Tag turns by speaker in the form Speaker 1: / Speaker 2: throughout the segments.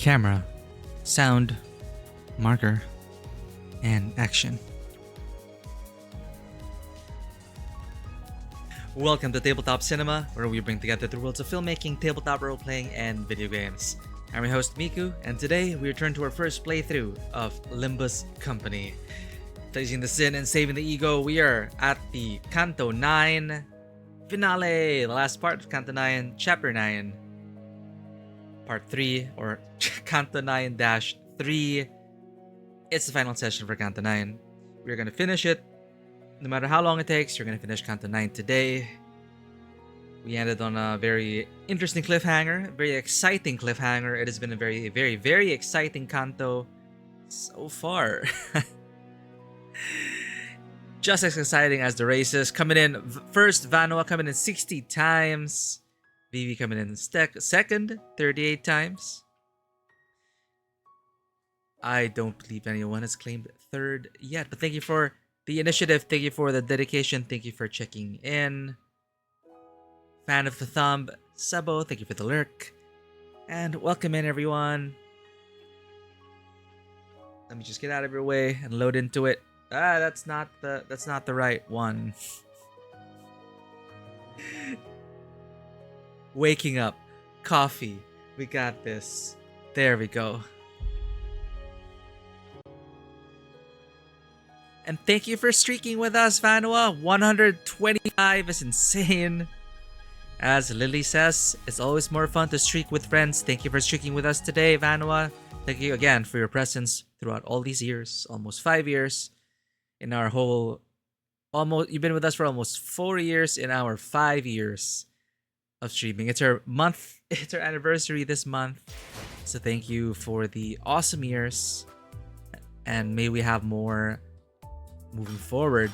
Speaker 1: camera, sound, marker, and action. Welcome to Tabletop Cinema, where we bring together the worlds of filmmaking, tabletop role-playing, and video games. I'm your host Miku, and today we return to our first playthrough of Limbus Company. Facing the sin and saving the ego, we are at the Canto 9 finale, the last part of Canto 9, Chapter 9. Part 3, or Canto 9-3. It's the final session for Canto 9. We're gonna finish it. No matter how long it takes, you're gonna finish Canto 9 today. We ended on a very interesting cliffhanger, very exciting cliffhanger. It has been a very, very, very exciting Canto so far. Just as exciting as the races. Coming in first, Vanua coming in 60 times. Vivi coming in second, 38 times. I don't believe anyone has claimed third yet, but thank you for the initiative, thank you for the dedication, thank you for checking in. Fan of the thumb, Sabo, thank you for the lurk. And welcome in everyone. Let me just get out of your way and load into it. That's not the right one. Waking up, coffee, we got this. There we go. And thank you for streaking with us, Vanua. 125 is insane. As Lily says, it's always more fun to streak with friends. Thank you for streaking with us today, Vanua. Thank you again for your presence throughout all these years, almost 5 years. In our whole, you've been with us for almost 4 years in our 5 years of streaming. It's our anniversary this month. So thank you for the awesome years. And may we have more moving forward.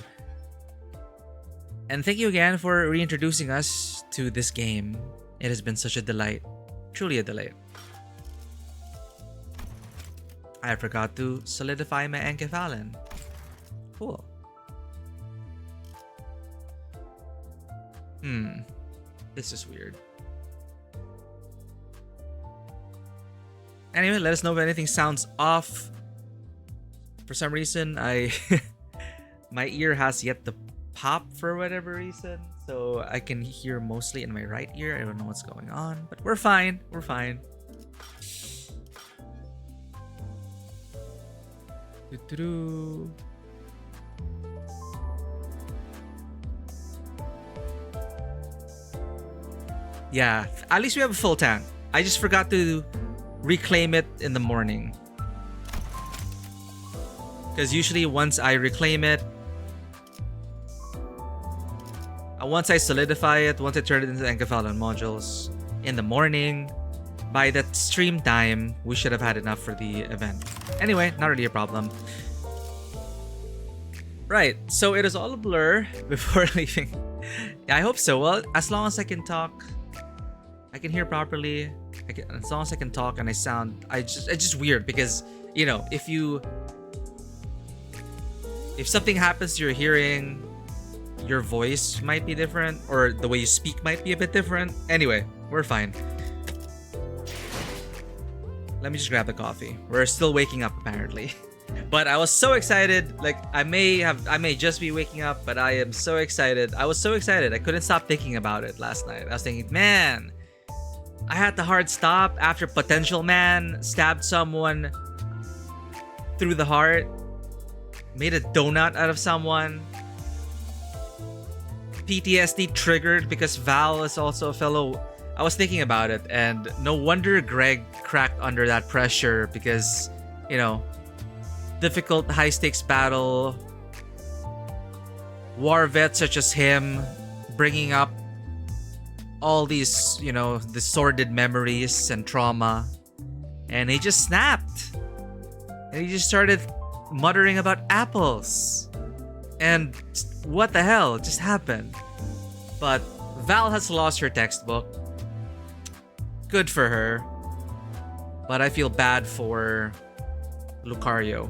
Speaker 1: And thank you again for reintroducing us to this game. It has been such a delight. Truly a delight. I forgot to solidify my encephalon. Cool. This is weird. Anyway, let us know if anything sounds off. For some reason, my ear has yet to pop for whatever reason, so I can hear mostly in my right ear. I don't know what's going on, but we're fine. We're fine. Doo-doo-doo. Yeah, at least we have a full tank. I just forgot to reclaim it in the morning. Because usually once I reclaim it, once I solidify it, once I turn it into encephalon modules in the morning, by that stream time, we should have had enough for the event. Anyway, not really a problem. Right, so it is all a blur before leaving. Yeah, I hope so. Well, as long as I can talk, I can hear properly. As long as I can talk and I sound, it's just weird because, you know, if something happens to your hearing, your voice might be different, or the way you speak might be a bit different. Anyway, we're fine. Let me just grab the coffee. We're still waking up apparently. But I was so excited. Like I may just be waking up, but I am so excited. I was so excited. I couldn't stop thinking about it last night. I was thinking, man, I had the hard stop after Potential Man stabbed someone through the heart, made a donut out of someone. PTSD triggered because Val is also a fellow. I was thinking about it, and no wonder Greg cracked under that pressure because, you know, difficult high stakes battle, war vets such as him, bringing up all these, you know, the sordid memories and trauma, and he just snapped, and he just started muttering about apples, and what the hell just happened? But Val has lost her textbook. Good for her. But I feel bad for Lucario.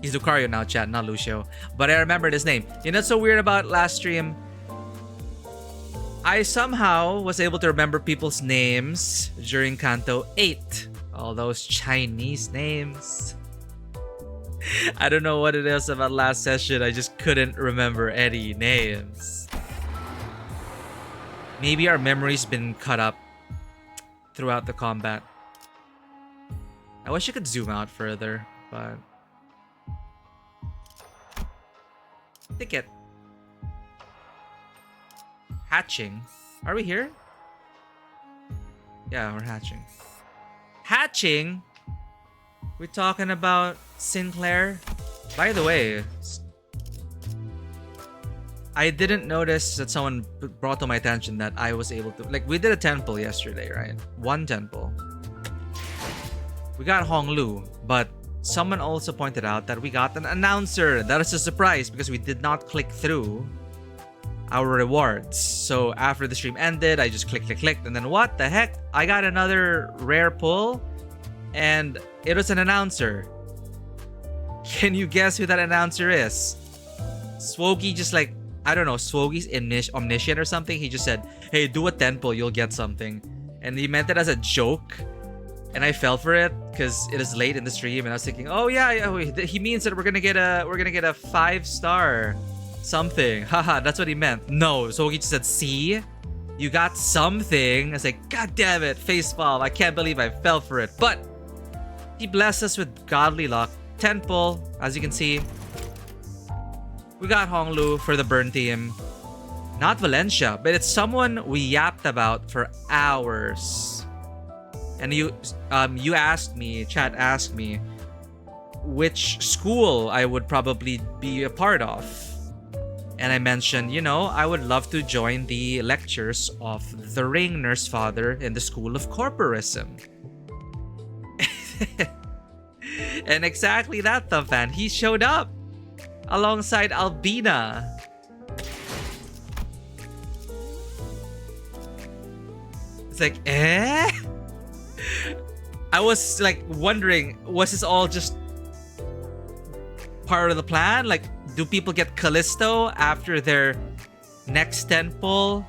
Speaker 1: He's Lucario now, chat, not Lucio. But I remembered his name. You know what's so weird about last stream? I somehow was able to remember people's names during Canto 8. All those Chinese names. I don't know what it is about last session. I just couldn't remember any names. Maybe our memory's been cut up throughout the combat. I wish I could zoom out further, but... Ticket. Hatching. Are we here? Yeah, we're hatching. Hatching? We're talking about Sinclair? By the way, I didn't notice that someone brought to my attention that I was able to... Like, we did a temple yesterday, right? One temple. We got Honglu, but someone also pointed out that we got an announcer. That is a surprise because we did not click through our rewards. So after the stream ended, I just clicked, and then what the heck? I got another rare pull, and it was an announcer. Can you guess who that announcer is? Swogi just like, I don't know, Swogi's omniscient or something. He just said, hey, do a 10 pull, you'll get something. And he meant it as a joke. And I fell for it because it is late in the stream, and I was thinking, oh yeah, he means that we're gonna get a 5-star something. Haha, that's what he meant. No, so he just said, see, you got something. I was like, god damn it, facepalm. I can't believe I fell for it. But he blessed us with godly luck. 10 pull, as you can see. We got Honglu for the burn team. Not Valencia, but it's someone we yapped about for hours. And you asked me, chat asked me, which school I would probably be a part of. And I mentioned, you know, I would love to join the lectures of the Ring Nurse Father in the School of Corporism. And exactly that, the fan. He showed up alongside Albina. It's like, eh? I was like wondering, was this all just part of the plan? Like, do people get Callisto after their next 10 pull?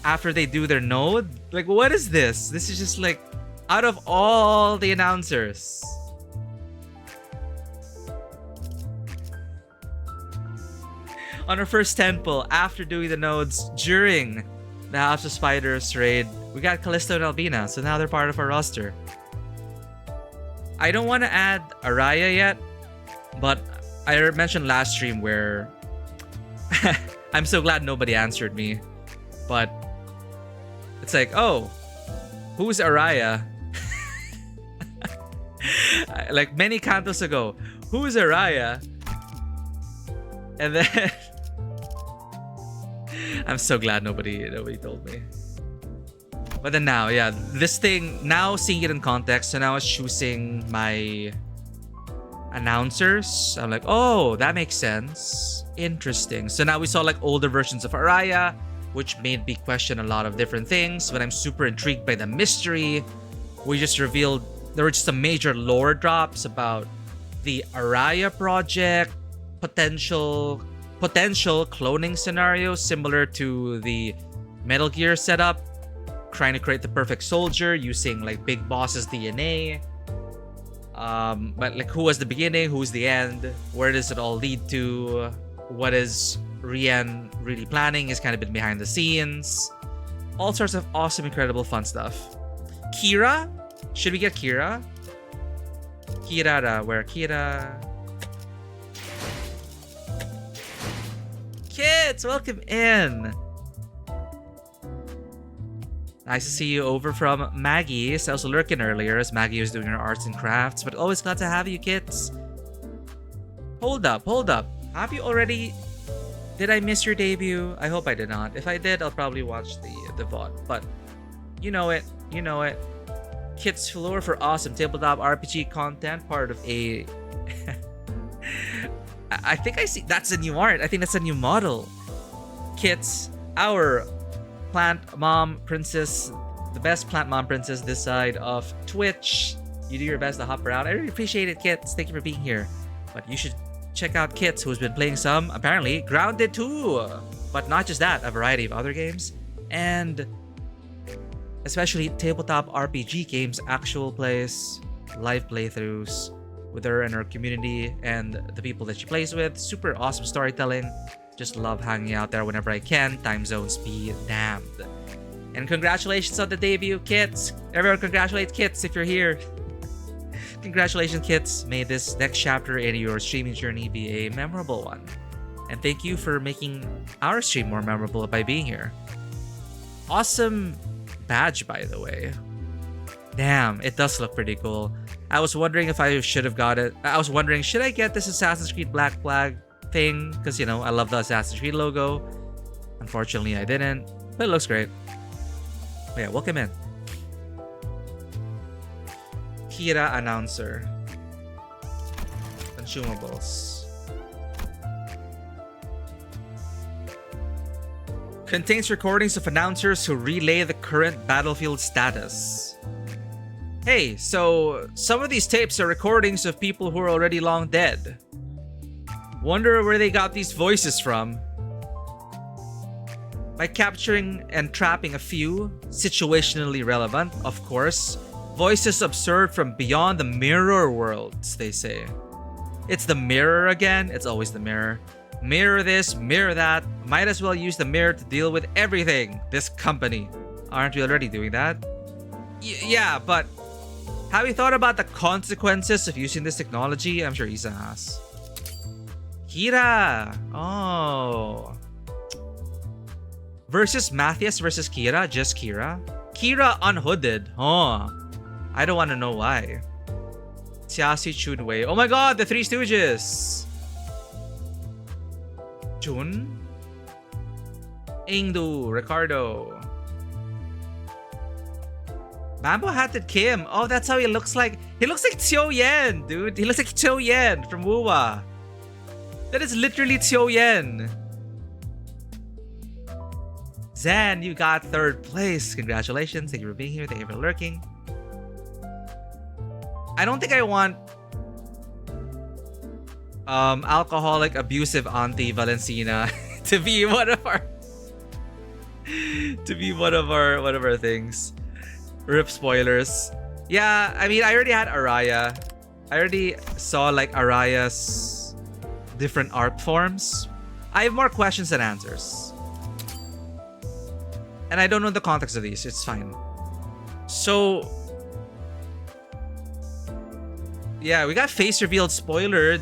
Speaker 1: After they do their node? Like, what is this? This is just like, out of all the announcers. On our first 10 pull, after doing the nodes during the House of Spiders raid, we got Callisto and Albina, so now they're part of our roster. I don't want to add Araya yet, but I mentioned last stream where I'm so glad nobody answered me. But it's like, oh, who's Araya? Like many Cantos ago, who's Araya? And then I'm so glad nobody told me. But then now, yeah, this thing, now seeing it in context, so now I was choosing my announcers. I'm like, oh, that makes sense. Interesting. So now we saw like older versions of Araya, which made me question a lot of different things, but I'm super intrigued by the mystery. We just revealed, there were just some major lore drops about the Araya project, potential cloning scenario similar to the Metal Gear setup, trying to create the perfect soldier using like Big Boss's DNA. But like, who was the beginning, who's the end, where does it all lead to, what is Rian really planning, is kind of been behind the scenes, all sorts of awesome, incredible, fun stuff. Kira, should we get Kira? Where Kira? Kids, welcome in. Nice to see you over from Maggie. I was lurking earlier as Maggie was doing her arts and crafts, but always glad to have you, kids. Hold up. Have you already... Did I miss your debut? I hope I did not. If I did, I'll probably watch the VOD. But you know it. Kits floor for awesome tabletop RPG content, part of a... I think I see... That's a new art. I think that's a new model. Kits, our... plant mom princess, the best plant mom princess this side of Twitch. You do your best to hop around. I really appreciate it, Kits. Thank you for being here. But you should check out Kits, who's been playing some, apparently, Grounded too. But not just that, a variety of other games. And especially tabletop RPG games, actual plays, live playthroughs with her and her community and the people that she plays with. Super awesome storytelling. Just love hanging out there whenever I can. Time zones be damned. And congratulations on the debut, Kits. Everyone congratulate Kits if you're here. Congratulations, Kits. May this next chapter in your streaming journey be a memorable one. And thank you for making our stream more memorable by being here. Awesome badge, by the way. Damn, it does look pretty cool. I was wondering if I should have got it. I was wondering, should I get this Assassin's Creed Black Flag thing? Because, you know, I love the Assassin's Creed logo. Unfortunately, I didn't. But it looks great. But yeah, welcome in. Kira announcer. Consumables. Contains recordings of announcers who relay the current battlefield status. Hey, so some of these tapes are recordings of people who are already long dead. Wonder where they got these voices from. By capturing and trapping a few, situationally relevant, of course, voices observed from beyond the mirror worlds, they say. It's the mirror again? It's always the mirror. Mirror this, mirror that. Might as well use the mirror to deal with everything. This company. Aren't we already doing that? Yeah, but have you thought about the consequences of using this technology? I'm sure Isa has. Kira. Oh. Versus Matthias versus Kira. Just Kira. Kira unhooded. Oh. I don't want to know why. Xiaxi Chunwei. Oh my god, the Three Stooges. Chun. Ingdu. Ricardo. Bamboo Hatted Kim. Oh, that's how he looks like. He looks like Xiao Yan, dude. He looks like Xiao Yan from Wuwa. That is literally Xiao Yan. Zan, you got 3rd place. Congratulations. Thank you for being here. Thank you for lurking. I don't think I want alcoholic abusive auntie Valencina to be one of our one of our things. Rip spoilers. Yeah, I mean, I already had Araya. I already saw like Araya's different art forms. I have more questions than answers. And I don't know the context of these. It's fine. So yeah, we got face revealed spoilered.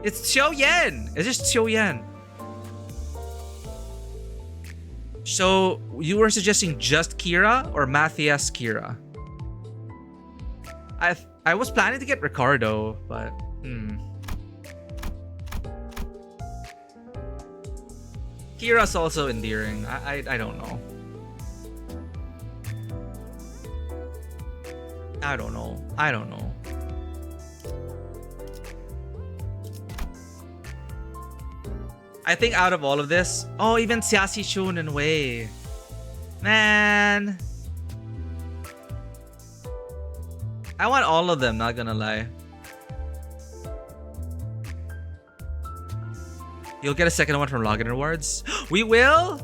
Speaker 1: It's Xiao Yan. It's just Xiao Yan. So you were suggesting just Kira or Matthias Kira? I was planning to get Ricardo, but Kira's also endearing. I don't know. I don't know. I think out of all of this, oh, even Xiaxi Chun and Wei. Man. I want all of them, not gonna lie. You'll get a second one from Login Rewards. We will?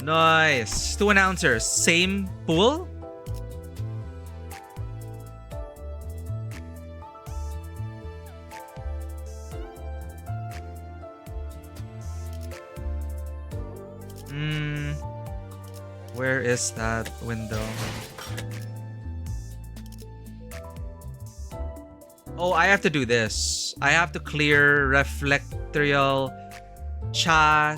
Speaker 1: Nice. 2 announcers. Same pool? Where is that window? Oh, I have to do this. I have to clear reflectorial Cha-Chur-Hu.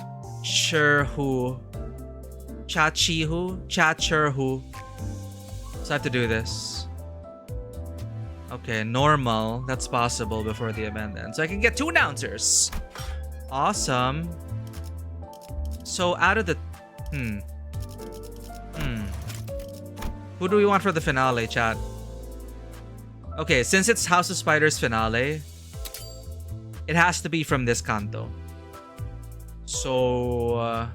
Speaker 1: Cha-Chi-Hu? Cha-Chur-Hu. So I have to do this. Okay, normal. That's possible before the event ends. So I can get 2 announcers. Awesome. So out of the... Who do we want for the finale, chat? Okay, since it's House of Spiders finale, it has to be from this Canto. So...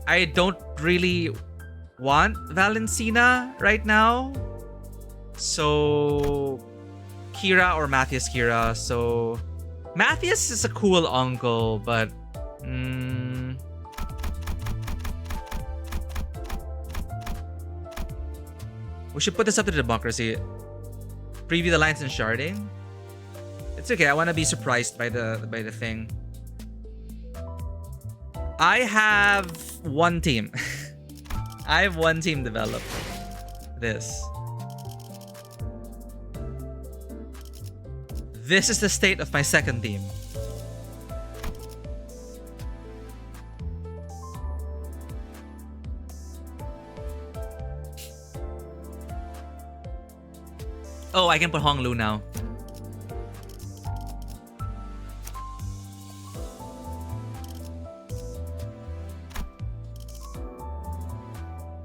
Speaker 1: I don't really want Valencina right now. So... Kira or Matthias Kira. So... Matthias is a cool uncle, but... We should put this up to democracy. Preview the lines and sharding. It's okay. I want to be surprised by the thing. I have one team. I have one team developed this. This is the state of my second team. Oh, I can put Hong Lu now.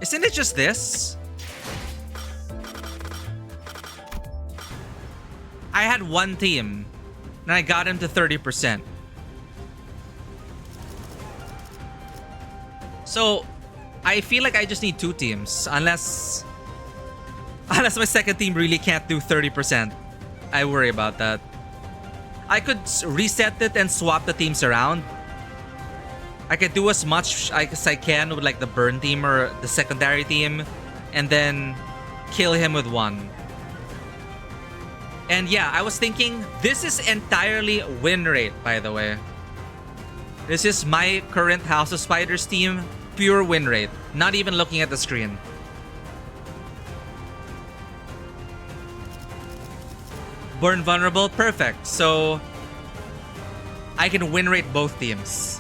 Speaker 1: Isn't it just this? I had one team and I got him to 30%. So I feel like I just need two teams unless my second team really can't do 30%. I worry about that. I could reset it and swap the teams around. I could do as much as I can with like the burn team or the secondary team and then kill him with one. And yeah, I was thinking this is entirely win rate, by the way. This is my current House of Spiders team, pure win rate, not even looking at the screen. Burn vulnerable, perfect. So I can win rate both teams.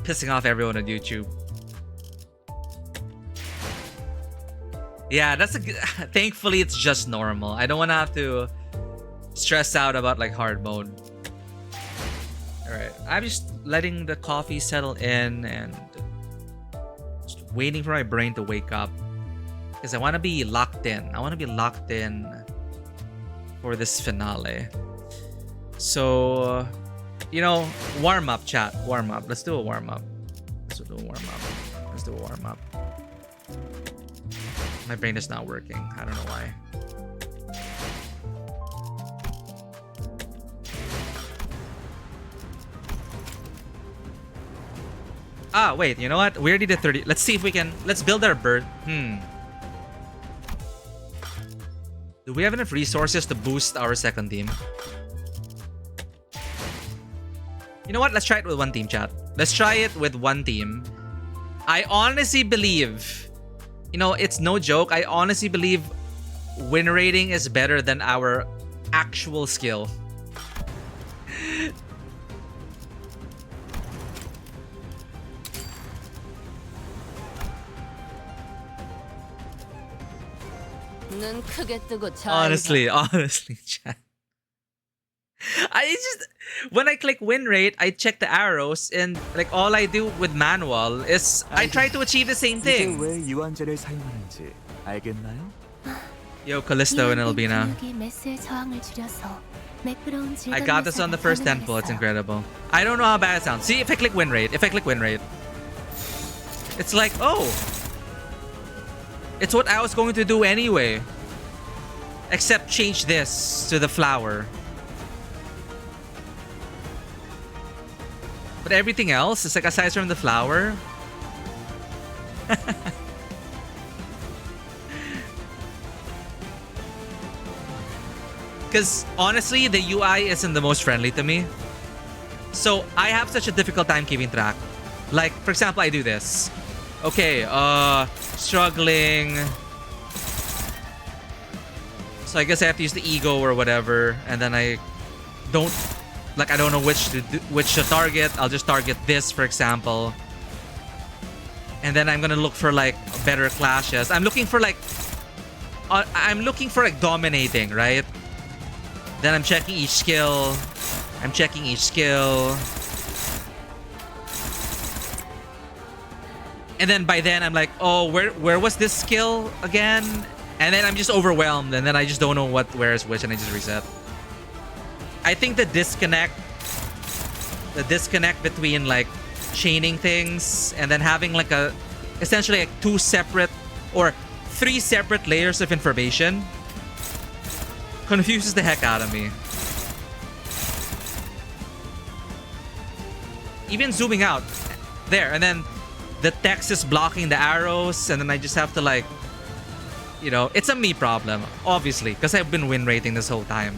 Speaker 1: Pissing off everyone on YouTube. Yeah, that's a good. Thankfully, it's just normal. I don't want to have to stress out about like hard mode. Alright, I'm just letting the coffee settle in and just waiting for my brain to wake up. Because I want to be locked in. I want to be locked in for this finale. So, you know, warm up, chat. Warm up. Let's do a warm up. Let's do a warm up. Let's do a warm up. My brain is not working. I don't know why. Ah, wait. You know what? We already did 30. Let's see if we can. Let's build our bird. Do we have enough resources to boost our second team? You know what? Let's try it with one team, chat. Let's try it with one team. I honestly believe, you know, it's no joke. I honestly believe win rating is better than our actual skill. Honestly, chat. I just, when I click win rate, I check the arrows and like all I do with manual is I try to achieve the same thing. Yo, Callisto and Albina. I got this on the first temple. It's incredible. I don't know how bad it sounds. See, if I click win rate, it's like, oh, it's what I was going to do anyway. Except change this to the flower. But everything else is like, aside from the flower. Because honestly, the UI isn't the most friendly to me. So I have such a difficult time keeping track. Like, for example, I do this. Okay, struggling. So I guess I have to use the ego or whatever. And then I don't know which to target. I'll just target this, for example. And then I'm gonna look for like better clashes. I'm looking for like dominating, right? Then I'm checking each skill. And then by then I'm like, oh, where was this skill again? And then I'm just overwhelmed, and then I just don't know where is which, and I just reset. I think the disconnect between like chaining things and then having like essentially like 2 separate or 3 separate layers of information confuses the heck out of me. Even zooming out there, and then the text is blocking the arrows, and then I just have to like, you know, it's a me problem, obviously, because I've been win rating this whole time.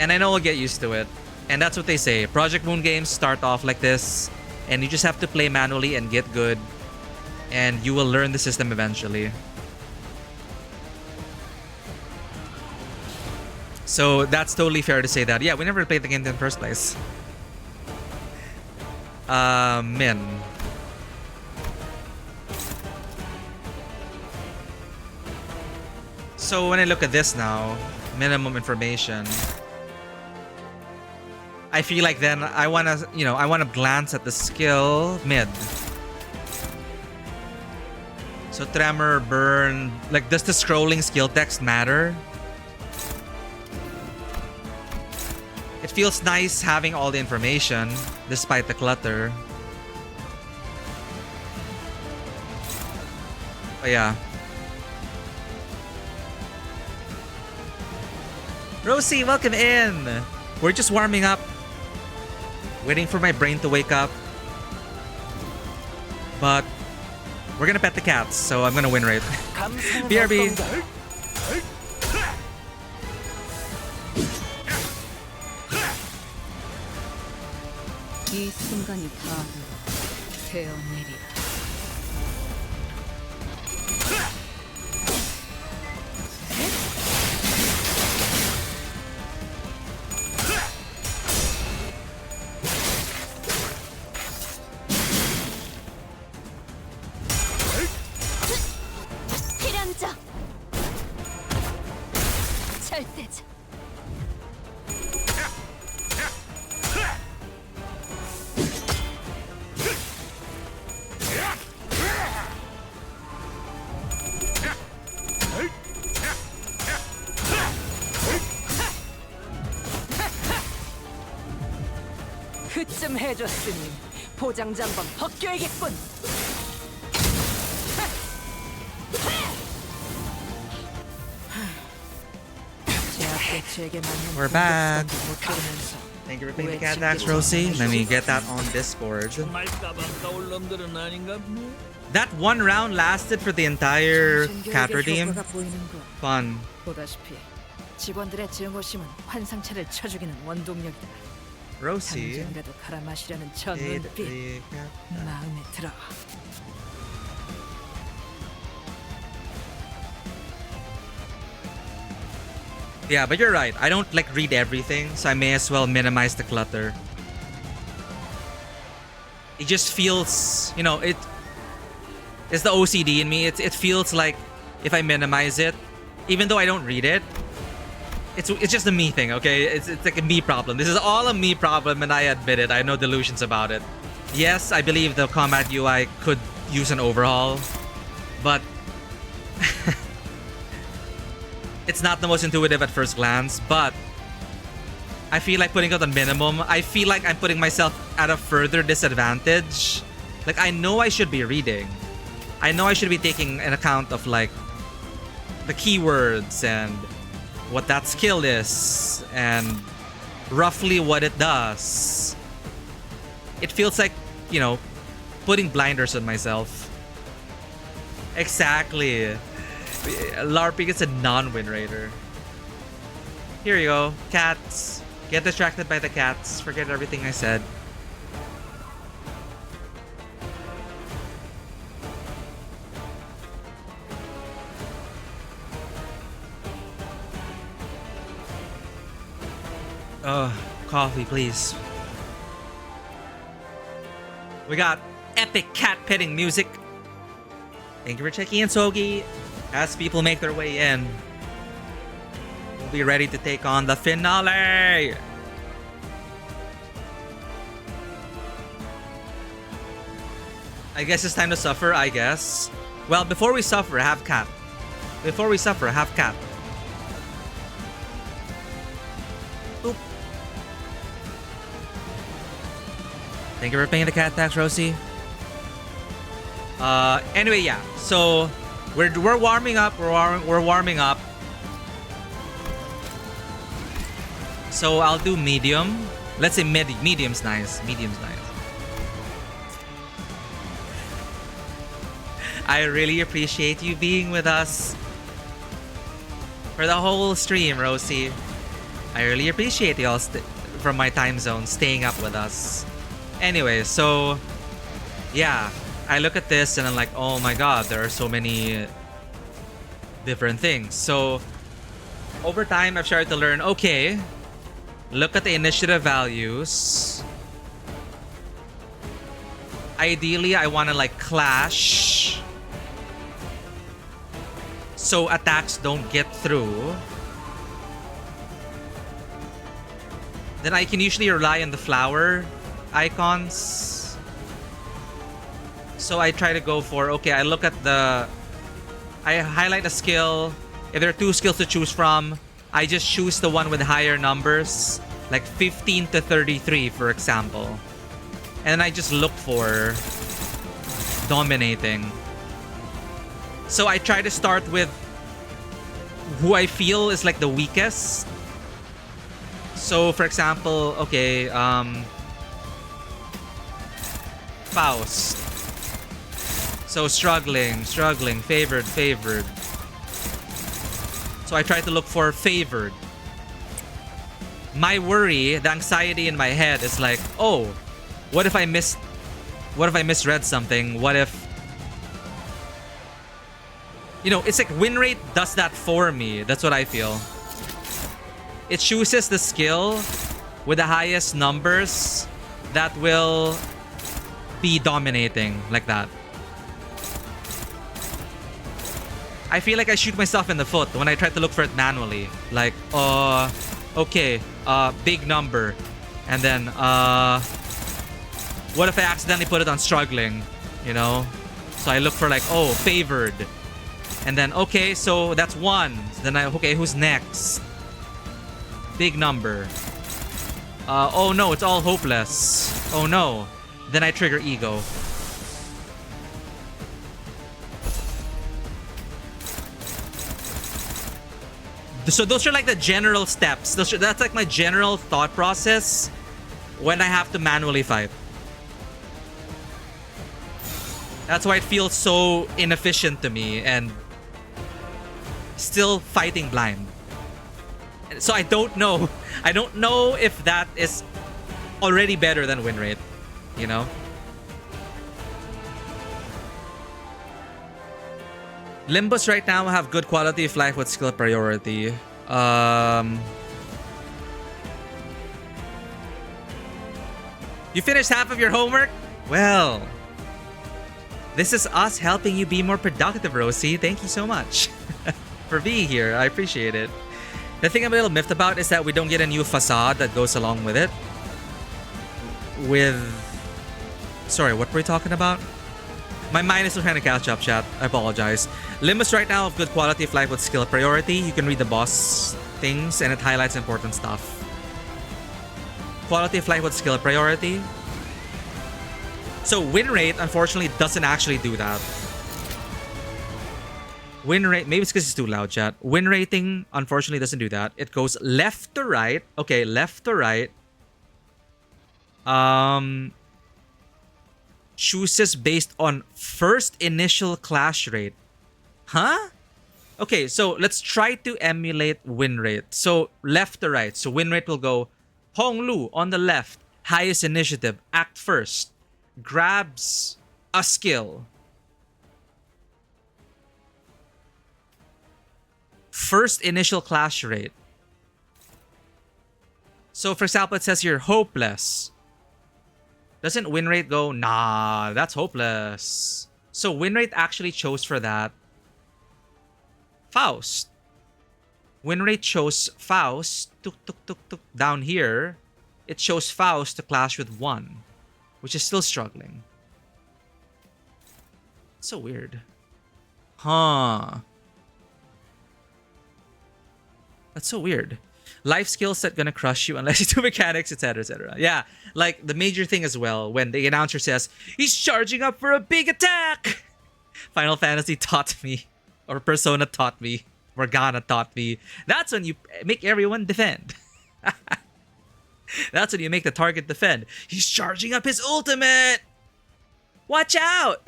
Speaker 1: And I know I'll get used to it. And that's what they say. Project Moon games start off like this, and you just have to play manually and get good, and you will learn the system eventually. So that's totally fair to say that. Yeah, we never played the game in the first place. Min. So when I look at this now, minimum information, I feel like then I wanna, you know, I wanna glance at the skill mid. So tremor, burn, like does the scrolling skill text matter? It feels nice having all the information despite the clutter. But yeah. Rosie, welcome in. We're just warming up. Waiting for my brain to wake up. But we're gonna pet the cats, so I'm gonna win rate. BRB.
Speaker 2: 이 순간이 다 되어내리라.
Speaker 3: 필연적 절대적
Speaker 2: 그쯤 해줬으니 보장자 한번 벗겨야겠군.
Speaker 1: We're back. Thank you for playing the cat tax, Rosie. Let me get that on Discord. That one round lasted for the entire cat redeem. Fun.
Speaker 2: 보다시피 직원들의 증오심은 환상체를 쳐죽이는 원동력이다.
Speaker 1: Rosie.
Speaker 2: 당장이라도 갈아마시려는 저 눈빛 마음에 들어.
Speaker 1: Yeah, but you're right. I don't like read everything, so I may as well minimize the clutter. It just feels, you know, it's the OCD in me. It feels like if I minimize it, even though I don't read it, it's just a me thing, okay? It's like a me problem. This is all a me problem, and I admit it. I have no delusions about it. Yes, I believe the combat UI could use an overhaul, but it's not the most intuitive at first glance. But I feel like putting it on minimum, I feel like I'm putting myself at a further disadvantage. Like, I know I should be reading. I know I should be taking an account of like the keywords and what that skill is and roughly what it does. It feels like, you know, putting blinders on myself. Exactly. LARPing is a non-win rater. Here you go. Cats. Get distracted by the cats. Forget everything I said. Coffee, please. We got epic cat petting music. Thank you for checking in, Sogi. As people make their way in, we'll be ready to take on the finale. I guess it's time to suffer, I guess. Well, before we suffer, have cat. Before we suffer, have cat. Oop. Thank you for paying the cat tax, Rosie. Anyway, yeah. So we're warming up. We're warming up. So I'll do medium. Let's say medium's nice. Medium's nice. I really appreciate you being with us for the whole stream, Rosie. I really appreciate y'all from my time zone staying up with us. Anyway, so yeah, I look at this and I'm like, oh my god, there are so many different things. So over time, I've started to learn, okay, look at the initiative values. Ideally, I want to like clash so attacks don't get through. Then I can usually rely on the flower icons. So I try to go for, okay, I look at I highlight a skill. If there are 2 skills to choose from, I just choose the one with higher numbers, like 15 to 33, for example. And then I just look for dominating. So I try to start with who I feel is like the weakest. So for example, okay, Faust. So struggling, favored. So I try to look for favored. My worry, the anxiety in my head is like, oh, what if I misread something? What if, you know, it's like win rate does that for me. That's what I feel. It chooses the skill with the highest numbers that will be dominating, like that. I feel like I shoot myself in the foot when I try to look for it manually. Like, okay, big number. And then, what if I accidentally put it on struggling, you know? So I look for like, oh, favored. And then, okay, so that's 1. Then okay, who's next? Big number. Oh no, it's all hopeless. Oh no. Then I trigger ego. So those are like the general steps. That's like my general thought process when I have to manually fight. That's why it feels so inefficient to me and still fighting blind. So I don't know. I don't know if that is already better than win rate, you know? Limbus right now have good quality of life with skill priority. You finished half of your homework? Well, this is us helping you be more productive, Rosie. Thank you so much for being here. I appreciate it. The thing I'm a little miffed about is that we don't get a new facade that goes along with it. Sorry, what were we talking about? My mind is still trying to catch up, chat. I apologize. Limbus right now have good quality of life with skill priority. You can read the boss things and it highlights important stuff. Quality of life with skill priority. So win rate, unfortunately, doesn't actually do that. Win rate, maybe it's because it's too loud, chat. Win rating, unfortunately, doesn't do that. It goes left to right. Okay, left to right. Chooses based on first initial clash rate. Huh? Okay, so let's try to emulate win rate. So left to right. So win rate will go Hong Lu on the left. Highest initiative. Act first. Grabs a skill. First initial clash rate. So for example, it says here hopeless. Doesn't win rate go, nah, that's hopeless. So win rate actually chose for that Faust. Win rate chose Faust. Tuk, tuk, tuk, tuk. Down here, it chose Faust to clash with 1, which is still struggling. It's so weird. Huh. That's so weird. Life skill set gonna crush you unless you do mechanics, etc, etc. Yeah, like the major thing as well, when the announcer says, he's charging up for a big attack! Final Fantasy taught me, or Persona taught me, Morgana taught me. That's when you make everyone defend. That's when you make the target defend. He's charging up his ultimate! Watch out!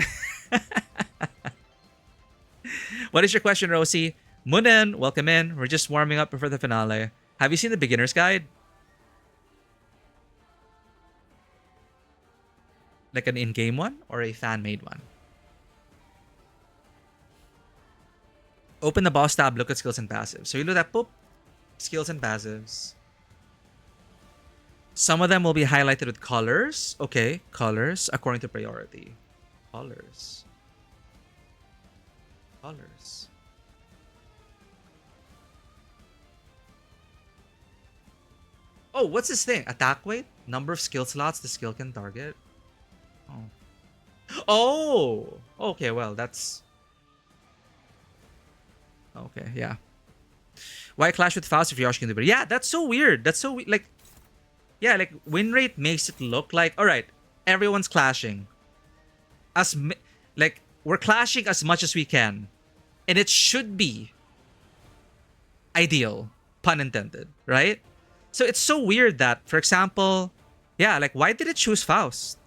Speaker 1: What is your question, Rosie? Munen, welcome in. We're just warming up before the finale. Have you seen the beginner's guide? Like an in-game one or a fan-made one? Open the boss tab, look at skills and passives. So you look at poop, skills and passives. Some of them will be highlighted with colors. Okay, colors according to priority. Colors. Colors. Oh, what's this thing? Attack weight? Number of skill slots the skill can target? Oh. Oh! Okay, well, that's... Okay, yeah. Why clash with Faust if Yoshi can do better? Yeah, that's so weird. That's so like... Yeah, like, win rate makes it look like... Alright, everyone's clashing. Like, we're clashing as much as we can. And it should be ideal. Pun intended, right? So it's so weird that, for example... Yeah, like, why did it choose Faust?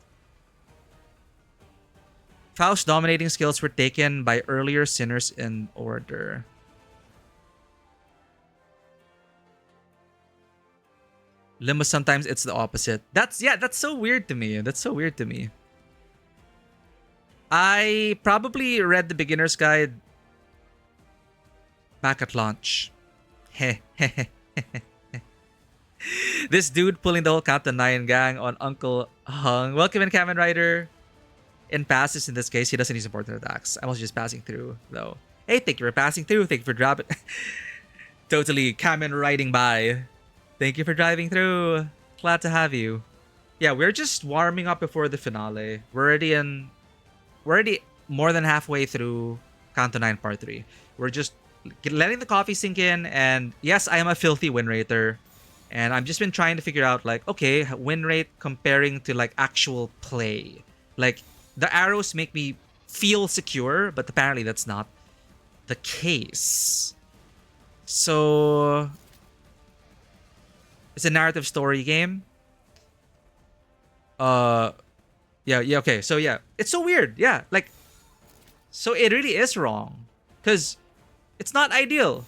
Speaker 1: Faust's dominating skills were taken by earlier sinners in order. Limbus, sometimes it's the opposite. That's so weird to me. That's so weird to me. I probably read the beginner's guide back at launch. This dude pulling the whole Canto 9 gang on Uncle Hung. Welcome in, Kamen Rider. In passes, in this case, he doesn't use important attacks. I was just passing through, though. Hey, thank you for passing through. Thank you for dropping. Totally Kamen riding by. Thank you for driving through. Glad to have you. Yeah, we're just warming up before the finale. We're already more than halfway through Canto 9 Part 3. We're just letting the coffee sink in, and yes, I am a filthy win rater. And I've just been trying to figure out, like, okay, win rate comparing to, like, actual play. Like, the arrows make me feel secure, but apparently that's not the case. So... It's a narrative story game. Yeah, okay. So yeah, it's so weird. Yeah, like, so it really is wrong, because it's not ideal.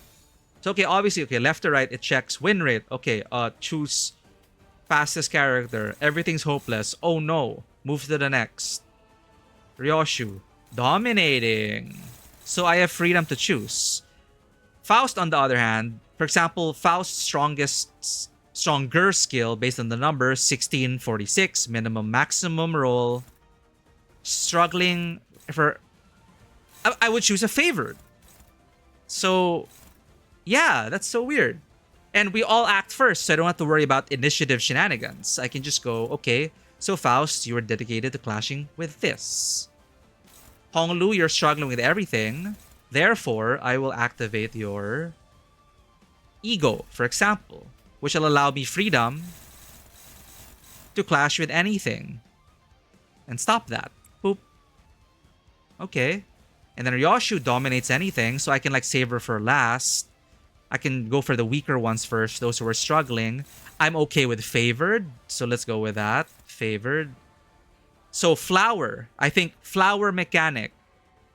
Speaker 1: So okay, obviously, okay, left to right, it checks win rate. Okay, choose fastest character. Everything's hopeless. Oh no, move to the next. Ryoshu, dominating. So I have freedom to choose. Faust, on the other hand, for example, Faust's stronger skill based on the number 1646, minimum maximum roll. Struggling for... I would choose a favored. So, yeah, that's so weird. And we all act first, so I don't have to worry about initiative shenanigans. I can just go, okay, so Faust, you are dedicated to clashing with this. Honglu, you're struggling with everything. Therefore, I will activate your ego, for example, which will allow me freedom to clash with anything. And stop that. Boop. Okay. And then Ryoshu dominates anything, so I can, like, save her for last. I can go for the weaker ones first, those who are struggling. I'm okay with favored, so let's go with that. Favored. So flower. I think flower mechanic.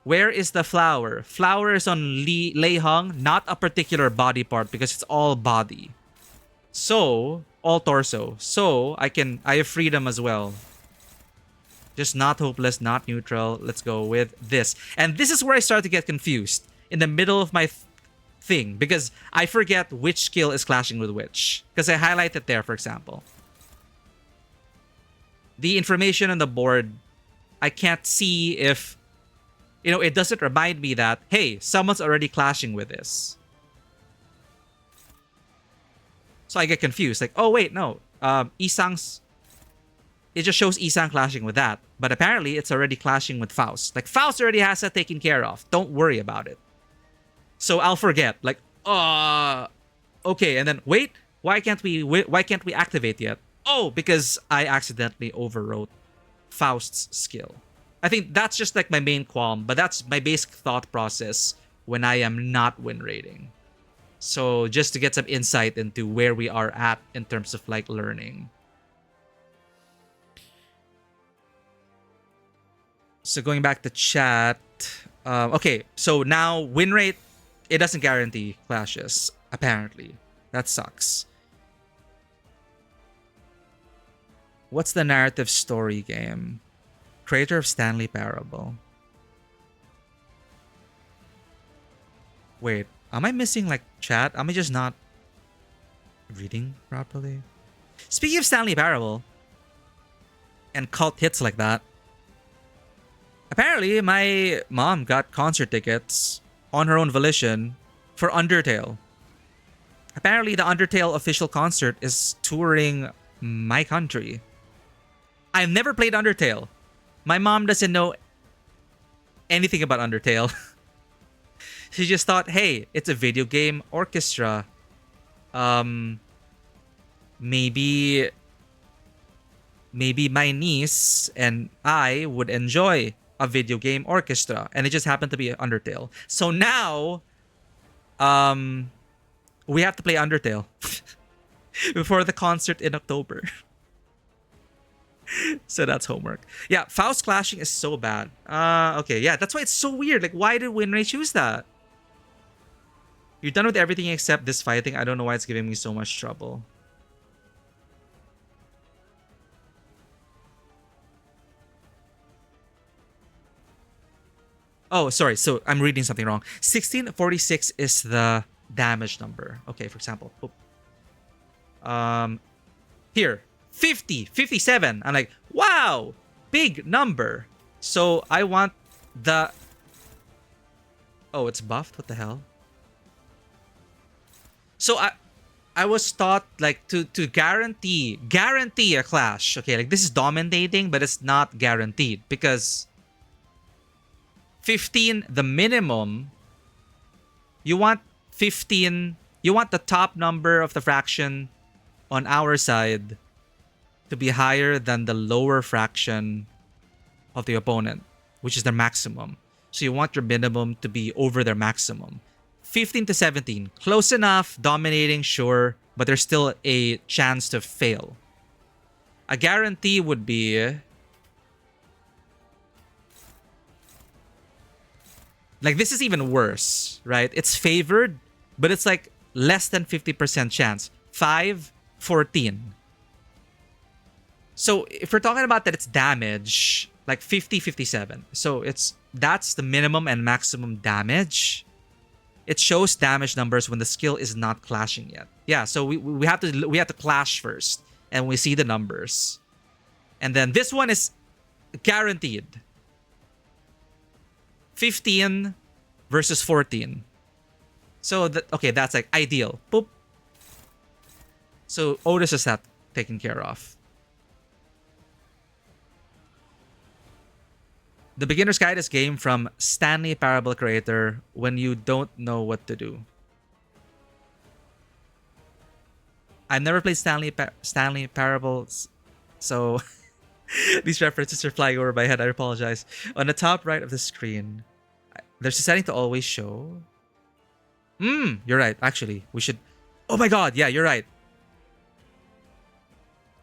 Speaker 1: Where is the flower? Flower is on Lei Hung, not a particular body part because it's all body. So, all torso. So, I have freedom as well. Just not hopeless, not neutral. Let's go with this. And this is where I start to get confused. In the middle of my thing. Because I forget which skill is clashing with which. Because I highlight it there, for example. The information on the board, I can't see if... You know, it doesn't remind me that, hey, someone's already clashing with this. So I get confused. Like, oh, wait, no. Isang's... It just shows Isang clashing with that. But apparently, it's already clashing with Faust. Like, Faust already has that taken care of. Don't worry about it. So I'll forget. Like, okay. And then, wait, why can't we activate yet? Oh, because I accidentally overwrote Faust's skill. I think that's just like my main qualm, but that's my basic thought process when I am not win rating. So just to get some insight into where we are at in terms of, like, learning. So going back to chat, Okay, so now win rate, it doesn't guarantee clashes, apparently. That sucks. What's the narrative story game? Creator of Stanley Parable. Wait, am I missing like chat? Am I just not reading properly? Speaking of Stanley Parable and cult hits like that, apparently my mom got concert tickets on her own volition for Undertale. Apparently the Undertale official concert is touring my country. I've never played Undertale. My mom doesn't know anything about Undertale. She just thought, hey, it's a video game orchestra. Maybe my niece and I would enjoy a video game orchestra, and it just happened to be Undertale. So now, we have to play Undertale before the concert in October. So that's homework. Yeah, Faust clashing is so bad. Okay, yeah, that's why it's so weird. Like, why did Winray choose that? You're done with everything except this fighting. I don't know why it's giving me so much trouble. Oh, sorry. So I'm reading something wrong. 1646 is the damage number. Okay, for example. Here. 50, 57. I'm like, wow, big number. So I want the... Oh, it's buffed? What the hell? So I was taught like to guarantee a clash. Okay, like this is dominating, but it's not guaranteed because 15, the minimum, you want 15, you want the top number of the fraction on our side to be higher than the lower fraction of the opponent, which is their maximum. So you want your minimum to be over their maximum. 15 to 17, close enough, dominating, sure, but there's still a chance to fail. A guarantee would be... Like, this is even worse, right? It's favored, but it's like less than 50% chance. 5, 14. So if we're talking about that it's damage, like 50, 57. So that's the minimum and maximum damage. It shows damage numbers when the skill is not clashing yet. Yeah, so we have to clash first, and we see the numbers. And then this one is guaranteed. 15 versus 14. So okay, that's like ideal. Boop. So Otis is that taken care of. The Beginner's Guide is game from Stanley Parable creator when you don't know what to do. I've never played Stanley Parables, so these references are flying over my head. I apologize. On the top right of the screen, there's a setting to always show. You're right. Actually, we should... Oh my god, yeah, you're right.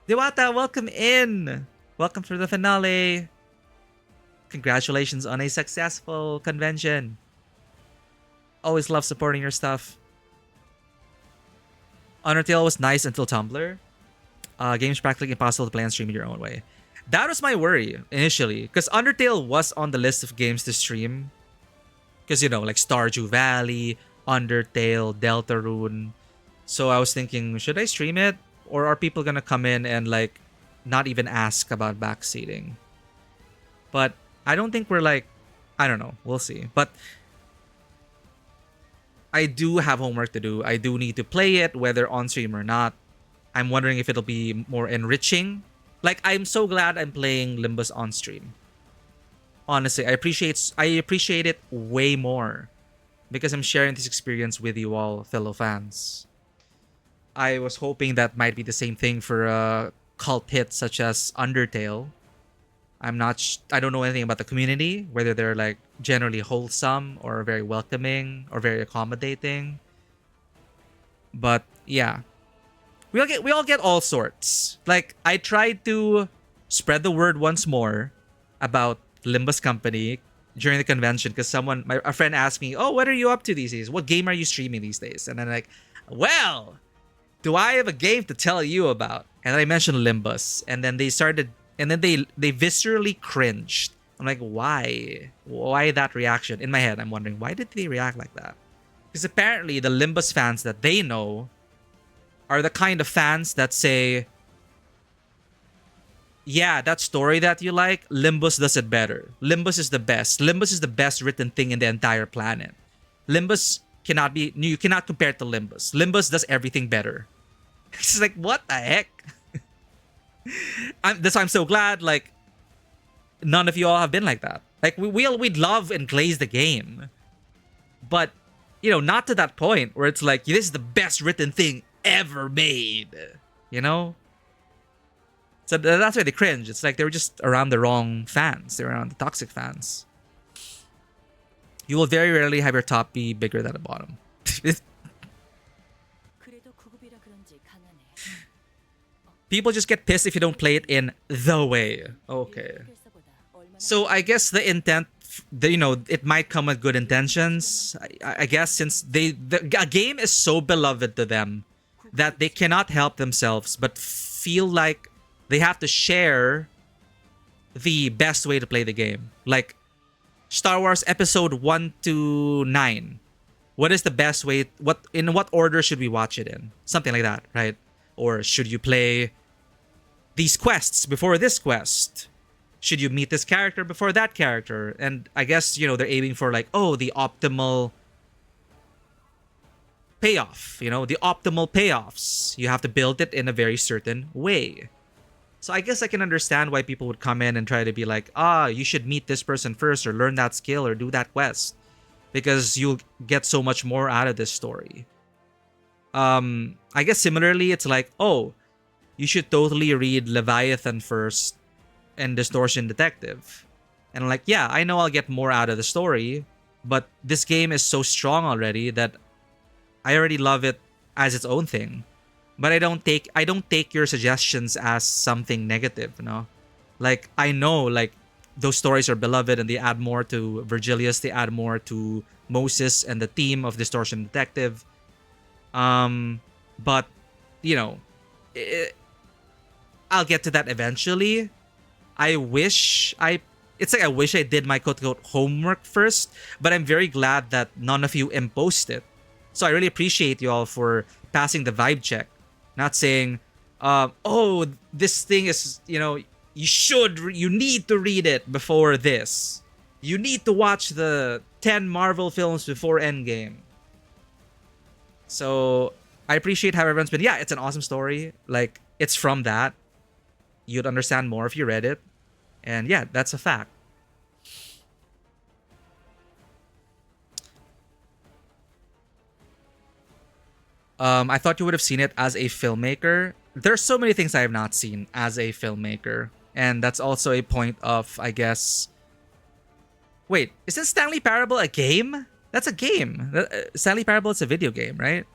Speaker 1: Diwata, welcome in. Welcome to the finale. Congratulations on a successful convention. Always love supporting your stuff. Undertale was nice until Tumblr. Game's practically impossible to play and stream in your own way. That was my worry initially, because Undertale was on the list of games to stream. Because, you know, like Stardew Valley, Undertale, Deltarune. So I was thinking, should I stream it? Or are people gonna come in and like not even ask about backseating? But I don't think we're like, I don't know. We'll see. But I do have homework to do. I do need to play it, whether on stream or not. I'm wondering if it'll be more enriching. Like, I'm so glad I'm playing Limbus on stream. Honestly, I appreciate it way more because I'm sharing this experience with you all, fellow fans. I was hoping that might be the same thing for a cult hit such as Undertale. I don't know anything about the community, whether they're like generally wholesome or very welcoming or very accommodating. But yeah, we all get all sorts. Like, I tried to spread the word once more about Limbus Company, during the convention because a friend asked me, "Oh, what are you up to these days? What game are you streaming these days?" And I'm like, "Well, do I have a game to tell you about?" And then I mentioned Limbus, and then they viscerally cringed. I'm like, why? Why that reaction? In my head, I'm wondering, why did they react like that? Because apparently the Limbus fans that they know are the kind of fans that say, yeah, that story that you like, Limbus does it better. Limbus is the best. Limbus is the best written thing in the entire planet. You cannot compare it to Limbus. Limbus does everything better. It's like, what the heck? That's why I'm so glad, like, none of you all have been like that. Like, we'd love and glaze the game. But, not to that point where it's like, this is the best written thing ever made. So that's why they cringe. It's like they were just around the wrong fans. They were around the toxic fans. You will very rarely have your top be bigger than the bottom. People just get pissed if you don't play it in the way. Okay. So I guess the intent, it might come with good intentions. I guess since a game is so beloved to them that they cannot help themselves but feel like they have to share the best way to play the game. Like Star Wars Episode 1 to 9. What is the best way? In what order should we watch it in? Something like that, right? Or should you play these quests before this quest? Should you meet this character before that character? And I guess, they're aiming for like, the optimal payoff, the optimal payoffs. You have to build it in a very certain way. So I guess I can understand why people would come in and try to be like, you should meet this person first or learn that skill or do that quest because you'll get so much more out of this story. I guess similarly, it's like, you should totally read Leviathan first and Distortion Detective. And like, yeah, I know I'll get more out of the story, but this game is so strong already that I already love it as its own thing. But I don't take your suggestions as something negative, Like, I know, like, those stories are beloved and they add more to Virgilius, they add more to Moses and the team of Distortion Detective. But, I'll get to that eventually. I wish I did my quote-unquote homework first, but I'm very glad that none of you imposed it. So I really appreciate you all for passing the vibe check. Not saying, this thing is, you need to read it before this. You need to watch the 10 Marvel films before Endgame. So I appreciate how everyone's been, yeah, it's an awesome story. Like, it's from that. You'd understand more if you read it. And yeah, that's a fact. I thought you would have seen it as a filmmaker. There's so many things I have not seen as a filmmaker. And that's also a point of, I guess... Wait, isn't Stanley Parable a game? That's a game. Stanley Parable is a video game, right?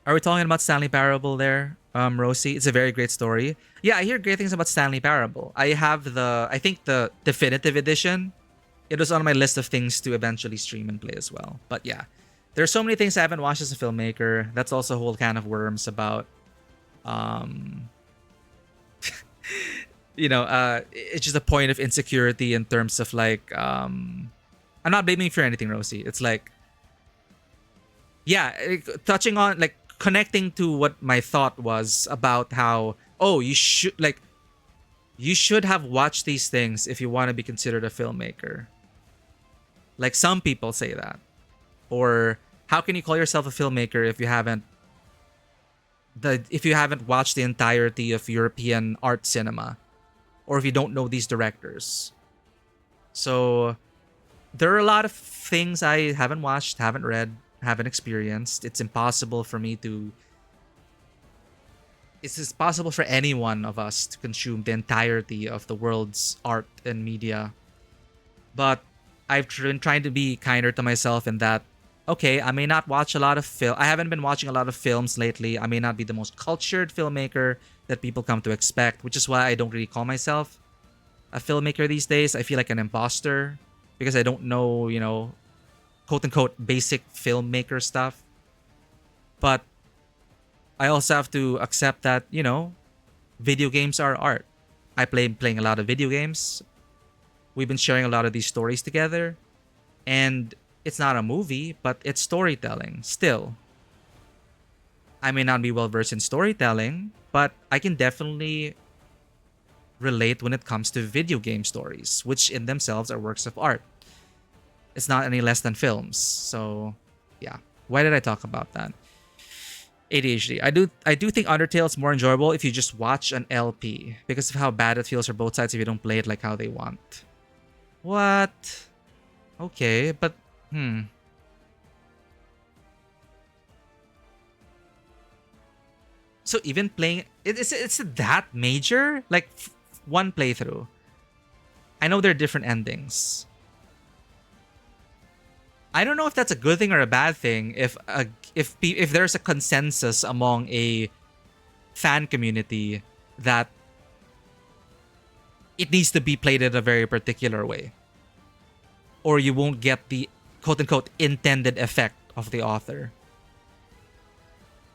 Speaker 1: Are we talking about Stanley Parable there, Rosie? It's a very great story. Yeah, I hear great things about Stanley Parable. I have I think the definitive edition. It was on my list of things to eventually stream and play as well. But yeah. There's so many things I haven't watched as a filmmaker. That's also a whole can of worms about, it's just a point of insecurity in terms of like, I'm not blaming you for anything, Rosie. It's like, yeah, touching on, like, connecting to what my thought was about how, you should have watched these things if you want to be considered a filmmaker. Like, some people say that. Or how can you call yourself a filmmaker if you haven't watched the entirety of European art cinema, or if you don't know these directors? So there are a lot of things I haven't watched, haven't read, haven't experienced. It's impossible for any one of us to consume the entirety of the world's art and media. But I've been trying to be kinder to myself in that, okay, I may not watch a lot of I haven't been watching a lot of films lately. I may not be the most cultured filmmaker that people come to expect, which is why I don't really call myself a filmmaker these days, I feel like an imposter because I don't know, quote unquote basic filmmaker stuff. But I also have to accept that, video games are art. Playing a lot of video games. We've been sharing a lot of these stories together. And it's not a movie, but it's storytelling still. I may not be well versed in storytelling, but I can definitely relate when it comes to video game stories, which in themselves are works of art. It's not any less than films. So, yeah. Why did I talk about that? ADHD. I do think Undertale is more enjoyable if you just watch an LP because of how bad it feels for both sides if you don't play it like how they want. What? Okay, but So even playing it's that major? Like one playthrough. I know there are different endings. I don't know if that's a good thing or a bad thing if there's a consensus among a fan community that it needs to be played in a very particular way, or you won't get the quote-unquote intended effect of the author.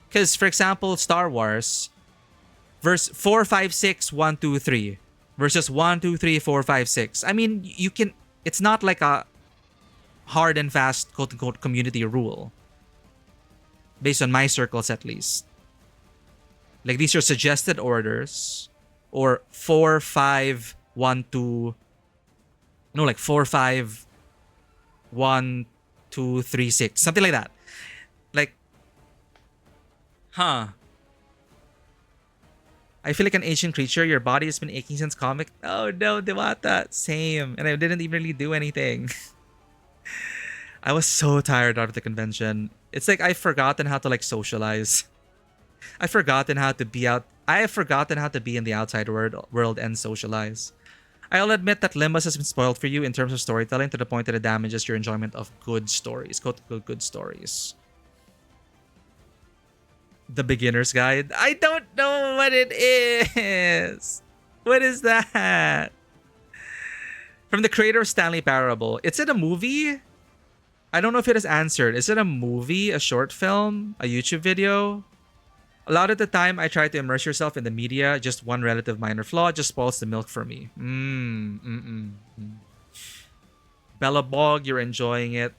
Speaker 1: Because, for example, Star Wars, verse 4, 5, 6, 1, 2, 3 versus 1, 2, 3, 4, 5, 6. I mean, you can... It's not like a hard and fast quote-unquote community rule. Based on my circles, at least. Like, these are suggested orders. Or 4, 5, 1, 2... No, like 4, 5, 1, 2, 3, 6. Something like that. Like... Huh. I feel like an ancient creature. Your body has been aching since comic. Oh no, Dewata. Same. And I didn't even really do anything. I was so tired out of the convention. It's like I've forgotten how to like socialize. I've forgotten how to be out. I have forgotten how to be in the outside world and socialize. I'll admit that Limbus has been spoiled for you in terms of storytelling to the point that it damages your enjoyment of good stories. Quote unquote good stories. The Beginner's Guide. I don't know what it is. What is that? From the creator of Stanley Parable. Is it a movie? I don't know if it is answered. Is it a movie, a short film, a YouTube video? A lot of the time, I try to immerse yourself in the media. Just one relative minor flaw just spoils the milk for me. Bella Bog, you're enjoying it.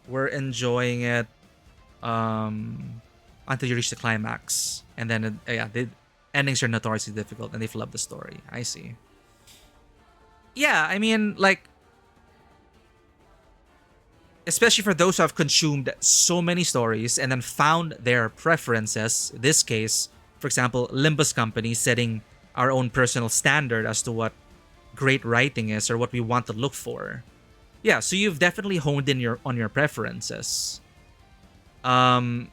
Speaker 1: We're enjoying it until you reach the climax. And then, the endings are notoriously difficult and they flub the story. I see. Yeah, I mean, like, especially for those who have consumed so many stories and then found their preferences. In this case, for example, Limbus Company setting our own personal standard as to what great writing is or what we want to look for. Yeah, so you've definitely honed in on your preferences. But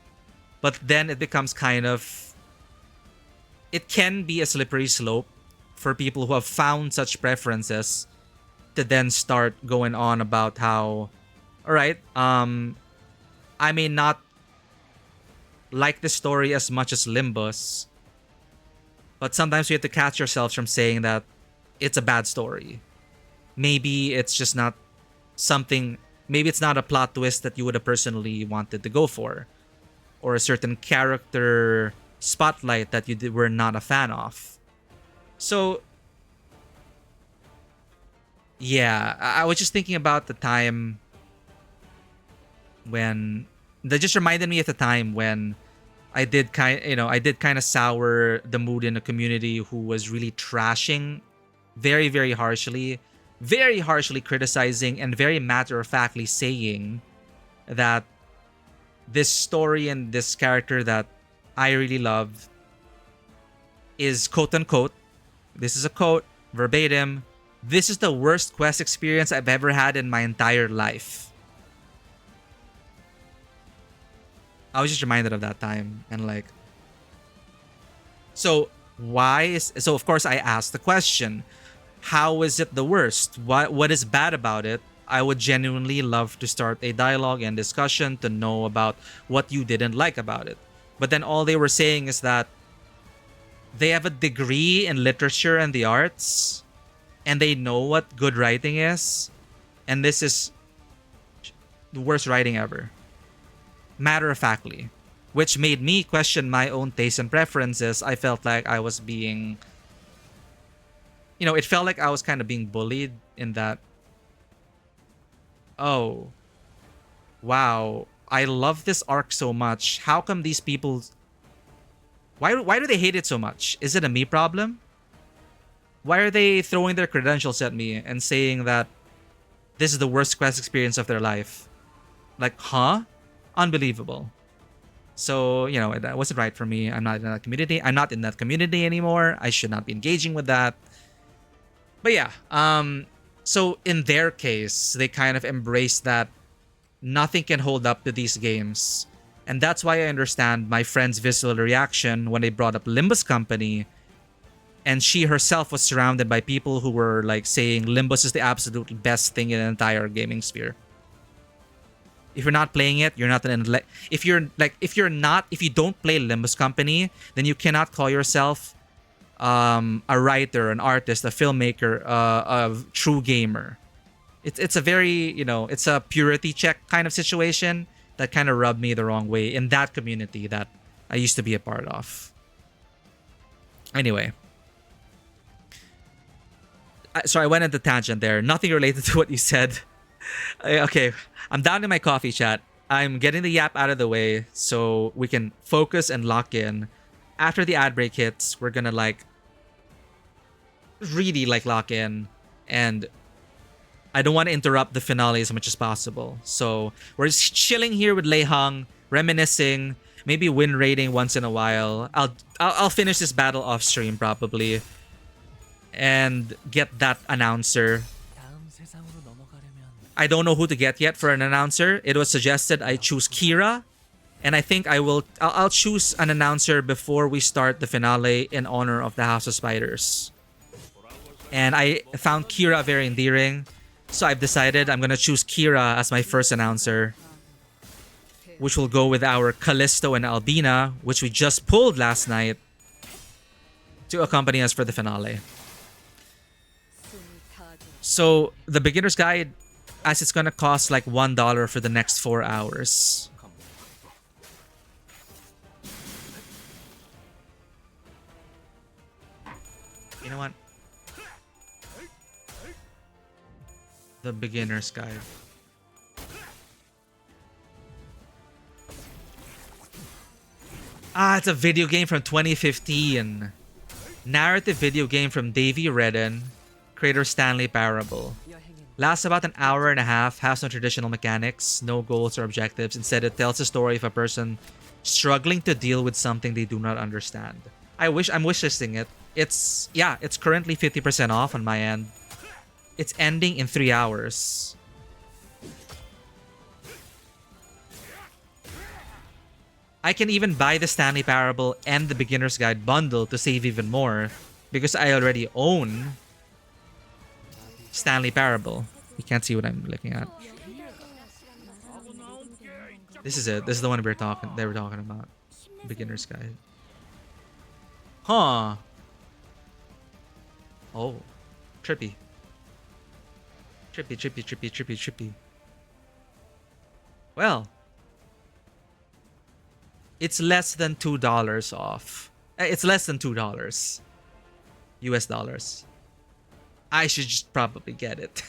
Speaker 1: then it becomes kind of... It can be a slippery slope for people who have found such preferences to then start going on about how, all right, I may not like the story as much as Limbus, but sometimes you have to catch yourselves from saying that it's a bad story. Maybe it's just not something, maybe it's not a plot twist that you would have personally wanted to go for, or a certain character spotlight that you were not a fan of. So yeah, I was just thinking about the time when that just reminded me of the time when I did kind of sour the mood in a community who was really trashing very, very harshly criticizing and very matter-of-factly saying that this story and this character that I really love is quote-unquote, this is a quote, verbatim, this is the worst quest experience I've ever had in my entire life. I was just reminded of that time and like... So of course I asked the question, how is it the worst? What is bad about it? I would genuinely love to start a dialogue and discussion to know about what you didn't like about it. But then all they were saying is that they have a degree in literature and the arts, and they know what good writing is, and this is the worst writing ever. Matter of factly. Which made me question my own tastes and preferences. I felt like I was being... it felt like I was kind of being bullied in that... Oh. Wow. I love this arc so much. How come these people... Why do they hate it so much? Is it a me problem? Why are they throwing their credentials at me and saying that this is the worst quest experience of their life? Like, huh? Unbelievable. So, that wasn't right for me. I'm not in that community. I'm not in that community anymore. I should not be engaging with that. But yeah, so in their case, they kind of embraced that nothing can hold up to these games. And that's why I understand my friend's visceral reaction when they brought up Limbus Company. And she herself was surrounded by people who were like saying Limbus is the absolute best thing in the entire gaming sphere. If you're not playing it, you're not an if you don't play Limbus Company, then you cannot call yourself a writer, an artist, a filmmaker, a true gamer. It's a very, it's a purity check kind of situation that kind of rubbed me the wrong way in that community that I used to be a part of. Anyway. So I went into tangent there. Nothing related to what you said. Okay, I'm down to my coffee, chat. I'm getting the yap out of the way so we can focus and lock in. After the ad break hits, we're gonna really lock in, and I don't want to interrupt the finale as much as possible. So we're just chilling here with Lei Hung, reminiscing, maybe win rating once in a while. I'll finish this battle off stream probably, and get that announcer. I don't know who to get yet for an announcer. It was suggested I choose Kira, and I think I'll choose an announcer before we start the finale in honor of the House of Spiders. And I found Kira very endearing, so I've decided I'm gonna choose Kira as my first announcer, which will go with our Callisto and Albina, which we just pulled last night, to accompany us for the finale. So the beginner's guide, as it's gonna cost like $1 for the next 4 hours. You know what? The beginner's guide. It's a video game from 2015. Narrative video game from Davey Redden, creator Stanley Parable. Lasts about an hour and a half, has no traditional mechanics, no goals or objectives. Instead, it tells the story of a person struggling to deal with something they do not understand. I'm wishlisting it. It's currently 50% off on my end. It's ending in 3 hours. I can even buy the Stanley Parable and the Beginner's Guide bundle to save even more, because I already own Stanley Parable. You can't see what I'm looking at. This is it. This is the one they were talking about. Beginner's Guide. Huh. Oh. Trippy. Trippy. Well. It's less than $2 off. It's less than $2. US dollars. I should just probably get it.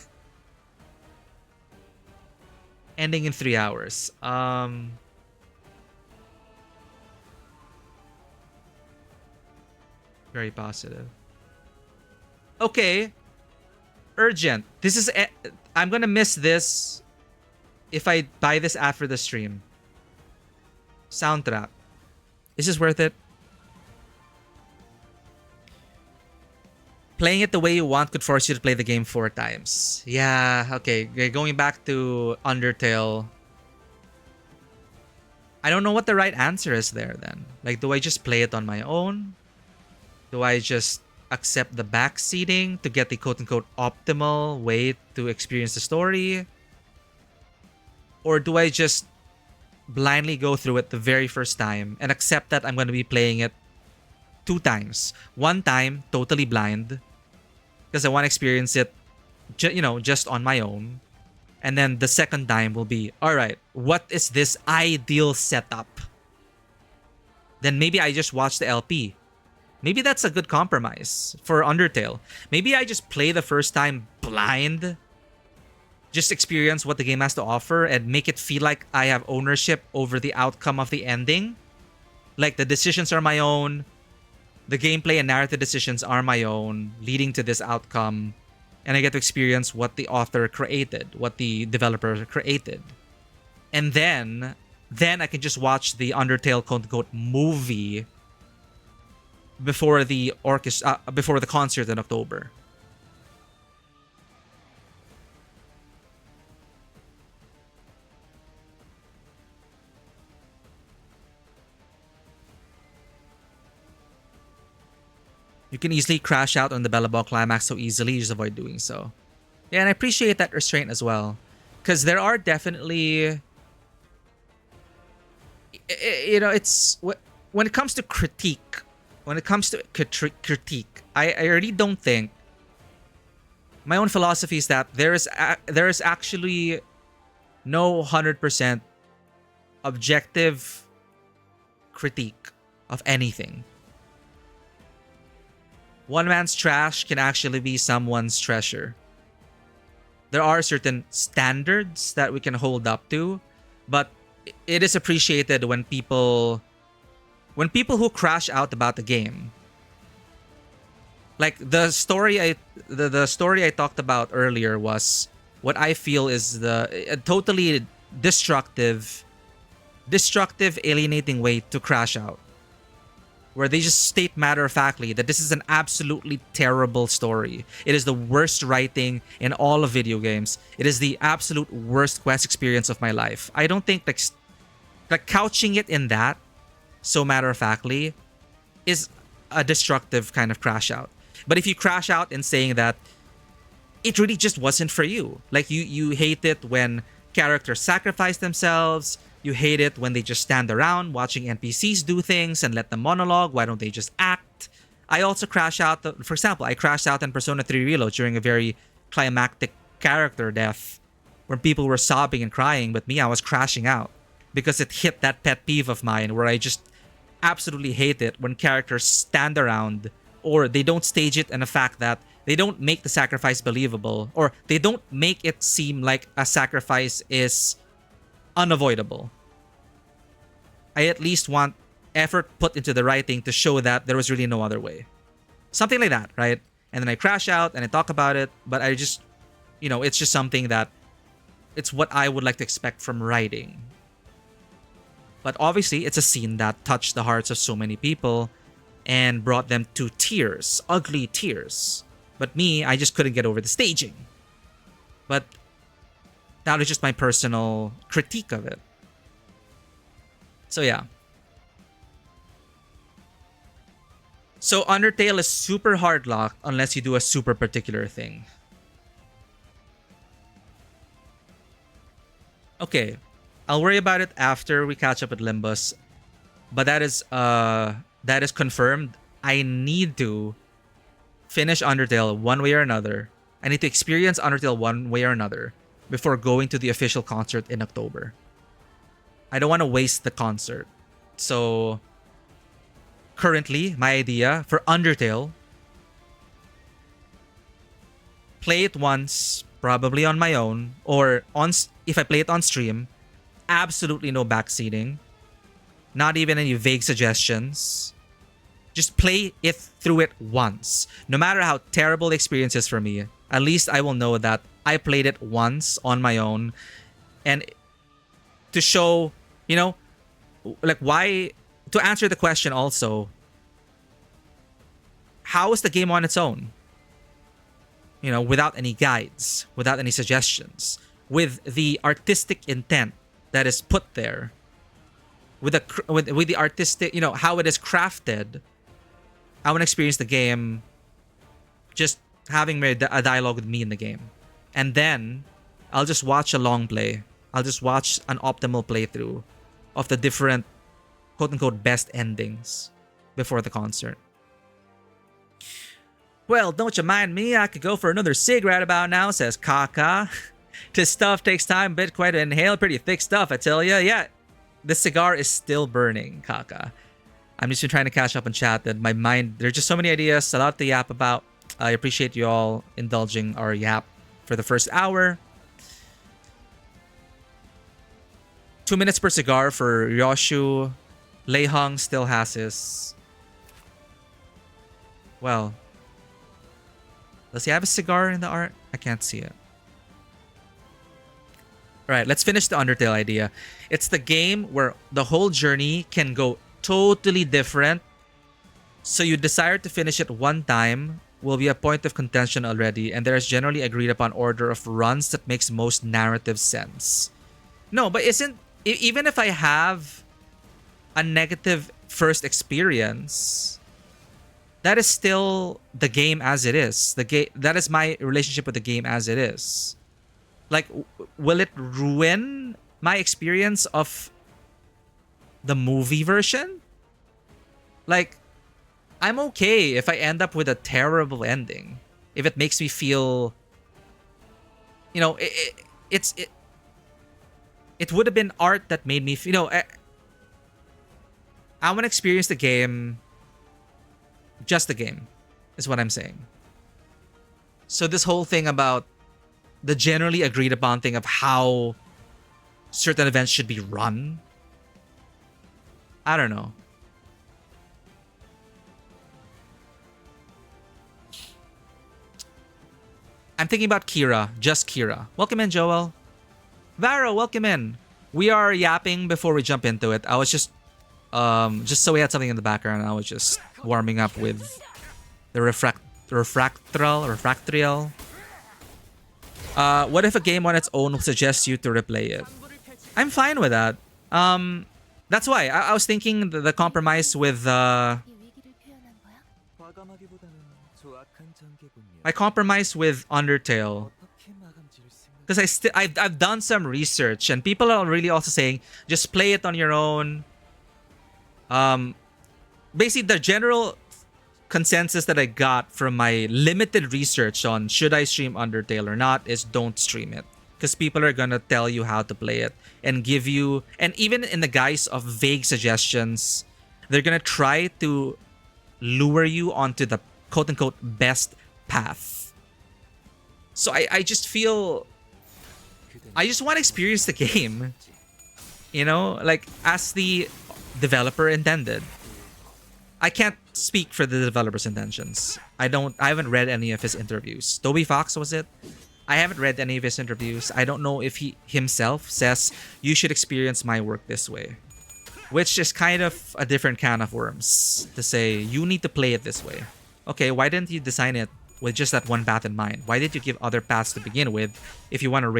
Speaker 1: Ending in 3 hours. Very positive. Okay. Urgent. This is... I'm gonna miss this if I buy this after the stream. Soundtrack. Is this worth it? Playing it the way you want could force you to play the game 4 times. Yeah, okay. Going back to Undertale. I don't know what the right answer is there then. Like, do I just play it on my own? Do I just accept the backseating to get the quote-unquote optimal way to experience the story? Or do I just blindly go through it the very first time and accept that I'm going to be playing it 2 times. One time, totally blind, because I want to experience it, just on my own. And then the second time will be, all right, what is this ideal setup? Then maybe I just watch the LP. Maybe that's a good compromise for Undertale. Maybe I just play the first time blind, just experience what the game has to offer and make it feel like I have ownership over the outcome of the ending. Like the decisions are my own, the gameplay and narrative decisions are my own, leading to this outcome. And I get to experience what the author created, what the developer created. And then I can just watch the Undertale quote-unquote movie before the concert in October. You can easily crash out on the Bellaball climax so easily, just avoid doing so. Yeah, and I appreciate that restraint as well. Because there are definitely... it's... When it comes to critique, I really don't think... My own philosophy is that there is actually no 100% objective critique of anything. One man's trash can actually be someone's treasure. There are certain standards that we can hold up to, but it is appreciated when people who crash out about the game, like the story I talked about earlier, was what I feel is a totally destructive, alienating way to crash out. Where they just state matter-of-factly that this is an absolutely terrible story. It is the worst writing in all of video games. It is the absolute worst quest experience of my life. I don't think like couching it in that so matter-of-factly is a destructive kind of crash out. But if you crash out in saying that it really just wasn't for you, like you hate it when characters sacrifice themselves, you hate it when they just stand around watching NPCs do things and let them monologue. Why don't they just act? I also crash out. For example, I crashed out in Persona 3 Reload during a very climactic character death where people were sobbing and crying, but me, I was crashing out because it hit that pet peeve of mine where I just absolutely hate it when characters stand around or they don't stage it in the fact that they don't make the sacrifice believable, or they don't make it seem like a sacrifice is unavoidable. I at least want effort put into the writing to show that there was really no other way. Something like that, right? And then I crash out and I talk about it, but I just, it's just something that it's what I would like to expect from writing. But obviously, it's a scene that touched the hearts of so many people and brought them to tears, ugly tears. But me, I just couldn't get over the staging. But that is just my personal critique of it. So yeah. So Undertale is super hard locked unless you do a super particular thing. Okay, I'll worry about it after we catch up with Limbus. But that is confirmed. I need to finish Undertale one way or another. I need to experience Undertale one way or another before going to the official concert in October. I don't want to waste the concert. So currently, my idea for Undertale, play it once, probably on my own, or if I play it on stream, absolutely no backseating, not even any vague suggestions. Just play it through it once. No matter how terrible the experience is for me, at least I will know that I played it once on my own. And to show, like why, to answer the question also, how is the game on its own? Without any guides, without any suggestions, with the artistic intent that is put there, with the artistic, how it is crafted. I want to experience the game just having a dialogue with me in the game. And then I'll just watch a long play. I'll just watch an optimal playthrough of the different quote-unquote best endings before the concert. Well, don't you mind me? I could go for another cig right about now, says Kaka. This stuff takes time, a bit quite to inhale. Pretty thick stuff, I tell ya. Yeah, the cigar is still burning, Kaka. I'm just been trying to catch up on chat that my mind, there's just so many ideas, a lot to yap about. I appreciate you all indulging our yap for the first hour. 2 minutes per cigar for Yoshu. Lei Hong still has his. Well, does he have a cigar in the art? I can't see it. Alright, let's finish the Undertale idea. It's the game where the whole journey can go totally different. So you desire to finish it one time will be a point of contention already, and there is generally agreed upon order of runs that makes most narrative sense. No, but isn't... Even if I have a negative first experience, that is still the game as it is. That is my relationship with the game as it is. Like, will it ruin my experience of the movie version? Like, I'm okay if I end up with a terrible ending. If it makes me feel... You know, it would have been art that made me feel... You know, I want to experience the game... Just the game, is what I'm saying. So this whole thing about the generally agreed upon thing of how certain events should be run, I don't know. I'm thinking about Kira, just Kira. Welcome in, Joel. Varo, welcome in. We are yapping before we jump into it. I was just so we had something in the background. I was just warming up with the refractorial. What if a game on its own will suggest you to replay it? I'm fine with that. That's why I was thinking the compromise with my compromise with Undertale, because I've done some research and people are really also saying just play it on your own. Basically the general consensus that I got from my limited research on should I stream Undertale or not is don't stream it, because people are gonna tell you how to play it and give you, and even in the guise of vague suggestions, they're gonna try to lure you onto the quote-unquote best path. So I just feel I just want to experience the game, you know, like as the developer intended. I can't speak for the developer's intentions. I haven't read any of his interviews. Toby Fox, was it? I haven't read any of his interviews. I don't know if he himself says you should experience my work this way, which is kind of a different can of worms to say you need to play it this way. Okay, why didn't you design it with just that one path in mind? Why did you give other paths to begin with? If you want to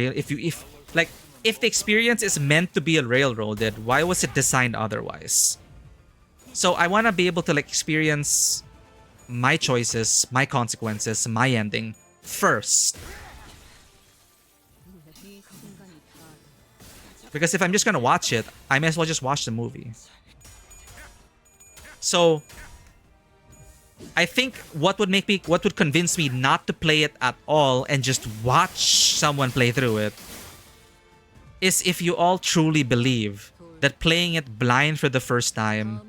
Speaker 1: if the experience is meant to be railroaded, why was it designed otherwise? So I want to be able to like experience my choices, my consequences, my ending first. Because if I'm just gonna watch it, I may as well just watch the movie. So I think what would convince me not to play it at all and just watch someone play through it is if you all truly believe that playing it blind for the first time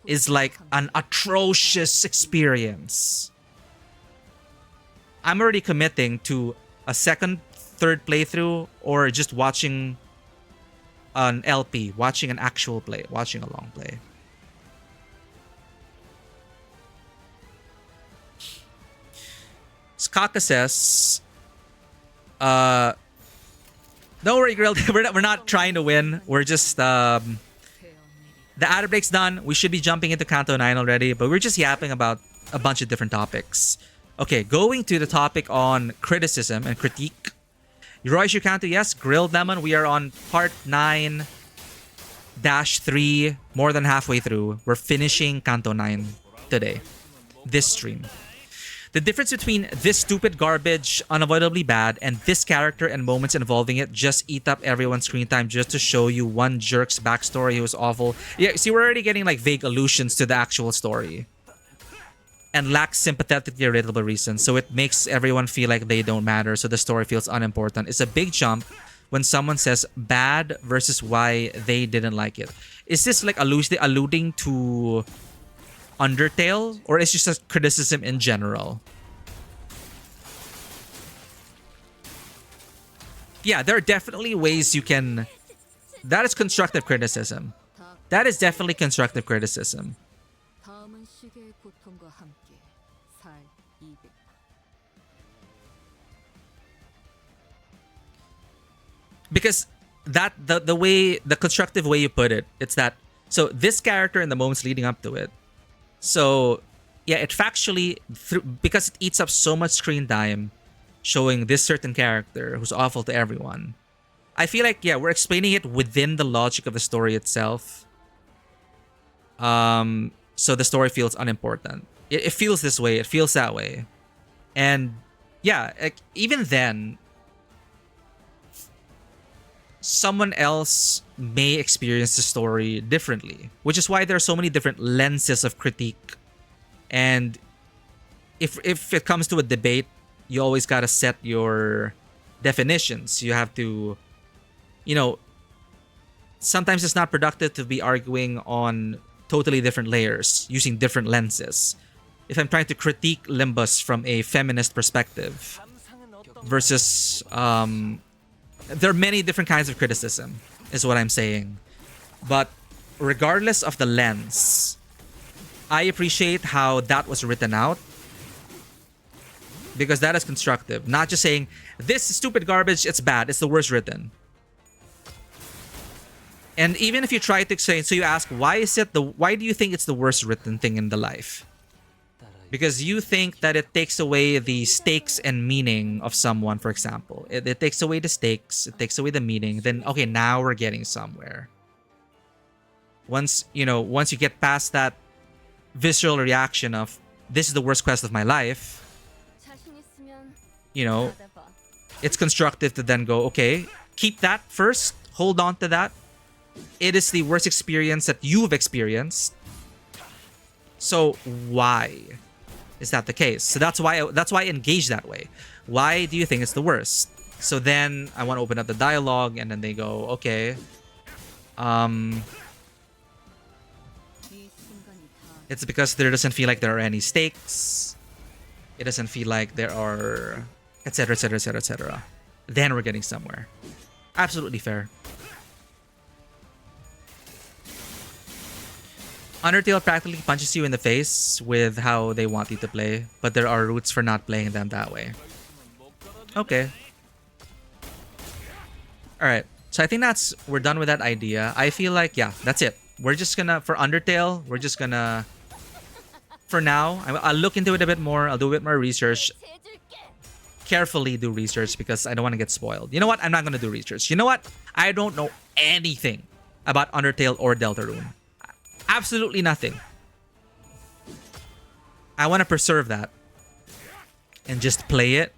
Speaker 1: is like an atrocious experience. I'm already committing to a second, third playthrough, or just watching an LP, watching an actual play, watching a long play. Skaka says, don't worry, girl. We're not trying to win. We're just the ad break's done. We should be jumping into Canto 9 already, but we're just yapping about a bunch of different topics. Okay, going to the topic on criticism and critique. Hiroshi Canto, yes. Grilled Lemon, we are on part 9-3, more than halfway through. We're finishing Canto 9 today, this stream. The difference between this stupid garbage, unavoidably bad, and this character and moments involving it just eat up everyone's screen time just to show you one jerk's backstory who was awful. Yeah, see, we're already getting like vague allusions to the actual story. and lacks sympathetically relatable reasons, so it makes everyone feel like they don't matter, so the story feels unimportant. It's a big jump when someone says bad versus why they didn't like it. Is this like alluding to Undertale, or is it just a criticism in general? Yeah, there are definitely ways you can... That is constructive criticism. That is definitely constructive criticism.
Speaker 2: 다음은 시계의 고통과 함께 살 200.
Speaker 1: Because that the constructive way you put it, it's that, so this character in the moments leading up to it, so yeah, it factually, because it eats up so much screen time showing this certain character who's awful to everyone, I feel like, yeah, we're explaining it within the logic of the story itself. So the story feels unimportant. It feels this way, it feels that way. And yeah, like, even then, someone else may experience the story differently, which is why there are so many different lenses of critique. And if it comes to a debate, you always gotta set your definitions. You have to, you know, sometimes it's not productive to be arguing on totally different layers, using different lenses. If I'm trying to critique Limbus from a feminist perspective versus there are many different kinds of criticism, is what I'm saying. But regardless of the lens, I appreciate how that was written out, because that is constructive. Not just saying, this is stupid garbage, it's bad, it's the worst written. And even if you try to explain, so you ask, why do you think it's the worst written thing in the life? Because you think that it takes away the stakes and meaning of someone, for example. It takes away the stakes, it takes away the meaning, then okay, now we're getting somewhere. Once you get past that visceral reaction of, this is the worst quest of my life, it's constructive to then go, okay, keep that first, hold on to that. It is the worst experience that you've experienced. So why is that the case? So that's why I engage that way. Why do you think it's the worst? So then I want to open up the dialogue, and then they go, okay, it's because there doesn't feel like there are any stakes. It doesn't feel like there are, etc, etc, etc, etc. Then we're getting somewhere. Absolutely fair. Undertale practically punches you in the face with how they want you to play, but there are routes for not playing them that way. Okay. Alright, so I think we're done with that idea. I feel like, yeah, that's it. We're just gonna, for Undertale, we're just gonna, for now, I'll look into it a bit more. I'll do a bit more research. Carefully do research, because I don't want to get spoiled. You know what? I'm not gonna do research. You know what? I don't know anything about Undertale or Deltarune. Absolutely nothing. I want to preserve that and just play it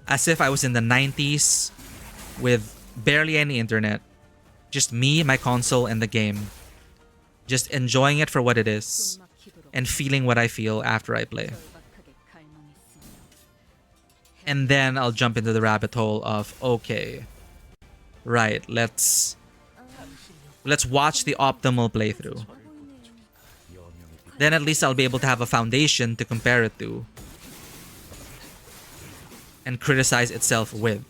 Speaker 1: as if I was in the 90s with barely any internet. Just me, my console, and the game. Just enjoying it for what it is and feeling what I feel after I play. And then I'll jump into the rabbit hole of, okay, right, let's watch the optimal playthrough. Then at least I'll be able to have a foundation to compare it to and criticize itself with.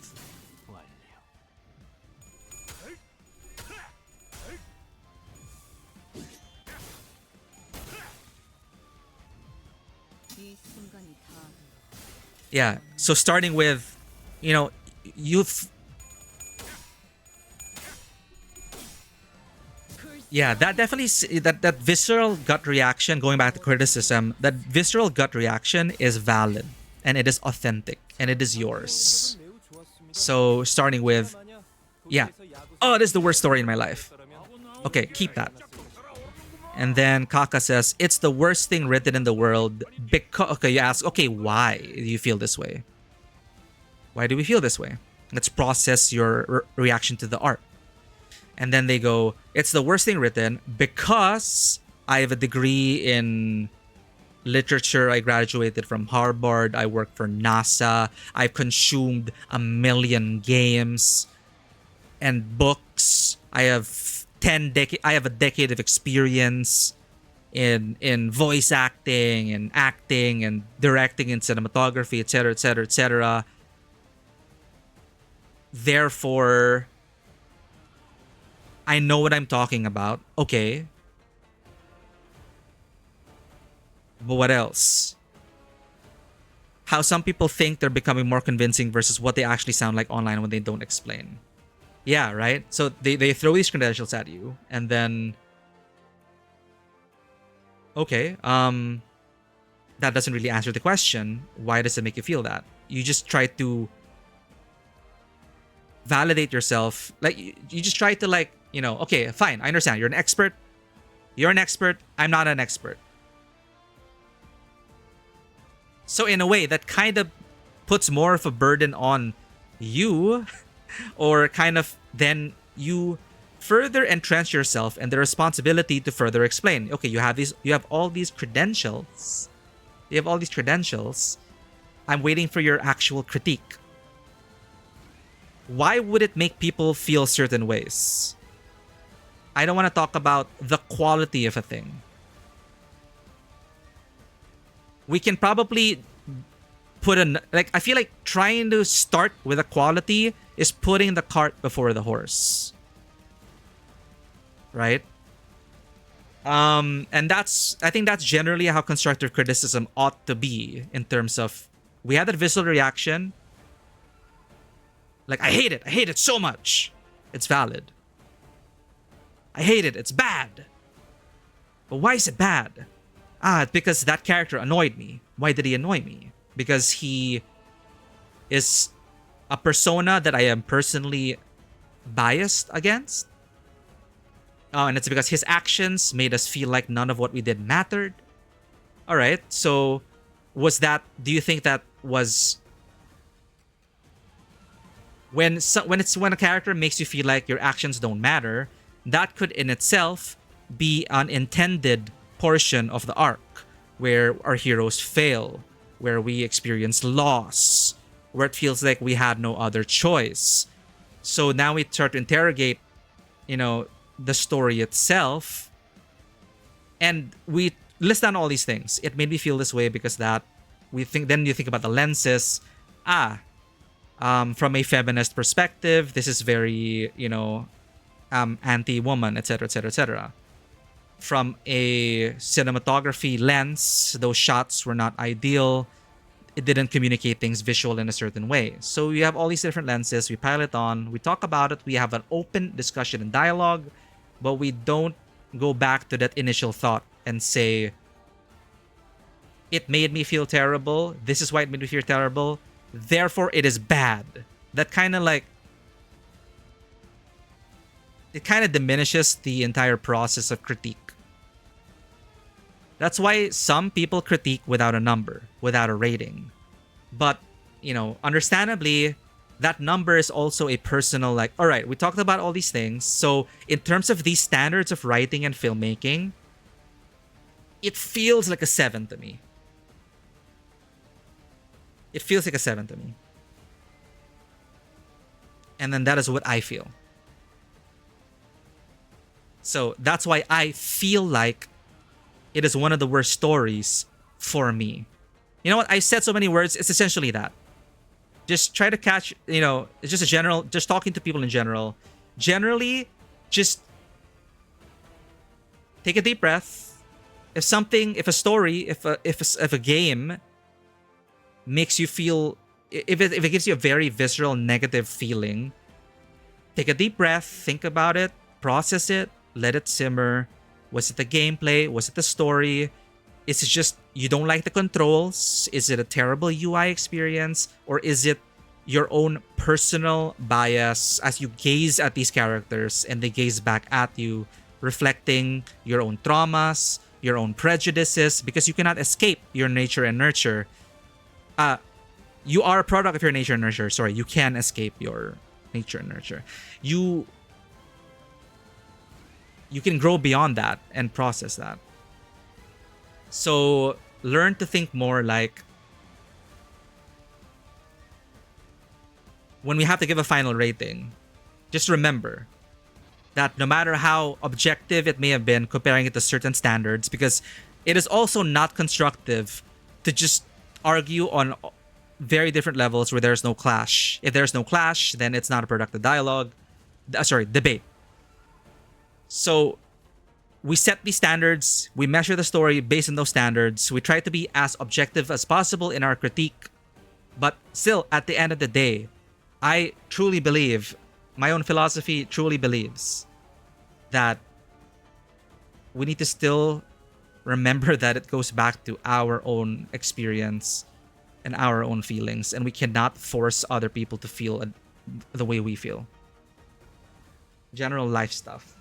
Speaker 1: Yeah, so starting with, you've... Yeah, that definitely, that visceral gut reaction, going back to criticism, that visceral gut reaction is valid, and it is authentic, and it is yours. So starting with, yeah, oh, this is the worst story in my life. Okay, keep that. And then Kaka says, it's the worst thing written in the world because... Okay, you ask, okay, why do you feel this way? Why do we feel this way? Let's process your reaction to the art. And then they go, it's the worst thing written because I have a degree in literature. I graduated from Harvard. I work for NASA. I've consumed a million games and books. I have a decade of experience in voice acting and acting and directing and cinematography, etc., etc., etc. Therefore, I know what I'm talking about. Okay. But what else? How some people think they're becoming more convincing versus what they actually sound like online when they don't explain. Yeah, right? So they throw these credentials at you and then okay, that doesn't really answer the question. Why does it make you feel that? You just try to validate yourself. Like you just try to like, you know, okay, fine, I understand. You're an expert. You're an expert. I'm not an expert. So in a way, that kind of puts more of a burden on you, or kind of then you further entrench yourself and the responsibility to further explain. Okay, you have all these credentials. You have all these credentials. I'm waiting for your actual critique. Why would it make people feel certain ways? I don't want to talk about the quality of a thing. We can probably I feel like trying to start with a quality is putting the cart before the horse. Right? And I think that's generally how constructive criticism ought to be, in terms of, we had that visceral reaction. Like, I hate it so much. It's valid. I hate it, it's bad. But why is it bad? It's because that character annoyed me. Why did he annoy me? Because he is a persona that I am personally biased against. And it's because his actions made us feel like none of what we did mattered. Alright, so do you think that was... When a character makes you feel like your actions don't matter, that could in itself be an intended portion of the arc, where our heroes fail, where we experience loss, where it feels like we had no other choice. So now we start to interrogate, the story itself, and we list down all these things. It made me feel this way because that. Then you think about the lenses. From a feminist perspective, this is very, anti-woman, etc., etc., etc. From a cinematography lens, those shots were not ideal. It didn't communicate things visual in a certain way. So we have all these different lenses. We pile it on. We talk about it. We have an open discussion and dialogue, but we don't go back to that initial thought and say, it made me feel terrible. This is why it made me feel terrible. Therefore, it is bad. That kind of it kind of diminishes the entire process of critique. That's why some people critique without a number, without a rating. But, understandably, that number is also a personal, all right, we talked about all these things. So in terms of these standards of writing and filmmaking, it feels like a 7 to me. It feels like a 7 to me. And then that is what I feel. So that's why I feel like it is one of the worst stories for me. You know what? I said so many words. It's essentially that. Just try to catch, it's just just talking to people in general. Generally, just take a deep breath. If a story, if a game makes you feel, if it gives you a very visceral negative feeling, take a deep breath, think about it, process it, let it simmer. Was it the gameplay? Was it the story? Is it just you don't like the controls? Is it a terrible UI experience? Or is it your own personal bias as you gaze at these characters and they gaze back at you, reflecting your own traumas, your own prejudices, because you cannot escape your nature and nurture. You are a product of your nature and nurture. Sorry, you can escape your nature and nurture. You can grow beyond that and process that. So learn to think more like when we have to give a final rating, just remember that no matter how objective it may have been comparing it to certain standards, because it is also not constructive to just argue on very different levels where there's no clash. If there's no clash, then it's not a productive dialogue. Debate. So we set these standards, we measure the story based on those standards, we try to be as objective as possible in our critique, but still, at the end of the day, I truly believe, my own philosophy truly believes that we need to still remember that it goes back to our own experience and our own feelings, and we cannot force other people to feel the way we feel. General life stuff.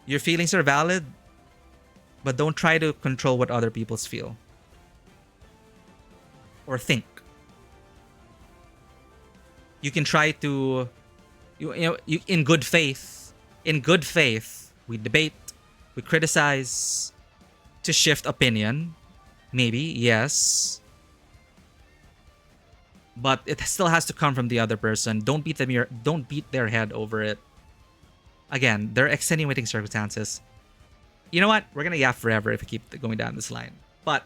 Speaker 1: Your feelings are valid, but don't try to control what other people feel or think. You can try to, in good faith, we debate, we criticize to shift opinion. Maybe, yes. But it still has to come from the other person. Don't beat their head over it. Again, they're extenuating circumstances. You know what? We're gonna yap forever if we keep going down this line. But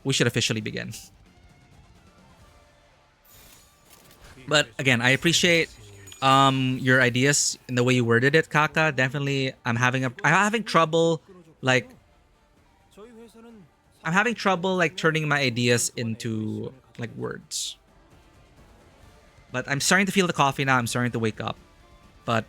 Speaker 1: we should officially begin. But again, I appreciate your ideas and the way you worded it, Kaka. Definitely, I'm having trouble turning my ideas into like words. But I'm starting to feel the coffee now. I'm starting to wake up. But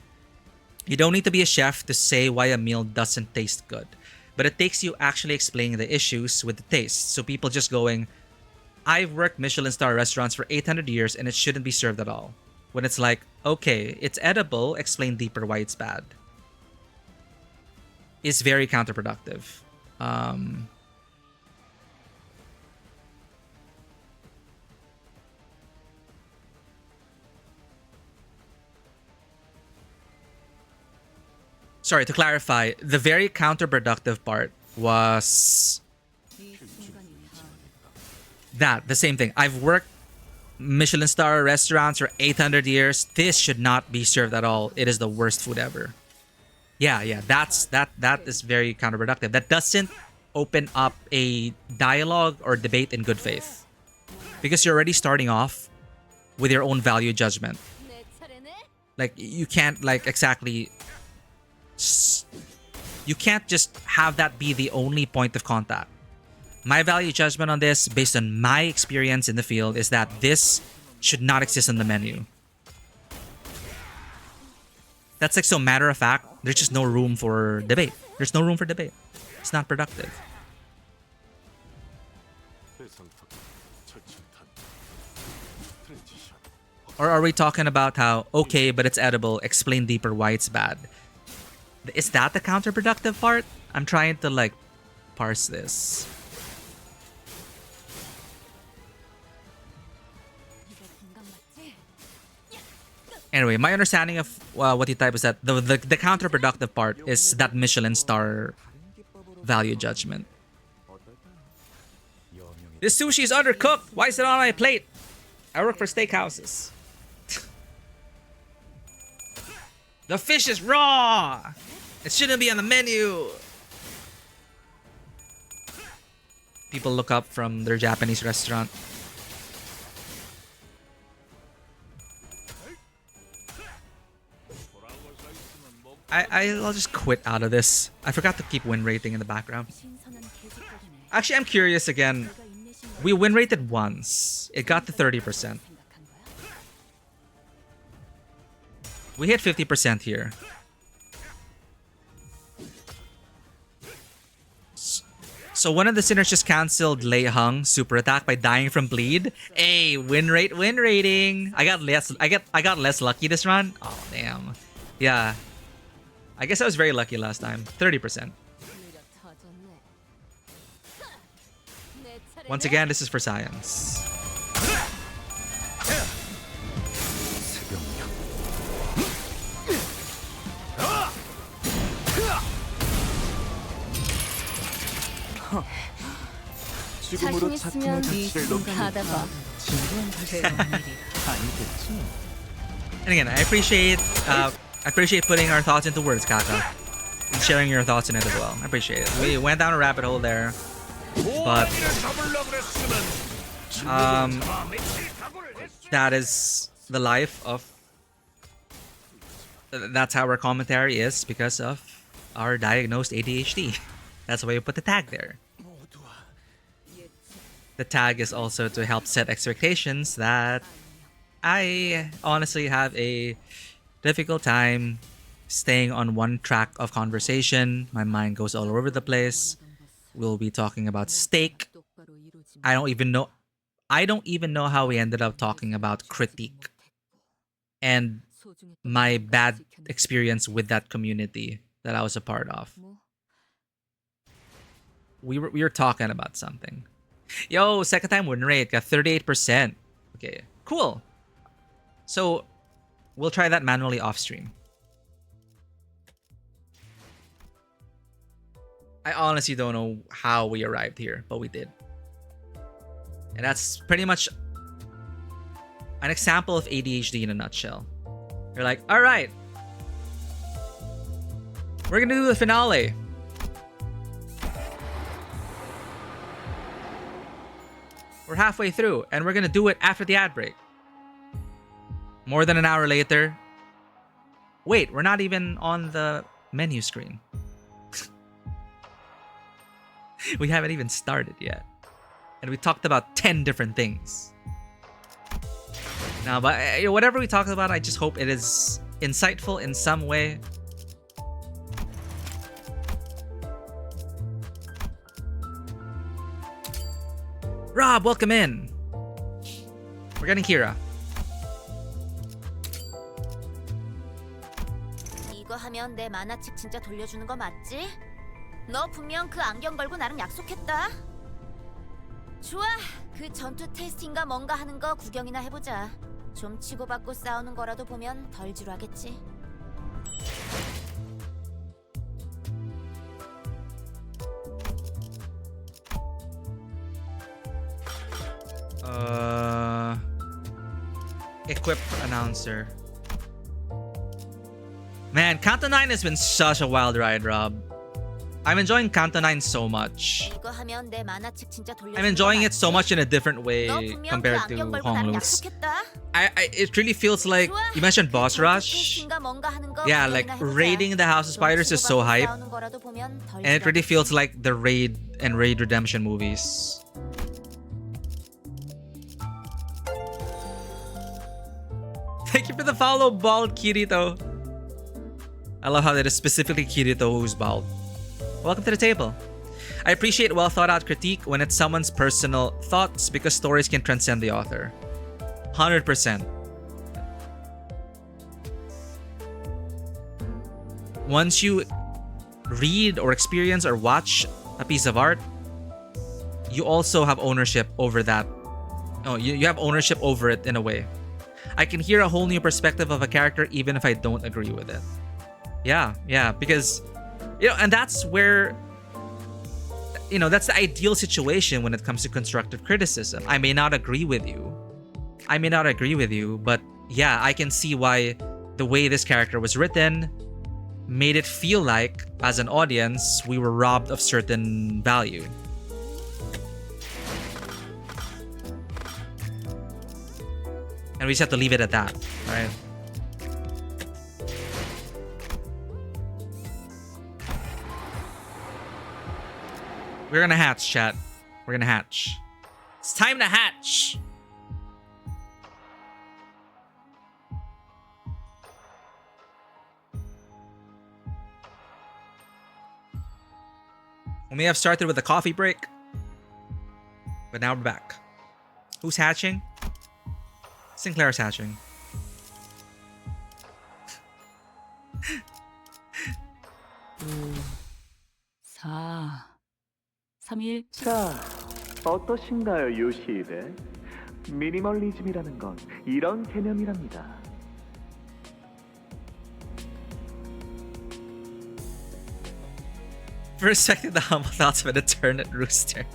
Speaker 1: you don't need to be a chef to say why a meal doesn't taste good. But it takes you actually explaining the issues with the taste. So people just going, I've worked Michelin star restaurants for 800 years and it shouldn't be served at all. When it's like, okay, it's edible, explain deeper why it's bad. It's very counterproductive. Sorry, to clarify, the very counterproductive part was the same thing. I've worked Michelin star restaurants for 800 years. This should not be served at all. It is the worst food ever. Yeah, that is very counterproductive. That doesn't open up a dialogue or debate in good faith. Because you're already starting off with your own value judgment. Like, you can't you can't just have that be the only point of contact. My value judgment on this, based on my experience in the field, is that this should not exist on the menu. That's like so matter of fact. There's just no room for debate. There's no room for debate. It's not productive. Or are we talking about how, okay, but it's edible, explain deeper why it's bad? Is that the counterproductive part? I'm trying to like parse this. Anyway, my understanding of what you type is that the counterproductive part is that Michelin star value judgment. This sushi is undercooked. Why is it on my plate? I work for steakhouses. The fish is raw. It shouldn't be on the menu. People look up from their Japanese restaurant. I'll just quit out of this. I forgot to keep win rating in the background. Actually, I'm curious again. We win rated once. It got to 30%. We hit 50% here. So one of the sinners just cancelled Lei Hung super attack by dying from bleed. Hey, win rating. I got less lucky this run. Oh damn. Yeah. I guess I was very lucky last time. 30%. Once again, this is for science.
Speaker 3: 자신 있으면 받아봐.
Speaker 2: 진부한 대단한 일이라.
Speaker 4: 아니겠지.
Speaker 1: And again, I appreciate putting our thoughts into words, Kaka. And sharing your thoughts in it as well. I appreciate it. We went down a rabbit hole there. But that is the life of... That's how our commentary is because of our diagnosed ADHD. That's why we put the tag there. The tag is also to help set expectations that I honestly have a difficult time staying on one track of conversation. My mind goes all over the place. We'll be talking about steak. I don't even know how we ended up talking about critique and my bad experience with that community that I was a part of. We were talking about something. Yo, second time win rate got 38%. Okay, cool. So we'll try that manually off stream. I honestly don't know how we arrived here, but we did. And that's pretty much an example of ADHD in a nutshell. You're like, all right, we're gonna do the finale. We're halfway through, and we're gonna do it after the ad break. More than an hour later. Wait, we're not even on the menu screen. We haven't even started yet. And we talked about 10 different things. Now, but whatever we talk about, I just hope it is insightful in some way. Rob, welcome in. We're getting Kira.
Speaker 3: 이거 하면 내 만화책 진짜 돌려주는 거 맞지? 너 분명 그 안경 걸고 나랑 약속했다. 좋아, 그 전투 테스팅가 뭔가 하는 거 구경이나 해보자. 좀 치고받고 싸우는 거라도 보면 덜 지루하겠지.
Speaker 1: Equip announcer. Man, Canto 9 has been such a wild ride, Rob. I'm enjoying Canto 9 so much.
Speaker 3: 이거 하면 내 만화책 진짜 돌려주는
Speaker 1: I'm enjoying
Speaker 3: 거
Speaker 1: it so
Speaker 3: 맞지?
Speaker 1: much in a different way
Speaker 3: 너 분명 그
Speaker 1: compared to
Speaker 3: 안경 걸고 나랑
Speaker 1: Honglu's.
Speaker 3: 약속했다.
Speaker 1: It really feels like, you mentioned Boss Rush.
Speaker 3: 테스팅가 뭔가 하는 거
Speaker 1: Yeah, like
Speaker 3: 구경이나 해보자.
Speaker 1: raiding the House of Spiders is so
Speaker 3: 좀
Speaker 1: hype.
Speaker 3: 치고받고 싸우는 거라도 보면 덜
Speaker 1: And it really
Speaker 3: 지루하겠지.
Speaker 1: feels like the Raid and Raid Redemption movies. Thank you for the follow, Bald Kirito. I love how that is specifically Kirito who's bald. Welcome to the table. I appreciate well thought out critique when it's someone's personal thoughts because stories can transcend the author. 100%. Once you read or experience or watch a piece of art, you also have ownership over that. Oh, you have ownership over it in a way. I can hear a whole new perspective of a character even if I don't agree with it. Yeah, because, and that's where, that's the ideal situation when it comes to constructive criticism. I may not agree with you, but yeah, I can see why the way this character was written made it feel like, as an audience, we were robbed of certain value. And we just have to leave it at that, right? We're gonna hatch, chat. We're gonna hatch. It's time to hatch! We may have started with a coffee break, but now we're back. Who's hatching? Sinclair's hatching.
Speaker 2: 4, 3, 1.
Speaker 4: 자, 어떠신가요, 요시히데? 미니멀리즘이라는 건 이런 개념이랍니다.
Speaker 1: Respecting the humble thoughts of an eternate rooster.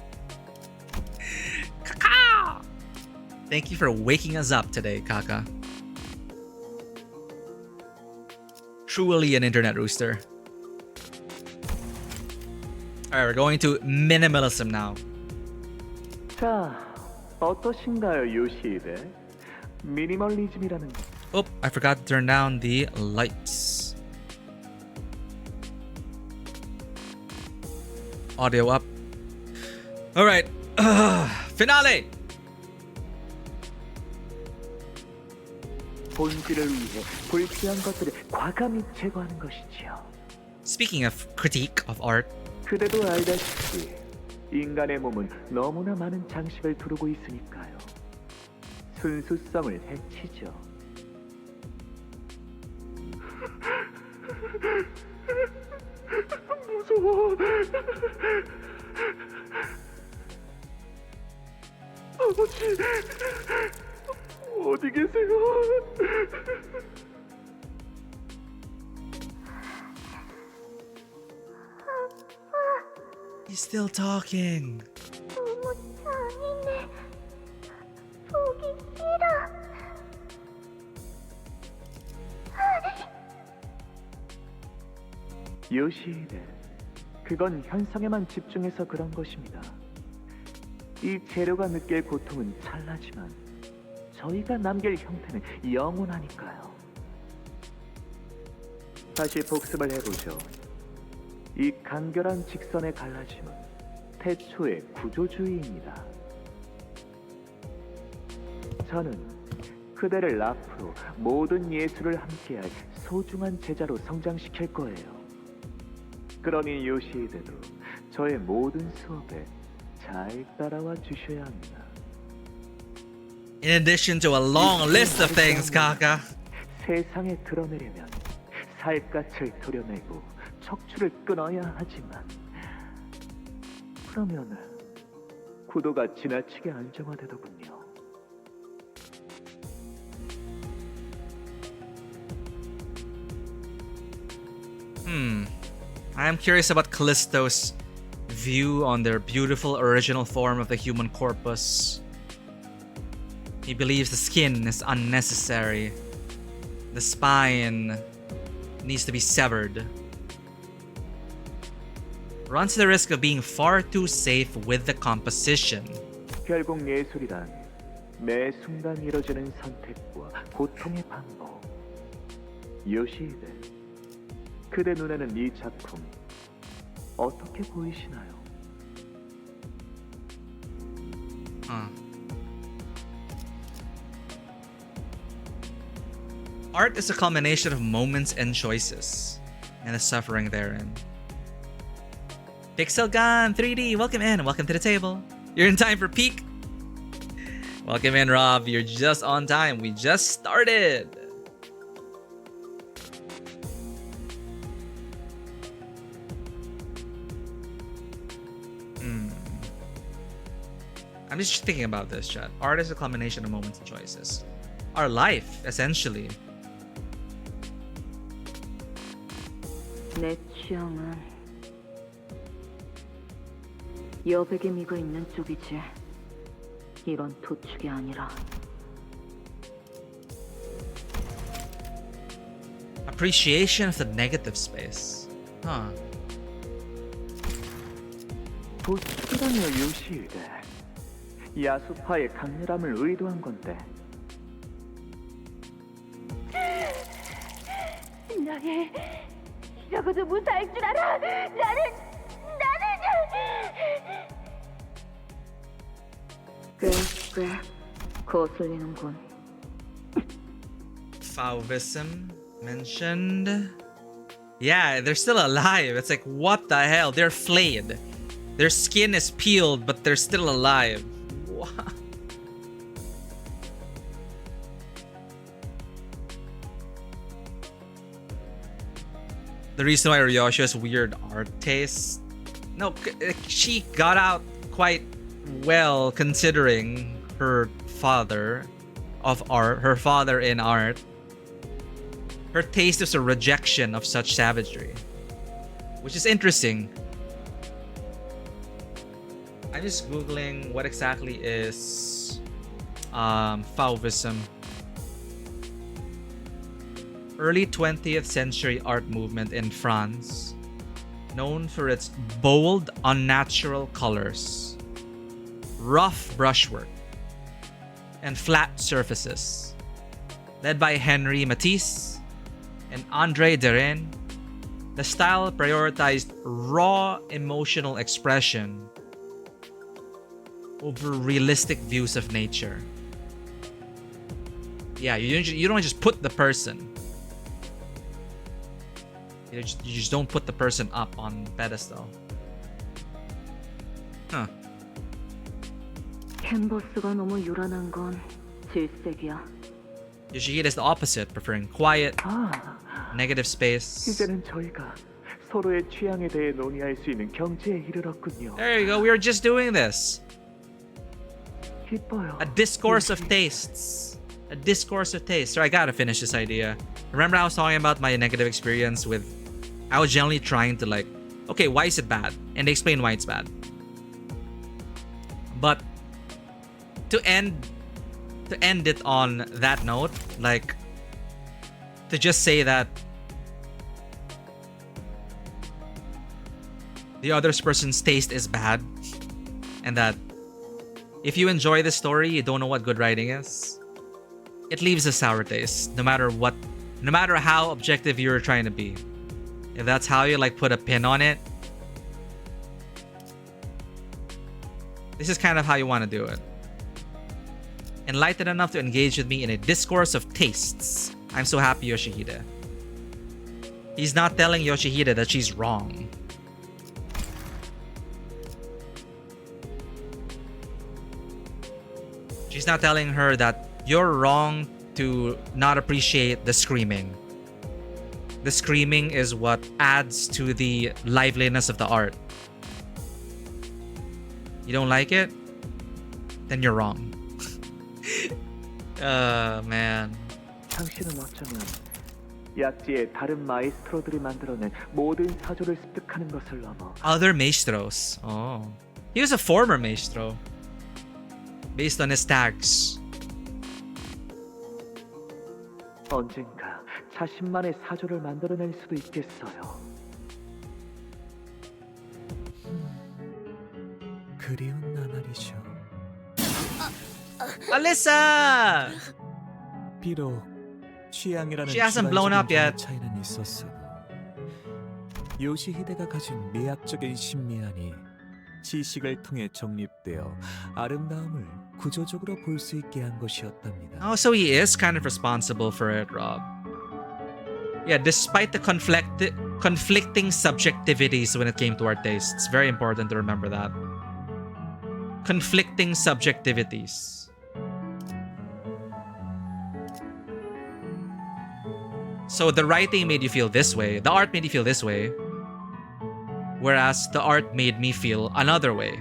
Speaker 1: Thank you for waking us up today, Kaka. Truly an internet rooster. Alright, we're going to minimalism now.
Speaker 4: 자, 어떠신가요, 요시히데? 미니멀리즘이라는 것.
Speaker 1: Oh, I forgot to turn down the lights. Audio up. Alright. Finale!
Speaker 4: 본질을 위해 불필요한 것들을 과감히 제거하는 것이지요.
Speaker 1: Speaking of critique of art,
Speaker 4: 그대도 알다시피 인간의 몸은 너무나 많은 장식을 두르고 있으니까요. 순수성을 해치죠. 무서워. 아버지, 어디 계세요?
Speaker 1: he's still talking.
Speaker 3: 너무 잔인해. 보기 싫어.
Speaker 4: 요시히데, 그건 현상에만 집중해서 그런 것입니다. 이 재료가 느낄 고통은 찰나지만 저희가 남길 형태는 영원하니까요. 다시 복습을 해보죠. 이 간결한 직선의 갈라짐은 태초의 구조주의입니다. 저는 그대를 앞으로 모든 예술을 함께할 소중한 제자로 성장시킬 거예요. 그러니 요시히데도 저의 모든 수업에 잘 따라와 주셔야 합니다.
Speaker 1: In addition to a long list of things, Kaka.
Speaker 4: 세상에 드러내려면 살갗을 도려내고 척추를 끊어야 하지만 그러면 구도가 지나치게 안정화되더군요.
Speaker 1: I am curious about Callisto's view on their beautiful original form of the human corpus. He believes the skin is unnecessary. The spine needs to be severed. Runs the risk of being far too safe with the composition.
Speaker 4: 결국 예술이란 매 순간 이뤄지는 선택과 고통의 반복. 요시히데, 그대 눈에는 이 작품 어떻게 보이시나요?
Speaker 1: Art is a combination of moments and choices, and the suffering therein. Pixel Gun 3D, welcome in, welcome to the table. You're in time for peak. Welcome in, Rob. You're just on time. We just started. I'm just thinking about this, chat. Art is a combination of moments and choices. Our life, essentially.
Speaker 2: 내 취향은 여백의 미가 있는 쪽이지. 이런 도축이 아니라.
Speaker 1: Appreciation of the negative space. Huh.
Speaker 4: 도축이라며 요시히데, 야수파의 강렬함을 의도한 건데.
Speaker 3: 나를 이러고도 무사할 줄 알아. 나는
Speaker 2: 꽤 거슬리는군.
Speaker 1: Fauvism mentioned. Yeah, they're still alive. It's like, what the hell? They're flayed. Their skin is peeled, but they're still alive. What? The reason why Ryoshi has weird art taste. No, she got out quite well considering her father of art, her father in art. Her taste is a rejection of such savagery, which is interesting. I'm just googling what exactly is Fauvism. Early 20th century art movement in France, known for its bold, unnatural colors, rough brushwork, and flat surfaces. Led by Henri Matisse and André Derain, the style prioritized raw emotional expression over realistic views of nature. Yeah, you don't just put the person. You just don't put the person up on pedestal. Huh.
Speaker 2: 캔버스가 너무 요란한 건 질색이야.
Speaker 1: Yoshihide is the opposite, preferring quiet, negative space.
Speaker 4: 이제는 저희가 서로의 취향에 대해 논의할 수 있는 경지에 이르렀군요.
Speaker 1: There you go. We were just doing this.
Speaker 4: 기뻐요.
Speaker 1: A discourse of tastes. A discourse of taste. So I gotta finish this idea. Remember I was talking about my negative experience with... I was generally trying to like... Okay, why is it bad? And they explain why it's bad. But... To end it on that note, like... To just say that... The other person's taste is bad. And that... If you enjoy the story, you don't know what good writing is. It leaves a sour taste, no matter what, no matter how objective you're trying to be. If that's how you like put a pin on it, this is kind of how you want to do it. Enlightened enough to engage with me in a discourse of tastes. I'm so happy, Yoshihide. He's not telling Yoshihide that she's wrong. She's not telling her that you're wrong to not appreciate the screaming. The screaming is what adds to the liveliness of the art. You don't like it? Then you're wrong. Man.
Speaker 4: 당신은 어쩌면 약지의 다른 마이스트로들이 만들어낸 모든 사조를 습득하는 것을 넘어
Speaker 1: Other maestros. Oh. He was a former maestro. Based on his tags.
Speaker 4: 언젠가 자신만의 사조를 만들어낼 수도 있겠어요.
Speaker 5: 그리운 나날이죠.
Speaker 1: Alyssa!
Speaker 5: 비록 취향이라는
Speaker 1: She hasn't blown up yet.
Speaker 5: 차이는 있었어도 요시히데가 가진 매약적인 심미안이 지식을 통해 정립되어 아름다움을 구조적으로 볼 수 있게 한 것이었답니다.
Speaker 1: Oh, so he is kind of responsible for it, Rob. Yeah, despite the conflicting subjectivities when it came to our tastes. Very important to remember that. Conflicting subjectivities. So the writing made you feel this way. The art made you feel this way. Whereas the art made me feel another way.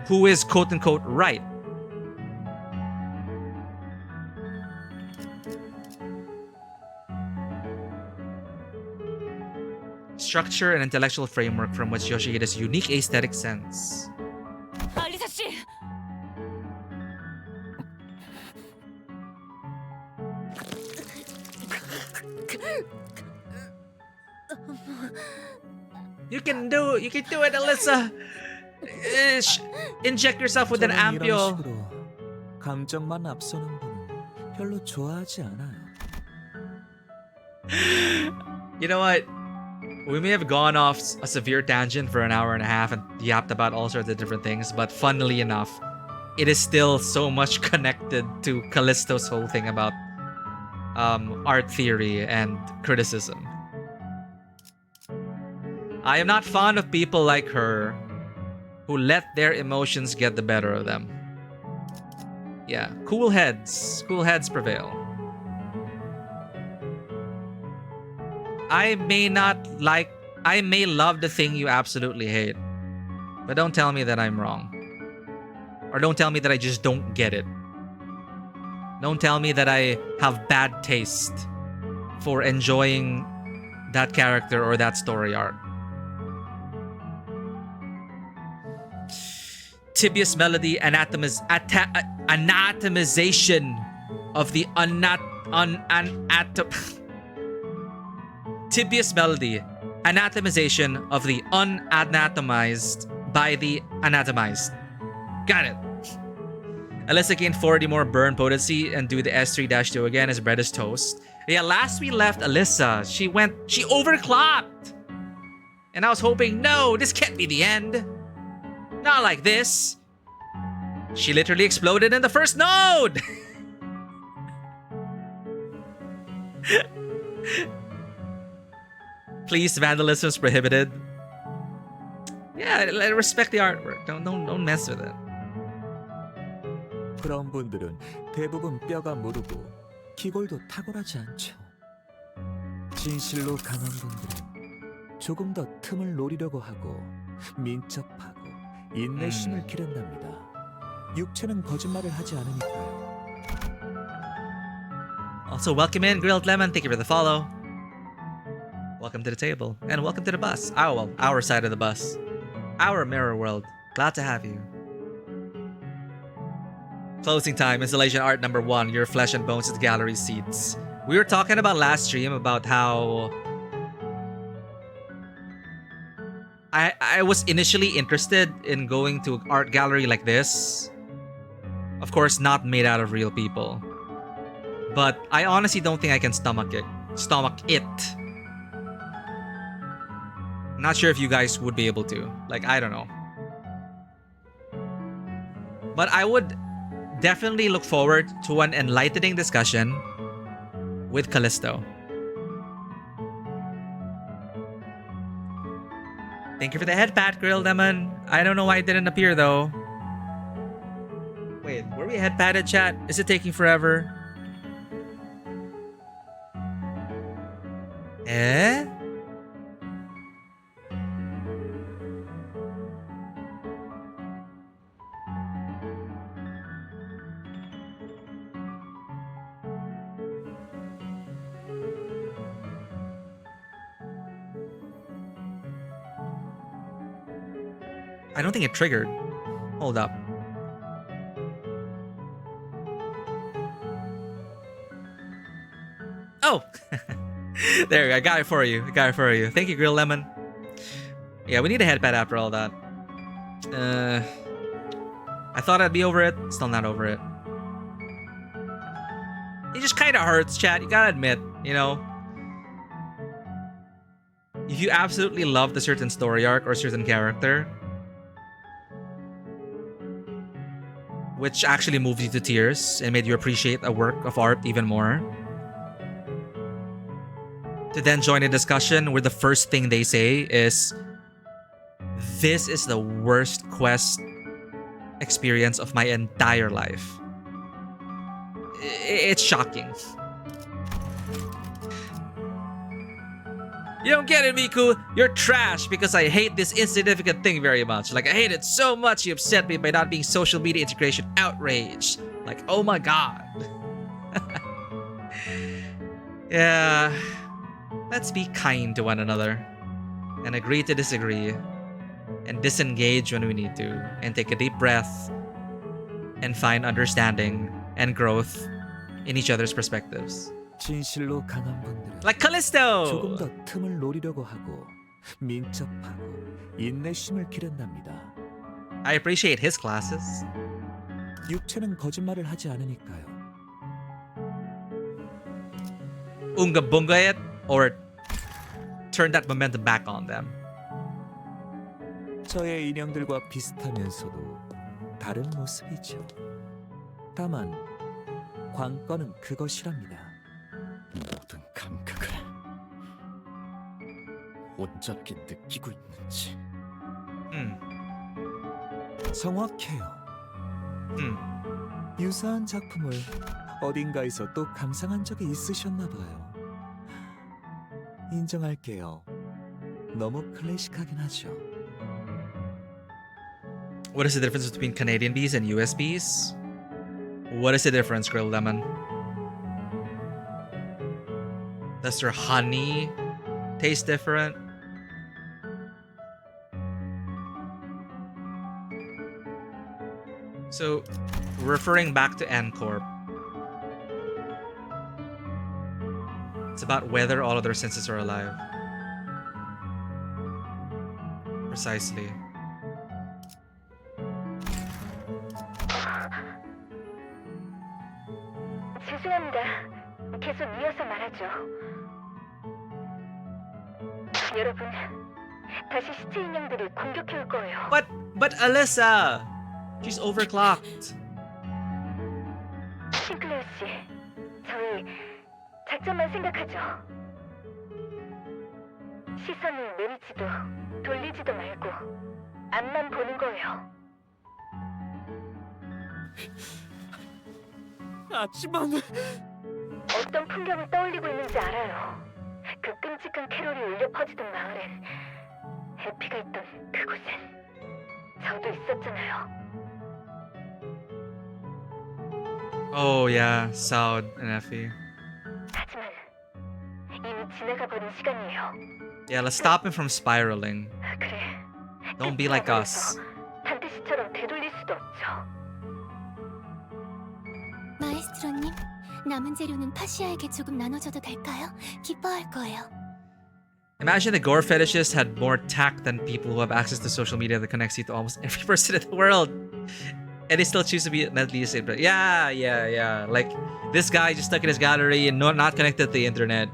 Speaker 1: Who is quote-unquote right? Structure and intellectual framework from which Yoshihide's unique aesthetic sense.
Speaker 2: 알리사 씨,
Speaker 1: You can do it, Alyssa. Inject yourself with an
Speaker 5: 저는 이런
Speaker 1: ampule.
Speaker 5: 식으로 감정만 앞서는 분은 별로 좋아하지 않아요.
Speaker 1: You know what? We may have gone off a severe tangent for an hour and a half and yapped about all sorts of different things, but funnily enough, it is still so much connected to Callisto's whole thing about art theory and criticism. I am not fond of people like her who let their emotions get the better of them. Yeah, cool heads prevail. I may love the thing you absolutely hate, but don't tell me that I'm wrong. Or don't tell me that I just don't get it. Don't tell me that I have bad taste for enjoying that character or that story arc. Tibious melody anatomization of the Tibious melody anatomization of the unanatomized by the anatomized. Got it. Alyssa gained 40 more burn potency and do the S3-2 again as bread is toast. Yeah, last we left Alyssa, she overclocked. And I was hoping, no, this can't be the end. Not like this. She literally exploded in the first node. Please, vandalism is prohibited. Yeah, respect the artwork. Don't mess with it.
Speaker 5: 그런 분들은 대부분 뼈가 무르고 기골도 탁월하지 않죠. 진실로 강한 분들은 조금 더 틈을 노리려고 하고 민첩하고 인내심을 기른답니다. 육체는 거짓말을 하지 않으니까요.
Speaker 1: Also, welcome in, Grilled Lemon. Thank you for the follow. Welcome to the table. And welcome to the bus. Our side of the bus. Our mirror world. Glad to have you. Closing time. Installation art number 1. Your flesh and bones at gallery seats. We were talking about last stream about how I was initially interested in going to an art gallery like this. Of course, not made out of real people. But I honestly don't think I can stomach it. Not sure if you guys would be able to. Like, I don't know. But I would definitely look forward to an enlightening discussion with Callisto. Thank you for the head pat, Grilled Lemon. I don't know why it didn't appear though. Wait, were we head patted, chat? Is it taking forever? Eh? I don't think it triggered. Hold up. Oh! There we go. I got it for you. Thank you, Grill Lemon. Yeah, we need a headpad after all that. I thought I'd be over it. Still not over it. It just kind of hurts, chat. You gotta admit, you know. If you absolutely loved a certain story arc or a certain character, which actually moved you to tears and made you appreciate a work of art even more, to then join a discussion where the first thing they say is, this is the worst quest experience of my entire life. It's shocking. You don't get it, Miku. You're trash because I hate this insignificant thing very much. Like, I hate it so much you upset me by not being social media integration outraged. Like, oh my god. Yeah. Let's be kind to one another. And agree to disagree. And disengage when we need to. And take a deep breath. And find understanding and growth in each other's perspectives.
Speaker 5: 진실로 강한 분들은
Speaker 1: Like Callisto!
Speaker 5: 조금 더 틈을 노리려고 하고 민첩하고 인내심을 기른답니다.
Speaker 1: I appreciate his classes.
Speaker 5: 육체는 거짓말을 하지 않으니까요.
Speaker 1: Unga bunga it or turn that momentum back on them.
Speaker 5: 저의 인형들과 비슷하면서도 다른 모습이죠. 다만 관건은 그것이랍니다.
Speaker 6: 모든 감각을 온전하게 느끼고 있는지.
Speaker 5: 정확해요. 유사한 작품을 어딘가에서 또 감상한 적이 있으셨나 봐요. 인정할게요. 너무 클래식하긴 하죠.
Speaker 1: What is the difference between Canadian bees and US bees? What is the difference, Grilled Lemon? Does their honey taste different? So, referring back to N-Corp, it's about whether all of their senses are alive. Precisely.
Speaker 7: 죄송합니다. 계속 이어서 말하죠. 여러분, 다시 시체 인형들이 공격해 올 거예요.
Speaker 1: But Alyssa! She's overclocked.
Speaker 7: 싱클레어 씨, 저희 작전만 생각하죠. 시선을 내리지도 돌리지도 말고 앞만 보는 거예요.
Speaker 5: 하지만
Speaker 7: 어떤 풍경을 떠올리고 있는지 알아요. 그 끔찍한 캐롤이 울려 퍼지던 마을엔, 에피가 있던 그곳엔 저도 있었잖아요.
Speaker 1: Oh yeah, Saud and Effie.
Speaker 7: 하지만 이미 지나가 버린 시간이에요.
Speaker 1: Yeah, let's stop him from spiraling.
Speaker 7: 그래.
Speaker 1: Don't be like us.
Speaker 7: 판타시처럼 되돌릴 수도 없죠.
Speaker 8: 마에스트로님, 남은 재료는 파시아에게 조금 나눠줘도 될까요? 기뻐할 거예요.
Speaker 1: Imagine the gore fetishists had more tact than people who have access to social media that connects you to almost every person in the world. And they still choose to be mentally disabled. Yeah. Like, this guy just stuck in his gallery and not connected to the internet.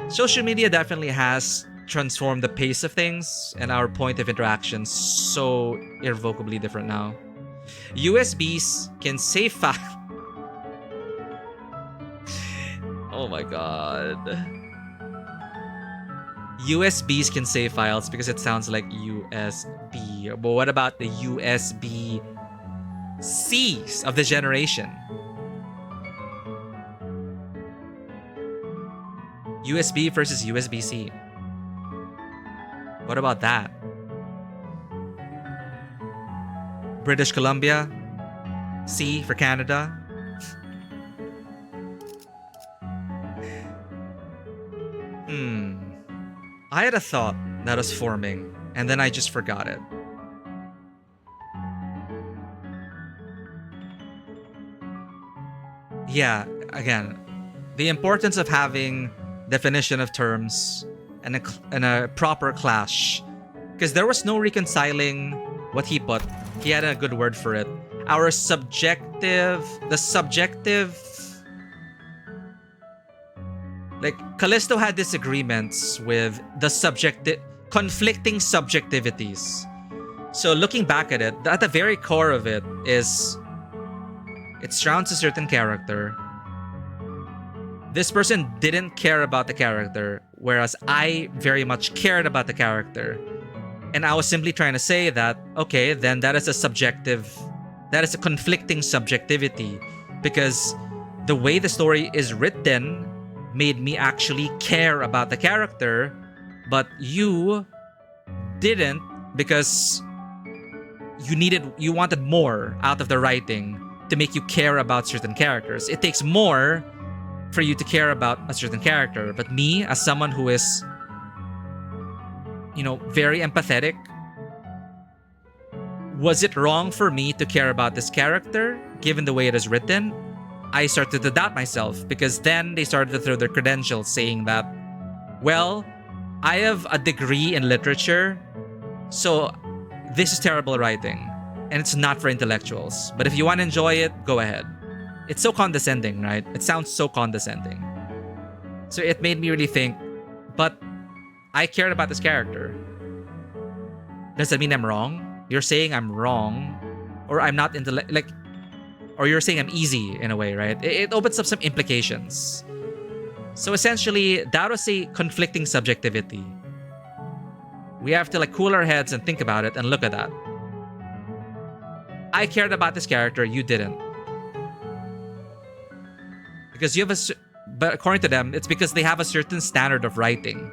Speaker 1: Social media definitely has transformed the pace of things and our point of interaction so irrevocably different now. USBs can save file. Oh my god. USBs can save files because it sounds like USB. But what about the USB-Cs of the generation? USB versus USB-C. What about that? British Columbia, C for Canada. I had a thought that was forming, and then I just forgot it. Yeah, again, the importance of having definition of terms and a proper clash. Because there was no reconciling what he put. He had a good word for it. The subjective... Like, Callisto had disagreements with the conflicting subjectivities. So looking back at it, at the very core of it is... It surrounds a certain character. This person didn't care about the character, whereas I very much cared about the character. And I was simply trying to say that, okay, then that is a conflicting subjectivity. Because the way the story is written made me actually care about the character, but you didn't, because you wanted more out of the writing to make you care about certain characters. It takes more for you to care about a certain character. But me, as someone who is, very empathetic, was it wrong for me to care about this character given the way it is written? I started to doubt myself, because then they started to throw their credentials saying that, well, I have a degree in literature, so this is terrible writing, and it's not for intellectuals. But if you want to enjoy it, go ahead. It's so condescending, right? It sounds so condescending. So it made me really think, but I cared about this character. Does that mean I'm wrong? You're saying I'm wrong, or I'm not or you're saying I'm easy in a way, right? It opens up some implications. So essentially, that was a conflicting subjectivity. We have to cool our heads and think about it and look at that. I cared about this character, you didn't. Because but according to them, it's because they have a certain standard of writing.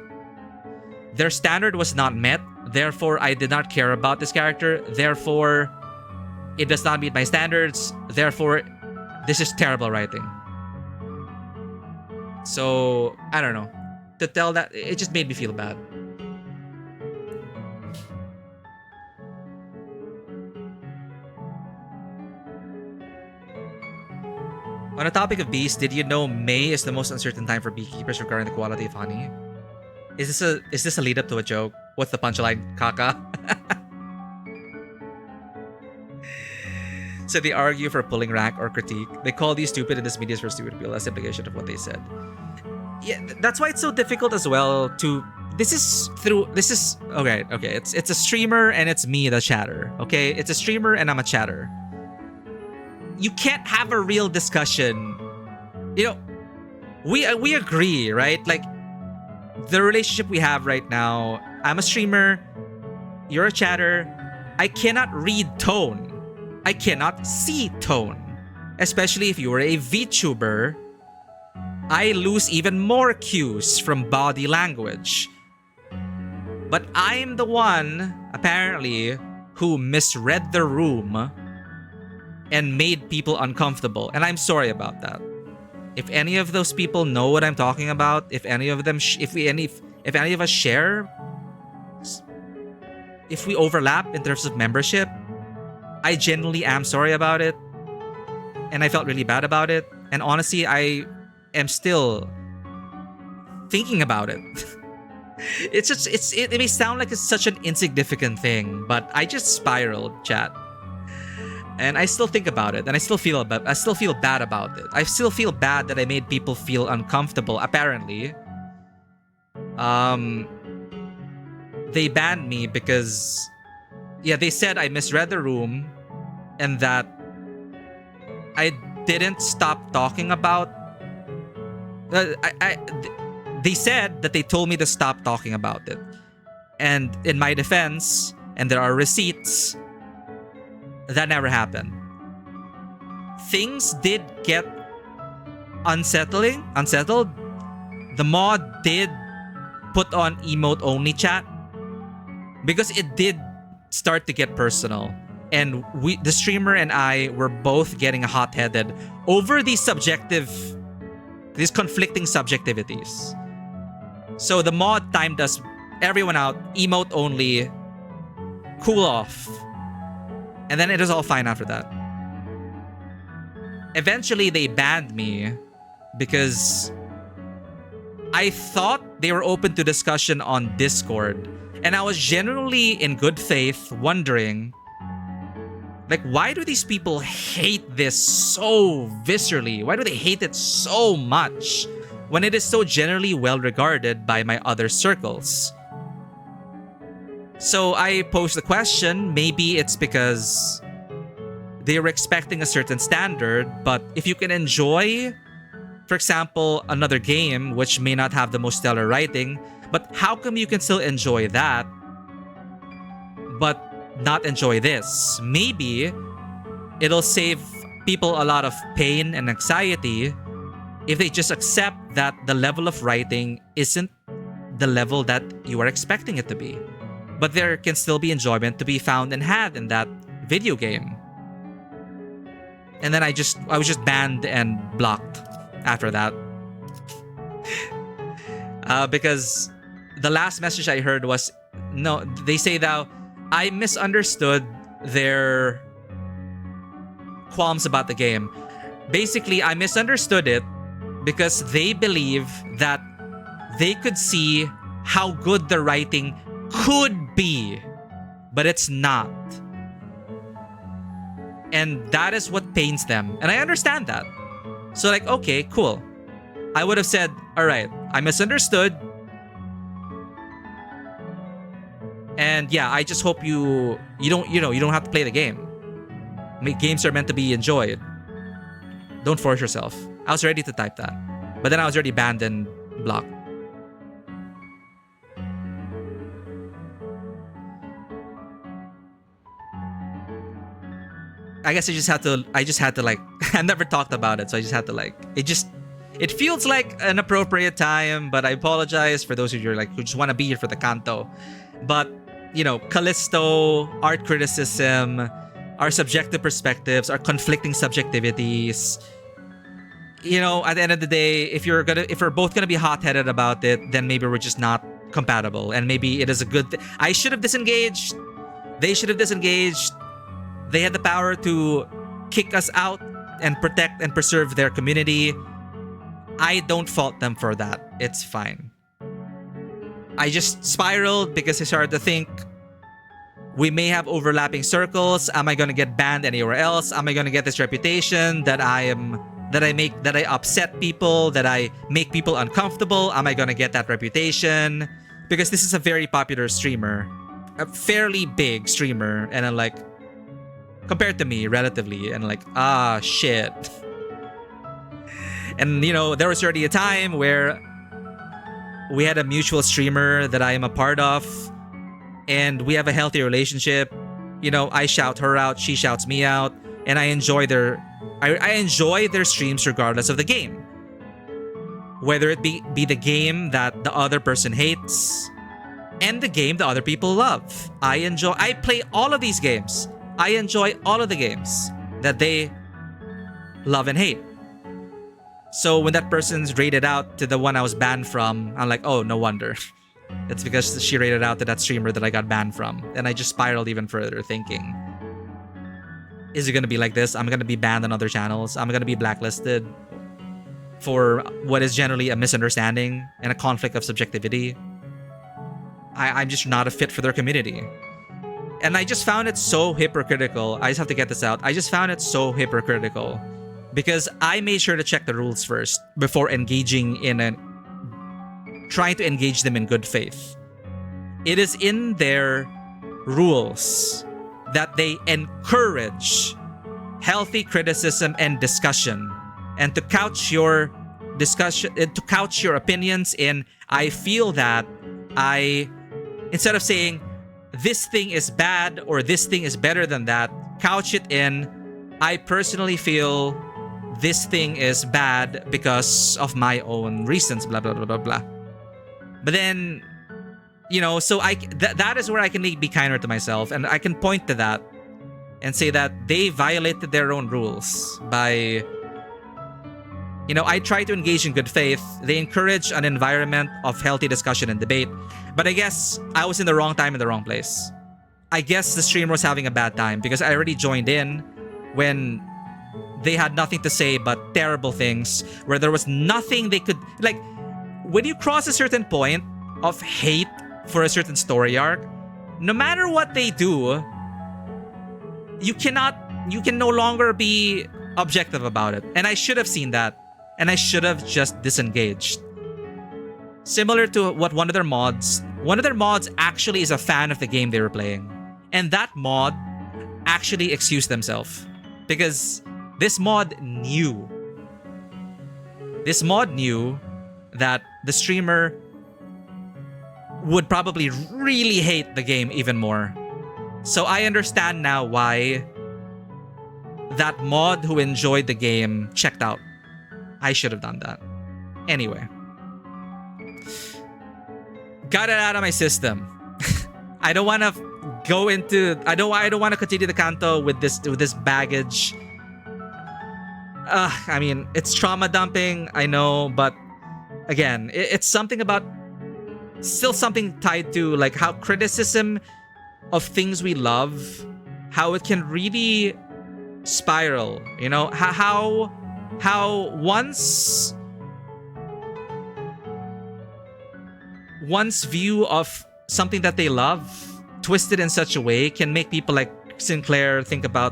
Speaker 1: Their standard was not met, therefore I did not care about this character, therefore it does not meet my standards, therefore this is terrible writing. So, I don't know. To tell that, it just made me feel bad. On the topic of bees, did you know May is the most uncertain time for beekeepers regarding the quality of honey? Is this a lead up to a joke? What's the punchline, Kaka? So they argue for pulling rank or critique. They call these stupid in this media's for stupid people. That's the implication of what they said. Yeah, that's why it's so difficult as well to. This is okay. It's a streamer and it's me, the chatter. Okay, it's a streamer and I'm a chatter. You can't have a real discussion. You know, we agree, right? Like the relationship we have right now. I'm a streamer. You're a chatter. I cannot read tone. I cannot see tone. Especially if you were a VTuber. I lose even more cues from body language. But I'm the one, apparently, who misread the room and made people uncomfortable. And I'm sorry about that. If any of those people know what I'm talking about, if any of them, if any of us share, if we overlap in terms of membership, I genuinely am sorry about it. And I felt really bad about it. And honestly, I am still thinking about it. It may sound like it's such an insignificant thing, but I just spiraled, chat. And I still think about it, and I still feel bad about it. I still feel bad that I made people feel uncomfortable, apparently. They banned me because they said I misread the room and that I didn't stop talking about they said that they told me to stop talking about it. And in my defense, and there are receipts, that never happened. Things did get unsettled. The mod did put on emote only chat because it did start to get personal. And the streamer and I were both getting hot-headed over these conflicting subjectivities. So the mod timed us, everyone out, emote only, cool off. And then it was all fine after that. Eventually they banned me because I thought they were open to discussion on Discord. And I was genuinely in good faith wondering, like, why do these people hate this so viscerally? Why do they hate it so much when it is so generally well regarded by my other circles? So I posed the question, maybe it's because they were expecting a certain standard, but if you can enjoy, for example, another game which may not have the most stellar writing, but how come you can still enjoy that, but not enjoy this? Maybe it'll save people a lot of pain and anxiety if they just accept that the level of writing isn't the level that you are expecting it to be. But there can still be enjoyment to be found and had in that video game. And then I was just banned and blocked after that. Because the last message I heard was, no, they say that I misunderstood their qualms about the game. Basically, I misunderstood it because they believe that they could see how good the writing could be, but it's not. And that is what pains them. And I understand that. So like, okay, cool. I would have said, all right, I misunderstood. And yeah, I just hope you don't have to play the game. Games are meant to be enjoyed. Don't force yourself. I was ready to type that. But then I was already banned and blocked. I guess I just had to like, I never talked about it, so I just had to like, it feels like an appropriate time, but I apologize for those of you who just want to be here for the Canto. But, Callisto, art criticism, our subjective perspectives, our conflicting subjectivities. At the end of the day, if we're both gonna be hot-headed about it, then maybe we're just not compatible, and maybe it is a good thing. I should have disengaged. They should have disengaged. They had the power to kick us out and protect and preserve their community. I don't fault them for that. It's fine. I just spiraled because I started to think, we may have overlapping circles. Am I gonna get banned anywhere else? Am I gonna get this reputation that I upset people, that I make people uncomfortable? Am I gonna get that reputation? Because this is a very popular streamer, a fairly big streamer, and I'm like, compared to me, relatively, and like, shit. And you know, there was already a time where we had a mutual streamer that I am a part of, and we have a healthy relationship. You know, I shout her out, she shouts me out, and I enjoy their streams regardless of the game. Whether it be the game that the other person hates and the game the other people love. I play all of these games. I enjoy all of the games that they love and hate. So when that person's rated out to the one I was banned from, I'm like, oh, no wonder. It's because she rated out to that streamer that I got banned from. And I just spiraled even further thinking, is it going to be like this? I'm going to be banned on other channels. I'm going to be blacklisted for what is generally a misunderstanding and a conflict of subjectivity. I'm just not a fit for their community. And I just found it so hypocritical. I just have to get this out. I just found it so hypocritical because I made sure to check the rules first before engaging in trying to engage them in good faith. It is in their rules that they encourage healthy criticism and discussion, and to couch your discussion, to couch your opinions in, I feel that instead of saying this thing is bad or this thing is better than that, couch it in, I personally feel this thing is bad because of my own reasons, blah, blah, blah, blah, blah. But then, you know, so that is where I can be kinder to myself, and I can point to that and say that they violated their own rules by, you know, I try to engage in good faith. They encourage an environment of healthy discussion and debate. But I guess I was in the wrong time in the wrong place. I guess the streamer was having a bad time because I already joined in when they had nothing to say but terrible things, where there was nothing they could, like, when you cross a certain point of hate for a certain story arc, no matter what they do, you can no longer be objective about it. And I should have seen that. And I should have just disengaged. Similar to what one of their mods actually is a fan of the game they were playing. And that mod actually excused themselves. Because this mod knew that the streamer would probably really hate the game even more. So I understand now why that mod who enjoyed the game checked out. I should have done that. Anyway. Got it out of my system. I don't want to go into... I don't want to continue the Canto with this baggage. I mean, it's trauma dumping, I know, but again, it's something about... Still something tied to like how criticism of things we love, how it can really spiral, you know, how one's view of something that they love twisted in such a way can make people like Sinclair think about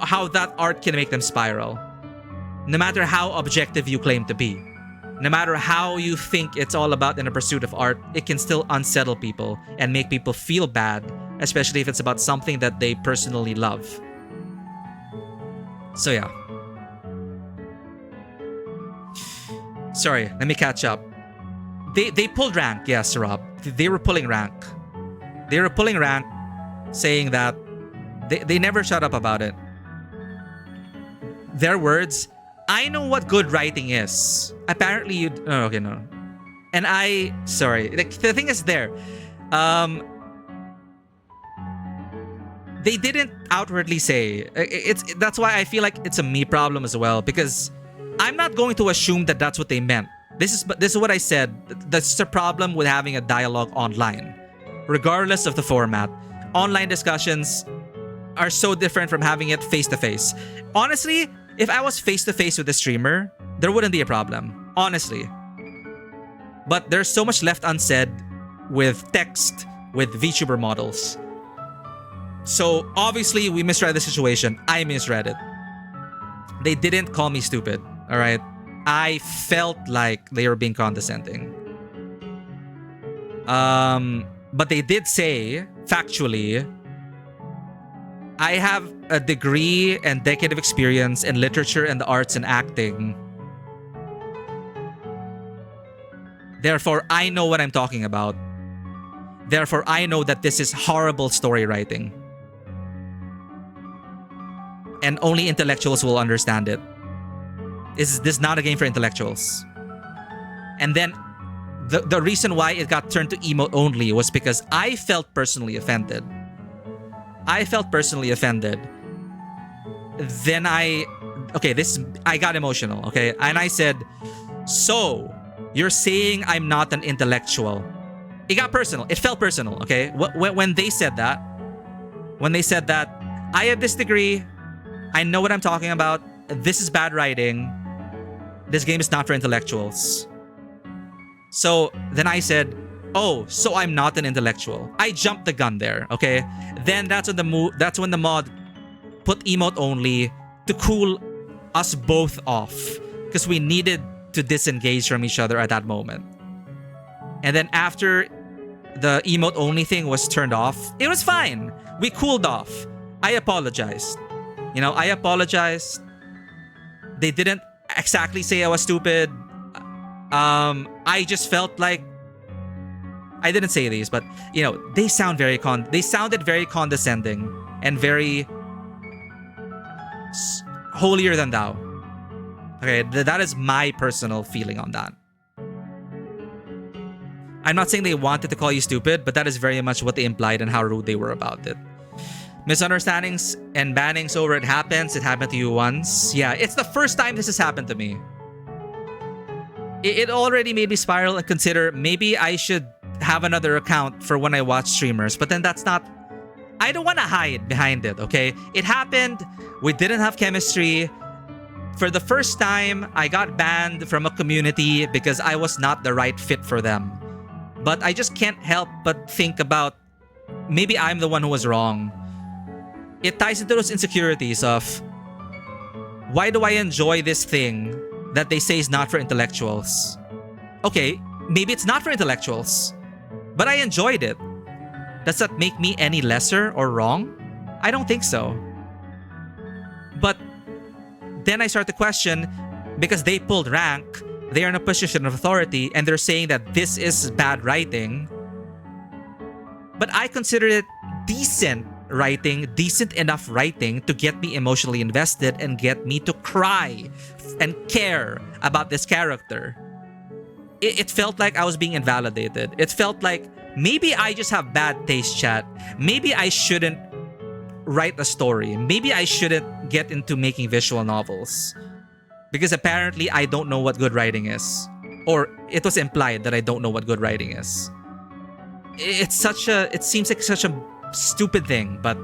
Speaker 1: how that art can make them spiral. No matter how objective you claim to be, no matter how you think it's all about in a pursuit of art, it can still unsettle people and make people feel bad, especially if it's about something that they personally love. So yeah. Sorry, let me catch up. They pulled rank, yes, Rob. They were pulling rank. They were pulling rank, saying that they never shut up about it. Their words, I know what good writing is. Apparently you... Oh, okay, no. And sorry. The thing is there. They didn't outwardly say. That's why I feel like it's a me problem as well. Because I'm not going to assume that that's what they meant. This is what I said. That's the problem with having a dialogue online. Regardless of the format. Online discussions, are so different from having it face to face. Honestly, if I was face to face with the streamer, there wouldn't be a problem. Honestly. But there's so much left unsaid with text, with VTuber models. So obviously we misread the situation. I misread it. They didn't call me stupid, alright? I felt like they were being condescending. But they did say, factually, I have a degree and decade of experience in literature and the arts and acting. Therefore, I know what I'm talking about. Therefore, I know that this is horrible story writing. And only intellectuals will understand it. This is not a game for intellectuals. And then the reason why it got turned to emote only was because I felt personally offended. I felt personally offended. Then I got emotional, okay? And I said, so you're saying I'm not an intellectual. It got personal. It felt personal, okay? When they said that, I have this degree, I know what I'm talking about, this is bad writing, this game is not for intellectuals. So then I said, oh, so I'm not an intellectual. I jumped the gun there, okay? Then that's when the mod put emote only to cool us both off, because we needed to disengage from each other at that moment. And then after the emote only thing was turned off, it was fine. We cooled off. I apologized. I apologized. They didn't exactly say I was stupid. I just felt like, I didn't say these, but they sounded very condescending and very holier than thou. Okay, that is my personal feeling on that. I'm not saying they wanted to call you stupid, but that is very much what they implied and how rude they were about it. Misunderstandings and bannings over it happens. It happened to you once. Yeah, it's the first time this has happened to me. It already made me spiral and consider maybe I should have another account for when I watch streamers. But then that's not... I don't want to hide behind it, okay? It happened. We didn't have chemistry. For the first time, I got banned from a community because I was not the right fit for them. But I just can't help but think about maybe I'm the one who was wrong. It ties into those insecurities of why do I enjoy this thing that they say is not for intellectuals? Okay, maybe it's not for intellectuals, but I enjoyed it. Does that make me any lesser or wrong? I don't think so. But then I start to question, because they pulled rank, they are in a position of authority, and they're saying that this is bad writing. But I consider it decent writing, decent enough writing to get me emotionally invested and get me to cry and care about this character. It felt like I was being invalidated. It felt like maybe I just have bad taste, chat. Maybe I shouldn't write a story. Maybe I shouldn't get into making visual novels. Because apparently I don't know what good writing is. Or it was implied that I don't know what good writing is. It seems like such a stupid thing, but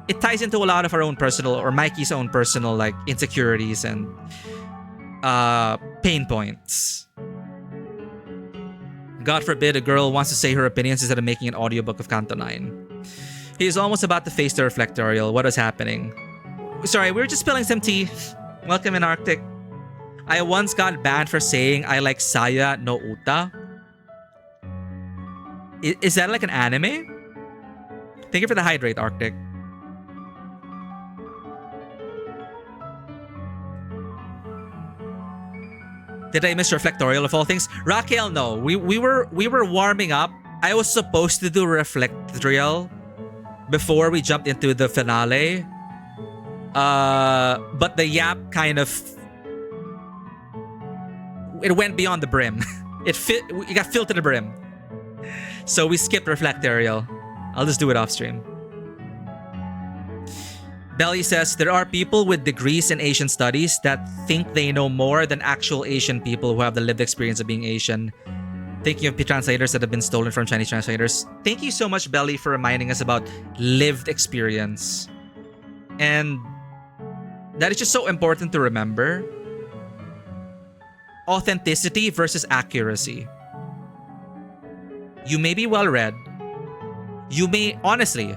Speaker 1: it ties into a lot of our own personal, or Mikey's own personal, like, insecurities and pain points. God forbid a girl wants to say her opinions instead of making an audiobook of Canto 9. He is almost about to face the reflectorial. What is happening? Sorry, we were just spilling some tea. Welcome in Arctic. I once got banned for saying I like Saya no Uta. Is that like an anime? Thank you for the hydrate, Arctic. Did I miss reflectorial of all things? Raquel, no. We were warming up. I was supposed to do reflectorial before we jumped into the finale. But the yap kind of... It went beyond the brim. It got filled to the brim. So we skipped reflectorial. I'll just do it off stream. Belly says, there are people with degrees in Asian studies that think they know more than actual Asian people who have the lived experience of being Asian. Thinking of translators that have been stolen from Chinese translators. Thank you so much, Belly, for reminding us about lived experience. And that is just so important to remember. Authenticity versus accuracy. You may be well read. You may, honestly,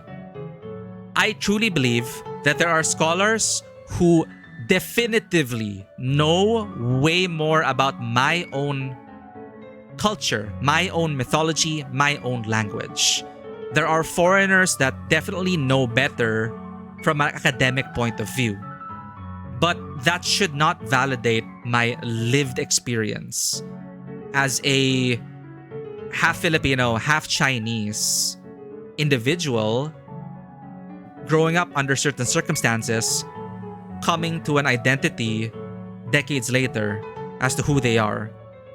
Speaker 1: I truly believe that there are scholars who definitively know way more about my own culture, my own mythology, my own language. There are foreigners that definitely know better from an academic point of view. But that should not validate my lived experience as a half Filipino, half Chinese individual growing up under certain circumstances, coming to an identity decades later as to who they are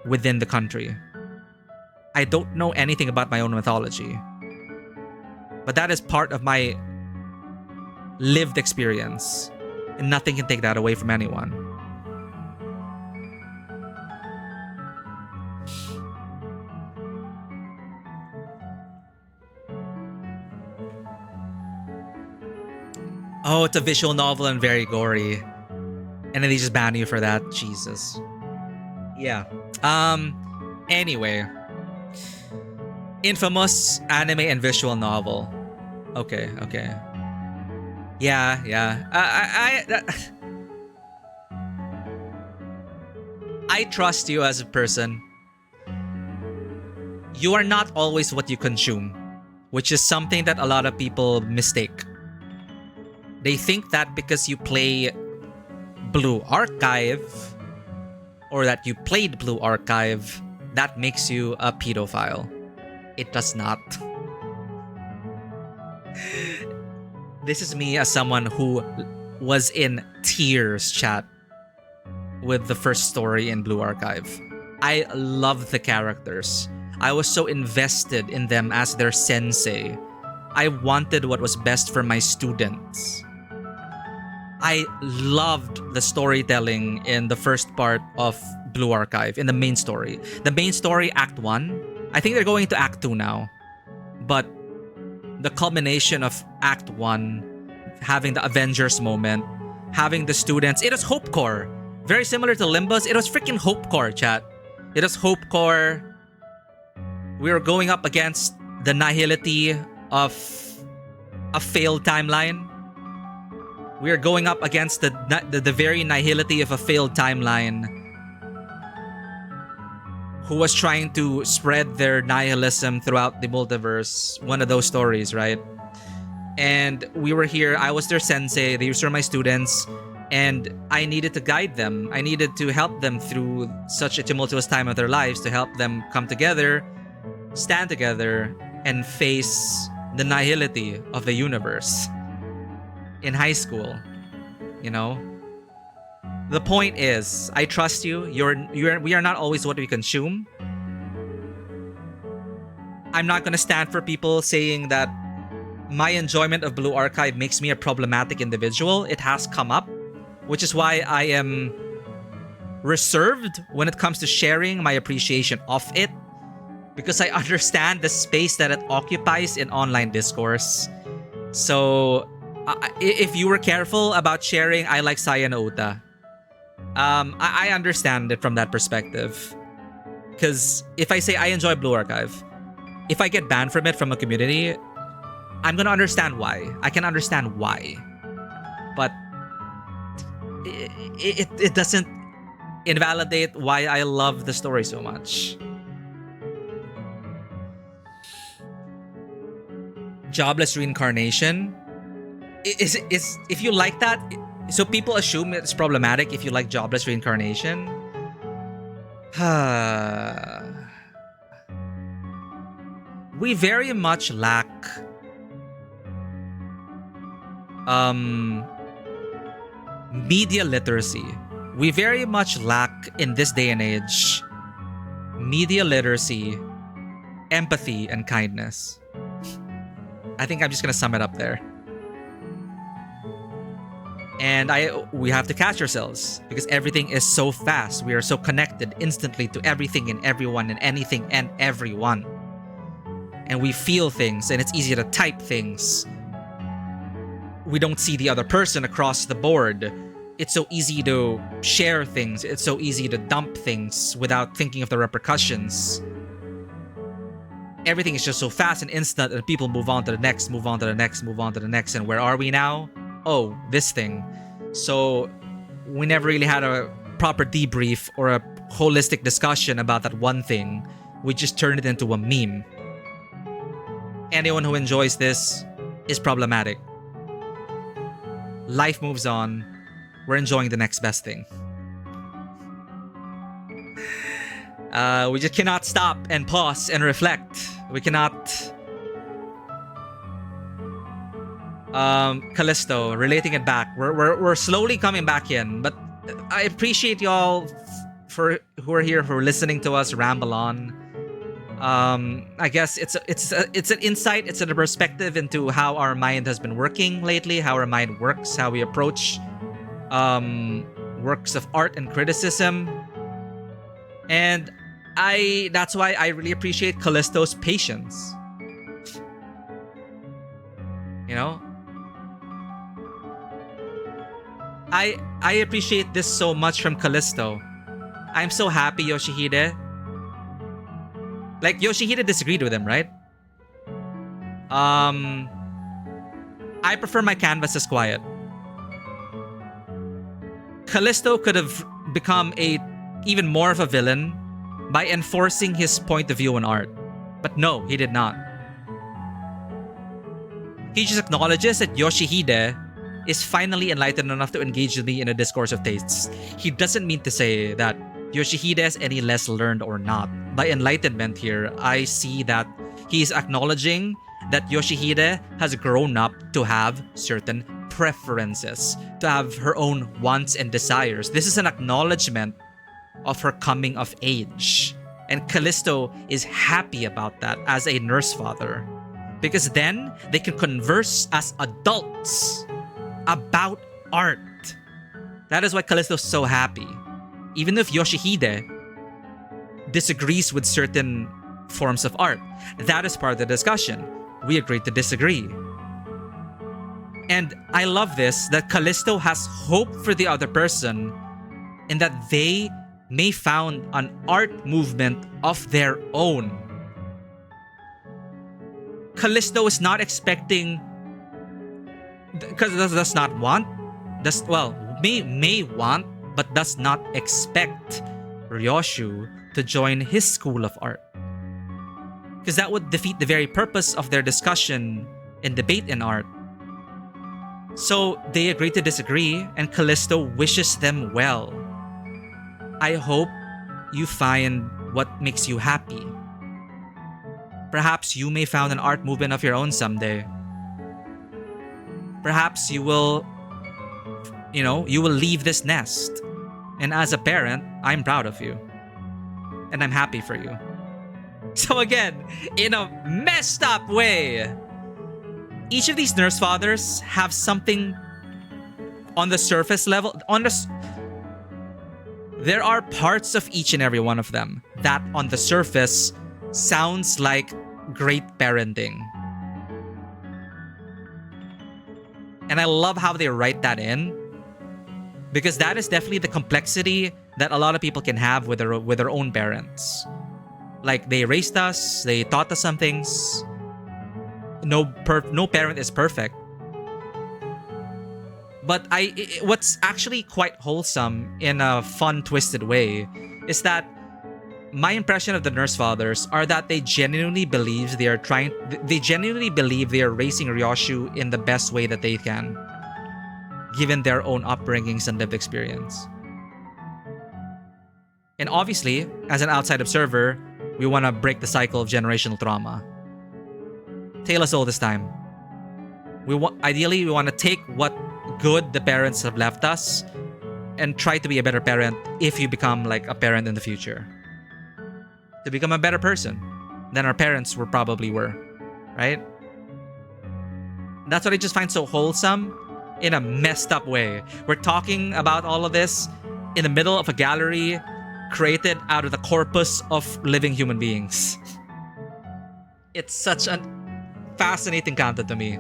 Speaker 1: within the country. I don't know anything about my own mythology, but that is part of my lived experience, and nothing can take that away from anyone. Oh, it's a visual novel and very gory. And then they just ban you for that. Jesus. Yeah. Anyway. Infamous anime and visual novel. Okay. Yeah. I trust you as a person. You are not always what you consume, which is something that a lot of people mistake. They think that because you play Blue Archive or that you played Blue Archive, that makes you a pedophile. It does not. This is me as someone who was in tears, chat, with the first story in Blue Archive. I loved the characters. I was so invested in them as their sensei. I wanted what was best for my students. I loved the storytelling in the first part of Blue Archive, in the main story. The main story, Act 1. I think they're going to Act 2 now. But the culmination of Act 1, having the Avengers moment, having the students, it was Hope Core. Very similar to Limbus. It was freaking Hope Core, chat. It was Hope Core. We were going up against the nihility of a failed timeline. We are going up against the very nihility of a failed timeline who was trying to spread their nihilism throughout the multiverse. One of those stories, right? And we were here. I was their sensei. They were my students. And I needed to guide them. I needed to help them through such a tumultuous time of their lives, to help them come together, stand together, and face the nihility of the universe. In high school, you know? The point is, I trust you. We are not always what we consume. I'm not gonna stand for people saying that my enjoyment of Blue Archive makes me a problematic individual. It has come up, which is why I am reserved when it comes to sharing my appreciation of it, because I understand the space that it occupies in online discourse. So if you were careful about sharing I like Saya and Ota, I understand it from that perspective. Because if I say I enjoy Blue Archive, if I get banned from it from a community, I'm gonna understand why. I can understand why. But it doesn't invalidate why I love the story so much. Jobless reincarnation. Is if you like that, so people assume it's problematic if you like jobless reincarnation. We very much lack media literacy. We very much lack in this day and age media literacy, empathy, and kindness. I think I'm just gonna sum it up there. And we have to catch ourselves because everything is so fast. We are so connected instantly to everything and everyone and anything and everyone. And we feel things, and it's easy to type things. We don't see the other person across the board. It's so easy to share things. It's so easy to dump things without thinking of the repercussions. Everything is just so fast and instant, and people move on to the next, move on to the next, move on to the next. And where are we now? Oh, this thing. So we never really had a proper debrief or a holistic discussion about that one thing. We just turned it into a meme. Anyone who enjoys this is problematic. Life moves on. We're enjoying the next best thing. We just cannot stop and pause and reflect. We cannot... Callisto, relating it back. We're slowly coming back in, but I appreciate y'all for who are here, for listening to us ramble on. I guess it's an insight, it's a perspective into how our mind has been working lately, how our mind works, how we approach works of art and criticism. And that's why I really appreciate Callisto's patience. You know? I appreciate this so much from Callisto. I'm so happy, Yoshihide. Like, Yoshihide disagreed with him, right? I prefer my canvases quiet. Callisto could have become even more of a villain by enforcing his point of view on art. But no, he did not. He just acknowledges that Yoshihide is finally enlightened enough to engage with me in a discourse of tastes. He doesn't mean to say that Yoshihide is any less learned or not. By enlightenment here, I see that he's acknowledging that Yoshihide has grown up to have certain preferences, to have her own wants and desires. This is an acknowledgement of her coming of age. And Callisto is happy about that as a nurse father. Because then they can converse as adults about art. That is why Callisto's so happy. Even if Yoshihide disagrees with certain forms of art, that is part of the discussion. We agreed to disagree. And I love this, that Callisto has hope for the other person and that they may found an art movement of their own. Callisto is not expecting, because does not want, may want, but does not expect Ryoshu to join his school of art. Because that would defeat the very purpose of their discussion and debate in art. So they agree to disagree, and Callisto wishes them well. I hope you find what makes you happy. Perhaps you may found an art movement of your own someday. Perhaps you will leave this nest. And as a parent, I'm proud of you. And I'm happy for you. So again, in a messed up way, each of these nurse fathers have something on the surface level. There are parts of each and every one of them that on the surface sounds like great parenting. And I love how they write that in, because that is definitely the complexity that a lot of people can have with their own parents. Like, they raised us, they taught us some things. No parent is perfect. But what's actually quite wholesome in a fun, twisted way is that my impression of the nurse fathers are that they genuinely believe they are raising Ryoshu in the best way that they can, given their own upbringings and lived experience. And obviously, as an outside observer, we want to break the cycle of generational trauma. Tale us all this time. Ideally, we want to take what good the parents have left us and try to be a better parent if you become like a parent in the future. To become a better person than our parents probably were, right? That's what I just find so wholesome in a messed up way. We're talking about all of this in the middle of a gallery created out of the corpus of living human beings. It's such a fascinating Canto to me.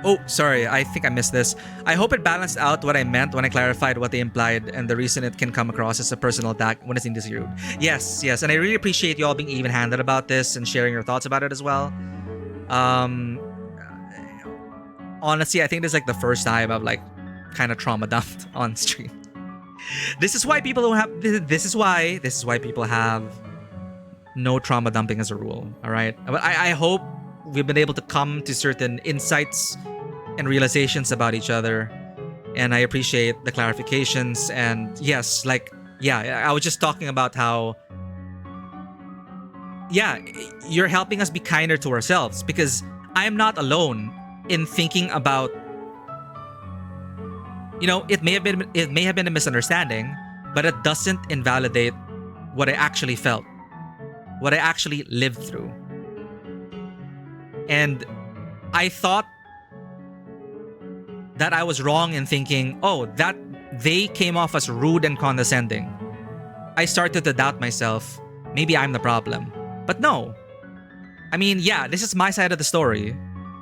Speaker 1: Oh, sorry, I think I missed this. I hope it balanced out what I meant when I clarified what they implied and the reason it can come across as a personal attack when it's indeed rude. Yes, yes, and I really appreciate you all being even-handed about this and sharing your thoughts about it as well. Honestly, I think this is like the first time I've like kind of trauma dumped on stream. This is why people don't have. This is why people have no trauma dumping as a rule. All right, but I hope we've been able to come to certain insights and realizations about each other, and I appreciate the clarifications. And yes, like, yeah, I was just talking about how, yeah, you're helping us be kinder to ourselves, because I'm not alone in thinking about, you know, it may have been a misunderstanding, but it doesn't invalidate what I actually felt, what I actually lived through. And I thought that I was wrong in thinking, oh, that they came off as rude and condescending. I started to doubt myself. Maybe I'm the problem. But no. I mean, yeah, this is my side of the story.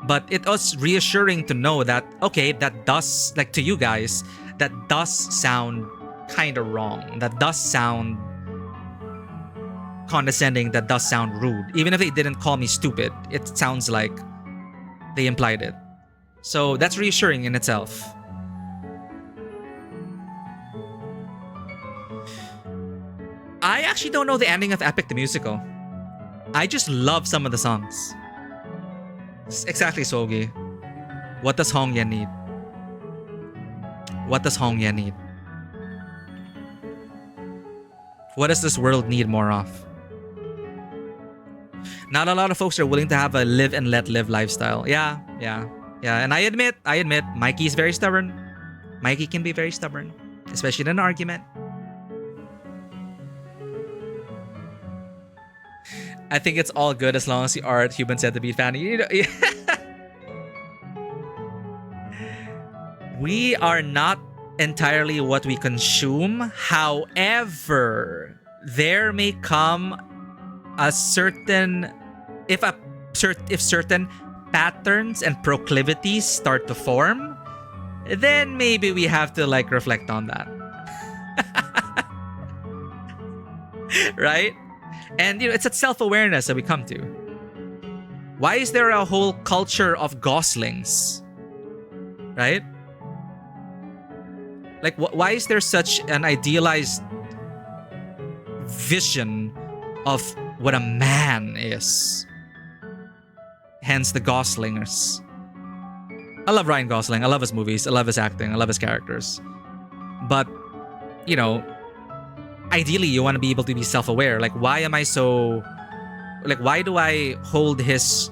Speaker 1: But it was reassuring to know that, okay, that does, like, to you guys, that does sound kind of wrong. That does sound condescending. That does sound rude. Even if they didn't call me stupid, it sounds like they implied it. So that's reassuring in itself. I actually don't know the ending of Epic the Musical. I just love some of the songs. Exactly, Sogi. What does Hong Yan need? What does Hong Yan need? What does this world need more of? Not a lot of folks are willing to have a live and let live lifestyle. Yeah. And I admit, Mikey is very stubborn. Mikey can be very stubborn, especially in an argument. I think it's all good as long as you are a human centipede fan. You know, we are not entirely what we consume. However, there may come a certain, if certain patterns and proclivities start to form, then maybe we have to like reflect on that. Right? And you know, it's a self-awareness that we come to. Why is there a whole culture of goslings? Right? Like, why is there such an idealized vision of what a man is? Hence the Goslingers. I love Ryan Gosling. I love his movies. I love his acting. I love his characters. But, you know, ideally you want to be able to be self-aware. Like, why am I so, like, why do I hold these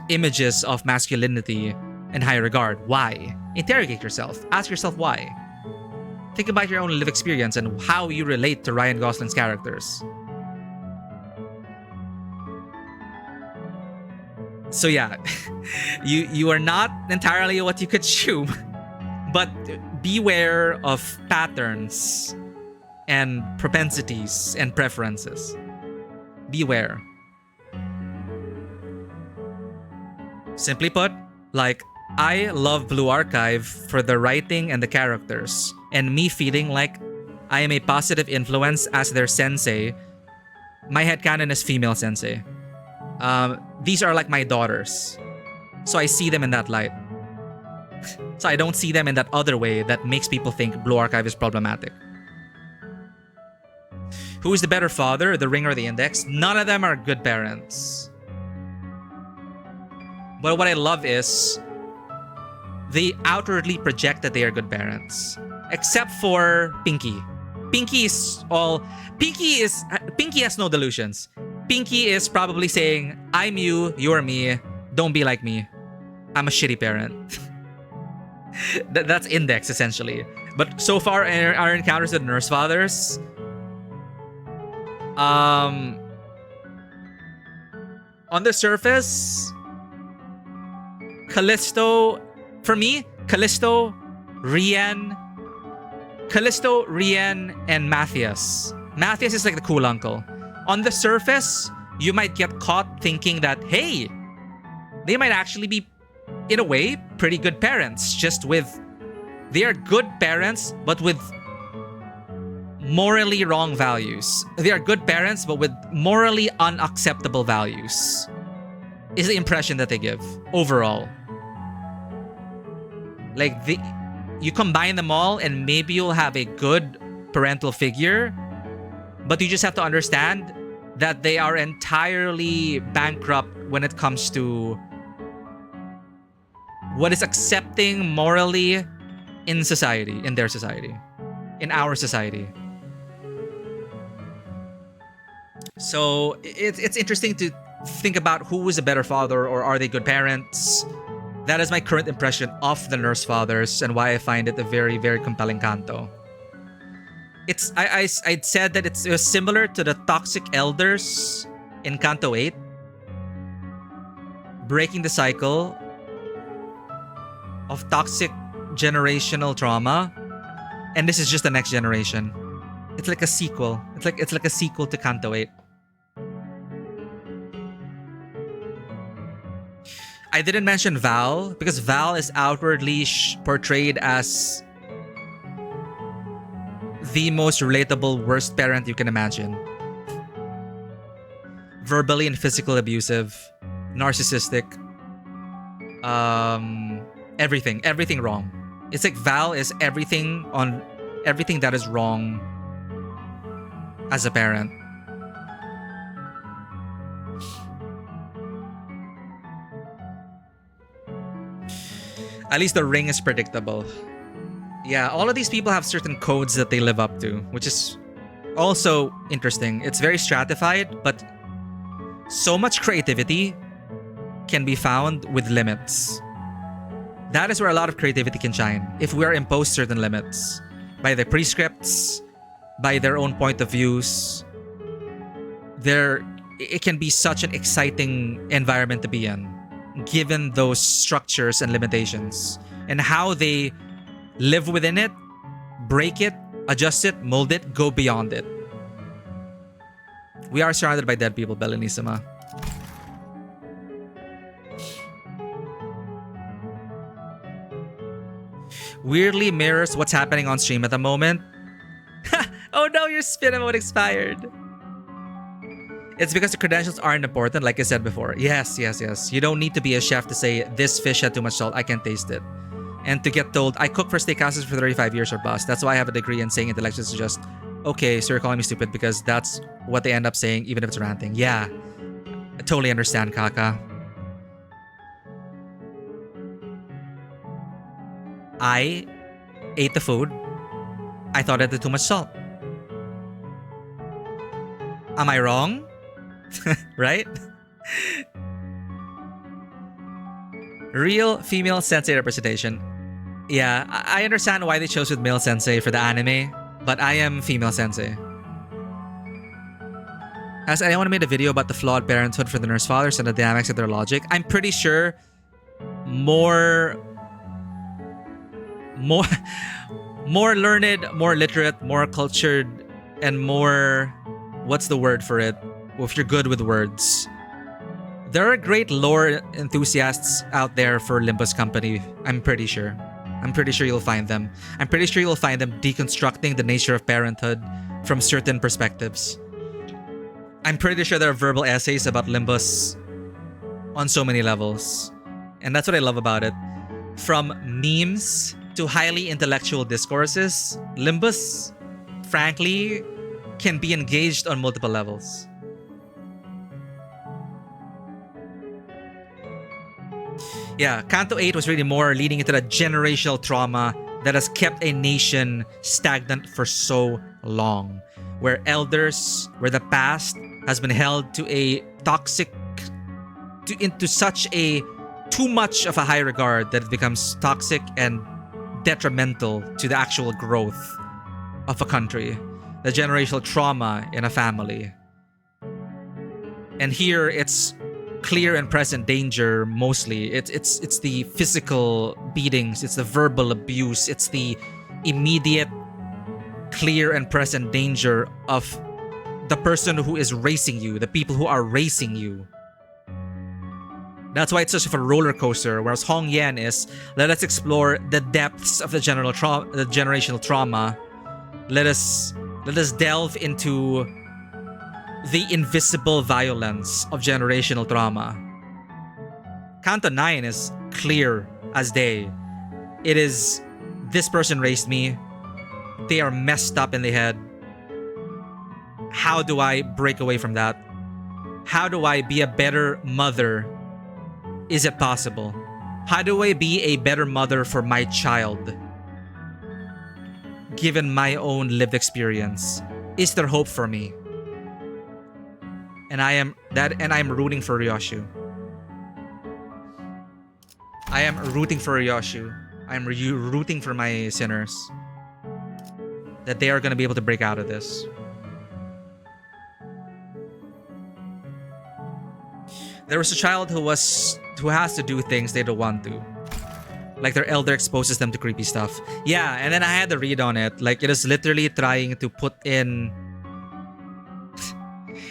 Speaker 1: images of masculinity in high regard? Why? Interrogate yourself. Ask yourself why. Think about your own life experience and how you relate to Ryan Gosling's characters. So yeah, you are not entirely what you could assume, but beware of patterns and propensities and preferences. Beware. Simply put, like, I love Blue Archive for the writing and the characters, and me feeling like I am a positive influence as their sensei. My headcanon is female sensei. These are like my daughters. So I see them in that light. So I don't see them in that other way that makes people think Blue Archive is problematic. Who is the better father, the Ring or the Index? None of them are good parents. But what I love is they outwardly project that they are good parents. Except for Pinky. Pinky has no delusions. Pinky is probably saying, I'm you, you're me, don't be like me. I'm a shitty parent. That's Index, essentially. But so far, our encounters with nurse fathers, on the surface, Callisto, for me, Callisto, Rian, and Matthias. Matthias is like the cool uncle. On the surface, you might get caught thinking that, hey, they might actually be, in a way, pretty good parents. They are good parents, but with morally wrong values. They are good parents, but with morally unacceptable values. Is the impression that they give overall. Like, you combine them all and maybe you'll have a good parental figure, but you just have to understand that they are entirely bankrupt when it comes to what is accepting morally in society, in their society, in our society. So it's interesting to think about who is a better father, or are they good parents. That is my current impression of the nurse fathers and why I find it a very, very compelling Canto. I said that it was similar to the toxic elders in Canto 8, breaking the cycle of toxic generational trauma, and this is just the next generation. It's like a sequel. It's like a sequel to Canto 8. I didn't mention Val because Val is outwardly portrayed as the most relatable worst parent you can imagine. Verbally and physically abusive, narcissistic, everything wrong. It's like Val is everything that is wrong as a parent. At least the ring is predictable. Yeah, all of these people have certain codes that they live up to, which is also interesting. It's very stratified, but so much creativity can be found with limits. That is where a lot of creativity can shine, if we are imposed certain limits by the prescripts, by their own point of views. It can be such an exciting environment to be in, given those structures and limitations, and how they live within it, break it, adjust it, mold it, go beyond it. We are surrounded by dead people, Bellanissima. Weirdly mirrors what's happening on stream at the moment. Oh no, your spin mode expired. It's because the credentials aren't important, like I said before. Yes. You don't need to be a chef to say, this fish had too much salt, I can't taste it. And to get told, I cook for steakhouses for 35 years or bust. That's why I have a degree, and saying intellectuals is just, okay, so you're calling me stupid because that's what they end up saying, even if it's ranting. Yeah, I totally understand, Kaka. I ate the food. I thought it had too much salt. Am I wrong? Right? Real female sensei representation. Yeah, I understand why they chose with male sensei for the anime, but I am female sensei. As anyone made a video about the flawed parenthood for the nurse fathers and the dynamics of their logic, I'm pretty sure more learned, more literate, more cultured, and more, what's the word for it? Well, if you're good with words. There are great lore enthusiasts out there for Limbus Company, I'm pretty sure. I'm pretty sure you'll find them. I'm pretty sure you'll find them deconstructing the nature of parenthood from certain perspectives. I'm pretty sure there are verbal essays about Limbus on so many levels. And that's what I love about it. From memes to highly intellectual discourses, Limbus, frankly, can be engaged on multiple levels. Yeah, Canto 8 was really more leading into the generational trauma that has kept a nation stagnant for so long. Where the past has been held to a toxic, into such a too much of a high regard that it becomes toxic and detrimental to the actual growth of a country, the generational trauma in a family. And here it's clear and present danger mostly. It's the physical beatings, it's the verbal abuse, it's the immediate, clear and present danger of the person who is raising you, the people who are raising you. That's why it's such a roller coaster. Whereas Hong Yen is, let us explore the depths of the generational trauma. Let us delve into the invisible violence of generational trauma. Canto 9 is clear as day. It is, this person raised me. They are messed up in the head. How do I break away from that? How do I be a better mother? Is it possible? How do I be a better mother for my child? Given my own lived experience, is there hope for me? And I'm rooting for Ryoshu. I am rooting for Ryoshu. I'm rooting for my sinners. That they are going to be able to break out of this. There was a child who has to do things they don't want to. Like their elder exposes them to creepy stuff. Yeah, and then I had to read on it. Like it is literally trying to put in...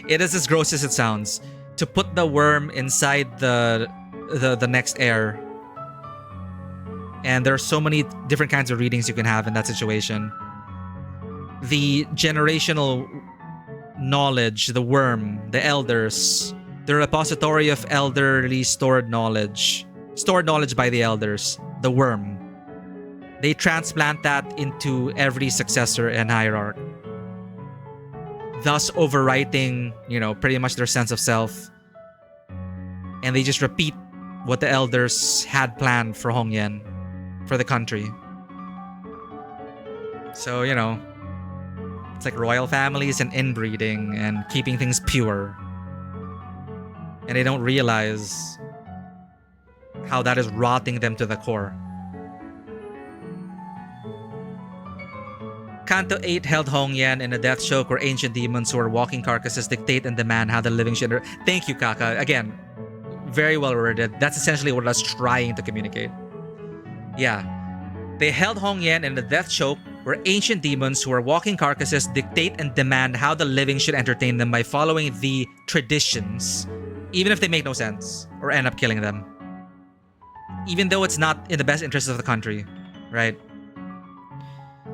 Speaker 1: It is as gross as it sounds. To put the worm inside the next heir. And there are so many different kinds of readings you can have in that situation. The generational knowledge, the worm, the elders... The repository of elderly stored knowledge by the elders, the worm. They transplant that into every successor and hierarch, thus overwriting, pretty much their sense of self. And they just repeat what the elders had planned for Hongyan, for the country. So, it's like royal families and inbreeding and keeping things pure. And they don't realize how that is rotting them to the core. Canto 8 held Hongyan in a death choke where ancient demons who are walking carcasses dictate and demand how the living should... Thank you, Kaka. Again, very well worded. That's essentially what I was trying to communicate. Yeah. They held Hongyan in a death choke where ancient demons who are walking carcasses dictate and demand how the living should entertain them by following the traditions, even if they make no sense or end up killing them. Even though it's not in the best interest of the country, right?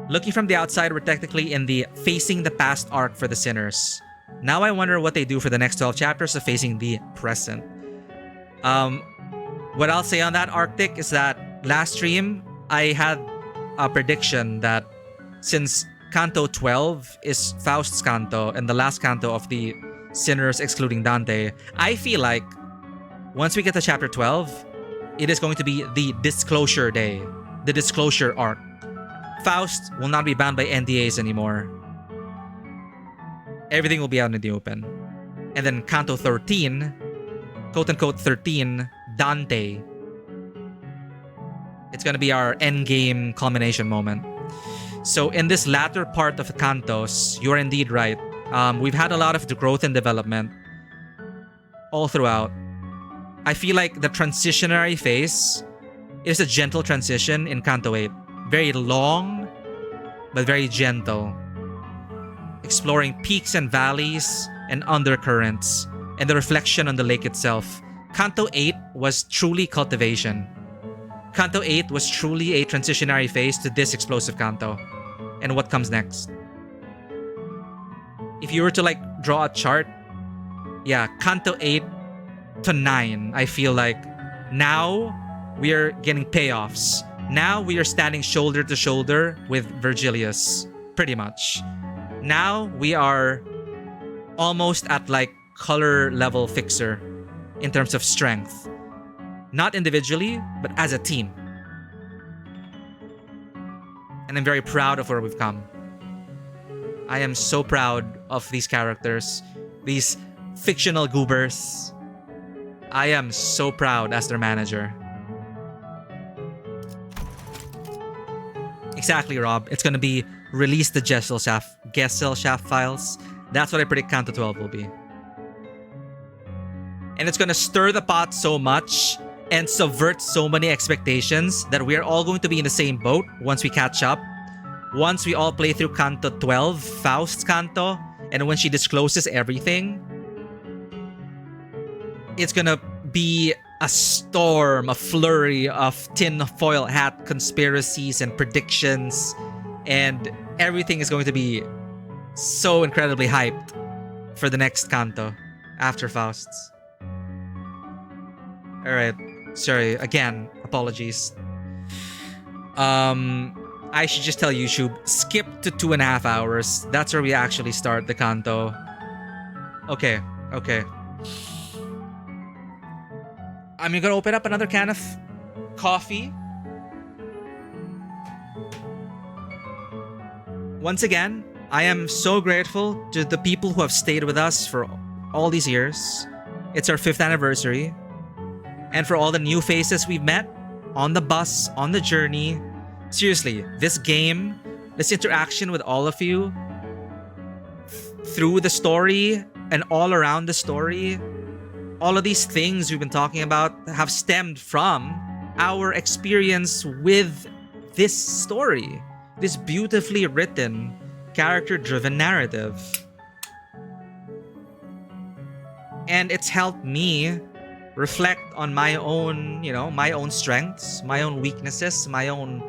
Speaker 1: Looking from the outside, we're technically in the facing the past arc for the sinners. Now I wonder what they do for the next 12 chapters of facing the present. What I'll say on that Arctic is that last stream, I had a prediction that since Canto 12 is Faust's Canto and the last Canto of the sinners excluding Dante, I feel like once we get to chapter 12, it is going to be the disclosure day, the disclosure arc. Faust will not be bound by NDAs anymore. Everything will be out in the open. And then Canto 13, quote-unquote 13, Dante. It's going to be our endgame culmination moment. So in this latter part of the Cantos, you're indeed right. We've had a lot of growth and development all throughout. I feel like the transitionary phase is a gentle transition in Canto 8. Very long, but very gentle. Exploring peaks and valleys and undercurrents and the reflection on the lake itself. Canto 8 was truly cultivation. Canto 8 was truly a transitionary phase to this explosive Canto. And what comes next? If you were to draw a chart, yeah, Canto 8 to 9, I feel like now we are getting payoffs. Now we are standing shoulder to shoulder with Virgilius, pretty much. Now we are almost at color level fixer in terms of strength. Not individually, but as a team. And I'm very proud of where we've come. I am so proud of these characters, these fictional goobers. I am so proud as their manager. Exactly, Rob. It's gonna be release the Gesell Shaft files. That's what I predict Canto 12 will be. And it's gonna stir the pot so much and subvert so many expectations that we're all going to be in the same boat once we catch up. Once we all play through Canto 12, Faust's Canto, and when she discloses everything, it's gonna be a storm, a flurry of tinfoil hat conspiracies and predictions, and everything is going to be so incredibly hyped for the next Canto after Faust's. Alright, sorry, again, apologies. I should just tell YouTube, skip to 2.5 hours. That's where we actually start the Canto. Okay. I'm gonna open up another can of coffee. Once again, I am so grateful to the people who have stayed with us for all these years. It's our 5th anniversary. And for all the new faces we've met on the bus, on the journey. Seriously, this game, this interaction with all of you through the story and all around the story, all of these things we've been talking about have stemmed from our experience with this story, this beautifully written, character-driven narrative. And it's helped me reflect on my own, my own strengths, my own weaknesses, my own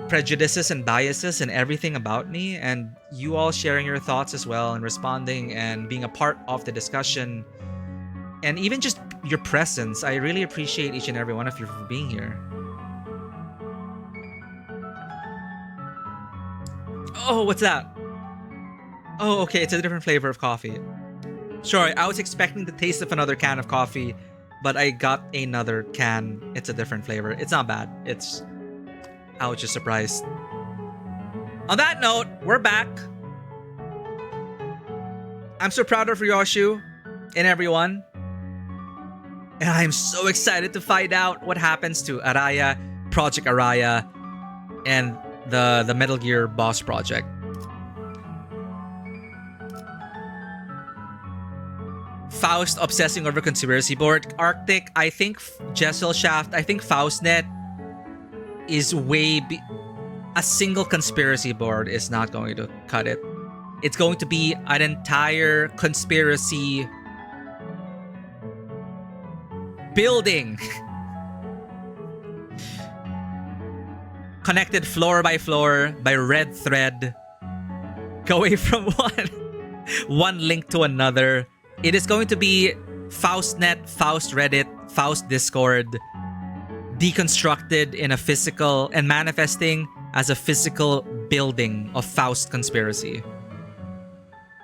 Speaker 1: prejudices and biases and everything about me, and you all sharing your thoughts as well and responding and being a part of the discussion, and even just your presence. I really appreciate each and every one of you for being here. Oh, what's that? Oh, okay, it's a different flavor of coffee. Sorry, I was expecting the taste of another can of coffee, but I got another can. It's a different flavor. It's not bad. I was just surprised. On that note, we're back. I'm so proud of Ryoshu and everyone. And I'm so excited to find out what happens to Araya, Project Araya, and the Metal Gear boss project. Faust obsessing over conspiracy board. Arctic, I think Gesell Shaft, I think Faustnet is a single conspiracy board is not going to cut it. It's going to be an entire conspiracy building. Connected floor by floor by red thread. Going from one link to another. It is going to be Faustnet, Faust Reddit, Faust Discord, deconstructed in a physical and manifesting as a physical building of Faust conspiracy.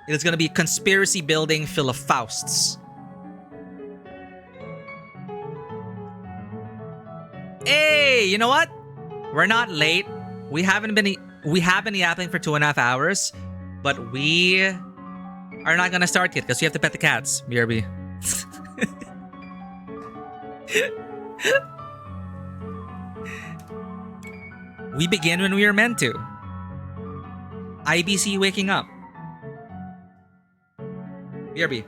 Speaker 1: It is going to be a conspiracy building full of Fausts. Hey, you know what? We're not late. We haven't been yapping for 2.5 hours, but we are not gonna start yet because we have to pet the cats. BRB. We begin when we are meant to. IBC waking up. BRB.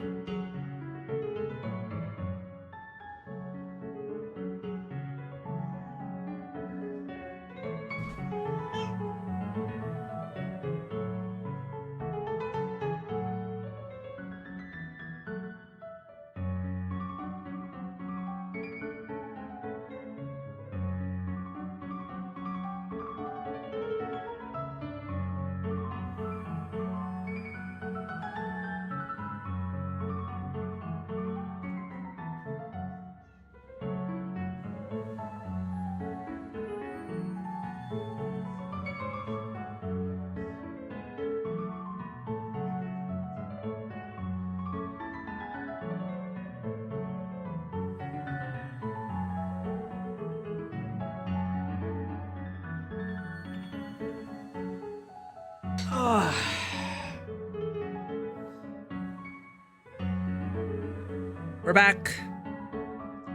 Speaker 1: We're back.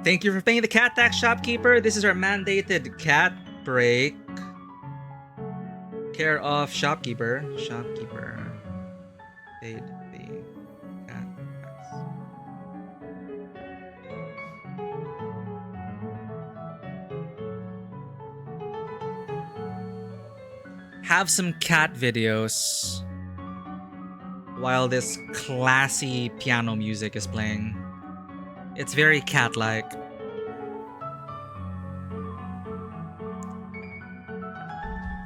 Speaker 1: Thank you for paying the cat tax, shopkeeper. This is our mandated cat break. Care of shopkeeper. Shopkeeper. Paid the cat price. Have some cat videos while this classy piano music is playing. It's very cat-like.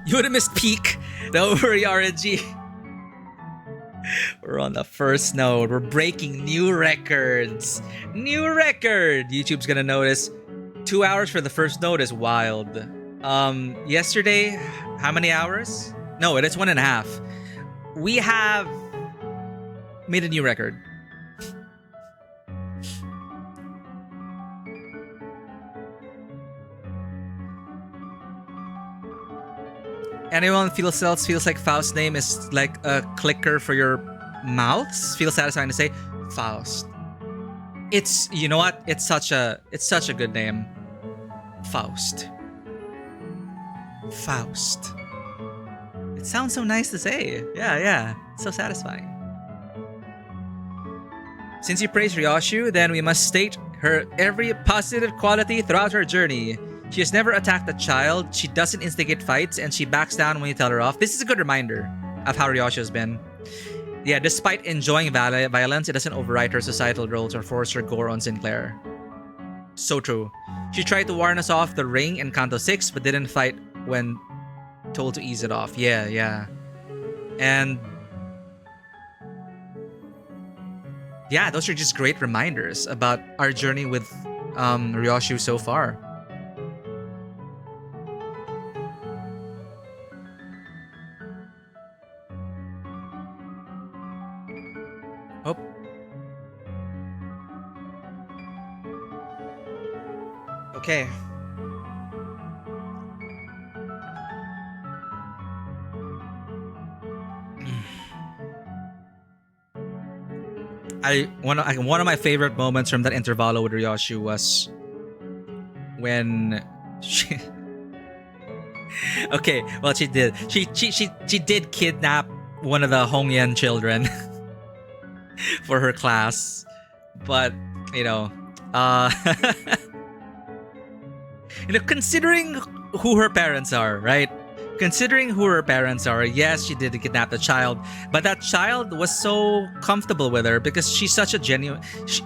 Speaker 1: You would have missed peak. Don't worry, RNG. We're on the first node. We're breaking new records. New record! YouTube's gonna notice. 2 hours for the first node is wild. Yesterday, how many hours? No, it is 1.5. We have made a new record. Anyone feels like Faust's name is like a clicker for your mouths? Feels satisfying to say Faust. It's, you know what? It's such a good name. Faust. Faust. It sounds so nice to say. Yeah. It's so satisfying. Since you praise Ryoshu, then we must state her every positive quality throughout her journey. She has never attacked a child, she doesn't instigate fights, and she backs down when you tell her off. This is a good reminder of how Ryoshu has been. Yeah, despite enjoying violence, it doesn't override her societal roles or force her gore on Sinclair. So true. She tried to warn us off the ring in Canto 6, but didn't fight when told to ease it off. Yeah. And yeah, those are just great reminders about our journey with Ryoshu so far. Oh. Okay. One of my favorite moments from that intervalo with Ryoshu was when she okay, well she did. She did kidnap one of the Hongyan children for her class. But, you know, considering who her parents are, right? Considering who her parents are, yes, she did kidnap the child, but that child was so comfortable with her because she's such a genuine...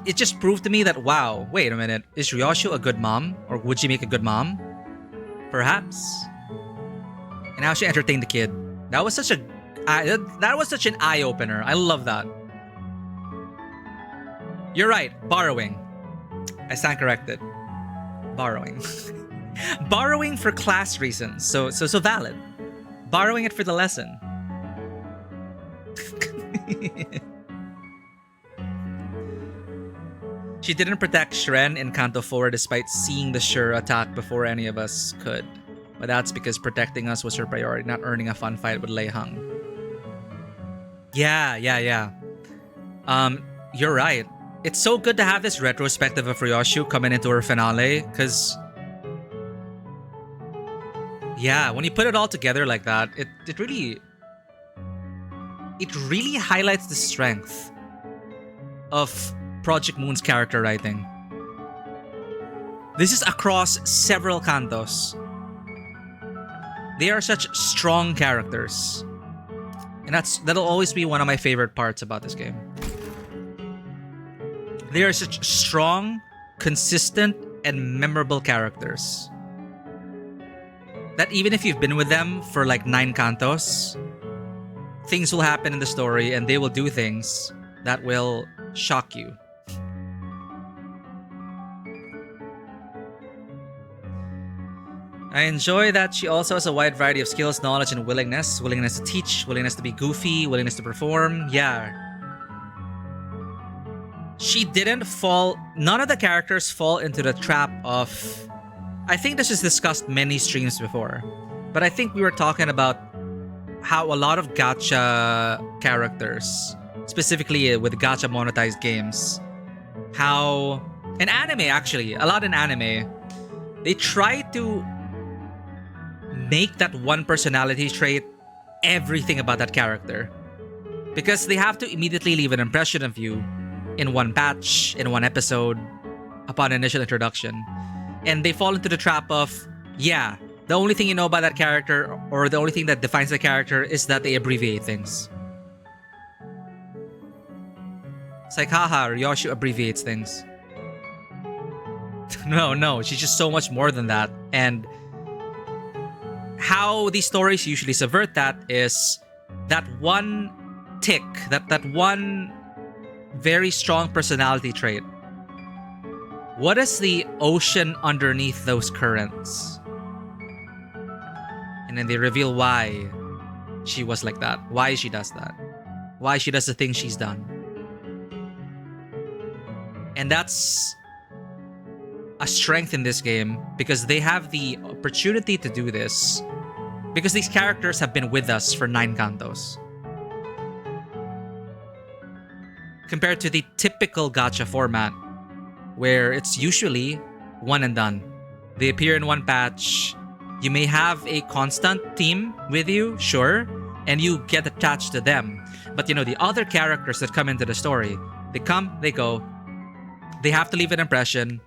Speaker 1: It just proved to me that, wow, wait a minute, is Ryoshu a good mom? Or would she make a good mom? Perhaps. And how she entertained the kid. That was such an eye-opener. I love that. You're right, borrowing. I stand corrected. Borrowing. Borrowing for class reasons, so valid. Borrowing it for the lesson. She didn't protect Shren in Canto 4 despite seeing the Sure attack before any of us could. But that's because protecting us was her priority, not earning a fun fight with Lei Hung. Yeah. You're right. It's so good to have this retrospective of Ryoshu coming into her finale, because yeah, when you put it all together like that, it really highlights the strength of Project Moon's character writing. This is across several cantos. They are such strong characters. And that'll always be one of my favorite parts about this game. They are such strong, consistent, and memorable characters that even if you've been with them for like 9 cantos, things will happen in the story and they will do things that will shock you. I enjoy that she also has a wide variety of skills, knowledge, and willingness. Willingness to teach, willingness to be goofy, willingness to perform. Yeah. She didn't fall... None of the characters fall into the trap of... I think this is discussed many streams before. But I think we were talking about how a lot of gacha characters, specifically with gacha monetized games, how... In anime, actually. A lot in anime. They try to make that one personality trait everything about that character. Because they have to immediately leave an impression of you in one patch, in one episode, upon initial introduction. And they fall into the trap of, yeah, the only thing you know about that character, or the only thing that defines the character, is that they abbreviate things. It's like, haha, Ryoshu abbreviates things. No, she's just so much more than that. And how these stories usually subvert that is that one tick, that one very strong personality trait. What is the ocean underneath those currents? And then they reveal why she was like that, why she does that, why she does the things she's done. And that's a strength in this game because they have the opportunity to do this because these characters have been with us for 9 cantos. Compared to the typical gacha format where it's usually one and done. They appear in one patch. You may have a constant theme with you, sure, and you get attached to them. But you know, the other characters that come into the story, they come, they go. They have to leave an impression.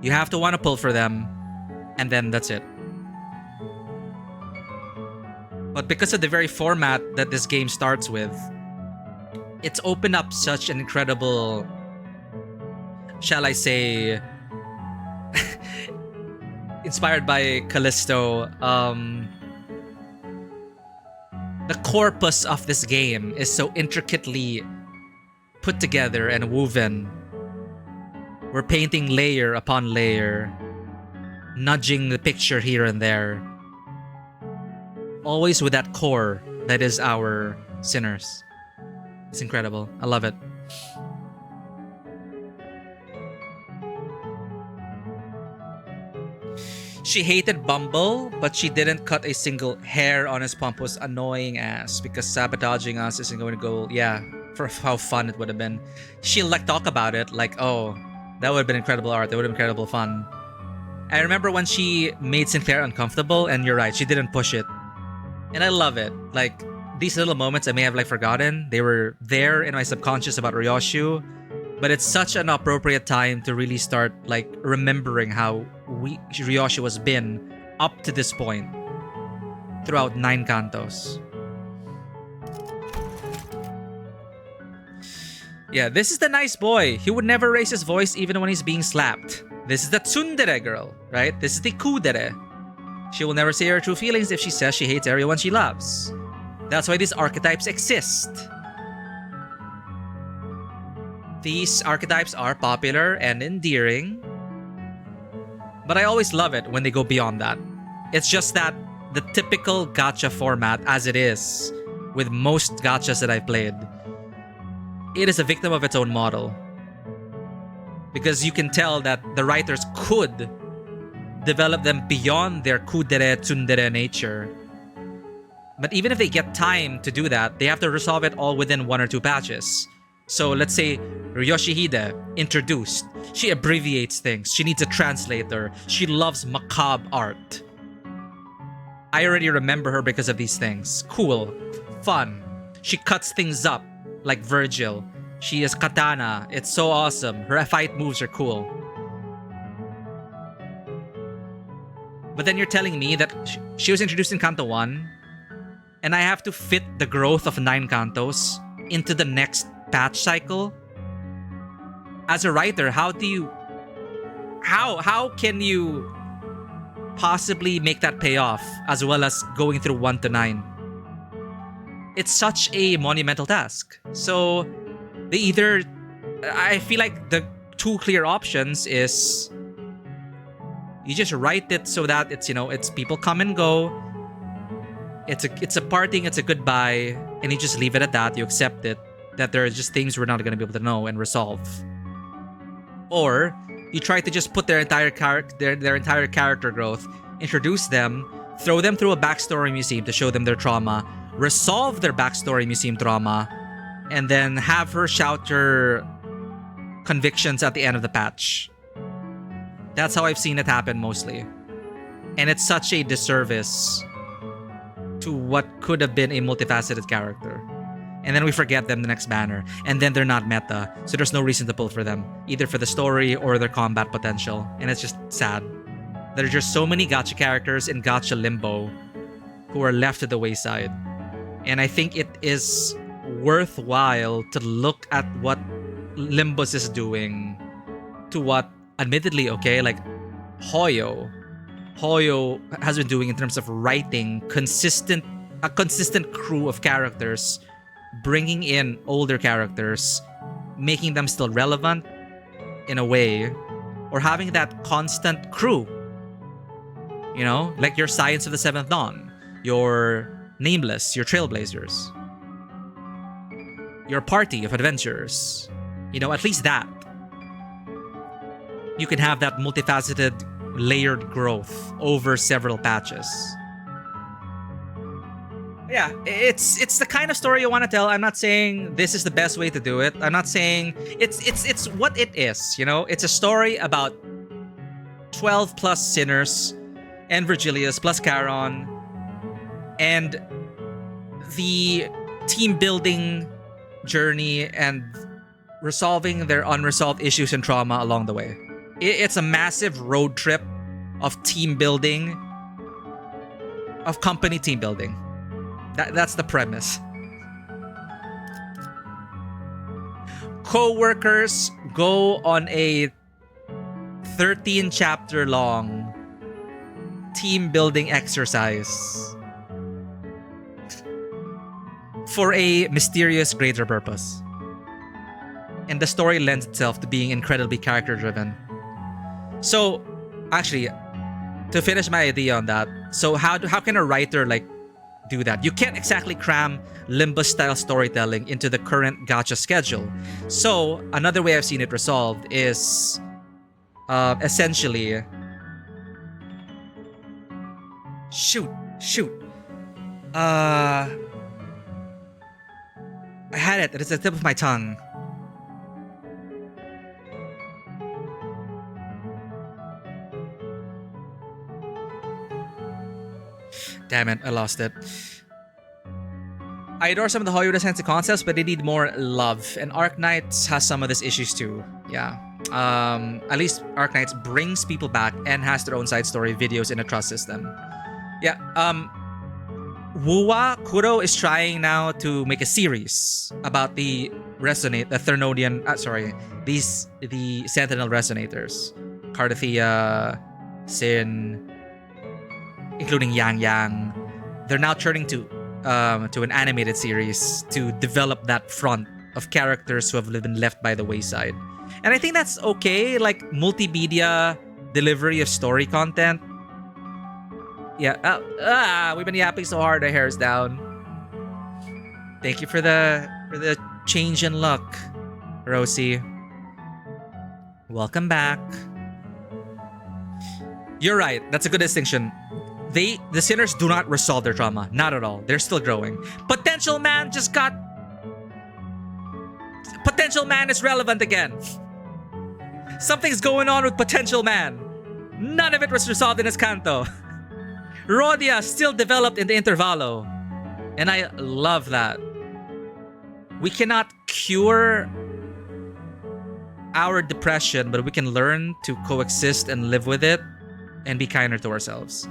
Speaker 1: You have to want to pull for them, and then that's it. But because of the very format that this game starts with, it's opened up such an incredible, shall I say, inspired by Callisto, the corpus of this game is so intricately put together and woven. We're painting layer upon layer, nudging the picture here and there. Always with that core that is our sinners. It's incredible. I love it. She hated Bumble, but she didn't cut a single hair on his pompous annoying ass because sabotaging us isn't going to go, yeah, for how fun it would have been. She'll like talk about it like, oh, that would have been incredible art. That would have been incredible fun. I remember when she made Sinclair uncomfortable, and you're right, she didn't push it. And I love it. Like, these little moments I may have like forgotten. They were there in my subconscious about Ryoshu. But it's such an appropriate time to really start like remembering how Ryoshu has been up to this point throughout 9 cantos. Yeah, this is the nice boy. He would never raise his voice even when he's being slapped. This is the tsundere girl, right? This is the kudere. She will never say her true feelings if she says she hates everyone she loves. That's why these archetypes exist. These archetypes are popular and endearing. But I always love it when they go beyond that. It's just that the typical gacha format, as it is with most gachas that I've played, it is a victim of its own model. Because you can tell that the writers could develop them beyond their kudere tsundere nature. But even if they get time to do that, they have to resolve it all within 1 or 2 patches. So let's say Ryoshihide introduced. She abbreviates things. She needs a translator. She loves macabre art. I already remember her because of these things. Cool. Fun. She cuts things up like Virgil. She is katana. It's so awesome. Her fight moves are cool. But then you're telling me that she was introduced in Canto 1 and I have to fit the growth of 9 cantos into the next patch cycle? As a writer, how can you possibly make that pay off as well as going through 1 to 9? It's such a monumental task. So I feel like the 2 clear options is you just write it so that it's, you know, it's people come and go. It's a parting, it's a goodbye, and you just leave it at that. You accept it, that there are just things we're not going to be able to know and resolve. Or you try to just put their entire character growth, introduce them, throw them through a backstory museum to show them their trauma, resolve their backstory museum trauma, and then have her shout her convictions at the end of the patch. That's how I've seen it happen mostly. And it's such a disservice to what could have been a multifaceted character. And then we forget them the next banner. And then they're not meta. So there's no reason to pull for them, either for the story or their combat potential. And it's just sad. There are just so many gacha characters in gacha limbo who are left to the wayside. And I think it is worthwhile to look at what Limbus is doing to what, admittedly, okay, like Hoyo has been doing in terms of writing a consistent crew of characters, bringing in older characters, making them still relevant in a way, or having that constant crew. You know, like your Science of the Seventh Dawn, your Nameless, your Trailblazers, your party of adventurers. You know, at least that. You can have that multifaceted, layered growth over several patches. Yeah, it's the kind of story you want to tell. I'm not saying this is the best way to do it. I'm not saying it's what it is, you know? It's a story about 12 plus sinners and Virgilius plus Charon and the team building journey and resolving their unresolved issues and trauma along the way. It's a massive road trip of team building, of company team building. That's the premise. Co-workers go on a 13 chapter long team building exercise for a mysterious greater purpose. And the story lends itself to being incredibly character driven. So, actually, to finish my idea on that, so how can a writer like do that? You can't exactly cram Limbus style storytelling into the current gacha schedule. So another way I've seen it resolved is essentially shoot. I had it. It's at the tip of my tongue. Damn it, I lost it. I adore some of the Hoyo Sensei concepts, but they need more love. And Arknights has some of these issues too. Yeah. At least Arknights brings people back and has their own side story videos in a trust system. Yeah. Wuwa Kuro is trying now to make a series about the Thernodian, the Sentinel Resonators. Cardathia, Sin, including Yang. They're now turning to an animated series to develop that front of characters who have been left by the wayside. And I think that's okay, like multimedia delivery of story content. Yeah, we've been yapping so hard, our hair's down. Thank you for the change in luck, Rosie. Welcome back. You're right, that's a good distinction. The sinners do not resolve their trauma. Not at all. They're still growing. Potential Man is relevant again. Something's going on with Potential Man. None of it was resolved in his Canto. Rhodia still developed in the Intervalo. And I love that. We cannot cure our depression, but we can learn to coexist and live with it and be kinder to ourselves.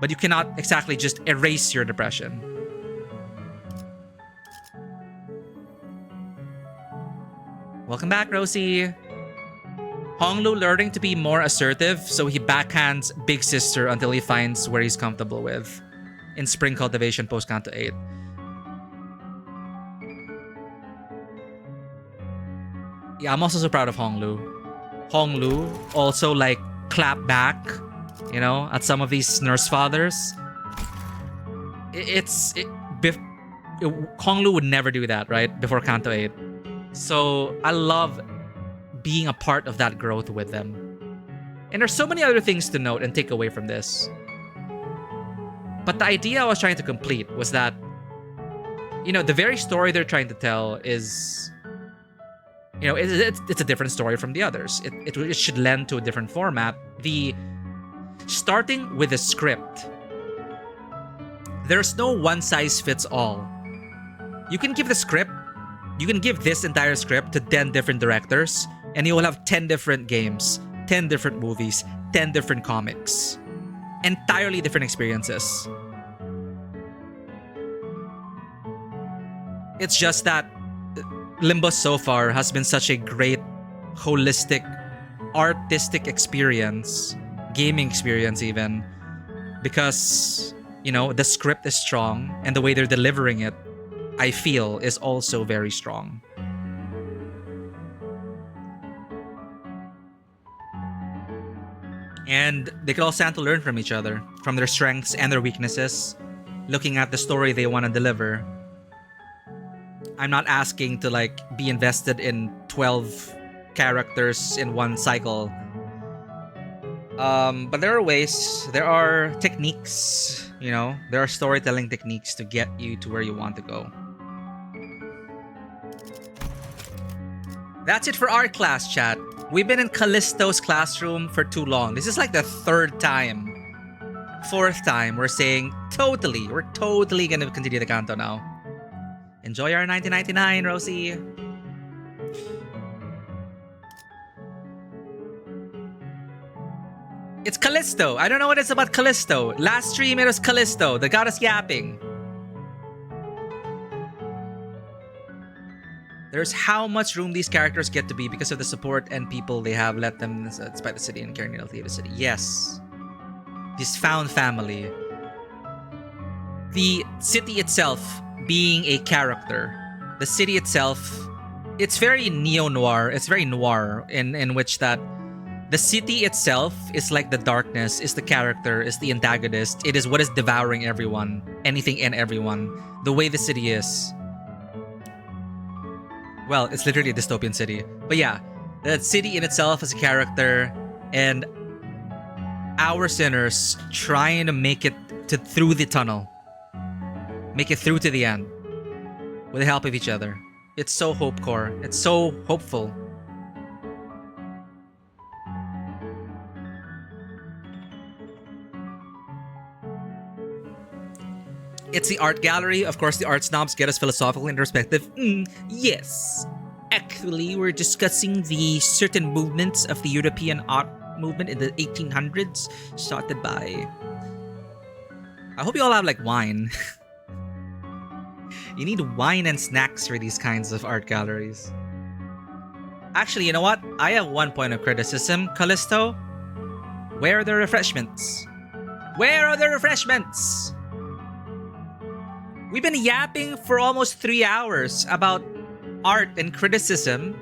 Speaker 1: But you cannot exactly just erase your depression. Welcome back, Rosie. Honglu learning to be more assertive, so he backhands Big Sister until he finds where he's comfortable with. In Spring Cultivation post Canto 8. Yeah, I'm also so proud of Honglu. Honglu also like clap back, you know, at some of these nurse fathers. Honglu would never do that, right? Before Canto 8. So I love being a part of that growth with them. And there's so many other things to note and take away from this. But the idea I was trying to complete was that, you know, the very story they're trying to tell is, you know, it's a different story from the others. It should lend to a different format. Starting with the script there's no one size fits all. You can give the script, you can give this entire script to 10 different directors, and you will have 10 different games, 10 different movies, 10 different comics. Entirely different experiences. It's just that Limbus so far has been such a great, holistic, artistic experience, gaming experience even, because, you know, the script is strong and the way they're delivering it, I feel, is also very strong. And they could all stand to learn from each other, from their strengths and their weaknesses, looking at the story they want to deliver. I'm not asking to like be invested in 12 characters in one cycle. But there are ways, there are techniques, you know, there are storytelling techniques to get you to where you want to go. That's it for our class, chat. We've been in Callisto's classroom for too long. This is like the fourth time we're saying we're totally gonna continue the Canto now. Enjoy our 1999, Rosie. It's Callisto. I don't know what it's about Callisto. Last stream it was Callisto, the goddess yapping. There's how much room these characters get to be because of the support and people they have let them despite the city and caring to leave the city. Yes. This found family. The city itself being a character. The city itself, it's very neo-noir. It's very noir in which that the city itself is like the darkness, is the character, is the antagonist. It is what is devouring everyone, anything and everyone. The way the city is. Well, it's literally a dystopian city. But yeah, the city in itself is a character, and our sinners trying to make it through the tunnel. Make it through to the end. With the help of each other. It's so hope-core. It's so hopeful. It's the art gallery. Of course, the art snobs get us philosophical and introspective. Yes. Actually, we're discussing the certain movements of the European art movement in the 1800s, started by... I hope you all have like wine. You need wine and snacks for these kinds of art galleries. Actually, you know what? I have one point of criticism, Callisto. Where are the refreshments? Where are the refreshments? We've been yapping for almost 3 hours about art and criticism.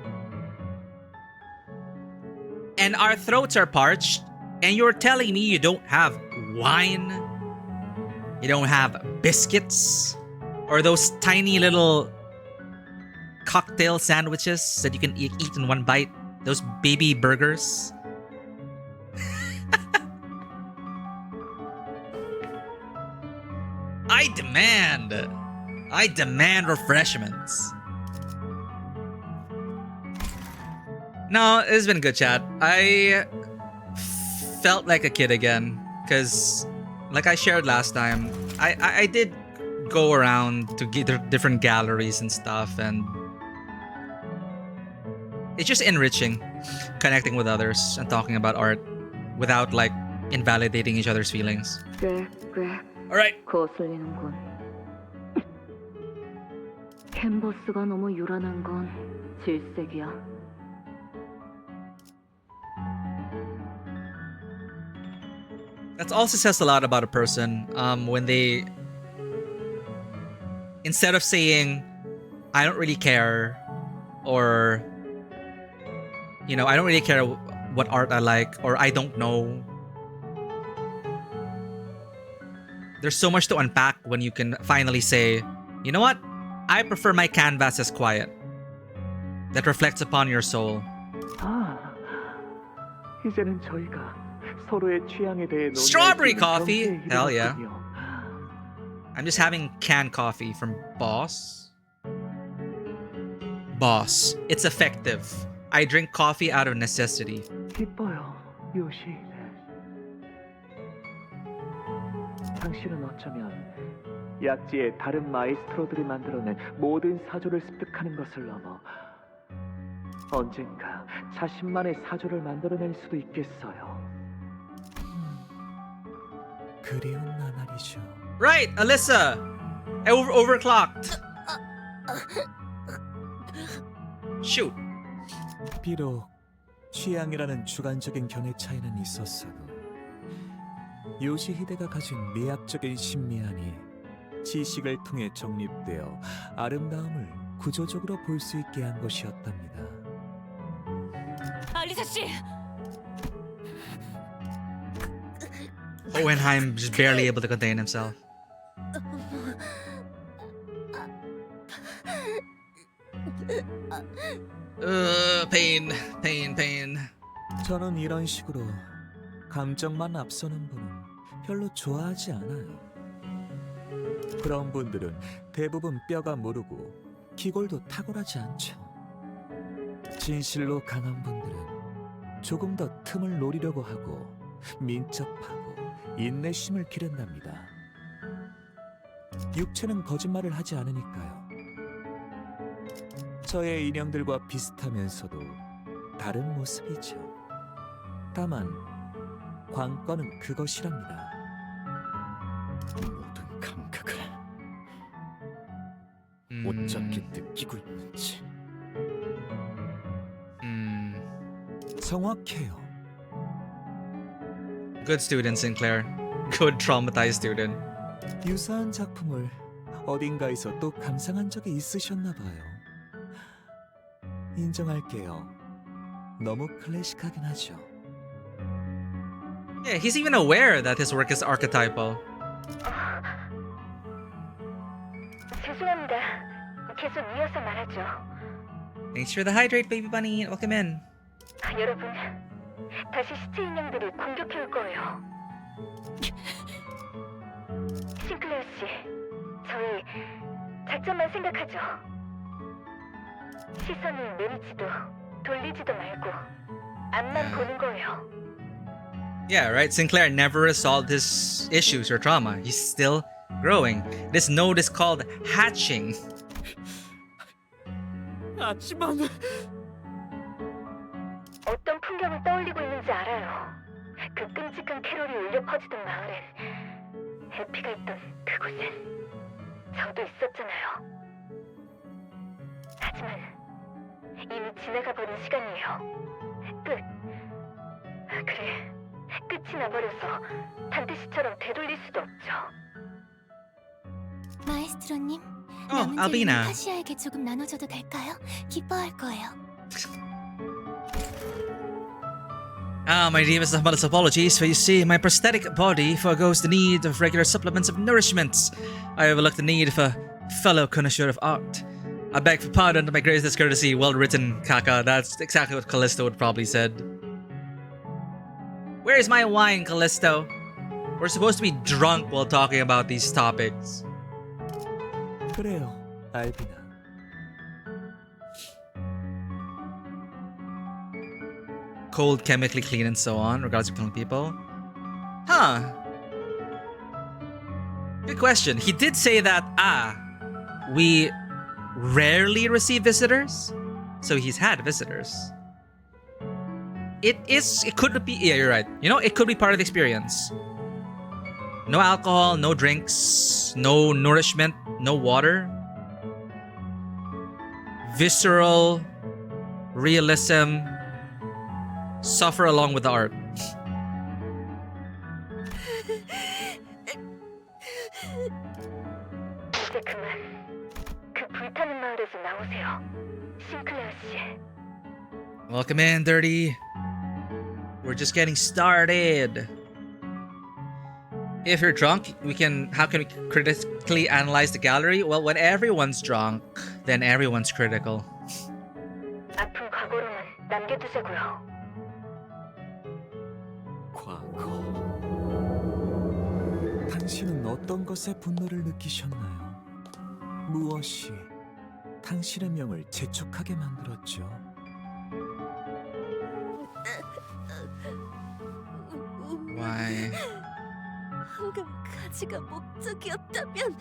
Speaker 1: And our throats are parched. And you're telling me you don't have wine? You don't have biscuits? Or those tiny little cocktail sandwiches that you can eat in one bite? Those baby burgers? I demand refreshments. No, it's been good, chat. I felt like a kid again. Because, like I shared last time, I did go around to get different galleries and stuff. And it's just enriching connecting with others and talking about art without, like, invalidating each other's feelings. Alright.
Speaker 7: 거슬리는군. 캔버스가 너무 요란한 건 질색이야.
Speaker 1: That also says a lot about a person when they, instead of saying, I don't really care, or, you know, I don't really care what art I like, or I don't know. There's so much to unpack when you can finally say, you know what? I prefer my canvas as quiet. That reflects upon your soul.
Speaker 4: 이제는 저희가 서로의 취향에 대해
Speaker 1: Strawberry coffee! Hell yeah. I'm just having canned coffee from Boss. Boss. It's effective. I drink coffee out of necessity.
Speaker 4: 기뻐요, 요시. 당신은 어쩌면 약지의 다른 마이스트로들이 만들어낸 모든 사조를 습득하는 것을 넘어 언젠가 자신만의 사조를 만들어낼 수도 있겠어요.
Speaker 5: 그리운 나날이죠.
Speaker 1: Right, Alyssa. Overclocked. Shoot.
Speaker 5: 비록 취향이라는 주관적인 견해 차이는 있었어도 요시히데가 가진 미학적인 신미안이 지식을 통해 정립되어 아름다움을 구조적으로 볼 수 있게 한 것이었답니다.
Speaker 2: 알리사 씨,
Speaker 1: Hohenheim just barely able to contain himself. Pain.
Speaker 5: 저는 이런 식으로 감정만 앞서는 분은 별로 좋아하지 않아요. 그런 분들은 대부분 뼈가 무르고 기골도 탁월하지 않죠. 진실로 강한 분들은 조금 더 틈을 노리려고 하고 민첩하고 인내심을 기른답니다. 육체는 거짓말을 하지 않으니까요. 저의 인형들과 비슷하면서도 다른 모습이죠. 다만 관건은 그것이랍니다.
Speaker 6: 모든 감각을 어떻게 느끼고 있는지.
Speaker 5: 정확해요.
Speaker 1: Good student, Sinclair. Good traumatized student.
Speaker 5: 유사한 작품을 어딘가에서 또 감상한 적이 있으셨나 봐요. 인정할게요. 너무 클래식하긴 하죠.
Speaker 1: Yeah, he's even aware that his work is archetypal.
Speaker 7: 죄송합니다. 계속 이어서 말하죠.
Speaker 1: Thanks for the hydrate, baby bunny. Welcome in.
Speaker 7: 여러분, 다시 시체 인형들이 공격해올 거예요. 싱클레어 씨, 저희 작전만 생각하죠. 시선을 내리지도 돌리지도 말고 앞만 보는 거예요.
Speaker 1: Yeah, right. Sinclair never resolved his issues or trauma. He's still growing. This node is called hatching.
Speaker 5: 하지만
Speaker 7: 어떤 풍경을 떠올리고 있는지 알아요. 그 끔찍한 캐롤이 울려 퍼지던 마을엔, 해피가 있던 그곳엔 저도 있었잖아요. 하지만 이미 지나가 버린 시간이에요. 그래, 끝이 나버려서 반드시처럼 되돌릴 수도 없죠.
Speaker 8: 마에스트로님,
Speaker 1: Oh,
Speaker 8: 남은
Speaker 1: Albina.
Speaker 8: 재료는 파시아에게 조금 나눠줘도 될까요? 기뻐할 거예요.
Speaker 1: My deepest of modest apologies, for you see, my prosthetic body forgoes the need of regular supplements of nourishment. I overlook the need of a fellow connoisseur of art. I beg for pardon to my greatest courtesy. Well written, Kaka. That's exactly what Callisto would probably said. Where's my wine, Callisto? We're supposed to be drunk while talking about these topics.
Speaker 5: 그래요, 알비나.
Speaker 1: Cold, chemically clean, and so on, regardless of killing people. Huh. Good question. He did say that, we rarely receive visitors. So he's had visitors. It could be, yeah, you're right. You know, it could be part of the experience. No alcohol, no drinks, no nourishment, no water. Visceral realism. Suffer along with the art.
Speaker 7: 이제 그만 그 불타는 마을에서 나오세요, 싱클레어 씨.
Speaker 1: Welcome in, Dirty. We're just getting started. If you're drunk, how can we critically analyze the gallery? Well, when everyone's drunk, then everyone's critical.
Speaker 7: 아픈 과거로만 남겨두자고요.
Speaker 5: 과거. 당신은 어떤 것에 분노를 느끼셨나요? 무엇이 당신의 명을 재촉하게 만들었죠?
Speaker 1: Why?
Speaker 2: 방금 가지가 목적이었다면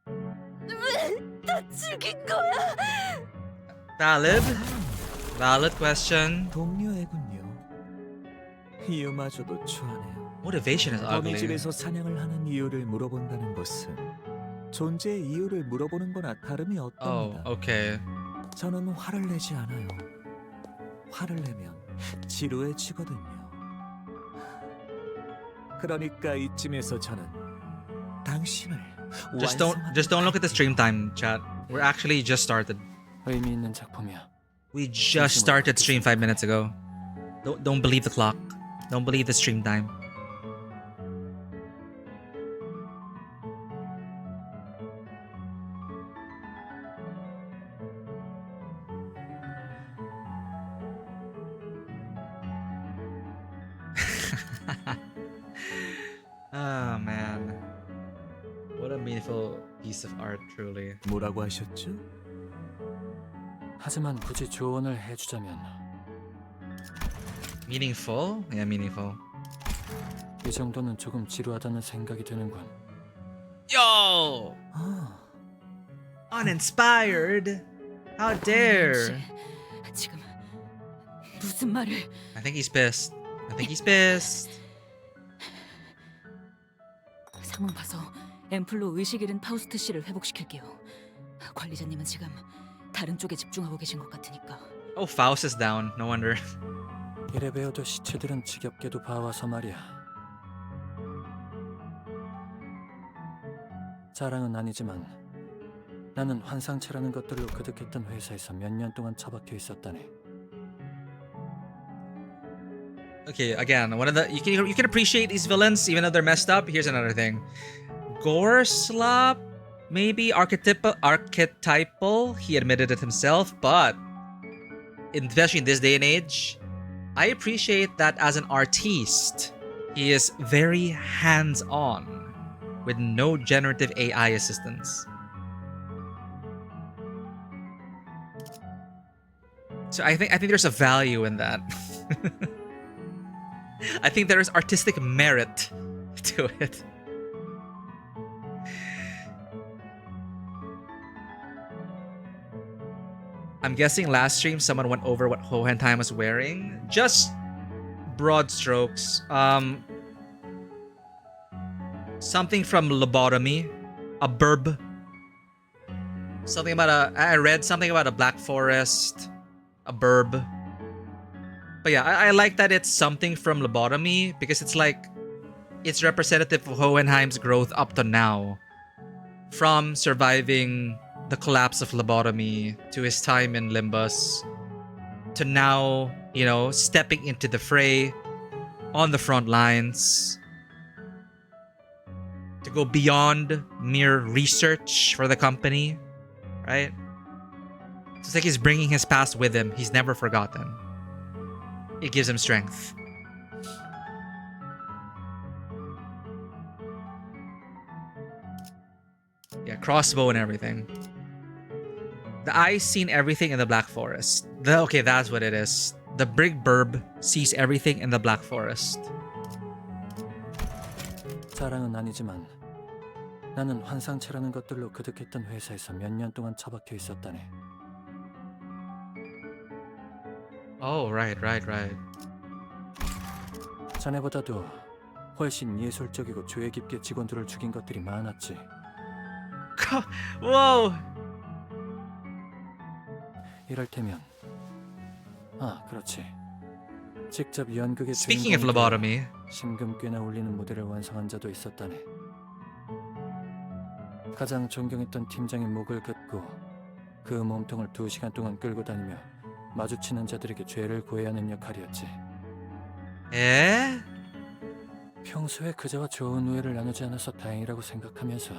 Speaker 2: 왜다 죽인 거야?
Speaker 1: Valid question.
Speaker 5: 동료애군요. 이유마저도 추하네요.
Speaker 1: Motivation is
Speaker 5: 어미
Speaker 1: ugly.
Speaker 5: 집에서 사냥을 하는 이유를 물어본다는 것은 존재의 이유를 물어보는 거나 다름이
Speaker 1: Oh,
Speaker 5: 없답니다.
Speaker 1: okay.
Speaker 5: 저는 화를 내지 않아요. 화를 내면 지루해지거든요. 그러니까 이쯤에서 저는 당신을
Speaker 1: Just don't look at the stream time, chat. We're actually just started.
Speaker 6: 의미 있는 작품이야.
Speaker 1: We just started stream 5 minutes ago. Don't believe the clock. Don't believe the stream time. Oh man. What a meaningful piece of art, truly.
Speaker 5: 뭐라고 하셨죠?
Speaker 6: 하지만 굳이 조언을 해주자면
Speaker 1: Meaningful? Yeah, meaningful.
Speaker 6: 이 정도는 조금 지루하다는 생각이 드는군.
Speaker 1: Yo!
Speaker 5: 아,
Speaker 1: Uninspired? How dare?
Speaker 2: 지금 무슨 말을?
Speaker 1: I think he's pissed. I think he's pissed.
Speaker 2: 상황 봐서 앰플로 의식 잃은 파우스트 씨를 회복시킬게요. 관리자님은 지금 다른 쪽에 집중하고 계신 것 같으니까.
Speaker 1: Oh, Faust is down. No wonder.
Speaker 6: 이래 배워도 시체들은 지겹게도 봐와서 말이야. 자랑은 아니지만 나는 환상체라는 것들로 그득했던 회사에서 몇 년 동안 처박혀 있었다네.
Speaker 1: Okay, again, one of the you can appreciate these villains even though they're messed up. Here's another thing. Gore slop, maybe archetypal. He admitted it himself, but especially in this day and age, I appreciate that as an artiste, he is very hands-on with no generative AI assistance. So I think there's a value in that. I think there is artistic merit to it. I'm guessing last stream someone went over what Hohenheim was wearing. Just broad strokes. Something from lobotomy. A burb. Something about I read something about a black forest. A burb. But yeah, I like that it's something from lobotomy because it's like it's representative of Hohenheim's growth up to now. From surviving the collapse of lobotomy to his time in Limbus to now, you know, stepping into the fray on the front lines to go beyond mere research for the company, right? It's like he's bringing his past with him. He's never forgotten. It gives him strength. Yeah, crossbow and everything. The eye seen everything in the Black Forest. Okay, that's what it is. The Brig Burb sees everything in the Black Forest.
Speaker 6: 자랑은 아니지만 나는 환상체라는 것들로 그득했던 회사에서 몇 년 동안 처박혀 있었다네.
Speaker 1: Oh, right.
Speaker 6: 자네보다도 훨씬 예술적이고 조예 깊게 직원들을 죽인 것들이 많았지.
Speaker 1: Whoa!
Speaker 6: 이럴테면 그렇지. 직접 연극의
Speaker 1: Speaking of
Speaker 6: 주인공이
Speaker 1: lobotomy,
Speaker 6: 심금 꽤나 울리는 무대를 완성한 자도 있었다네. 가장 존경했던 팀장의 목을 긋고 그 몸통을 2시간 동안 끌고 다니며 마주치는 자들에게 죄를 고해야 하는 역할이었지.
Speaker 1: 에?
Speaker 6: 평소에 그자와 좋은 우애를 나누지 않아서 다행이라고 생각하면서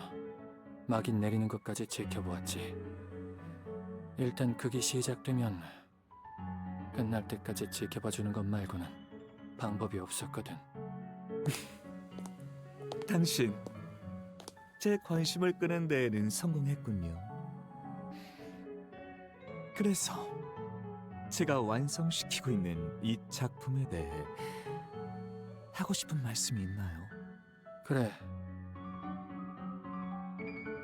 Speaker 6: 막인 내리는 것까지 지켜보았지. 일단 극이 시작되면 끝날 때까지 지켜봐주는 것 말고는 방법이 없었거든.
Speaker 5: 당신 제 관심을 끄는 데에는 성공했군요. 그래서 제가 완성시키고 있는 이 작품에 대해 하고 싶은 말씀이 있나요?
Speaker 6: 그래.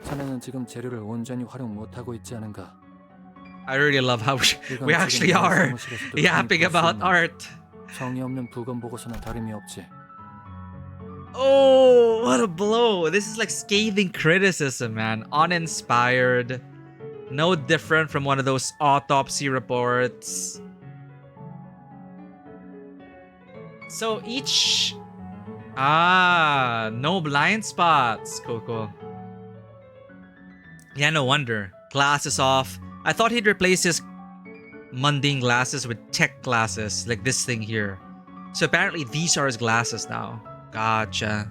Speaker 6: 자네는 지금 재료를 온전히 활용 못하고 있지 않은가?
Speaker 1: I really love how
Speaker 6: 이건
Speaker 1: we
Speaker 6: 지금
Speaker 1: actually
Speaker 6: 내
Speaker 1: are
Speaker 6: 사무실에서도
Speaker 1: yapping
Speaker 6: 흔히 볼수
Speaker 1: about
Speaker 6: 있는
Speaker 1: art.
Speaker 6: 성의 없는 부검 보고서나 다름이 없지.
Speaker 1: Oh, what a blow. This is like scathing criticism, man. Uninspired. No different from one of those autopsy reports. So each... Ah, no blind spots. Cool, cool. Yeah, no wonder. Glasses off. I thought he'd replace his mundane glasses with tech glasses, like this thing here. So apparently these are his glasses now. Gotcha.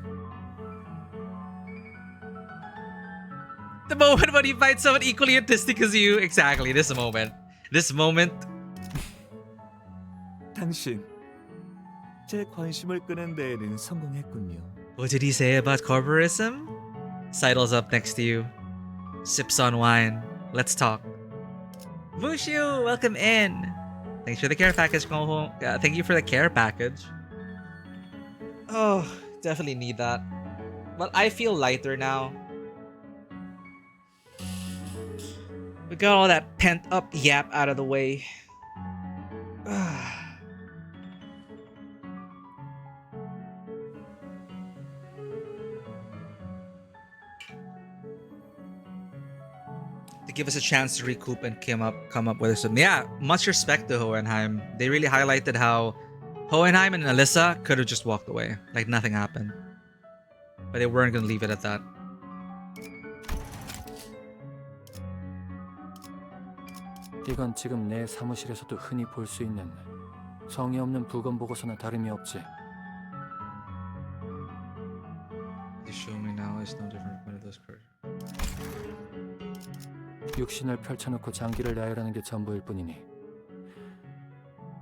Speaker 1: The moment when you find someone equally autistic as you. Exactly, this moment. This moment.
Speaker 5: 당신 제 관심을 끄는 데에는 성공했군요.
Speaker 1: What did he say about corporism? Sidles up next to you. Sips on wine. Let's talk. Wushu, welcome in. Thanks for the care package, Koho. Thank you for the care package. Oh, definitely need that. But I feel lighter now. We got all that pent up yap out of the way. To give us a chance to recoup and come up with some. Yeah, much respect to Hohenheim. They really highlighted how Hohenheim and Alyssa could have just walked away, like nothing happened. But they weren't gonna leave it at that.
Speaker 6: 이건 지금 내 사무실에서도 흔히 볼 수 있는 성의 없는 부검 보고서나 다름이 없지.
Speaker 1: You show me now is no different from one of those cards.
Speaker 6: 육신을 펼쳐놓고 장기를 나열하는 게 전부일 뿐이니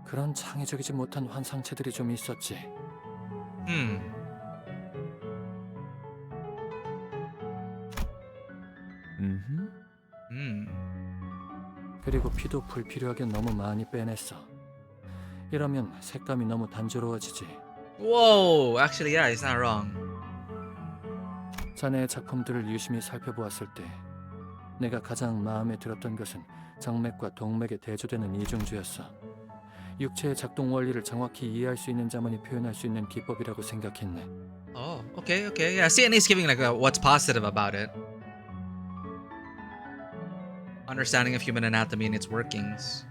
Speaker 6: 그런 창의적이지 못한 환상체들이 좀 있었지. 그리고 피도 불필요하게 너무 많이 빼냈어. 이러면 색감이 너무 단조로워지지.
Speaker 1: Whoa, actually, yeah, he's not wrong.
Speaker 6: 자네의 작품들을 유심히 살펴보았을 때 내가 가장 마음에 들었던 것은 정맥과 동맥에 대조되는 이중주였어. 육체의 작동 원리를 정확히 이해할 수 있는 자만이 표현할 수 있는 기법이라고 생각했네.
Speaker 1: Oh, okay, okay. Yeah, see, and he's giving like what's positive about it. Understanding of human anatomy and its workings.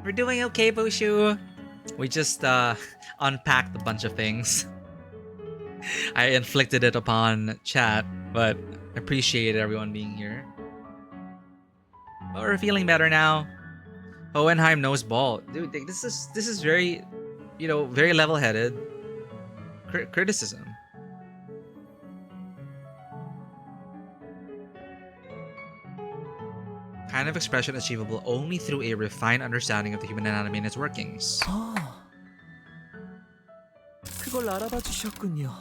Speaker 1: We're doing okay, Bushu. We just unpacked a bunch of things. I inflicted it upon chat, but appreciate everyone being here. But we're feeling better now. Hohenheim knows ball. Dude, this is very, you know, very level-headed criticism. Kind of expression achievable only through a refined understanding of the human anatomy and its workings.
Speaker 5: 아, 그걸 알아봐 주셨군요.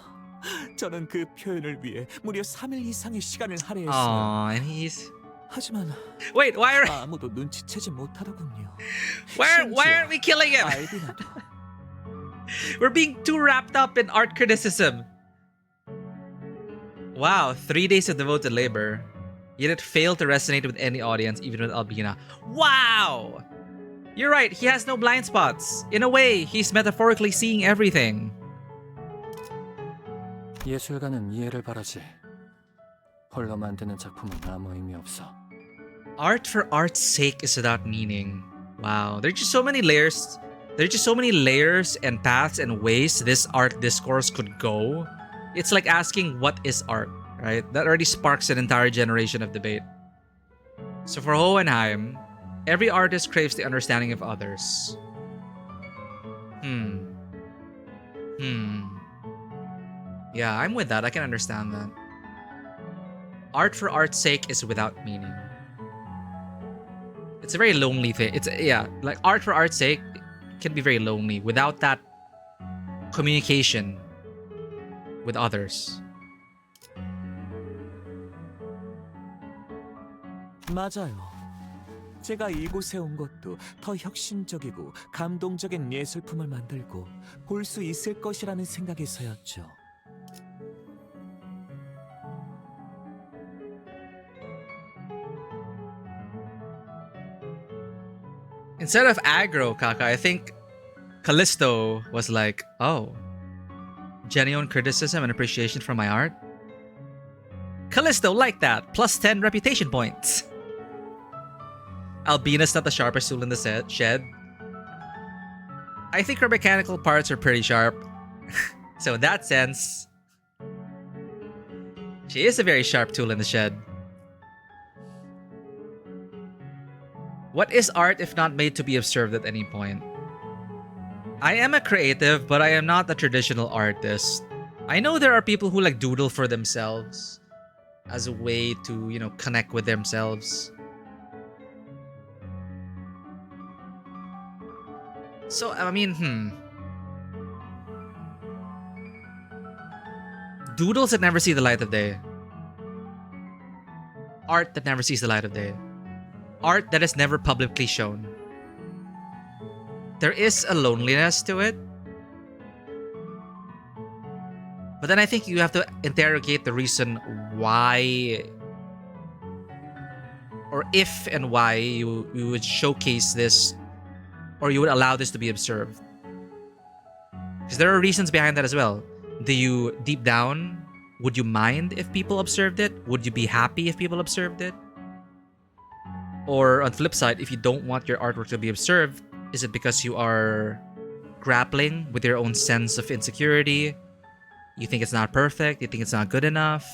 Speaker 5: 저는 그 표현을 위해 무려 3일 이상의 시간을 할애했어요.
Speaker 1: Aww, and he's...
Speaker 5: 하지만
Speaker 1: Wait, why are...
Speaker 5: 아무도 눈치채지 못하더군요.
Speaker 1: Why aren't we killing him?
Speaker 5: 알비나도
Speaker 1: We're being too wrapped up in art criticism. Wow, 3 days of devoted labor. Yet it failed to resonate with any audience, even with Albina. Wow! You're right, he has no blind spots. In a way, he's metaphorically seeing everything.
Speaker 6: 예술가는 이해를 바라지. 홀로 만드는 작품은 아무 의미 없어.
Speaker 1: Art for art's sake is without meaning. Wow, there's just so many layers. There's just so many layers and paths and ways this art discourse could go. It's like asking, what is art? Right? That already sparks an entire generation of debate. So for Hohenheim, every artist craves the understanding of others. Yeah, I'm with that. I can understand that. Art for art's sake is without meaning. It's a very lonely thing. Yeah, like art for art's sake can be very lonely without that communication with others.
Speaker 5: 맞아요. 제가 이곳에 온 것도 더 혁신적이고 감동적인 예술품을 만들고 볼 수 있을 것이라는 생각에서였죠.
Speaker 1: Instead of aggro, Kaka, I think Callisto was like, oh, genuine criticism and appreciation for my art. Callisto like that. Plus 10 reputation points. Albina's not the sharpest tool in the shed. I think her mechanical parts are pretty sharp. So in that sense, she is a very sharp tool in the shed. What is art if not made to be observed at any point? I am a creative, but I am not a traditional artist. I know there are people who like doodle for themselves as a way to, you know, connect with themselves. So, I mean, Doodles that never see the light of day. Art that never sees the light of day. Art that is never publicly shown. There is a loneliness to it. But then I think you have to interrogate the reason why, or if and why you would showcase this, or you would allow this to be observed. Because there are reasons behind that as well. Do you, deep down, would you mind if people observed it? Would you be happy if people observed it? Or on the flip side, if you don't want your artwork to be observed, is it because you are grappling with your own sense of insecurity? You think it's not perfect? You think it's not good enough?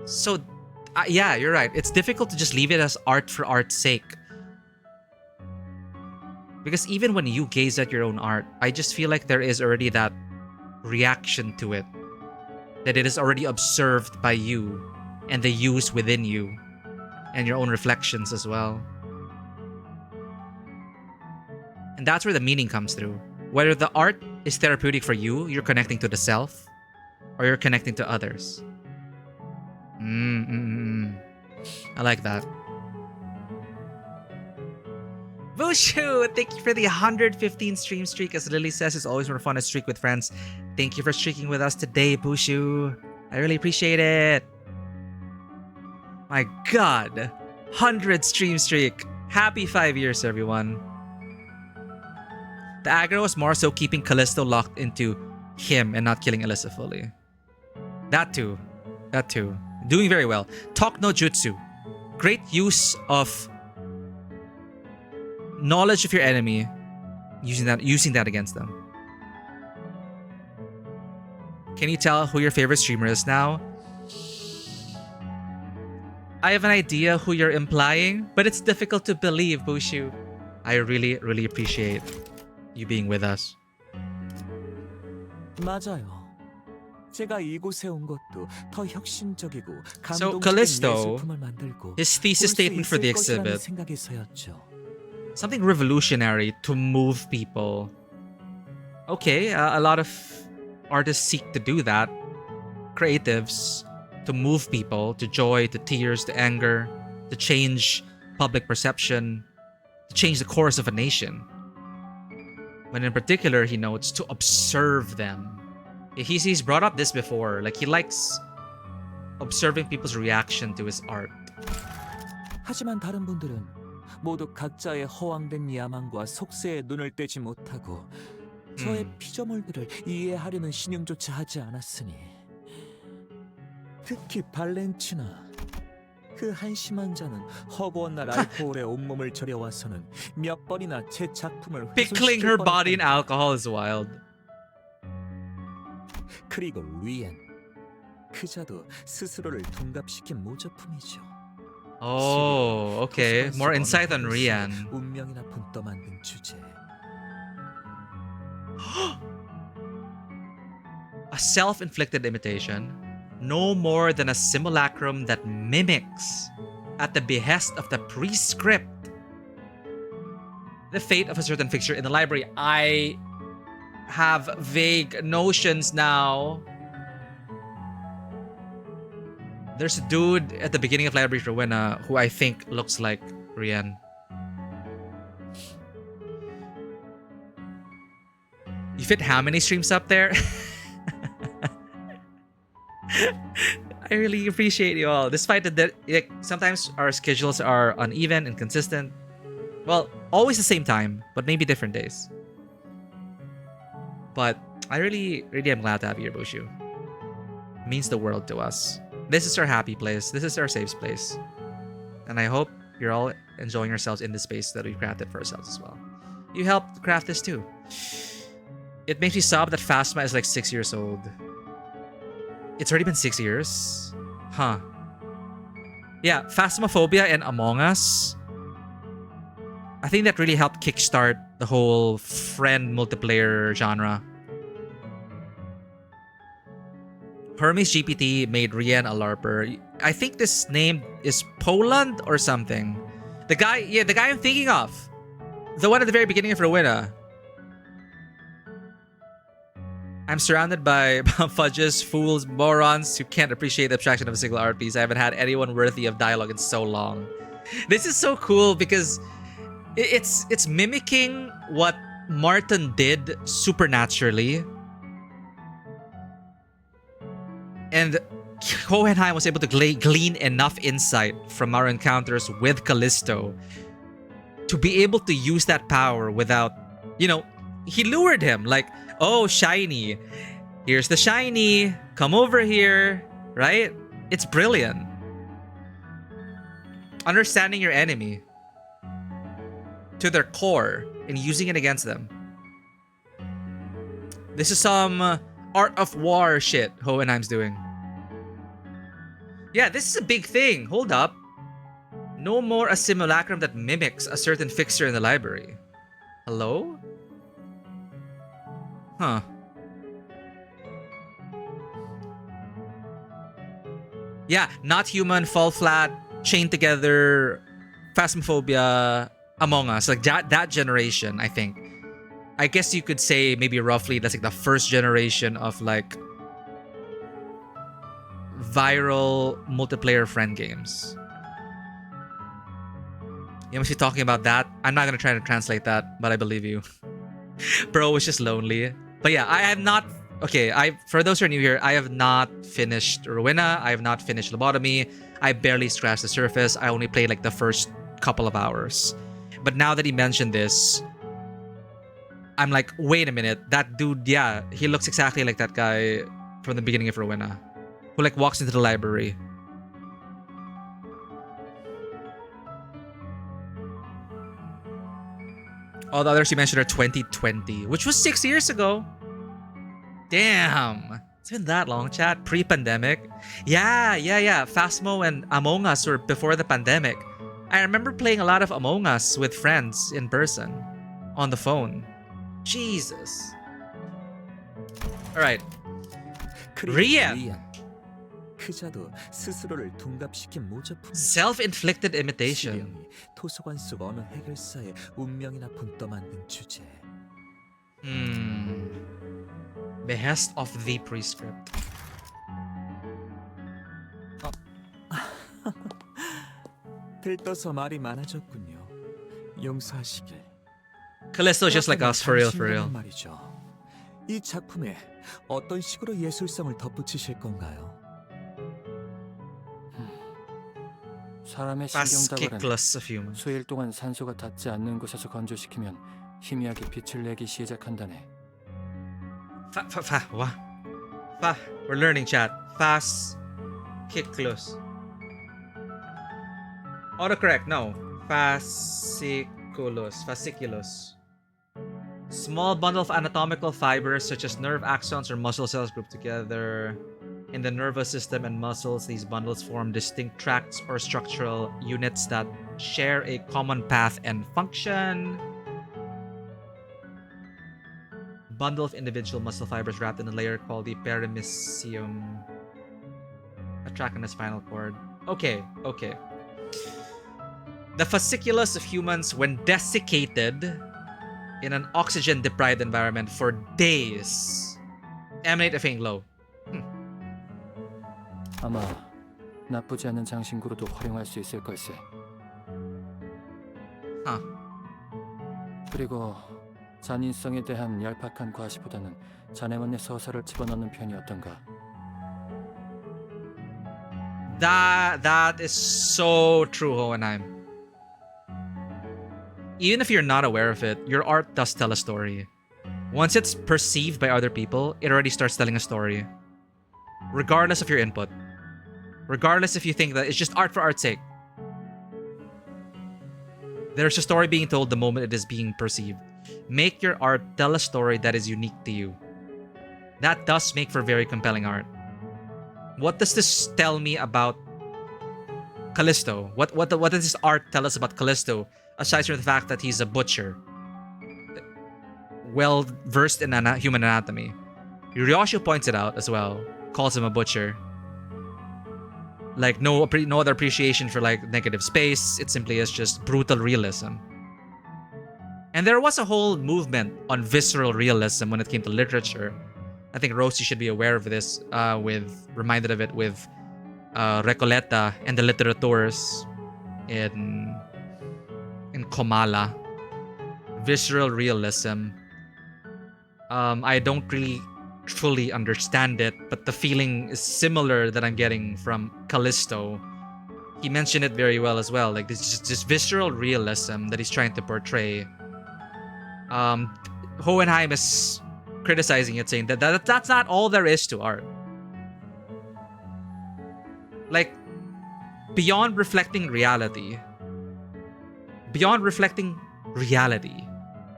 Speaker 1: So, yeah, you're right. It's difficult to just leave it as art for art's sake. Because even when you gaze at your own art, I just feel like there is already that reaction to it. That it is already observed by you and the use within you and your own reflections as well. And that's where the meaning comes through. Whether the art is therapeutic for you, you're connecting to the self, or you're connecting to others. I like that. Bushu, thank you for the 115 stream streak. As Lily says, it's always more fun to streak with friends. Thank you for streaking with us today, Bushu. I really appreciate it. My god. 100 stream streak. Happy 5 years, everyone. The aggro was more so keeping Callisto locked into him and not killing Alyssa fully. That too. That too. Doing very well. Talk no jutsu. Great use of knowledge of your enemy, using that against them. Can you tell who your favorite streamer is now? I have an idea who you're implying, but it's difficult to believe, Bushu. I really, really appreciate you being with us.
Speaker 5: 맞아요. 제가 이곳에 온 것도 더 혁신적이고
Speaker 1: So
Speaker 5: 감동적인
Speaker 1: Callisto,
Speaker 5: 예술품을 만들고
Speaker 1: his thesis
Speaker 5: 볼 수
Speaker 1: statement for the
Speaker 5: 있을 것이라는
Speaker 1: exhibit,
Speaker 5: 생각에서였죠.
Speaker 1: something revolutionary to move people. Okay, a lot of artists seek to do that. Creatives, to move people to joy, to tears, to anger, to change public perception, to change the course of a nation. When in particular, he notes to observe them. He's brought up this before. Like, he likes observing people's reaction to his art.
Speaker 5: 하지만 다른 분들은 모두 각자의 허황된 야망과 속세에 눈을 떼지 못하고 저의 피조물들을 이해하려는 신용조차 하지 않았으니 특히 발렌치나 그 한심한 자는 허구한 날 알코올에 온몸을 절여와서는 몇 번이나 제 작품을
Speaker 1: Pickling her body in alcohol is wild.
Speaker 5: 그리고 리엔 그자도 스스로를 둔갑시킨 모조품이죠.
Speaker 1: Oh, okay. More insight on Rian.
Speaker 5: 운명이나 분떠 만든 주제.
Speaker 1: A self-inflicted imitation, no more than a simulacrum that mimics, at the behest of the prescript, the fate of a certain fixture in the library. I have vague notions now. There's a dude at the beginning of Library for Winna who I think looks like Rian. You fit how many streams up there? I really appreciate you all. Despite that, like, sometimes our schedules are uneven, inconsistent. Well, always the same time, but maybe different days. But I really am glad to have you here, Bushu. It means the world to us. This is our happy place. This is our safe place. And I hope you're all enjoying yourselves in the space that we've crafted for ourselves as well. You helped craft this too. It makes me sob that Phasma is like 6 years old. It's already been 6 years? Huh. Yeah, Phasmophobia and Among Us. I think that really helped kickstart the whole friend multiplayer genre. Hermes GPT made Rian a LARPer. I think this name is Poland or something. The guy I'm thinking of. The one at the very beginning of Rowena. I'm surrounded by fudges, fools, morons who can't appreciate the abstraction of a single art piece. I haven't had anyone worthy of dialogue in so long. This is so cool because it's mimicking what Martin did supernaturally. And Hohenheim was able to glean enough insight from our encounters with Callisto to be able to use that power without, you know, he lured him like, oh, shiny. Here's the shiny. Come over here. Right? It's brilliant. Understanding your enemy to their core and using it against them. This is some Art of War shit Hohenheim's doing. Yeah, this is a big thing. Hold up. No more a simulacrum that mimics a certain fixture in the library. Hello? Huh. Yeah, not human, fall flat, chained together, Phasmophobia, Among Us. Like that generation, I think. I guess you could say maybe roughly that's like the first generation of like viral multiplayer friend games. You must be talking about that. I'm not gonna try to translate that, but I believe you. Bro was just lonely. But yeah, I have not... Okay, for those who are new here, I have not finished Rowena. I have not finished Lobotomy. I barely scratched the surface. I only played like the first couple of hours. But now that he mentioned this, I'm like, wait a minute. That dude, yeah, he looks exactly like that guy from the beginning of Rowena. Who like walks into the library. All the others you mentioned are 2020, which was 6 years ago. Damn. It's been that long, chat. Pre-pandemic. Yeah. Phasmo and Among Us were before the pandemic. I remember playing a lot of Among Us with friends in person. On the phone. Jesus. Alright. Rian.
Speaker 5: 그자도 스스로를 둔갑시킨 모조품.
Speaker 1: Self-inflicted imitation.
Speaker 5: 시령이 도서관 속 어느 해결사의 운명이나 분떠만든 주제.
Speaker 1: Behest of the prescript.
Speaker 5: 들떠서 말이 많아졌군요. 용서하시길.
Speaker 1: Callisto just like us, for real.
Speaker 5: 말이죠. 이 작품에 어떤 식으로 예술성을 덧붙이실 건가요?
Speaker 6: 사람의
Speaker 1: Fasciculus
Speaker 6: 신경다발은
Speaker 1: of humans.
Speaker 6: 수일 동안 산소가 닿지 않는 곳에서 건조시키면 희미하게 빛을 내기 시작한다네.
Speaker 1: We're learning, chat. Fasciculus. Autocorrect, no. Fasciculus. Small bundle of anatomical fibers such as nerve axons or muscle cells grouped together. In the nervous system and muscles, these bundles form distinct tracts or structural units that share a common path and function. Bundle of individual muscle fibers wrapped in a layer called the perimysium. A tract in the spinal cord. Okay. The fasciculus of humans, when desiccated in an oxygen-deprived environment for days, emanate a faint glow.
Speaker 6: 아마 나쁘지 않은 장신구로도 활용할 수 있을 걸세.
Speaker 1: Huh.
Speaker 6: 그리고 잔인성에 대한 얄팍한 과시보다는 자네만의 서사를 집어넣는 편이 어떤가?
Speaker 1: That is so true, Hohenheim. Even if you're not aware of it, your art does tell a story. Once it's perceived by other people, it already starts telling a story. Regardless of your input. Regardless if you think that it's just art for art's sake. There's a story being told the moment it is being perceived. Make your art tell a story that is unique to you. That does make for very compelling art. What does this tell me about Callisto? What does this art tell us about Callisto, aside from the fact that he's a butcher? Well versed in human anatomy. Ryosho points it out as well. Calls him a butcher. Like no other appreciation for like negative space. It simply is just brutal realism. And there was a whole movement on visceral realism when it came to literature. I think Rosie should be aware of this. Reminded of it with Recoleta and the Literateurs in Comala. Visceral realism. I don't really fully understand it, but the feeling is similar that I'm getting from Callisto. He mentioned it very well as well. Like this just visceral realism that he's trying to portray. Hohenheim is criticizing it, saying that that's not all there is to art. Like, beyond reflecting reality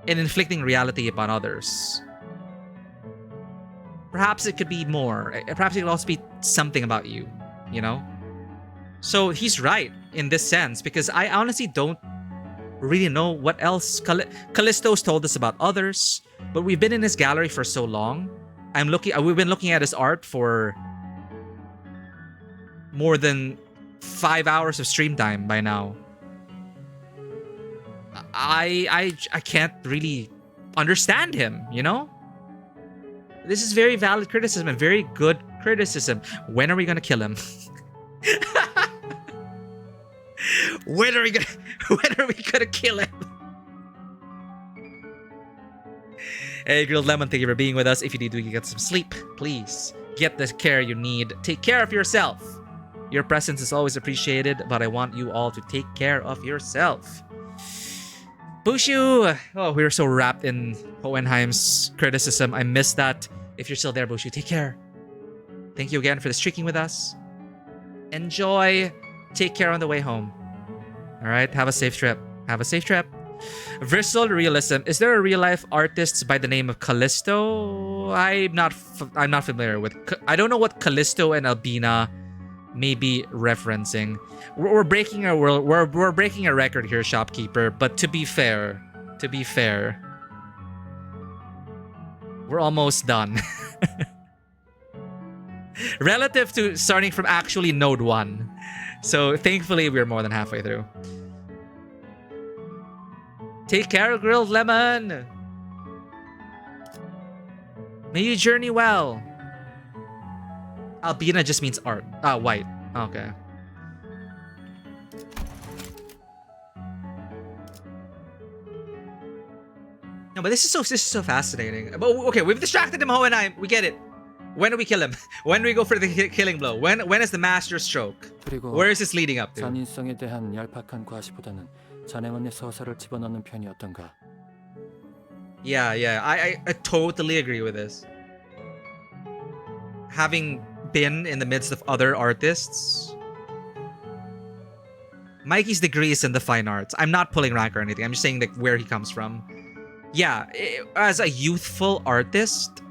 Speaker 1: and inflicting reality upon others, perhaps it could be more. Perhaps it could also be something about you, you know? So he's right in this sense, because I honestly don't really know what else. Callisto's told us about others, but we've been in his gallery for so long. We've been looking at his art for more than 5 hours of stream time by now. I can't really understand him, you know? This is very valid criticism and very good criticism. When are we gonna kill him? When are we gonna kill him? Hey, Grilled Lemon, thank you for being with us. If you need to get some sleep, please get the care you need. Take care of yourself. Your presence is always appreciated, but I want you all to take care of yourself. Bushu! Oh, we were so wrapped in Hohenheim's criticism. I missed that. If you're still there, Bushu, take care. Thank you again for the streaking with us. Enjoy. Take care on the way home. All right, have a safe trip. Have a safe trip. Visceral realism. Is there a real-life artist by the name of Callisto? I'm not familiar with. I don't know what Callisto and Albina may be referencing. We're breaking a we're breaking a record here, shopkeeper. But to be fair, we're almost done. Relative to starting from actually node 1. So thankfully we're more than halfway through. Take care, Grilled Lemon. May you journey well. Albina just means art. White. Okay. No, but this is so fascinating. But okay, we've distracted him, Ho and I. We get it. When do we kill him? When do we go for the killing blow? When is the master stroke? Where is this leading up to?
Speaker 6: 잔인성에 대한 얄팍한 과시보다는 자네만의 서사를 집어넣는 편이 어떤가?
Speaker 1: Yeah, I totally agree with this. Having been in the midst of other artists, Mikey's degree is in the fine arts. I'm not pulling rank or anything. I'm just saying like where he comes from. Yeah, as a youthful artist,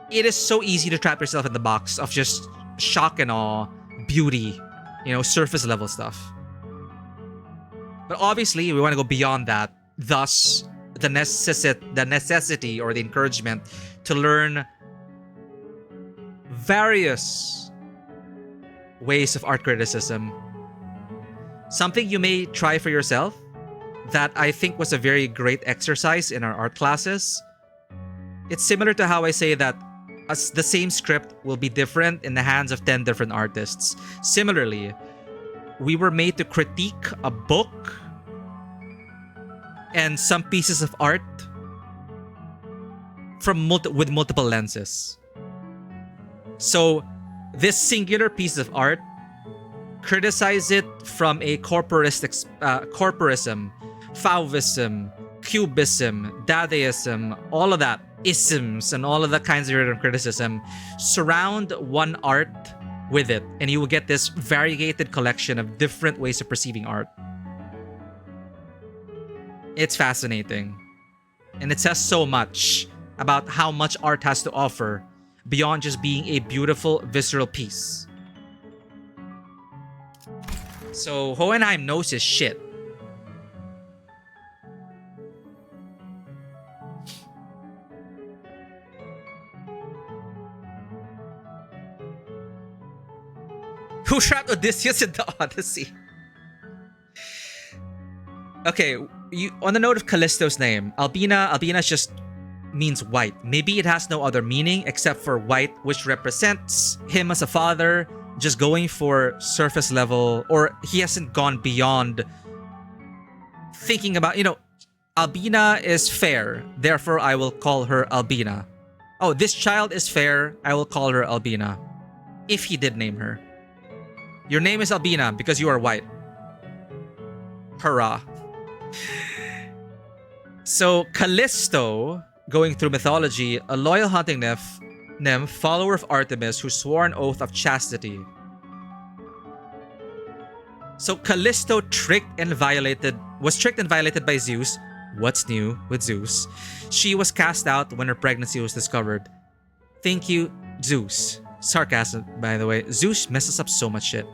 Speaker 1: it is so easy to trap yourself in the box of just shock and awe, beauty, surface level stuff. But obviously, we want to go beyond that. Thus, the necessity or the encouragement to learn various ways of art criticism. Something you may try for yourself that I think was a very great exercise in our art classes. It's similar to how I say that the same script will be different in the hands of 10 different artists. Similarly, we were made to critique a book and some pieces of art from with multiple lenses. So this singular piece of art, criticize it from a corporism, Fauvism, Cubism, Dadaism, all of that, isms, and all of the kinds of criticism. Surround one art with it, and you will get this variegated collection of different ways of perceiving art. It's fascinating. And it says so much about how much art has to offer beyond just being a beautiful, visceral piece. So Hohenheim knows his shit. Who trapped Odysseus in the Odyssey? Okay, on the note of Callisto's name, Albina just means white. Maybe it has no other meaning except for white, which represents him as a father, just going for surface level, or he hasn't gone beyond thinking about, Albina is fair, therefore I will call her Albina. Oh, this child is fair, I will call her Albina. If he did name her. Your name is Albina because you are white. Hurrah. So Callisto, going through mythology, a loyal hunting nymph, follower of Artemis, who swore an oath of chastity. So Callisto was tricked and violated by Zeus. What's new with Zeus? She was cast out when her pregnancy was discovered. Thank you, Zeus. Sarcasm, by the way. Zeus messes up so much shit.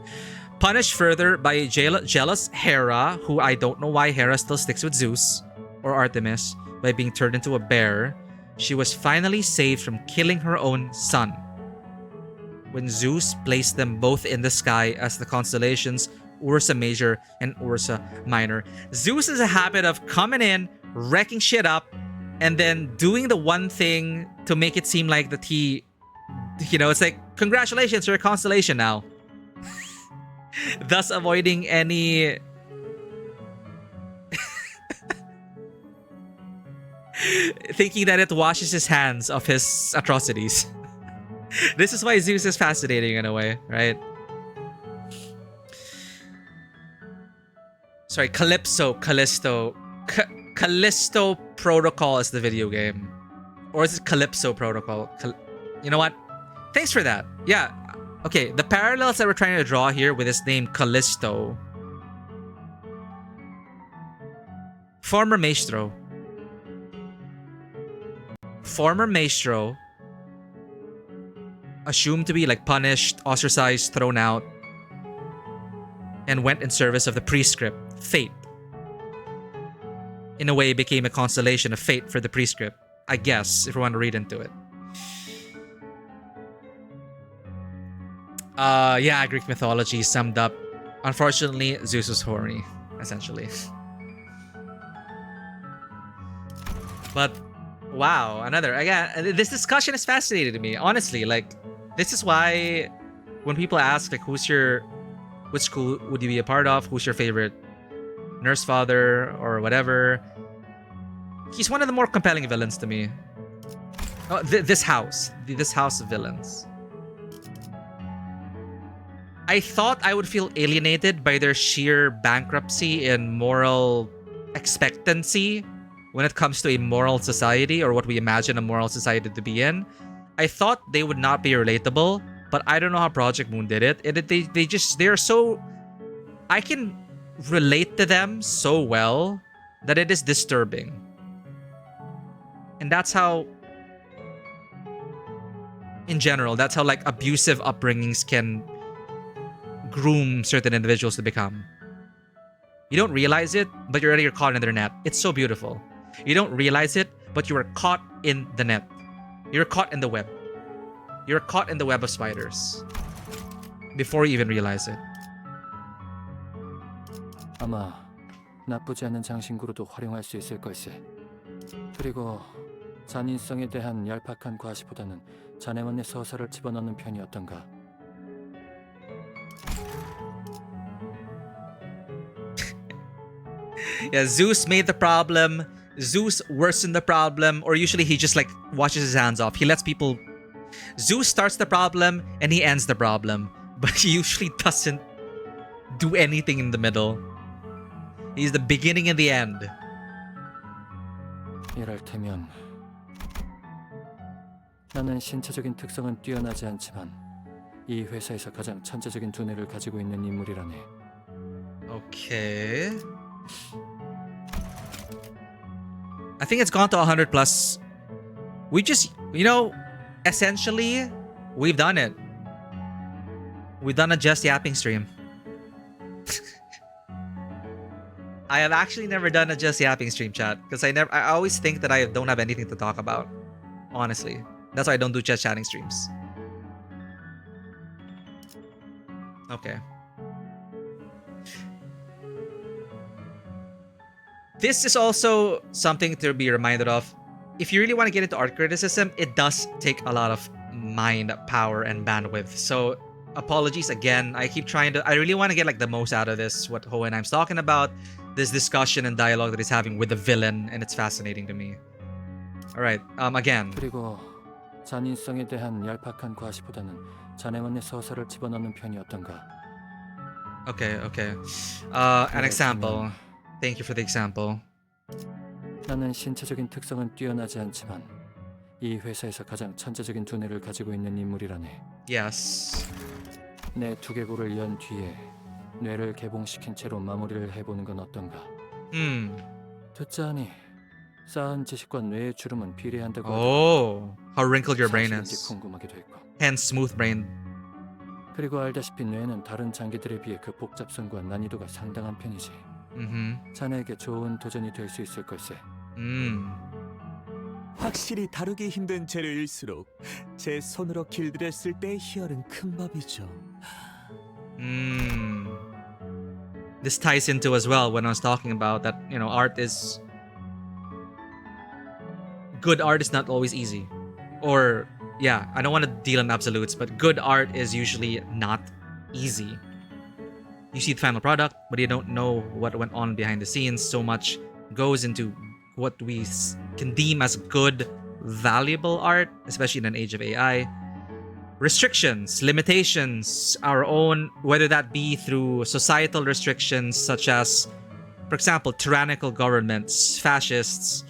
Speaker 1: Punished further by a jealous Hera, who I don't know why Hera still sticks with Zeus or Artemis, by being turned into a bear. She was finally saved from killing her own son when Zeus placed them both in the sky as the constellations Ursa Major and Ursa Minor. Zeus has a habit of coming in, wrecking shit up, and then doing the one thing to make it seem like that he, it's like, congratulations, you're a constellation now. Thus avoiding any thinking that it washes his hands of his atrocities. This is why Zeus is fascinating in a way, right? Sorry, Callisto Protocol is the video game. Or is it Calypso Protocol? You know what? Thanks for that. Yeah. Okay, the parallels that we're trying to draw here with his name Callisto. Former Maestro, assumed to be like punished, ostracized, thrown out, and went in service of the prescript, Fate. In a way, became a constellation of fate for the prescript, I guess, if we want to read into it. Yeah, Greek mythology summed up. Unfortunately, Zeus was horny, essentially. But wow, again, this discussion is fascinating to me, honestly. Like, this is why when people ask, like, which school would you be a part of? Who's your favorite nurse father or whatever? He's one of the more compelling villains to me. Oh, this house of villains. I thought I would feel alienated by their sheer bankruptcy and moral expectancy when it comes to a moral society, or what we imagine a moral society to be in. I thought they would not be relatable, but I don't know how Project Moon did it. They're so... I can relate to them so well that it is disturbing. And that's how... in general, that's how like abusive upbringings can groom certain individuals to become. You don't realize it, but you're already caught in their net. It's so beautiful. You don't realize it, but you are caught in the net. You're caught in the web. You're caught in the web of spiders before you even realize it.
Speaker 6: 아마 나쁘지 않은 장신구로도 활용할 수 있을 걸세. 그리고 잔인성에 대한 얄팍한 과시보다는 자네만 내 서사를 집어넣는 편이 어떤가?
Speaker 1: Yeah, Zeus made the problem. Zeus worsened the problem, or usually he just like washes his hands off. He lets people. Zeus starts the problem and he ends the problem, but he usually doesn't do anything in the middle. He's the beginning and the end.
Speaker 6: 이럴테면 나는 신체적인 특성은 뛰어나지 않지만 이 회사에서 가장 천재적인 두뇌를 가지고 있는 인물이라네.
Speaker 1: Okay. I think it's gone to 100 plus. We just, essentially, we've done it. We've done a just yapping stream. I have actually never done a just yapping stream, chat, because I always think that I don't have anything to talk about. Honestly, that's why I don't do just chatting streams. Okay. This is also something to be reminded of. If you really want to get into art criticism, it does take a lot of mind power and bandwidth. So apologies again. I really want to get like the most out of this, what Hohenheim's talking about, this discussion and dialogue that he's having with the villain, and it's fascinating to me. All right, again.
Speaker 6: 그리고 잔인성에 대한 얄팍한 과시보다는 자네만 내 서사를 집어넣는 편이 어떤가?
Speaker 1: Okay. An example. Thank you for the example.
Speaker 6: 나는 신체적인 특성은 뛰어나지 않지만 이 회사에서 가장 천재적인 두뇌를 가지고 있는 인물이라네.
Speaker 1: Yes.
Speaker 6: 내 두개골을 연 뒤에 뇌를 개봉시킨 채로 마무리를 해보는 건 어떤가? 듣자하니 쌓은 지식과 뇌의 주름은 비례한다고
Speaker 1: Oh, how wrinkled your brain
Speaker 6: 사실인지
Speaker 1: is.
Speaker 6: 궁금하기도 했고.
Speaker 1: Hence smooth brain.
Speaker 6: 그리고 알다시피 뇌는 다른 장기들에 비해 그 복잡성과 난이도가 상당한 편이지. 자네에게 좋은 도전이 될 수 있을 걸세.
Speaker 5: 확실히 다루기 힘든 재료일수록 제 손으로 길들였을 때 희열은 큰 법이죠.
Speaker 1: This ties into as well when I was talking about that, art is... Good art is not always easy. Or, yeah, I don't want to deal in absolutes, but good art is usually not easy. You see the final product, but you don't know what went on behind the scenes. So much goes into what we can deem as good, valuable art, especially in an age of AI. Restrictions, limitations, our own, whether that be through societal restrictions such as, for example, tyrannical governments, fascists.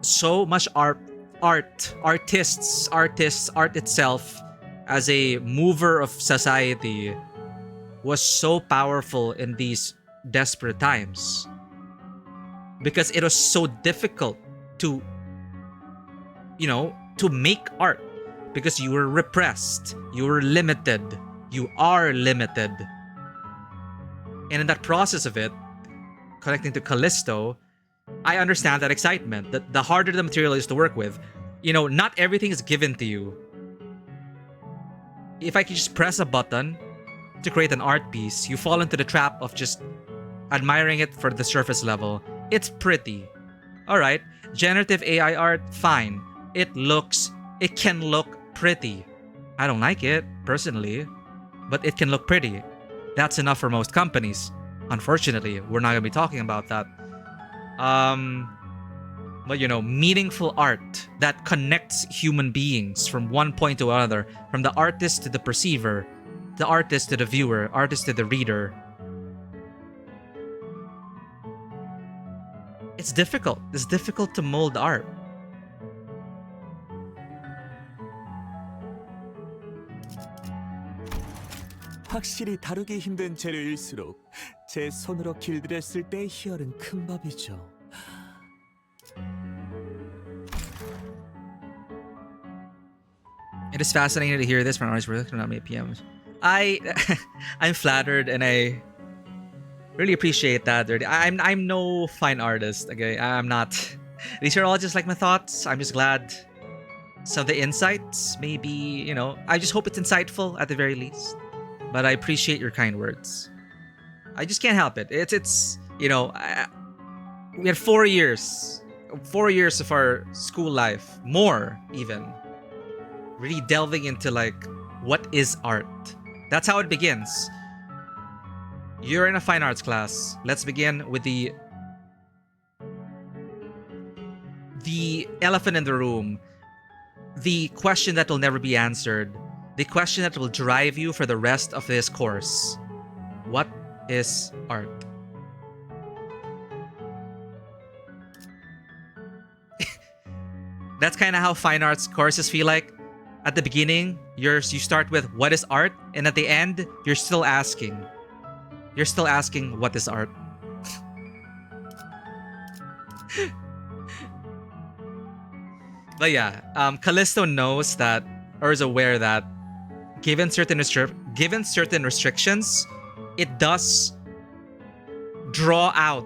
Speaker 1: So much art itself as a mover of society was so powerful in these desperate times because it was so difficult to make art because you were repressed, you were limited, you are limited. And in that process of it, connecting to Callisto, I understand that excitement, that the harder the material is to work with, not everything is given to you. If I could just press a button to create an art piece, you fall into the trap of just admiring it for the surface level. It's pretty. Alright, generative AI art, fine. It can look pretty. I don't like it, personally, but it can look pretty. That's enough for most companies. Unfortunately, we're not going to be talking about that. But meaningful art that connects human beings from one point to another, from the artist to the perceiver, the artist to the viewer, artist to the reader. It's difficult. It's difficult to mold art.
Speaker 5: 확실히 다루기 힘든 재료일수록 제 손으로 길들였을 때 희열은 큰 법이죠.
Speaker 1: It is fascinating to hear this from artists working on 8 p.m. I'm flattered and I really appreciate that. I'm no fine artist, okay? I'm not. These are all just like my thoughts. I'm just glad some of the insights, maybe, I just hope it's insightful at the very least. But I appreciate your kind words. I just can't help it. It's we had 4 years of our school life, more even. really delving into like what is art. That's how it begins. You're in a fine arts class. Let's begin with the elephant in the room. The question that will never be answered. The question that will drive you for the rest of this course. What is art? That's kind of how fine arts courses feel like. At the beginning, you start with what is art, and at the end, you're still asking. You're still asking what is art. But yeah, Callisto knows that, or is aware that, given certain restrictions, it does draw out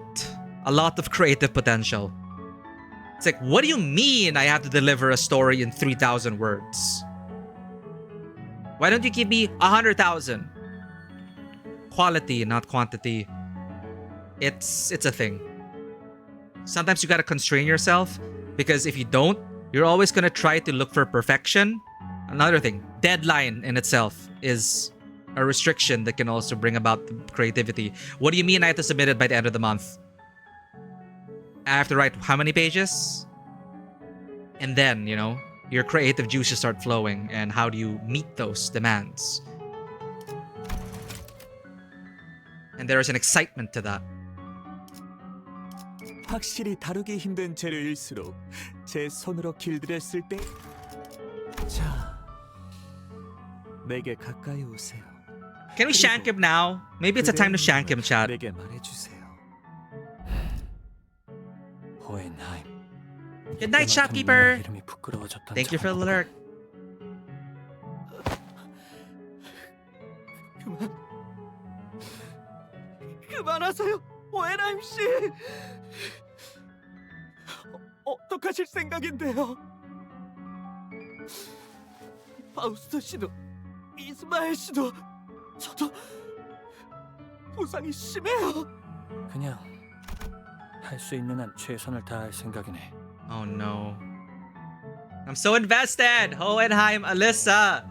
Speaker 1: a lot of creative potential. It's like, what do you mean I have to deliver a story in 3,000 words? Why don't you give me 100,000? Quality, not quantity. It's a thing. Sometimes you gotta constrain yourself, because if you don't, you're always gonna try to look for perfection. Another thing, deadline in itself is a restriction that can also bring about creativity. What do you mean I have to submit it by the end of the month? I have to write how many pages? And then, you know, your creative juices start flowing, and how do you meet those demands? And there is an excitement to that.
Speaker 5: 확실히 다루기 힘든 재료일수록 제 손으로 길들였을 때 자, 내게 가까이 오세요.
Speaker 1: Can we shank him now? Maybe it's a time to shank him, chat.
Speaker 5: 내게 말해주세요. 호엔하임.
Speaker 1: Good night, shopkeeper.
Speaker 6: 이름이 부끄러워졌던
Speaker 1: Thank you for the alert.
Speaker 5: 그만하세요, 호엔하임 씨. 어떡하실 생각인데요? 파우스트 씨도 이스마엘 씨도 저도 부상이 심해요.
Speaker 6: 그냥 할 수 있는 한 최선을 다할 생각이네.
Speaker 1: Oh no. I'm so invested. Hohenheim, Alyssa.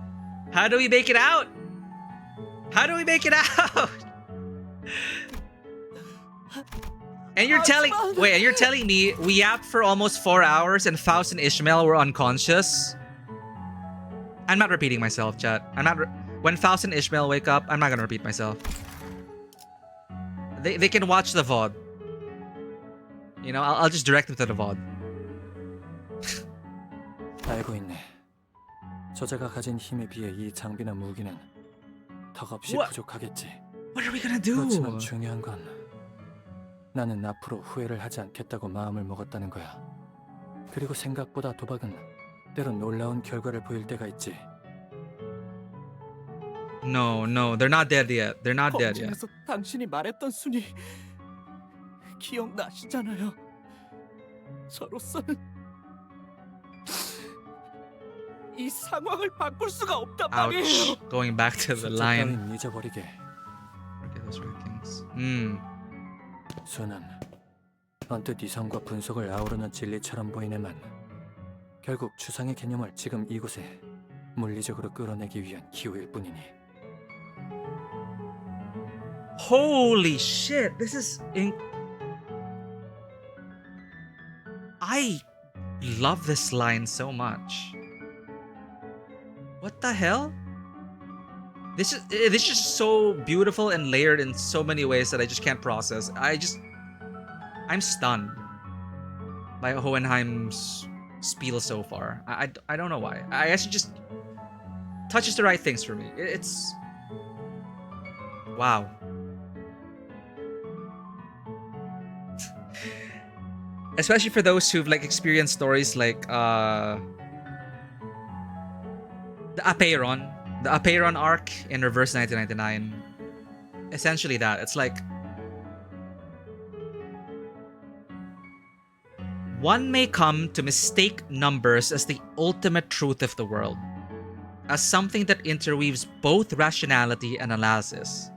Speaker 1: How do we make it out? How do we make it out? And you're telling me we yapped for almost 4 hours and Faust and Ishmael were unconscious? I'm not repeating myself, chat. When Faust and Ishmael wake up, I'm not gonna repeat myself. They can watch the VOD. You know, I'll just direct them to the VOD.
Speaker 6: 알고 있네. 저자가 가진 힘에 비해 이 장비나 무기는 턱없이
Speaker 1: What?
Speaker 6: 부족하겠지.
Speaker 1: What are we gonna do?
Speaker 6: 그렇지만 중요한 건 나는 앞으로 후회를 하지 않겠다고 마음을 먹었다는 거야. 그리고 생각보다 도박은 때론 놀라운 결과를 보일 때가 있지.
Speaker 1: No, they're not dead yet. They're not dead yet.
Speaker 5: 검진에서 당신이 말했던 순위 기억나시잖아요. 저로서는 이 상황을 바꿀 수가 없단 말이에요.
Speaker 1: Ouch. Going back to the
Speaker 6: 숫자
Speaker 1: line.
Speaker 6: 따윈 잊어버리게.
Speaker 1: Forget those rankings.
Speaker 6: 수는 언뜻 이성과 분석을 아우르는 진리처럼 보이네만 결국 추상의 개념을 지금 이곳에 물리적으로 끌어내기 위한 기호일 뿐이니.
Speaker 1: Holy shit, this is I love this line so much. What the hell? This is just so beautiful and layered in so many ways that I just can't process. I'm stunned by Hohenheim's spiel so far. I don't know why. I guess it just touches the right things for me. It's wow. Especially for those who've like experienced stories like the Apeiron arc in Reverse 1999. Essentially that. It's like one may come to mistake numbers as the ultimate truth of the world, as something that interweaves both rationality and analysis.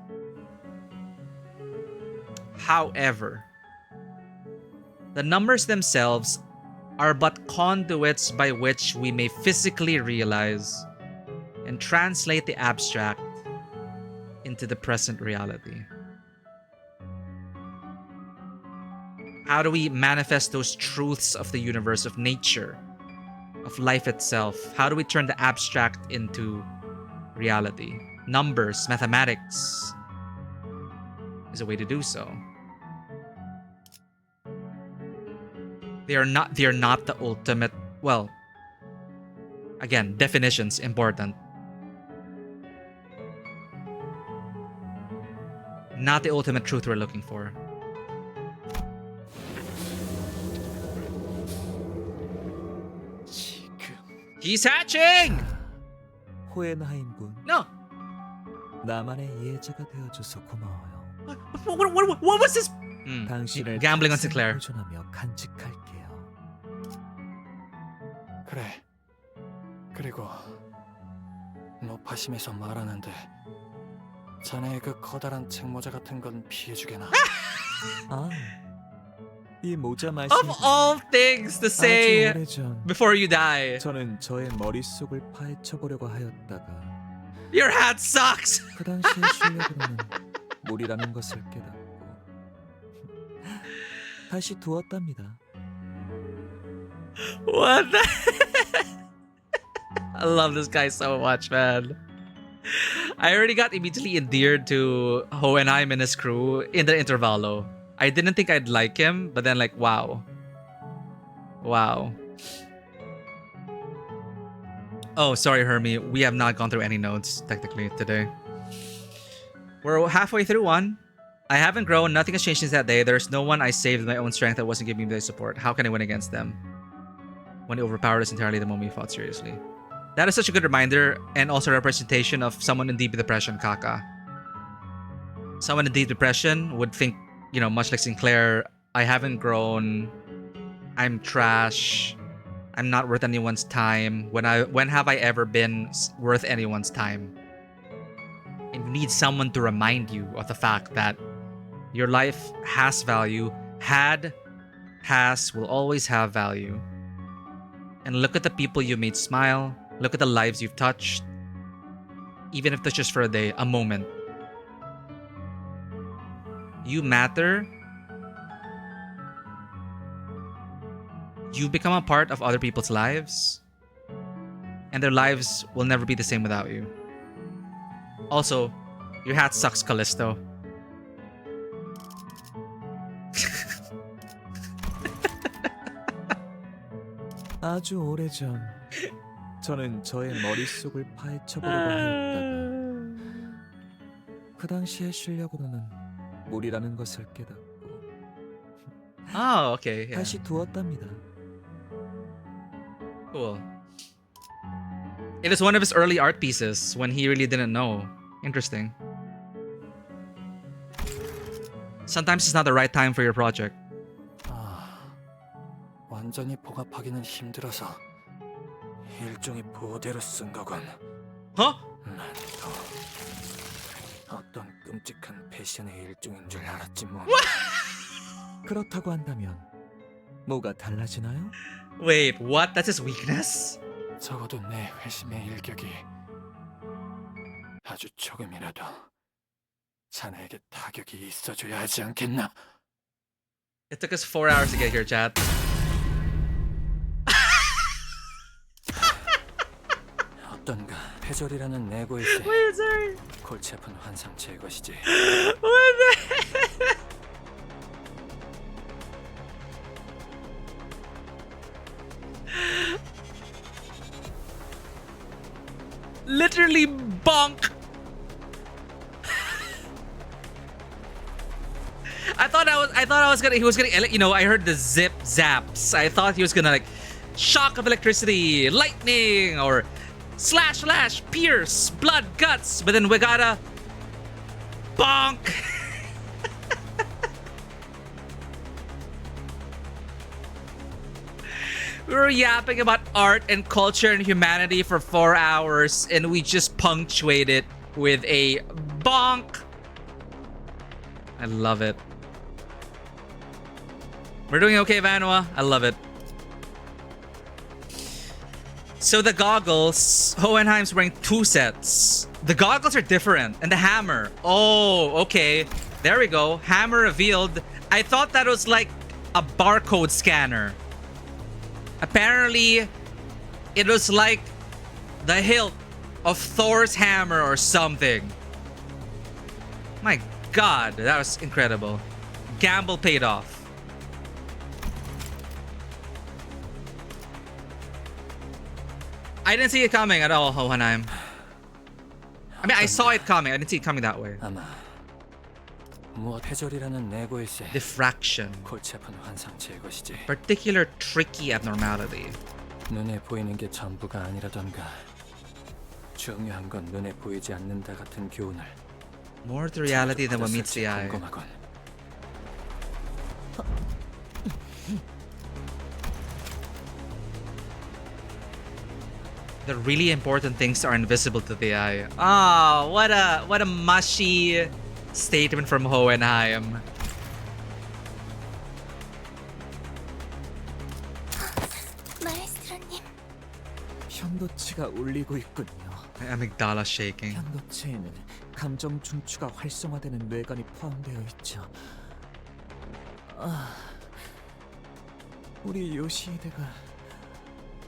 Speaker 1: However, the numbers themselves are but conduits by which we may physically realize and translate the abstract into the present reality. How do we manifest those truths of the universe, of nature, of life itself? How do we turn the abstract into reality? Numbers, mathematics is a way to do so. They are not the ultimate, well, again, definitions important. Not the ultimate truth we're looking for. He's hatching!
Speaker 5: 호엔하임군,
Speaker 1: No.
Speaker 5: 나만의 이해자가 되어줘서 고마워요.
Speaker 1: What was this?
Speaker 5: 당신을
Speaker 1: Gambling on
Speaker 5: 평생
Speaker 1: Sinclair.
Speaker 5: 보존하며 간직할게요.
Speaker 6: 그래. 그리고 노파심에서 말하는데 자네의 그 커다란 책모자 같은 건 피해주게나.
Speaker 5: 아, 이 모자 말씀.
Speaker 1: Of all things to say
Speaker 5: 아주 오래전
Speaker 1: before you die,
Speaker 5: 저는 저의 머릿속을 파헤쳐 보려고 하였다가
Speaker 1: your hat sucks.
Speaker 5: 그 당시의 실력으로는 무리라는 것을 깨닫고 다시 두었답니다.
Speaker 1: What the? I love this guy so much, man. I already got immediately endeared to Hohenheim and his crew in the intervallo. I didn't think I'd like him, but then like, wow. Wow. Oh, sorry, Hermie. We have not gone through any notes, technically, today. We're halfway through one. I haven't grown. Nothing has changed since that day. There's no one I saved with my own strength that wasn't giving me the support. How can I win against them? When they overpowered us entirely the moment we fought seriously. That is such a good reminder and also a representation of someone in deep depression, Kaka. Someone in deep depression would think, you know, much like Sinclair, I haven't grown. I'm trash. I'm not worth anyone's time. When have I ever been worth anyone's time? And you need someone to remind you of the fact that your life has value, has, will always have value. And look at the people you made smile. Look at the lives you've touched. Even if it's just for a day, a moment. You matter. You become a part of other people's lives. And their lives will never be the same without you. Also, your hat sucks, Callisto.
Speaker 5: 아주 오래전 저는 저의 머릿속을 파헤쳐 보려고 하였다가 그 당시의 실력으로는 무리라는 것을 깨닫고
Speaker 1: Oh, okay. Yeah.
Speaker 5: 다시 두었답니다.
Speaker 1: Cool. It is one of his early art pieces when he really didn't know. Interesting. Sometimes it's not the right time for your project.
Speaker 6: 완전히 봉합하기는 힘들어서 일종의 보대로 쓴 거군.
Speaker 1: Huh?
Speaker 6: 난 또 어떤 끔찍한 패션의 일종인 줄 알았지 뭐.
Speaker 5: 그렇다고 한다면 뭐가 달라지나요?
Speaker 1: Wait, what? That's his weakness?
Speaker 6: 적어도 내 회심의 일격이 아주 조금이라도 자네에게 타격이 있어줘야 하지 않겠나?
Speaker 1: It took us 4 hours to get here, chat.
Speaker 6: 어떤가 패절이라는 내고일세.
Speaker 1: Wait, sorry.
Speaker 6: 골치 아픈 환상체의 것이지.
Speaker 1: What the Literally bonk. He was gonna, you know, I heard the zip zaps. I thought he was gonna like shock of electricity, lightning, or slash, pierce, blood, guts. But then we gotta bonk. We were yapping about art and culture and humanity for 4 hours, and we just punctuate it with a bonk. I love it. We're doing okay, Vanua. I love it. So the goggles, Hohenheim's wearing 2 sets. The goggles are different, and the hammer. Oh, okay. There we go. Hammer revealed. I thought that was like a barcode scanner. Apparently, it was like the hilt of Thor's hammer or something. My God, that was incredible. Gamble paid off. I didn't see it coming at all, Hohenheim. I mean, I saw it coming. I didn't see it coming that way.
Speaker 6: 아마 무엇 해절이라는 내고일세.
Speaker 1: Diffraction.
Speaker 6: 골치 아픈 환상 제것이지.
Speaker 1: Particular tricky abnormality.
Speaker 6: 눈에 보이는 게 전부가 아니라던가. 중요한 건 눈에 보이지 않는다 같은 교훈을.
Speaker 1: More to reality than what meets the eye.
Speaker 6: 궁금하군.
Speaker 1: The really important things are invisible to the eye. Ah, what a mushy statement from Hohenheim.
Speaker 8: 마에스트로님,
Speaker 5: 편도체가 울리고 있군요.
Speaker 1: Amygdala shaking.
Speaker 5: 편도체에는 감정 중추가 활성화되는 뇌관이 포함되어 있죠. 우리 요시히데가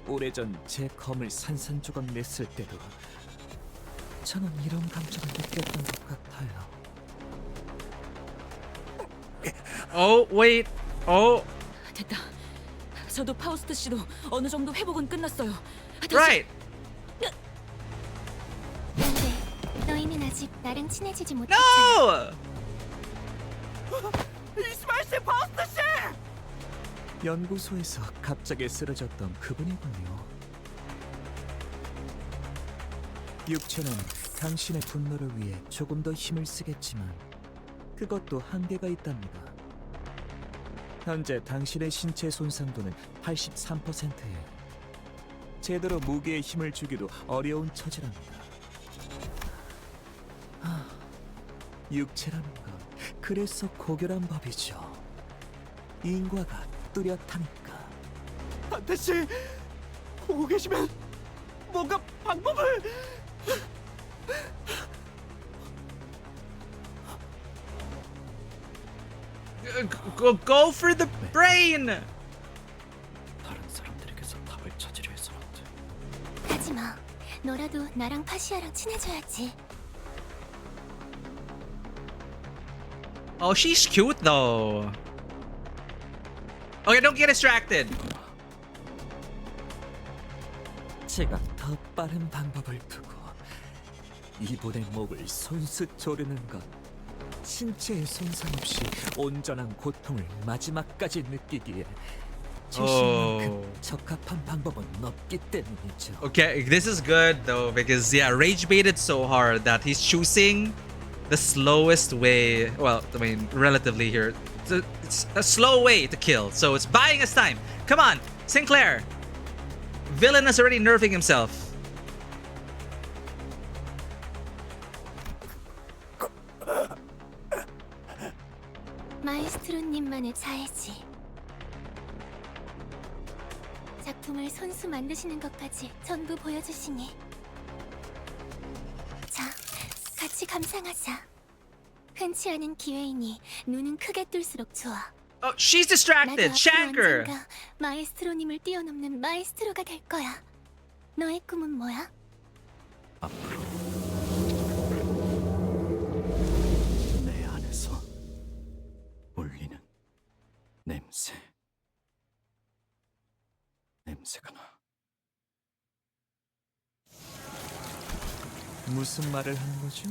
Speaker 5: 오래전 제 검을 산산조각 냈을 때도 저는 이런 감정을 느꼈던 것 같아요.
Speaker 1: Oh, wait. Oh,
Speaker 2: 됐다. 저도 파우스트 씨도 어느 정도 회복은 끝났어요. 다시-
Speaker 1: right.
Speaker 8: 근데 너희는 아직 나랑 친해지지 못했잖아.
Speaker 1: No!
Speaker 5: 연구소에서 갑자기 쓰러졌던 그분이군요. 육체는 당신의 분노를 위해 조금 더 힘을 쓰겠지만 그것도 한계가 있답니다. 현재 당신의 신체 손상도는 83%에 제대로 무기에 힘을 주기도 어려운 처지랍니다. 육체라는 건 그래서 고결한 법이죠. 인과가 뚜렷하니까. 한태씨, 보고 계시면 뭔가 방법을...
Speaker 1: Go for the brain!
Speaker 6: 다른 사람들에게서 답을 찾으려 해서는데.
Speaker 8: 하지마. 너라도 나랑 파시아랑 친해져야지.
Speaker 1: Oh, she's cute though. Okay, don't get distracted.
Speaker 5: 제가 더 빠른 방법을 두고 이분의 목을 손수 조르는 것, 신체에 손상 없이 온전한 고통을 마지막까지 느끼기에 제신만큼 적합한 방법은 없기 때문이죠.
Speaker 1: Okay, this is good though because yeah, rage baited so hard that he's choosing the slowest way. Well, I mean, relatively here, it's a slow way to kill. So it's buying us time. Come on, Sinclair. Villain is already nerfing himself.
Speaker 8: 마에스트로님만의 자해지. 작품을 손수 만드시는 것까지 전부 보여주시니. 자, 같이 감상하자. 흔치 않은 기회이니 눈은 크게 뜰수록 좋아.
Speaker 1: Oh, she's distracted.
Speaker 8: 나도
Speaker 1: Shanker.
Speaker 8: 앞으로 언젠가 마에스트로님을 뛰어넘는 마에스트로가 될 거야. 너의 꿈은 뭐야?
Speaker 6: 앞으로 내 안에서 울리는 냄새가 나.
Speaker 5: 무슨 말을 하는 거죠?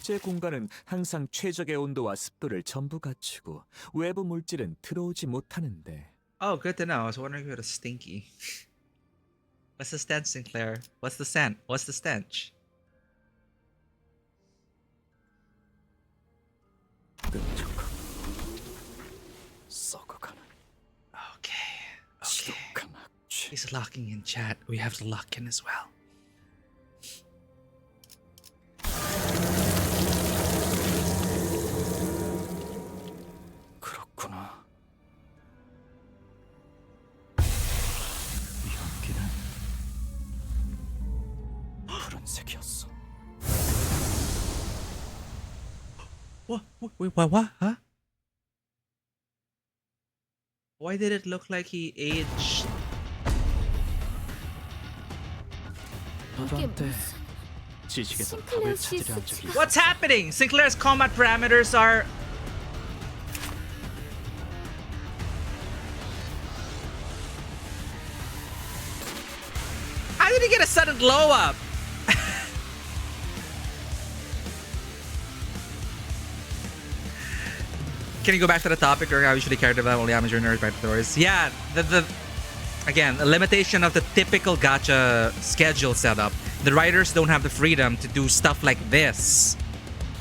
Speaker 5: 제 공간은 항상 최적의 온도와 습도를 전부 갖추고 외부 물질은 들어오지 못하는데.
Speaker 1: Oh, good to know. I was wondering if it was stinky. What's the stench, Sinclair? What's the scent? What's the stench?
Speaker 6: 끈적하고 썩어가는
Speaker 1: Okay.
Speaker 6: 지독한 악취.
Speaker 1: He's locking in chat. We have to lock in as well.
Speaker 6: 그렇구나. 연기는
Speaker 1: What? Huh? Why did it look like he aged?
Speaker 6: 너도 한때 지식에서 답을 찾으려 한 적이 있어.
Speaker 1: What's happening? Sinclair's combat parameters are... How did he get a sudden glow up? Can you go back to the topic or how usually character development only amateur nerds right doors? Yeah, again, a limitation of the typical gacha schedule setup. The writers don't have the freedom to do stuff like this.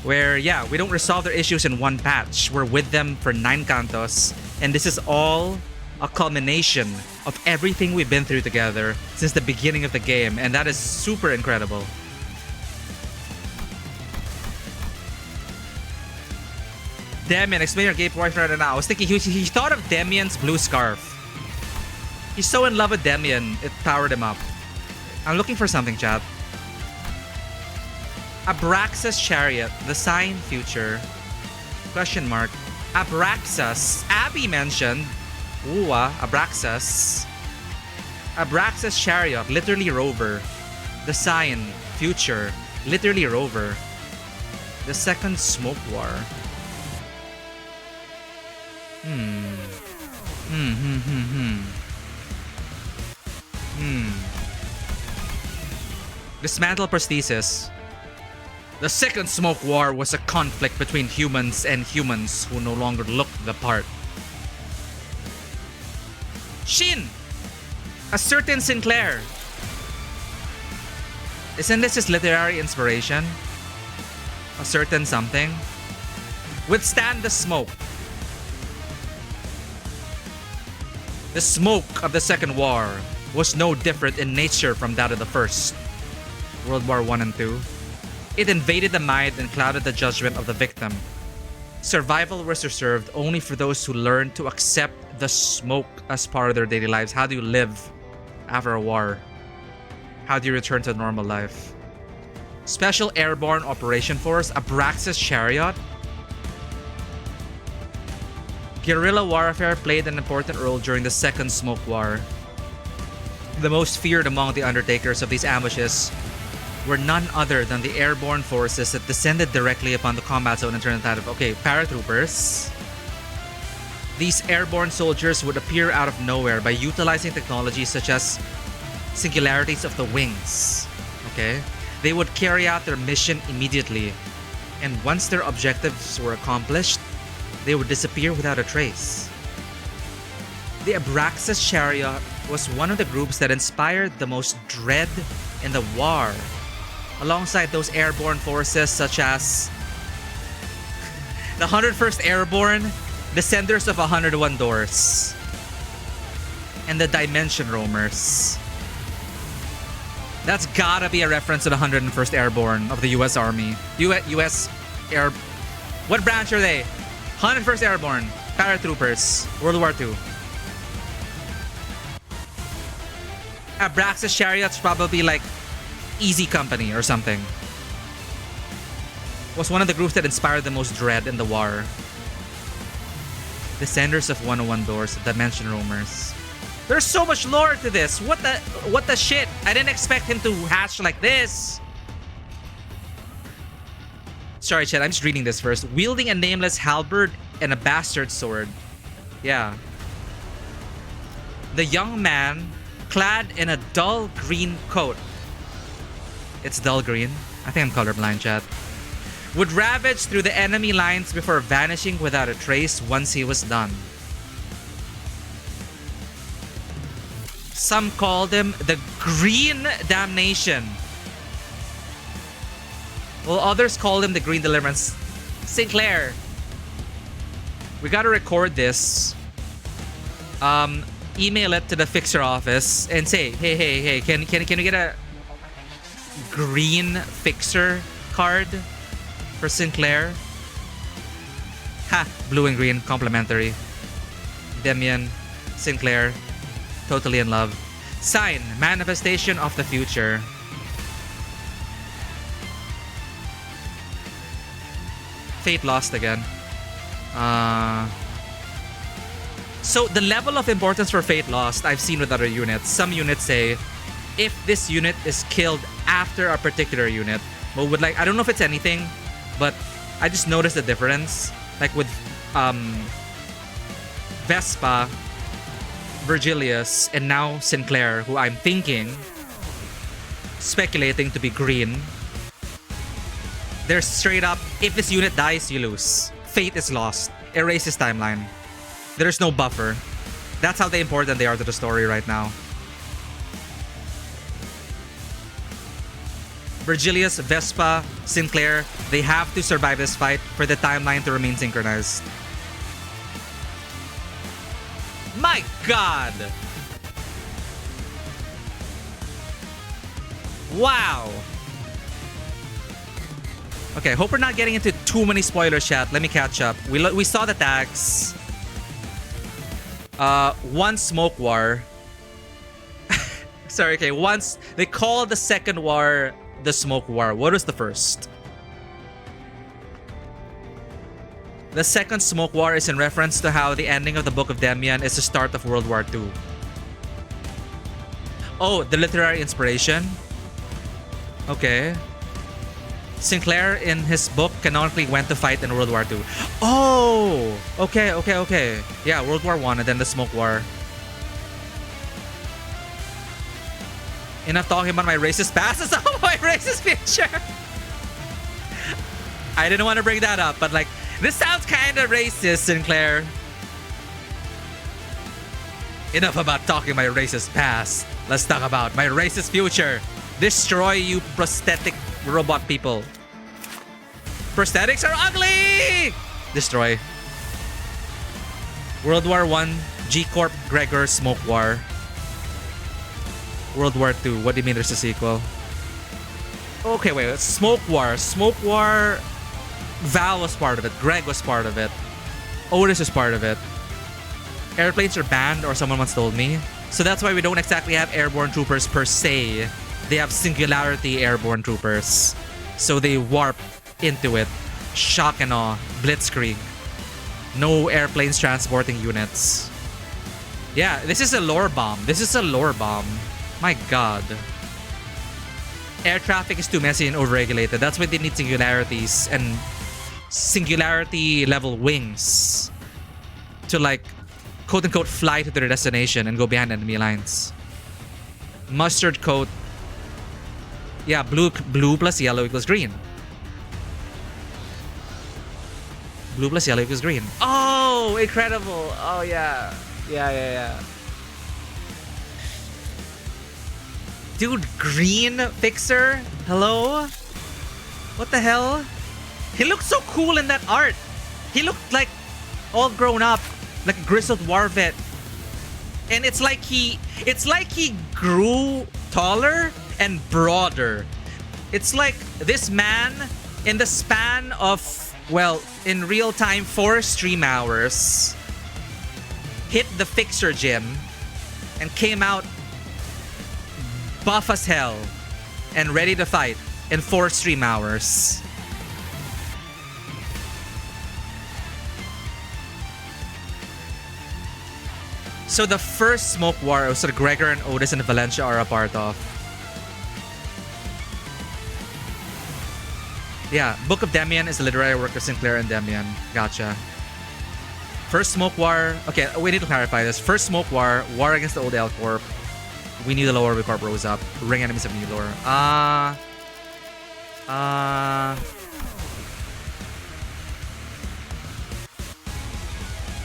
Speaker 1: Where, yeah, we don't resolve their issues in one patch. We're with them for 9 cantos. And this is all a culmination of everything we've been through together since the beginning of the game. And that is super incredible. Demian, explain your gay boyfriend right now. I was thinking he thought of Demian's blue scarf. He's so in love with Demian, it powered him up. I'm looking for something, chat. Abraxas chariot, the sign future. Question mark. Abraxas. Abby mentioned. Abraxas. Abraxas chariot, literally rover. The sign future, literally rover. The second smoke war. Dismantle prosthesis. The second smoke war was a conflict between humans and humans who no longer looked the part. Shin! A certain Sinclair. Isn't this his literary inspiration? A certain something? Withstand the smoke. The smoke of the Second War was no different in nature from that of the First. World War I and II. It invaded the mind and clouded the judgment of the victim. Survival was reserved only for those who learned to accept the smoke as part of their daily lives. How do you live after a war? How do you return to normal life? Special Airborne Operation Force, Abraxas Chariot. Guerrilla warfare played an important role during the Second Smoke War. The most feared among the undertakers of these ambushes were none other than the airborne forces that descended directly upon the combat zone and turned the tide of... Okay, paratroopers. These airborne soldiers would appear out of nowhere by utilizing technologies such as singularities of the wings. Okay? They would carry out their mission immediately. And once their objectives were accomplished, they would disappear without a trace. The Abraxas Chariot was one of the groups that inspired the most dread in the war, alongside those airborne forces such as the 101st Airborne, Descenders of 101 Doors, and the Dimension Roamers. That's gotta be a reference to the 101st Airborne of the US Army. US Air... What branch are they? 101st Airborne, paratroopers, World War II. Abraxas Chariot's probably like Easy Company or something. Was one of the groups that inspired the most dread in the war. Descenders of 101 Doors, Dimension Roamers. There's so much lore to this. What the shit? I didn't expect him to hatch like this. Sorry, chat. I'm just reading this first. Wielding a nameless halberd and a bastard sword. Yeah. The young man, clad in a dull green coat. It's dull green. I think I'm colorblind, chat. Would ravage through the enemy lines before vanishing without a trace once he was done. Some called him the Green Damnation, while others called him the Green Deliverance. Sinclair, we gotta record this. Email it to the fixer office and say, hey, can we get a green fixer card for Sinclair? Ha, blue and green, complimentary. Demian, Sinclair, totally in love. Sign, manifestation of the future. Fate lost again. So the level of importance for Fate lost, I've seen with other units. Some units say, if this unit is killed after a particular unit, but with like, I don't know if it's anything, but I just noticed the difference. Like with Vespa, Virgilius, and now Sinclair, who I'm speculating to be green. They're straight up, if this unit dies, you lose. Fate is lost. Erases timeline. There's no buffer. That's how important they are to the story right now. Virgilius, Vespa, Sinclair, they have to survive this fight for the timeline to remain synchronized. My God! Wow! Okay, hope we're not getting into too many spoilers, chat. Let me catch up. We saw the tags. One smoke war. Sorry, okay. Once they call the second war the smoke war. What was the first? The second smoke war is in reference to how the ending of the Book of Demian is the start of World War II. Oh, the literary inspiration? Okay. Sinclair in his book canonically went to fight in World War II. Oh! Okay. Yeah, World War I and then the Smoke War. Enough talking about my racist past. It's all my racist future. I didn't want to bring that up, but like, this sounds kind of racist, Sinclair. Enough about talking my racist past. Let's talk about my racist future. Destroy you prosthetic robot people. Prosthetics are ugly! Destroy. World War I, G-Corp, Gregor, Smoke War. World War II, what do you mean there's a sequel? Okay, wait, Smoke War. Smoke War, Val was part of it. Greg was part of it. Otis was part of it. Airplanes are banned, or someone once told me. So that's why we don't exactly have airborne troopers per se. They have singularity airborne troopers. So they warp into it. Shock and awe. Blitzkrieg. No airplanes transporting units. Yeah, this is a lore bomb. This is a lore bomb. My God. Air traffic is too messy and overregulated. That's why they need singularities and singularity level wings to like quote unquote fly to their destination and go behind enemy lines. Mustard coat. Yeah, blue plus yellow equals green. Blue plus yellow equals green. Oh, incredible. Oh, yeah. Yeah. Dude, green fixer? Hello? What the hell? He looked so cool in that art. He looked like all grown up. Like a grizzled war vet. And it's like he grew taller and broader. It's like this man in the span of, well, in real time 4 stream hours hit the fixer gym and came out buff as hell and ready to fight in 4 stream hours. So the first Smoke War was sort of Gregor and Otis and Valencia are a part of. Yeah, Book of Demian is the literary work of Sinclair and Demian. Gotcha. First Smoke War. Okay, we need to clarify this. First Smoke War, War against the Old L Corp. We knew the lower Corp rose up. Ring enemies of new lore.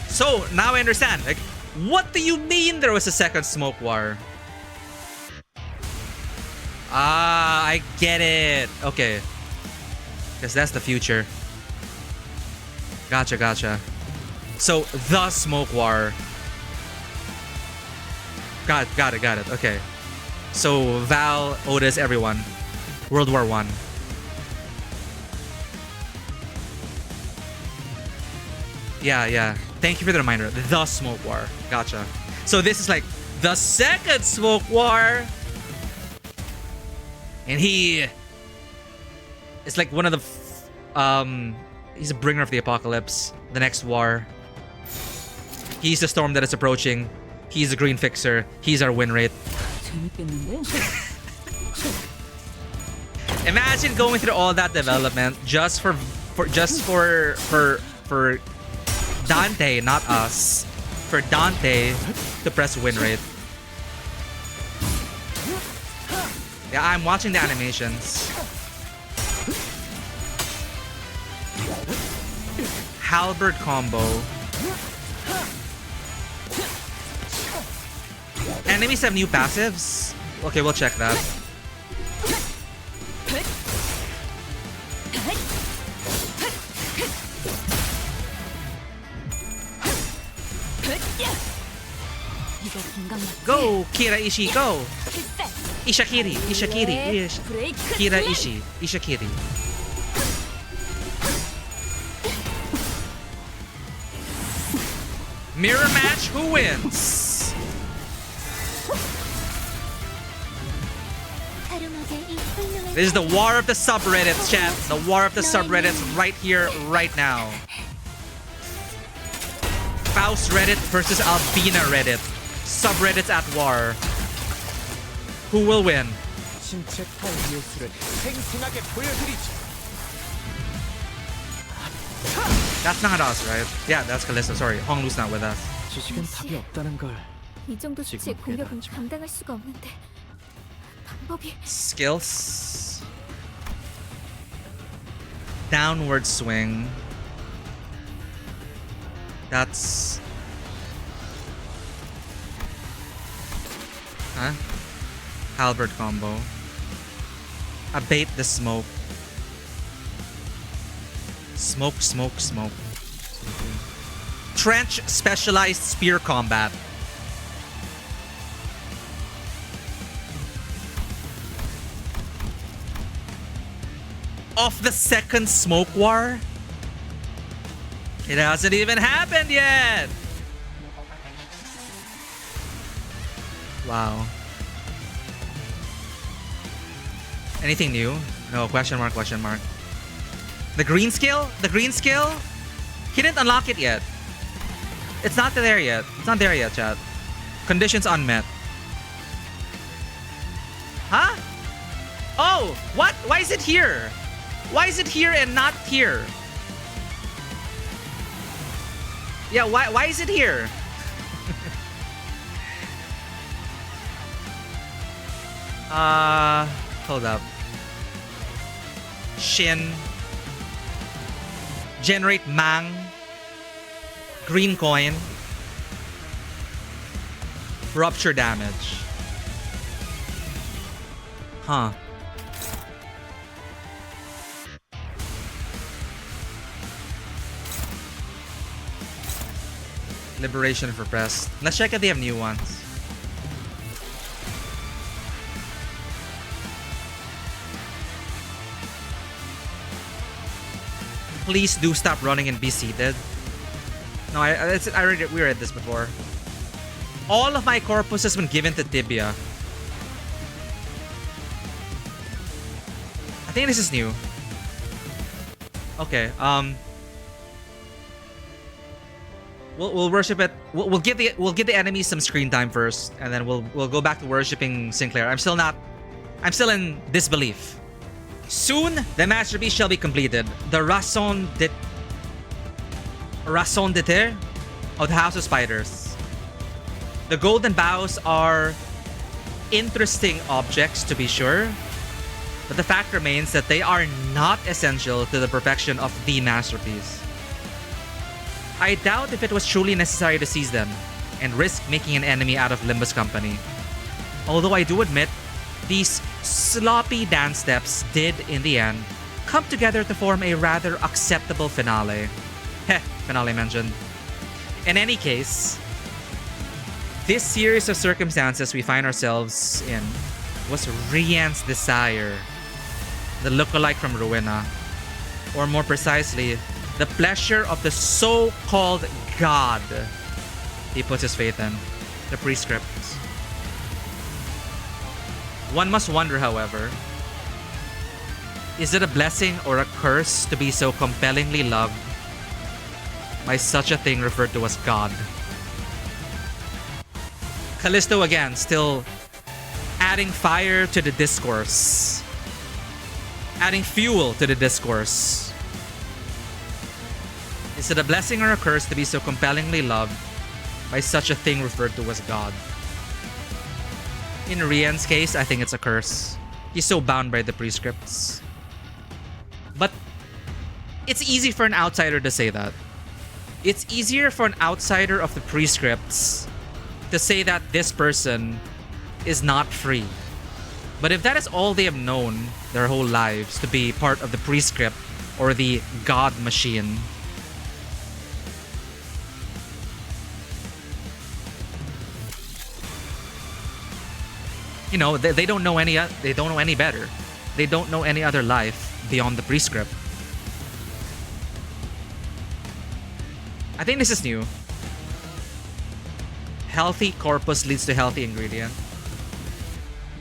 Speaker 1: So now I understand. Like, what do you mean there was a second Smoke War? I get it. Okay. Because that's the future. Gotcha. So, the Smoke War. Got it. Okay. So, Val, Otis, everyone. World War I. Yeah. Thank you for the reminder. The Smoke War. Gotcha. So, this is like the second Smoke War. And he... It's like one of the... He's a bringer of the apocalypse. The next war. He's the storm that is approaching. He's the green fixer. He's our win rate.
Speaker 2: 재밌겠는데?
Speaker 1: Imagine going through all that development just for Dante, not us. For Dante to press win rate. Yeah, I'm watching the animations. Halberd combo. Enemies have new passives? Okay, we'll check that. Go, Kira Ishii, go! Ishakiri, Kira Ishii, Ishakiri. Mirror match, who wins? This is the war of the subreddits, chat. The war of the subreddits right here, right now. Faust Reddit versus Albina Reddit. Subreddits at war. Who will win? That's not us, right? Yeah, that's Callisto. Sorry, Honglu's not with us.
Speaker 6: 지식은 답이 없다는 걸.
Speaker 8: 이 정도 수치의
Speaker 6: 지금
Speaker 8: 공격은
Speaker 6: 깨달았죠.
Speaker 8: 감당할 수가 없는데 방법이
Speaker 1: Skills. Downward swing. That's... Huh? Halberd combo. Abate the smoke. Smoke, smoke, smoke. Trench specialized spear combat. Of the second smoke war? It hasn't even happened yet! Wow. Anything new? No, question mark, question mark. The green skill? The green skill? He didn't unlock it yet. It's not there yet. It's not there yet, chat. Conditions unmet. Huh? Oh! What? Why is it here? Why is it here and not here? Yeah, why is it here? Hold up. Shin. Generate Mang. Green coin. Rupture damage. Huh. Liberation for press. Let's check if they have new ones. Please do stop running and be seated. No, we read this before. All of my corpus has been given to Tibia. I think this is new. Okay, we'll worship it. We'll give the enemies some screen time first, and then we'll go back to worshiping Sinclair. I'm still in disbelief. Soon, the masterpiece shall be completed. The raison d'etre of the House of Spiders. The golden bows are interesting objects, to be sure, but the fact remains that they are not essential to the perfection of the masterpiece. I doubt if it was truly necessary to seize them and risk making an enemy out of Limbus company. Although I do admit, these sloppy dance steps did, in the end, come together to form a rather acceptable finale. Heh, finale mentioned. In any case, this series of circumstances we find ourselves in was Rian's desire, the lookalike from Rowena, or more precisely, the pleasure of the so-called god he puts his faith in, the prescript. One must wonder, however, Is it a blessing or a curse to be so compellingly loved by such a thing referred to as God? Callisto again, still adding fire to the discourse. Adding fuel to the discourse. Is it a blessing or a curse to be so compellingly loved by such a thing referred to as God? In Rian's case, I think it's a curse. He's so bound by the prescripts. But it's easy for an outsider to say that. It's easier for an outsider of the prescripts to say that this person is not free. But if that is all they have known their whole lives, to be part of the prescript or the God machine, you know, they don't know any better. They don't know any other life beyond the prescript. I think this is new. Healthy corpus leads to healthy ingredient.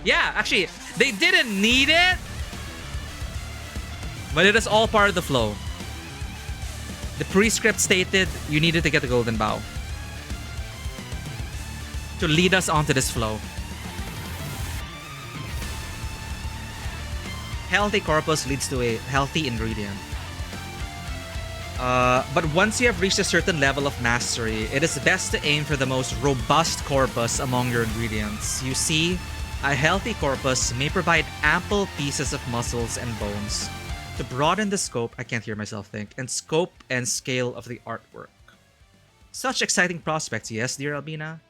Speaker 1: Yeah, actually, they didn't need it, but it is all part of the flow. The prescript stated you needed to get the golden bow to lead us onto this flow. Healthy corpus leads to a healthy ingredient. But once you have reached a certain level of mastery, it is best to aim for the most robust corpus among your ingredients. You see, a healthy corpus may provide ample pieces of muscles and bones to broaden the scope, I can't hear myself think, and scope and scale of the artwork. Such exciting prospects, yes, dear Albina?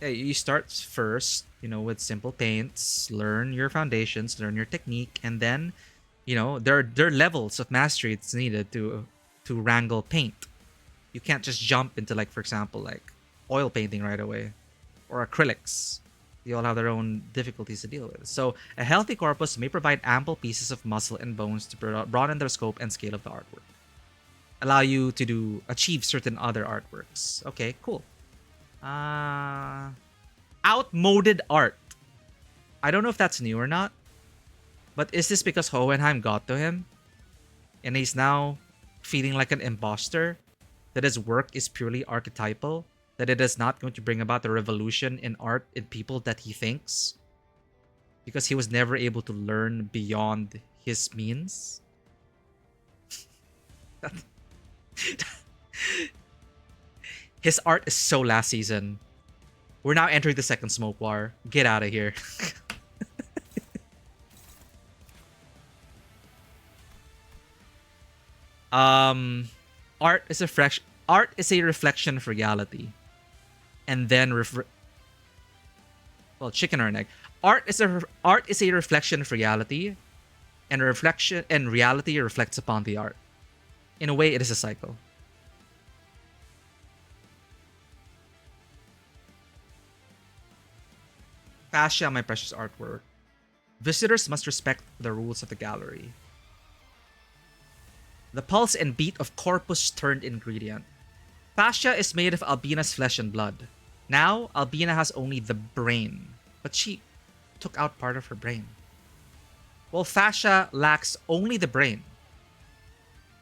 Speaker 1: Yeah, you start first, you know, with simple paints, learn your foundations, learn your technique, and then, you know, there are levels of mastery it's needed to wrangle paint. You can't just jump into, like, for example, like oil painting right away, or acrylics. They all have their own difficulties to deal with. So a healthy corpus may provide ample pieces of muscle and bones to broaden their scope and scale of the artwork. Allow you to achieve certain other artworks. Okay, cool. Outmoded art. I don't know if that's new or not. But is this because Hohenheim got to him? And he's now feeling like an imposter? That his work is purely archetypal? That it is not going to bring about a revolution in art in people that he thinks? Because he was never able to learn beyond his means? His art is so last season. We're now entering the second smoke war. Get out of here. Art is a reflection of reality. And then well, chicken or an egg. Art is a reflection of reality, and reality reflects upon the art. In a way, it is a cycle. Fascia, my precious artwork. Visitors must respect the rules of the gallery. The pulse and beat of corpus turned ingredient. Fascia is made of Albina's flesh and blood. Now, Albina has only the brain, but she took out part of her brain. While fascia lacks only the brain.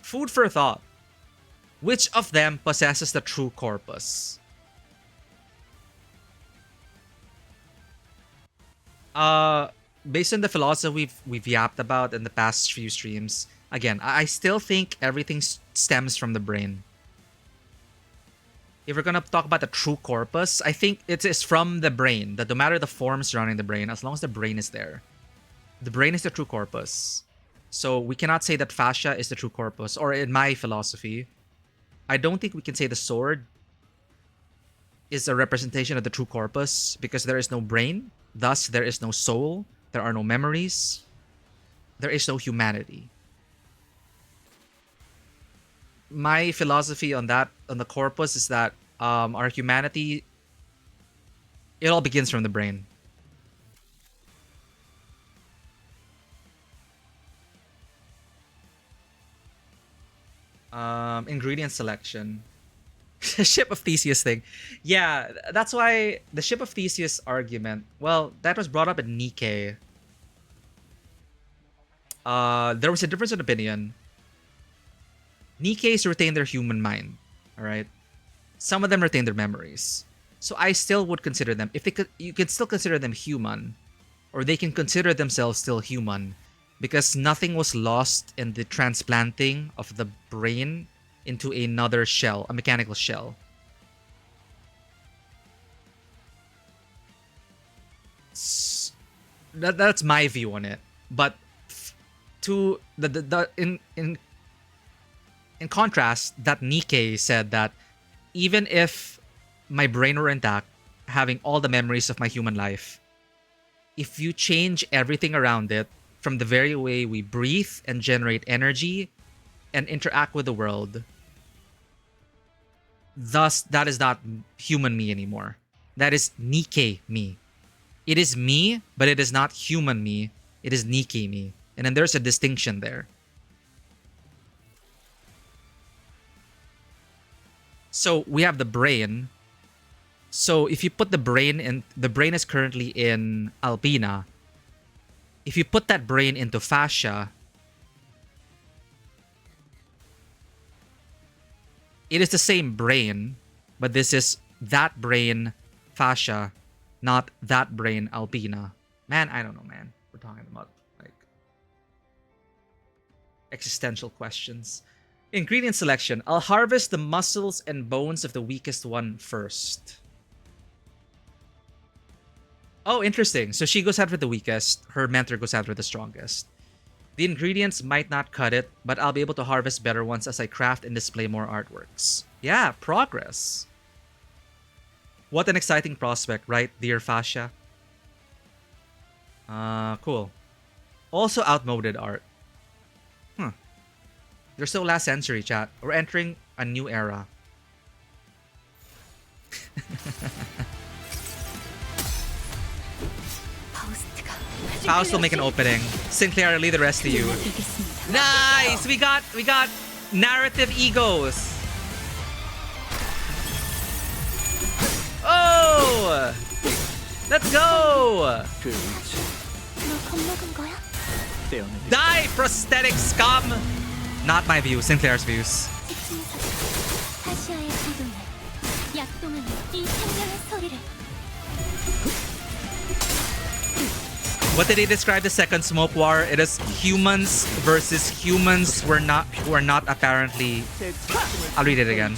Speaker 1: Food for thought. Which of them possesses the true corpus? Based on the philosophy we've yapped about in the past few streams, again, I still think everything stems from the brain. If we're gonna talk about the true corpus, I think it is from the brain. That no matter the form surrounding the brain, as long as the brain is there, the brain is the true corpus. So we cannot say that fascia is the true corpus. Or in my philosophy, I don't think we can say the sword is a representation of the true corpus because there is no brain. Thus, there is no soul. There are no memories. There is no humanity. My philosophy on that, on the corpus, is that our humanity, it all begins from the brain. Ingredient selection. Ship of Theseus thing. Yeah, that's why the Ship of Theseus argument, well, that was brought up in Nikkei. there was a difference in opinion. Nikkeis retain their human mind, all right? Some of them retain their memories. So I still would consider them, if they could, you could still consider them human, or they can consider themselves still human, because nothing was lost in the transplanting of the brain into another shell, a mechanical shell. That's my view on it. But to in contrast, that Nikkei said that even if my brain were intact, having all the memories of my human life, if you change everything around it, from the very way we breathe and generate energy and interact with the world, thus that is not human me anymore. That is Nikkei me. It is me, but it is not human me. It is Nikkei me. And then there's a distinction there. So we have the brain. So if you put the brain in, the brain is currently in Alpina. If you put that brain into fascia, it is the same brain, but this is that brain fascia, not that brain Alpina. Man, I don't know, man. We're talking about like existential questions. Ingredient selection. I'll harvest the muscles and bones of the weakest one first. Oh, interesting. So she goes after the weakest. Her mentor goes after the strongest. The ingredients might not cut it, but I'll be able to harvest better ones as I craft and display more artworks. Yeah, progress. What an exciting prospect, right, dear Fascia? Cool. Also outmoded art. They're so last century, chat. We're entering a new era. Faust will make an opening. Sinclair, lead the rest of you. Nice! We got narrative egos. Oh! Let's go! Die, prosthetic scum! Not my view, Sinclair's views. What did they describe the second smoke war? It is humans versus humans who are not apparently. I'll read it again.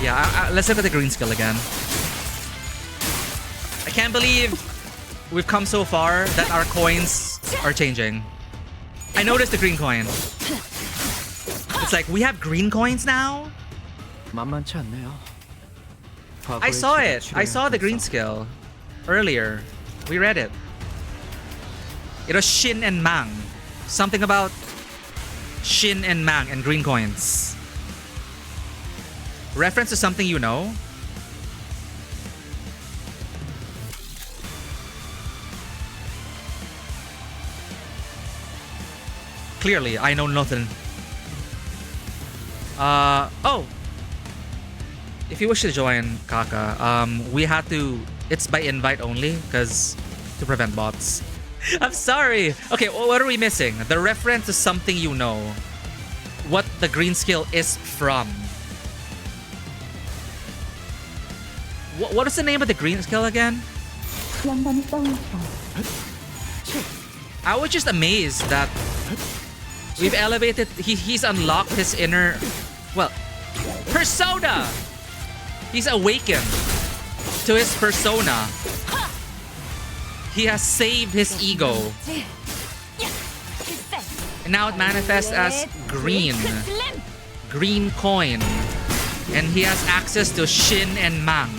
Speaker 1: Yeah, let's look at the green skill again. I can't believe we've come so far that our coins are changing. I noticed the green coin. It's like, we have green coins now? I saw it. I saw the green skill earlier. We read it. It was Shin and Mang. Something about Shin and Mang and green coins. Reference to something you know? Clearly, I know nothing. Oh! If you wish to join, Kaka, we had to... It's by invite only, because... to prevent bots. I'm sorry! Okay, what are we missing? The reference to something you know. What the green skill is from. What is the name of the green skill again? I was just amazed that... We've elevated... He's unlocked his inner... Well... Persona! He's awakened to his persona. He has saved his ego. And now it manifests as green. Green coin. And he has access to Shin and Mang.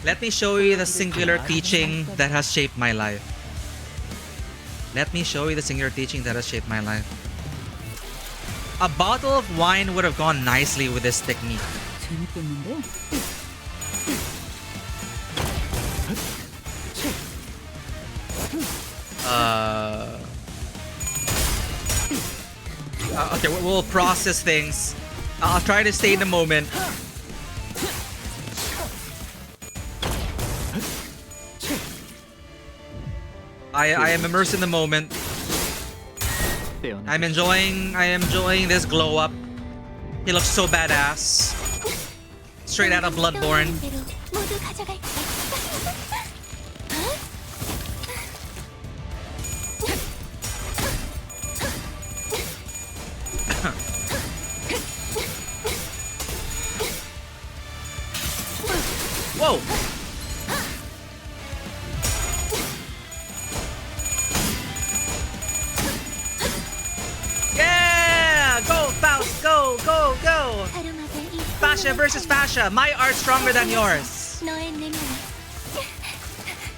Speaker 1: Let me show you the singular teaching that has shaped my life. Let me show you the singular teaching that has shaped my life. A bottle of wine would have gone nicely with this technique. Okay, we'll process things. I'll try to stay in the moment. I am immersed in the moment. I am enjoying this glow up. He looks so badass. Straight out of Bloodborne.
Speaker 8: 모두 가져갈게.
Speaker 1: Whoa! Yeah! Go, Faust! Go, go, go! Fascia versus fascia. My art's stronger than yours.
Speaker 8: 너의 내면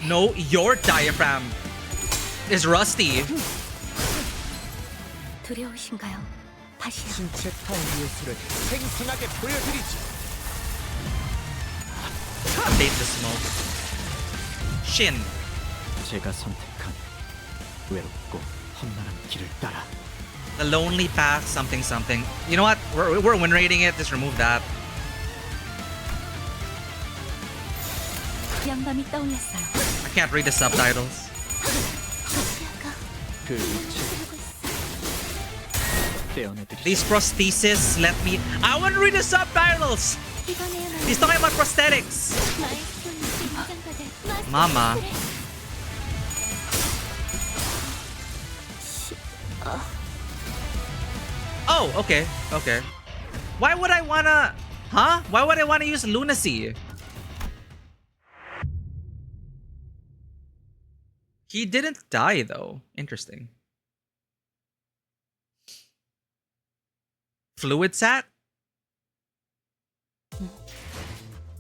Speaker 1: No, your diaphragm is rusty.
Speaker 8: 두려우신가요? 다시요.
Speaker 5: 신체 타운 예술을 생생하게 보여드리지.
Speaker 1: Update the smoke. Shin.
Speaker 9: 제가 선택한 외롭고 험난한 길을 따라
Speaker 1: The lonely path, something, something. You know what? We're win rating it. Just remove that.
Speaker 8: 영감이 떠올랐어요.
Speaker 1: I can't read the subtitles.
Speaker 9: 그 위치를 떼어내드리죠.
Speaker 1: These prostheses let me. I want to read the subtitles.
Speaker 8: 이번에야말로
Speaker 1: He's talking about prosthetics.
Speaker 8: 마에스트로님께 인정받을
Speaker 1: Mama. Oh, okay, okay. Why would I wanna? Huh? Why would I wanna use lunacy? He didn't die though. Interesting. Fluid sat?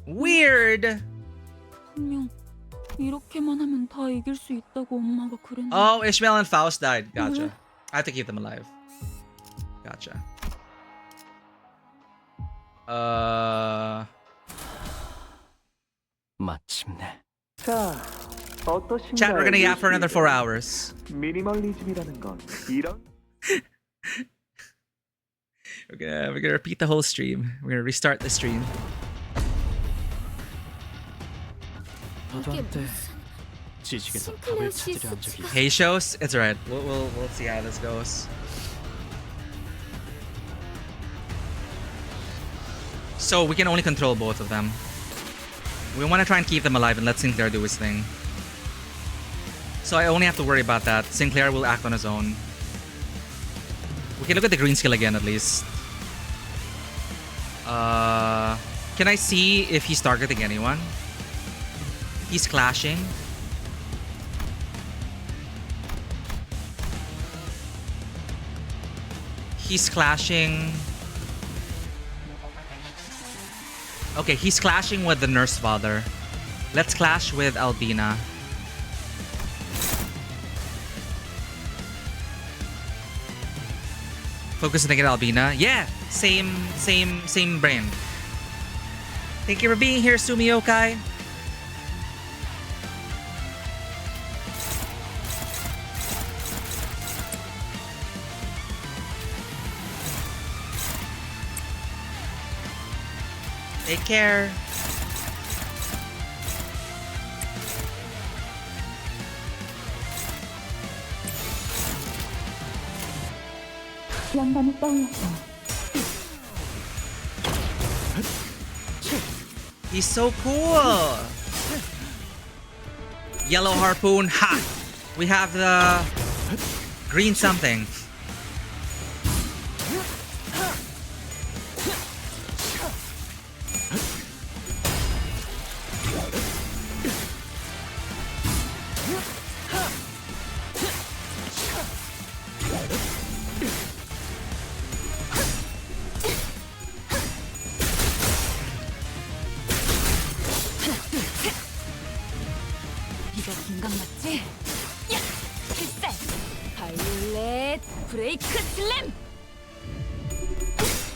Speaker 1: Weird.
Speaker 2: 분명 이렇게만 하면 다 이길 수 있다고 엄마가 그랬는데.
Speaker 1: Oh, Ishmael and Faust died. Gotcha. I have to keep them alive. Gotcha.
Speaker 9: 마침내
Speaker 4: 자, 어떠신가요?
Speaker 1: Chat, we're gonna yap for another 4 hours.
Speaker 4: 미니멀리즘이라는 건 이런
Speaker 1: We're gonna repeat the whole stream. We're gonna restart the stream.
Speaker 9: 나도 한때 지식에서 답을 찾으려 한 적이 있어.
Speaker 1: Hey shows, it's alright. We'll see how this goes. So we can only control both of them. We want to try and keep them alive and let Sinclair do his thing. So I only have to worry about that. Sinclair will act on his own. We can look at the green skill again at least. Can I see if he's targeting anyone? He's clashing. He's clashing. Okay, he's clashing with the nurse father. Let's clash with Albina. Focusing on Albina. Yeah, same brain. Thank you for being here, Sumi Yokai. Take care.
Speaker 2: 영감이 떠올랐어.
Speaker 1: He's so cool. Yellow harpoon. Ha! We have the green something.
Speaker 2: 이거 긴강 맞지? 야! 필살! 바이올렛 브레이크 슬램!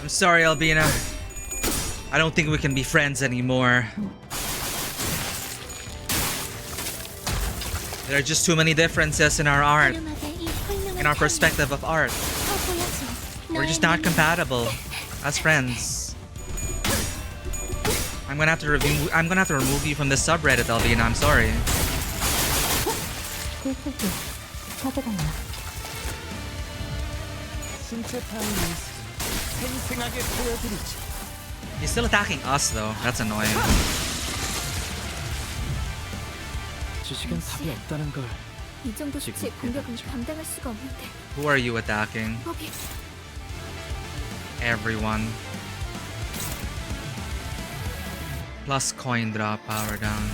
Speaker 1: I'm sorry, Albina. I don't think we can be friends anymore. There are just too many differences in our art,
Speaker 8: 아름하게 이 훌륭한
Speaker 1: in our perspective of art.
Speaker 8: 더 보여줘.
Speaker 1: We're
Speaker 8: 너의
Speaker 1: just not
Speaker 8: 능력.
Speaker 1: compatible as friends. I'm gonna have to remove you from this subreddit, Albina. I'm sorry.
Speaker 5: 신체 타임을 생생하게 보여드리지.
Speaker 1: He's still attacking us though. That's annoying.
Speaker 9: 지식은 답이 없다는 걸.
Speaker 8: 이 정도 수치의 공격은 감당할 수가 없는데.
Speaker 1: Who are you attacking?
Speaker 8: 거기
Speaker 1: Everyone. Plus coin drop, power down.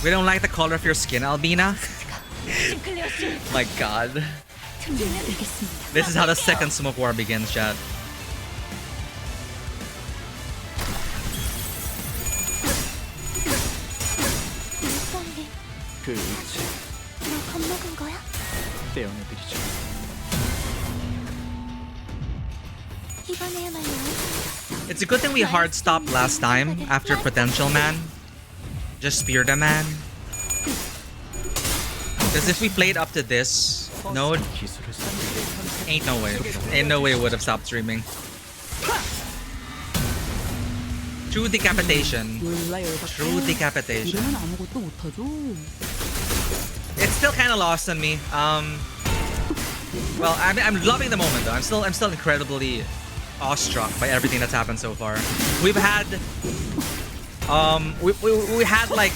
Speaker 1: We don't like the color of your skin, Albina.
Speaker 2: 싱클레어 씨,
Speaker 1: My god.
Speaker 2: 준비해드리겠습니다.
Speaker 1: This is how the second smoke war begins, chat.
Speaker 8: 빨리
Speaker 9: 그 의지
Speaker 8: 너 겁먹은 거야?
Speaker 9: 떼어내드리죠.
Speaker 8: 이번에야말로
Speaker 1: It's a good thing we hard stopped last time after Potential Man. Just spear the man. Because if we played up to this node,
Speaker 9: 기술을 쌓는
Speaker 1: ain't no way. Ain't no way it would have stopped streaming. True decapitation. True decapitation.
Speaker 2: 이러면 아무것도 못하죠.
Speaker 1: It's still kind of lost on me. Well, I'm loving the moment though. I'm still incredibly awestruck by everything that's happened so far. We've had, we had like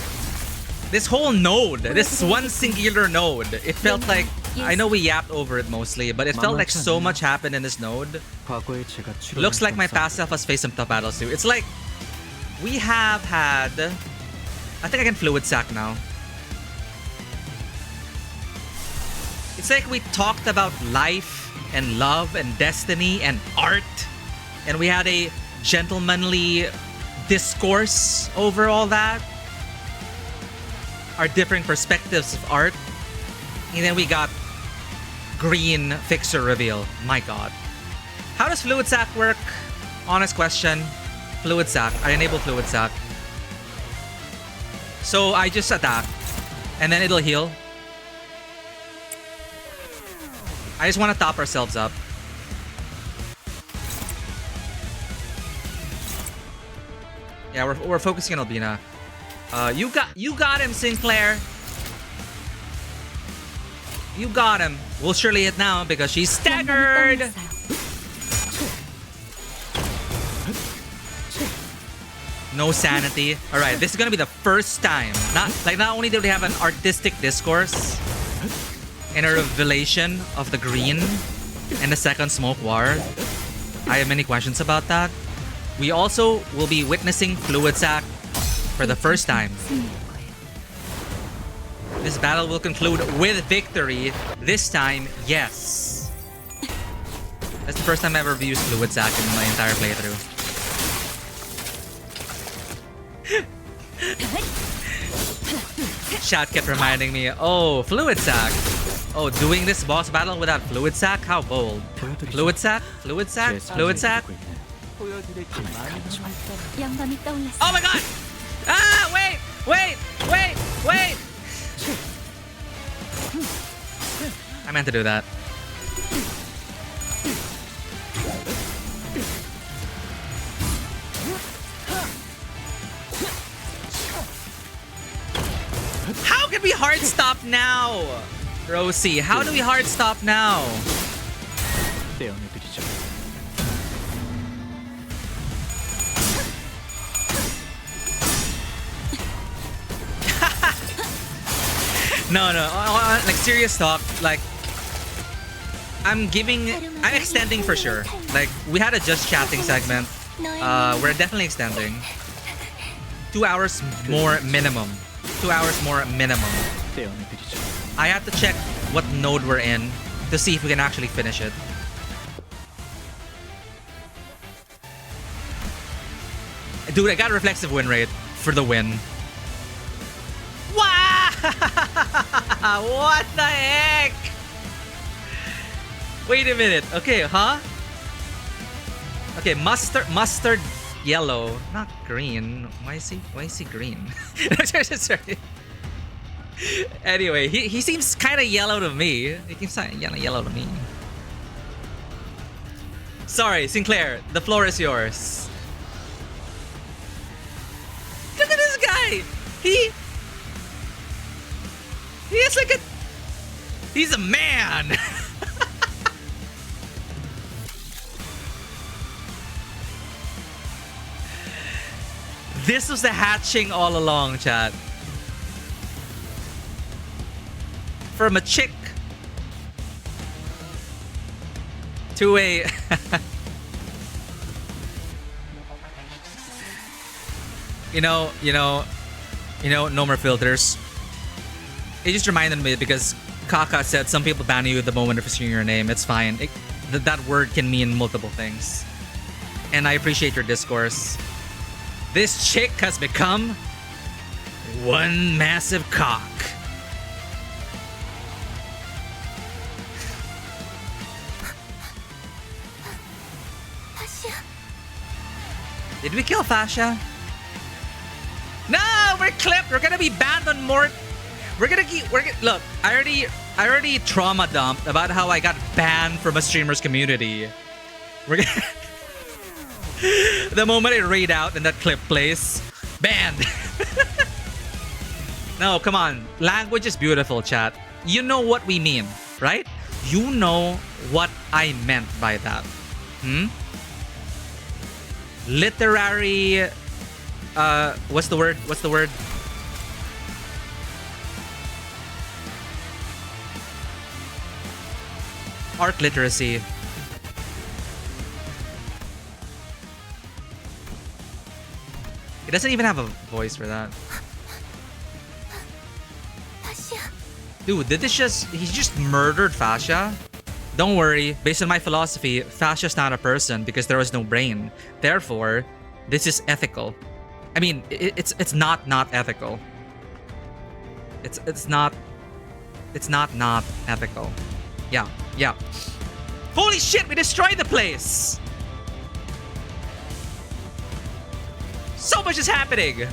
Speaker 1: this whole node, this one singular node. It felt like, I know we yapped over it mostly, but it felt like so much happened in this node.
Speaker 9: 과거에 제가
Speaker 1: Looks like my past self has faced some tough battles too. It's like we have had. I think I can fluid sack now. It's like we talked about life and love and destiny and art, and we had a gentlemanly discourse over all that. Our different perspectives of art. And then we got green fixer reveal. My god. How does fluid sack work? Honest question. Fluid sack. I enable fluid sack. So I just attack. And then it'll heal. I just want to top ourselves up. Yeah, we're focusing on Albina. You got him, Sinclair. You got him. We'll surely hit now because she's staggered. No sanity. All right, this is gonna be the first time. Not only did we have an artistic discourse and a revelation of the green and the second smoke war. I have many questions about that. We also will be witnessing fluid sack for the first time. This battle will conclude with victory. This time, yes. That's the first time I've ever used fluid sack in my entire playthrough. Chat kept reminding me, oh, fluid sack. Oh, doing this boss battle without fluid sack? How bold. Fluid sack? Fluid sack? Fluid sack?
Speaker 8: 영감이 떠올랐어.
Speaker 1: Oh my god! Ah, wait! I meant to do that. How can we hard stop now? Rosie, how do we hard stop now?
Speaker 9: 떼어내드리죠.
Speaker 1: No, like serious talk, like I'm extending for sure. Like we had a just chatting segment. We're definitely extending. 2 hours more minimum. 2 hours more minimum.
Speaker 9: 떼어내드리죠.
Speaker 1: I have to check what node we're in to see if we can actually finish it. Dude, I got reflexive win rate for the win. Wow! What the heck? Wait a minute. Okay, huh? Okay, mustard yellow, not green. Why is he green? Sorry. Anyway, he seems kind of yellow to me. He seems kind of yellow to me. Sorry, Sinclair. The floor is yours. Look at this guy. He is like a. He's a man. This was the hatching all along, chat. From a chick to a no more filters. It just reminded me because Kaka said some people ban you the moment of seeing your name. It's fine. That word can mean multiple things. And I appreciate your discourse. This chick has become one massive cock. Did we kill Fascia? No, we're clipped. We're gonna be banned on more. Look, I already trauma dumped about how I got banned from a streamer's community. We're gonna the moment I read out and that clip plays, banned. No, come on. Language is beautiful, chat. You know what we mean, right? You know what I meant by that. Literary what's the word? Art literacy. He doesn't even have a voice for that. Dude, he just murdered Fascia? Don't worry, based on my philosophy, Fascia's not a person because there was no brain. Therefore, this is ethical. I mean, it's not ethical. It's not ethical. Yeah. Holy shit, we destroyed the place! So much is happening!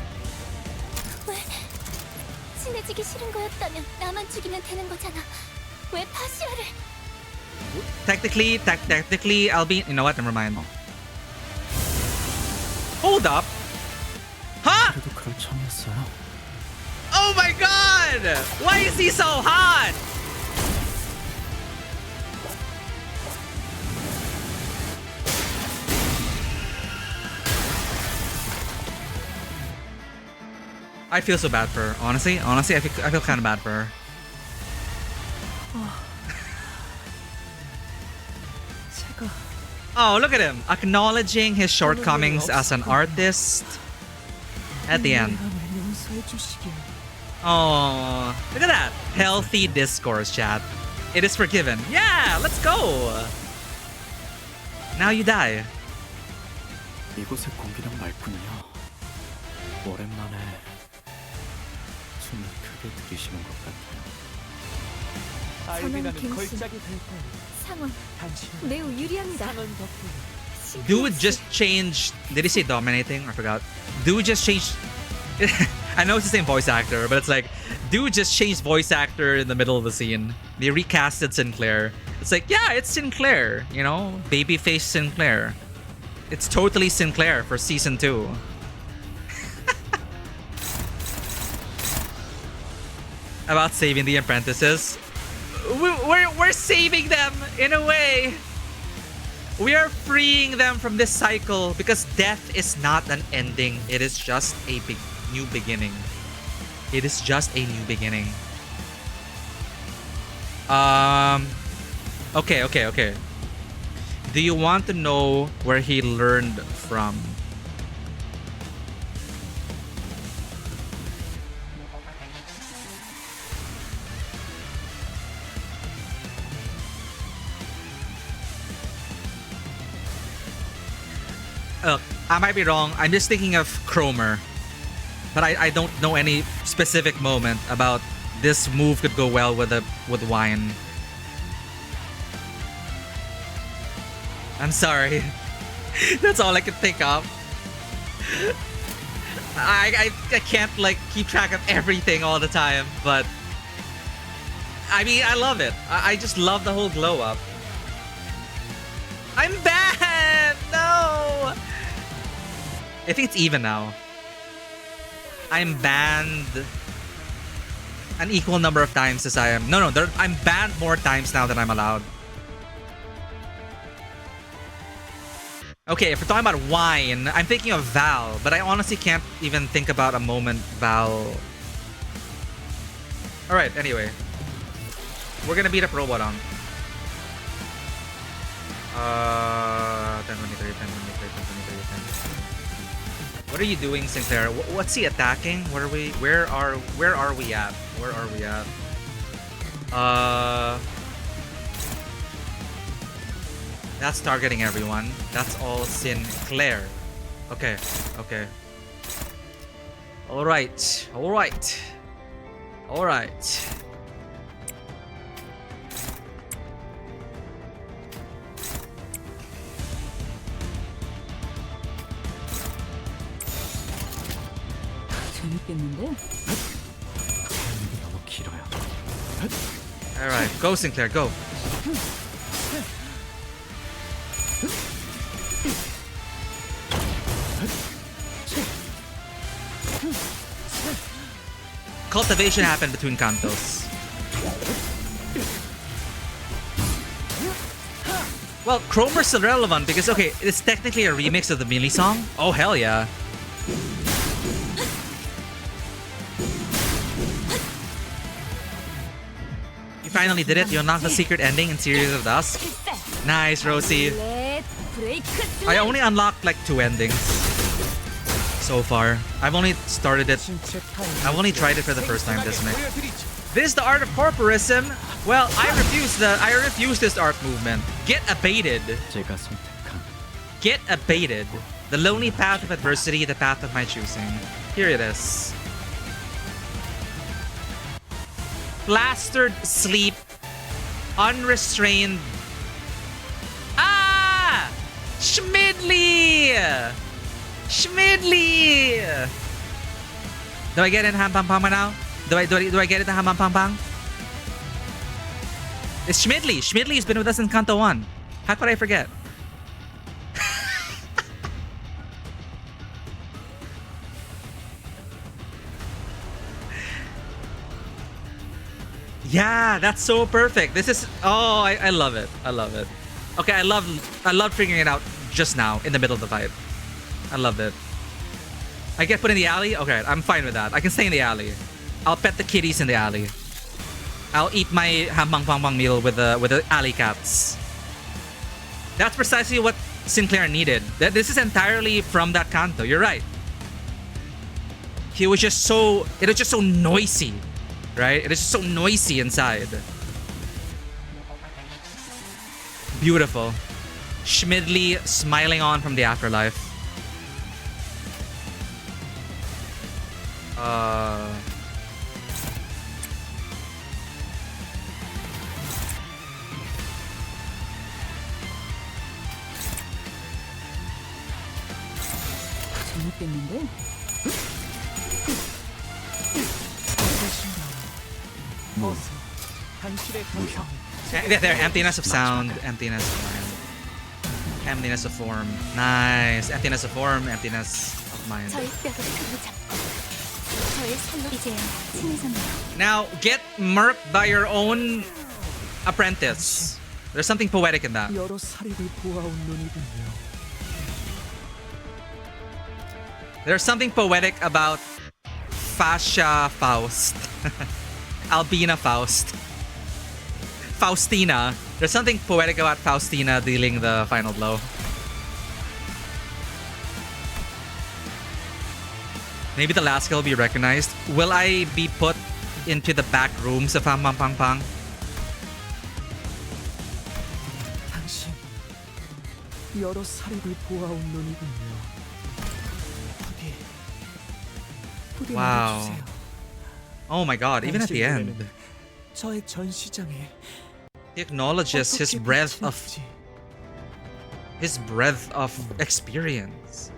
Speaker 8: 왜 친해지기 싫은 거였다면 나만 죽이면 되는 거잖아. 왜 파시아를?
Speaker 1: Technically, I'll be. You know what? Never mind. Hold up. Huh?
Speaker 9: 그래도 그럴 참이었어요.
Speaker 1: Oh my god! Why is he so hot? I feel so bad for her. Honestly, I feel kind of bad for her. Oh, look at him. Acknowledging his shortcomings as an artist at the end. Oh, look at that. Healthy discourse, chat. It is forgiven. Yeah, let's go. Now you die.
Speaker 9: 이곳의 공기랑 맑군요. 오랜만에 숨을 크게 들이쉬는 것 같아요.
Speaker 8: 전원 갱신. 상원 매우 유리합니다.
Speaker 1: Dude just changed. Did he say dominating? I forgot. Dude just changed. I know it's the same voice actor, but it's like, dude just changed voice actor in the middle of the scene. They recasted Sinclair. It's like, yeah, it's Sinclair, you know? Babyface Sinclair. It's totally Sinclair for season 2. About saving the apprentices. We're saving them in a way. We are freeing them from this cycle because death is not an ending. It is just a new beginning. It is just a new beginning. Okay. Do you want to know where he learned from? I might be wrong. I'm just thinking of Cromer. But I don't know any specific moment about this move could go well with wine. I'm sorry. That's all I could think of. I can't like keep track of everything all the time, but I mean I love it. I just love the whole glow up. I'm banned! No! I think it's even now. I'm banned an equal number of times as I am. No, I'm banned more times now than I'm allowed. Okay, if we're talking about wine, I'm thinking of Val, but I honestly can't even think about a moment Val... Alright, anyway. We're gonna beat up Robot on. 10, 23, 10, 23, 10, 23, 10. What are you doing, Sinclair? What's he attacking? Where are we at? That's targeting everyone. That's all Sinclair. Okay. Alright.
Speaker 2: 재밌겠는데?
Speaker 9: 너무 길어요.
Speaker 1: Alright, go Sinclair, go. Cultivation happened between Cantos. Well, Cromer's still relevant because, okay, it's technically a remix of the Melee song. Oh, hell yeah. You finally did it. You unlocked the secret ending in Series of Dusk. Nice, Rosie. I only unlocked like 2 endings so far. I've only started it. I've only tried it for the first time this night. This is the art of corporism. Well, I refuse this art movement. Get abated.
Speaker 9: 제가 선택한
Speaker 1: Get abated. The lonely path of adversity, the path of my choosing. Here it is. Plastered sleep. Unrestrained. Ah! Schmidley! Do I get in Ham Pam Pam now? Do I get it to Ham Pam Pam Pam? It's Schmidley. Schmidley's been with us in Canto 1. How could I forget? Yeah, that's so perfect. This is I love it. Okay, I love figuring it out just now in the middle of the fight. I love it. I get put in the alley? Okay, I'm fine with that. I can stay in the alley. I'll pet the kitties in the alley. I'll eat my ham bang bang bang meal with the alley cats. That's precisely what Sinclair needed. This is entirely from that Canto. You're right. It was just so noisy, right? It is just so noisy inside. Beautiful. Schmidley smiling on from the afterlife.
Speaker 2: 재밌겠는데?
Speaker 1: There, emptiness of sound, emptiness of mind, emptiness of form. Nice. Emptiness of form, emptiness of mind.
Speaker 8: 저의 뼈를 잡고 저의 살로 이제야 친해졌네요.
Speaker 1: Now, get murked by your own apprentice. There's something poetic in that.
Speaker 5: 여러 사립을 보아온 눈이군요.
Speaker 1: There's something poetic about Fascia Faust. Albina Faust. Faustina. There's something poetic about Faustina dealing the final blow. Maybe the last skill will be recognized. Will I be put into the back rooms of Pang Pang Pang Pang?
Speaker 5: 당신 여러 사립을 보아온 눈이군요. 초대
Speaker 1: Wow.
Speaker 5: 내려주세요.
Speaker 1: Oh my god, even at the end.
Speaker 5: 저의 전시장에
Speaker 1: He acknowledges his
Speaker 5: 어떻게
Speaker 1: breadth
Speaker 5: 비칠지.
Speaker 1: of experience.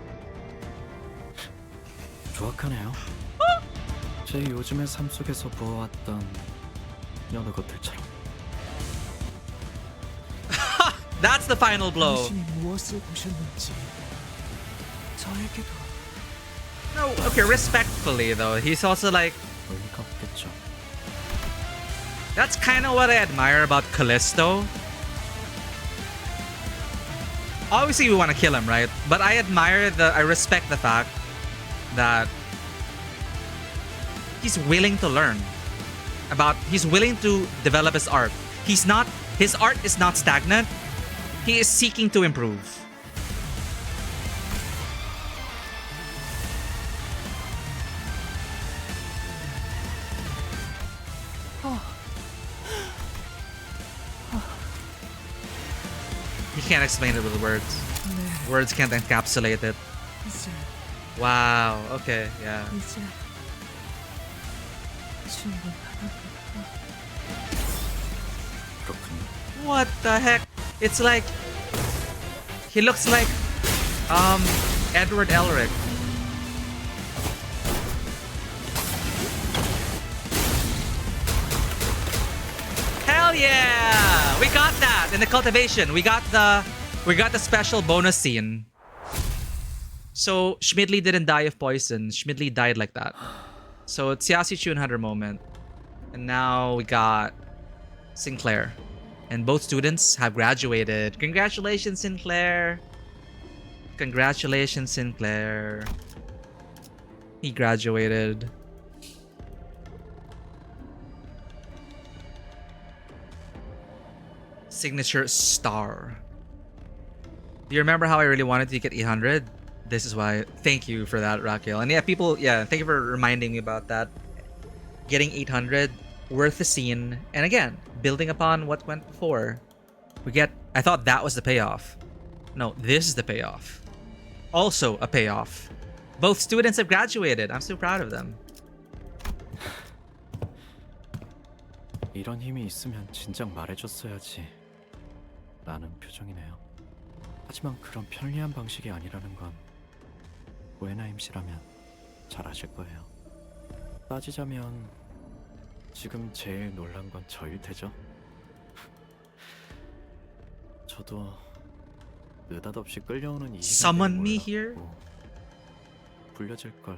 Speaker 9: 조악하네요. 제 요즘의 삶 속에서 보아왔던 여러 것들처럼.
Speaker 1: That's the final blow.
Speaker 5: 당신이 무엇을 보셨는지 저에게도.
Speaker 1: No, okay, respectfully though, he's also like,
Speaker 9: 의미가 없겠죠.
Speaker 1: that's kind of what I admire about Callisto. Obviously, we want to kill him, right? But I respect the fact that he's willing to learn he's willing to develop his art. His art is not stagnant. He is seeking to improve. He can't explain it with words. Words can't encapsulate it.
Speaker 5: 이제
Speaker 1: Wow. Okay. Yeah.
Speaker 5: 이제 충분하다.
Speaker 9: 그렇군요.
Speaker 1: What the heck? It's like he looks like Edward Elric. Hell yeah! We got that in the cultivation. We got the special bonus scene. So Schmidley didn't die of poison. Schmidley died like that. So it's Yasuchu and Hunter moment. And now we got Sinclair. And both students have graduated. Congratulations, Sinclair. Congratulations, Sinclair. He graduated. Signature star. Do you remember how I really wanted to get 800? This is why. Thank you for that, Raquel. And yeah, thank you for reminding me about that. Getting 800, worth the scene. And again, building upon what went before. I thought that was the payoff. No, this is the payoff. Also a payoff. Both students have graduated. I'm so proud of them.
Speaker 9: 이런 힘이 있으면 진작 말해줬어야지. 라는 표정이네요. 하지만 그런 편리한 방식이 아니라는 건 오에나임 씨라면 잘 아실 거예요. 따지자면 지금 제일 놀란 건 저일 테죠. 저도 느닷없이 끌려오는 이
Speaker 1: Summon me here?
Speaker 9: 불려질 걸.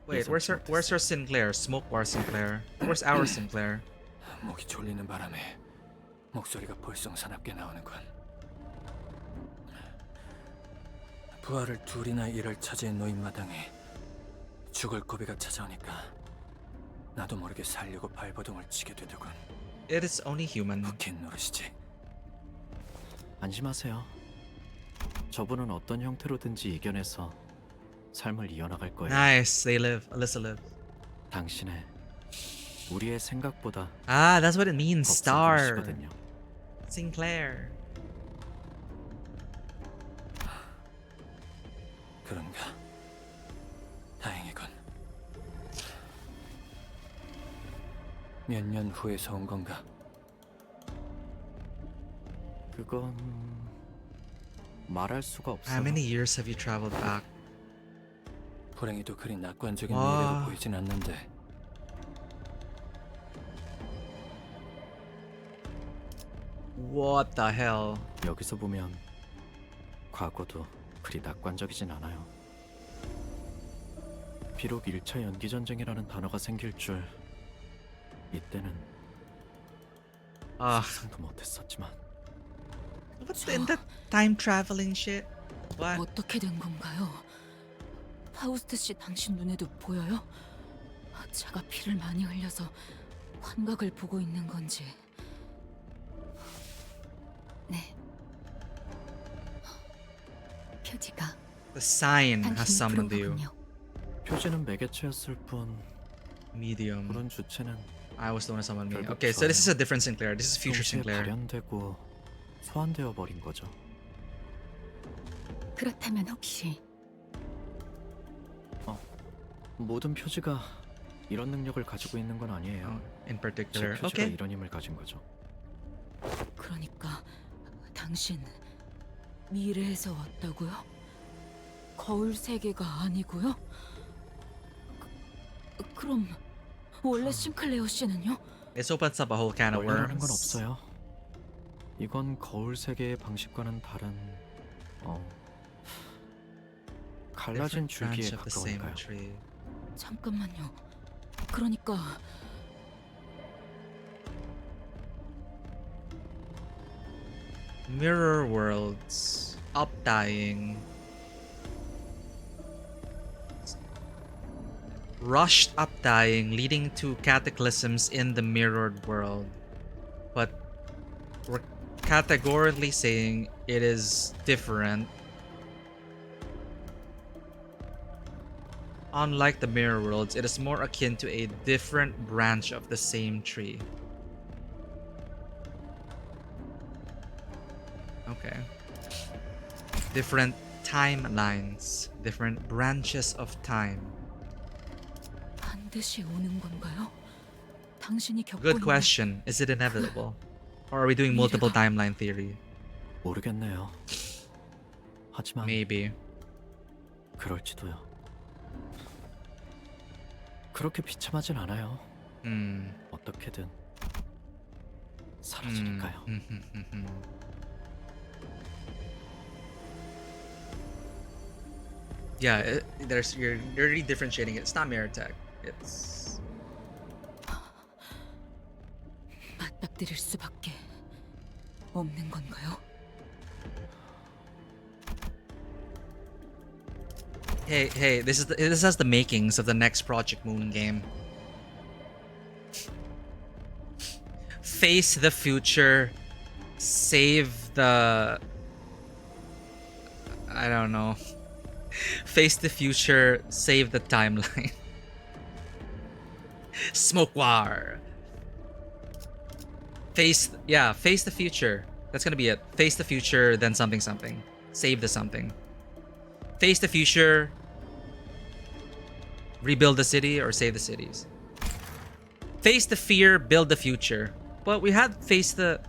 Speaker 1: Wait, where's our Sinclair? Smoke bar Sinclair. Where's our Sinclair?
Speaker 5: 목이 졸리는 바람에 목소리가 볼썽사납게 나오는군. 부하를 둘이나 일을 차지한 노인마당에 죽을 고비가 찾아오니까 나도 모르게 살려고 발버둥을 치게 되더군.
Speaker 1: It is only human.
Speaker 5: 버킨 노릇이지.
Speaker 9: 안심하세요. 저분은 어떤 형태로든지 이겨내서 삶을 이어나갈 거예요.
Speaker 1: Nice, they live. Alyssa live.
Speaker 9: 당신의 우리의 생각보다
Speaker 1: Ah, that's what it means.
Speaker 9: 더
Speaker 1: Star.
Speaker 9: 분이시거든요.
Speaker 1: Sinclair.
Speaker 5: 그런가? 다행이군. 몇 년 후에서 온 건가?
Speaker 9: 그건 말할 수가 없어요.
Speaker 1: How many years have you traveled back?
Speaker 5: 불행히도 그리 낙관적인
Speaker 1: 와.
Speaker 5: 미래로 보이진 않는데.
Speaker 1: What the hell?
Speaker 9: 여기서 보면 과거도 그리 낙관적이진 않아요. 비록 1차 연기전쟁이라는 단어가 생길 줄 이때는 상상도 못했었지만
Speaker 1: What's in that time traveling shit? What?
Speaker 2: 어떻게 된 건가요? 파우스트 씨 당신 눈에도 보여요? 제가 피를 많이 흘려서 환각을 보고 있는 건지. 네. 표지가
Speaker 1: The sign has
Speaker 2: 당신이
Speaker 1: summoned
Speaker 2: 부른
Speaker 1: you.
Speaker 2: 거군요.
Speaker 9: 표지는 매개체였을 뿐
Speaker 1: Medium.
Speaker 9: 그런 주체는
Speaker 1: I was the one who summoned me.
Speaker 9: 결국
Speaker 1: Okay, so this is
Speaker 9: 저예요.
Speaker 1: a different Sinclair. This is future
Speaker 9: 동시에
Speaker 1: Sinclair.
Speaker 9: 발현되고 소환되어 버린 거죠.
Speaker 2: 그렇다면 혹시
Speaker 9: 모든 표지가 이런 능력을 가지고 있는 건 아니에요.
Speaker 1: In
Speaker 9: 제
Speaker 1: particular.
Speaker 9: 표지가
Speaker 1: Okay.
Speaker 9: 이런 힘을 가진 거죠.
Speaker 2: 그러니까 당신 미래에서 왔다고요? 거울 세계가 아니고요? 그럼 원래 싱클레어 씨는요?
Speaker 1: This opens up a whole can of
Speaker 9: 원래라는 건
Speaker 1: worms.
Speaker 9: 없어요. 이건 거울 세계의 방식과는 다른 갈라진
Speaker 1: Different branch
Speaker 9: 줄기의
Speaker 1: of the same
Speaker 9: 가까우니까요.
Speaker 1: tree.
Speaker 2: 잠깐만요. 그러니까
Speaker 1: Mirror worlds. Updying. Rushed updying leading to cataclysms in the mirrored world. But we're categorically saying it is different. Unlike the mirror worlds, it is more akin to a different branch of the same tree. Okay. Different timelines, different branches of time.
Speaker 2: 반드시 오는 건가요? 당신이 겪고
Speaker 1: Good
Speaker 2: 있는
Speaker 1: question. Is it inevitable? Or are we doing multiple timeline theory?
Speaker 9: 모르겠네요. 하지만
Speaker 1: Maybe.
Speaker 9: 그럴지도요. 그렇게 비참하진 않아요. 어떻게든 사라지니까요.
Speaker 1: Yeah, you're really differentiating it. It's not mirror tech. It's
Speaker 2: 맞닥뜨릴 수밖에 없는 건가요?
Speaker 1: hey, this has the makings of the next Project Moon game. Face the future, save the I don't know. Face the future, save the timeline. Smoke war. Face the future. That's gonna be it. Face the future, then something something. Save the something. Face the future. Rebuild the city or save the cities. Face the fear, build the future. But we had face the...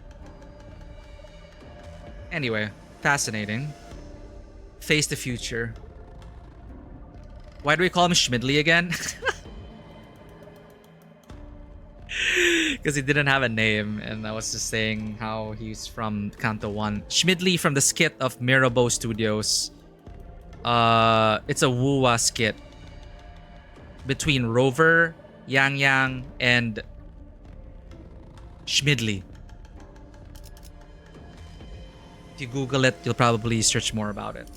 Speaker 1: Anyway, fascinating. Face the future. Why do we call him Schmidley again? Because he didn't have a name, and I was just saying how he's from Canto 1. Schmidley from the skit of Mirabeau Studios. It's a Wuwa skit between Rover, Yang Yang, and Schmidley. If you Google it, you'll probably search more about it.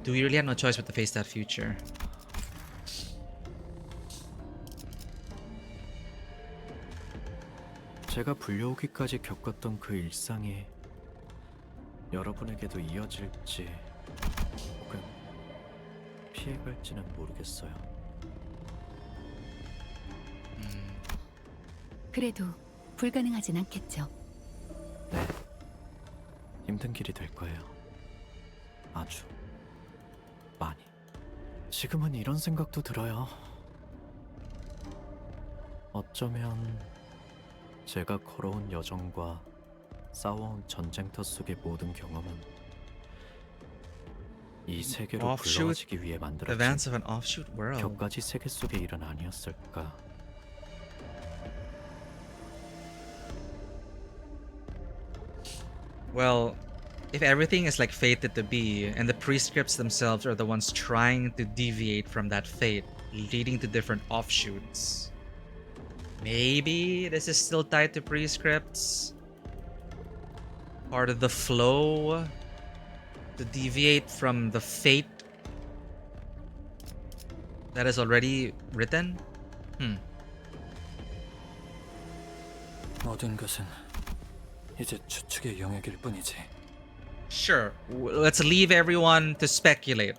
Speaker 1: Do we really have no choice but to face that future?
Speaker 9: 제가 불려오기까지 겪었던 그 일상이 여러분에게도 이어질지 혹은 피해갈지는 모르겠어요.
Speaker 8: 그래도 불가능하진 않겠죠.
Speaker 9: 네, 힘든 길이 될 거예요. 아주 많이. 지금은 이런 생각도 들어요. 어쩌면 제가 걸어온 여정과 싸워온 전쟁터 속의 모든 경험은 이 세계로
Speaker 1: Offshoot
Speaker 9: 불러와지기 위해 만들어진
Speaker 1: Events of an offshoot world.
Speaker 9: 격가지 세계 속의 일은 아니었을까.
Speaker 1: Well, if everything is like fated to be, and the prescripts themselves are the ones trying to deviate from that fate, leading to different offshoots, maybe this is still tied to prescripts? Part of the flow to deviate from the fate that is already written?
Speaker 5: 모든 것은 이제 추측의 영역일 뿐이지.
Speaker 1: Sure, let's leave everyone to speculate.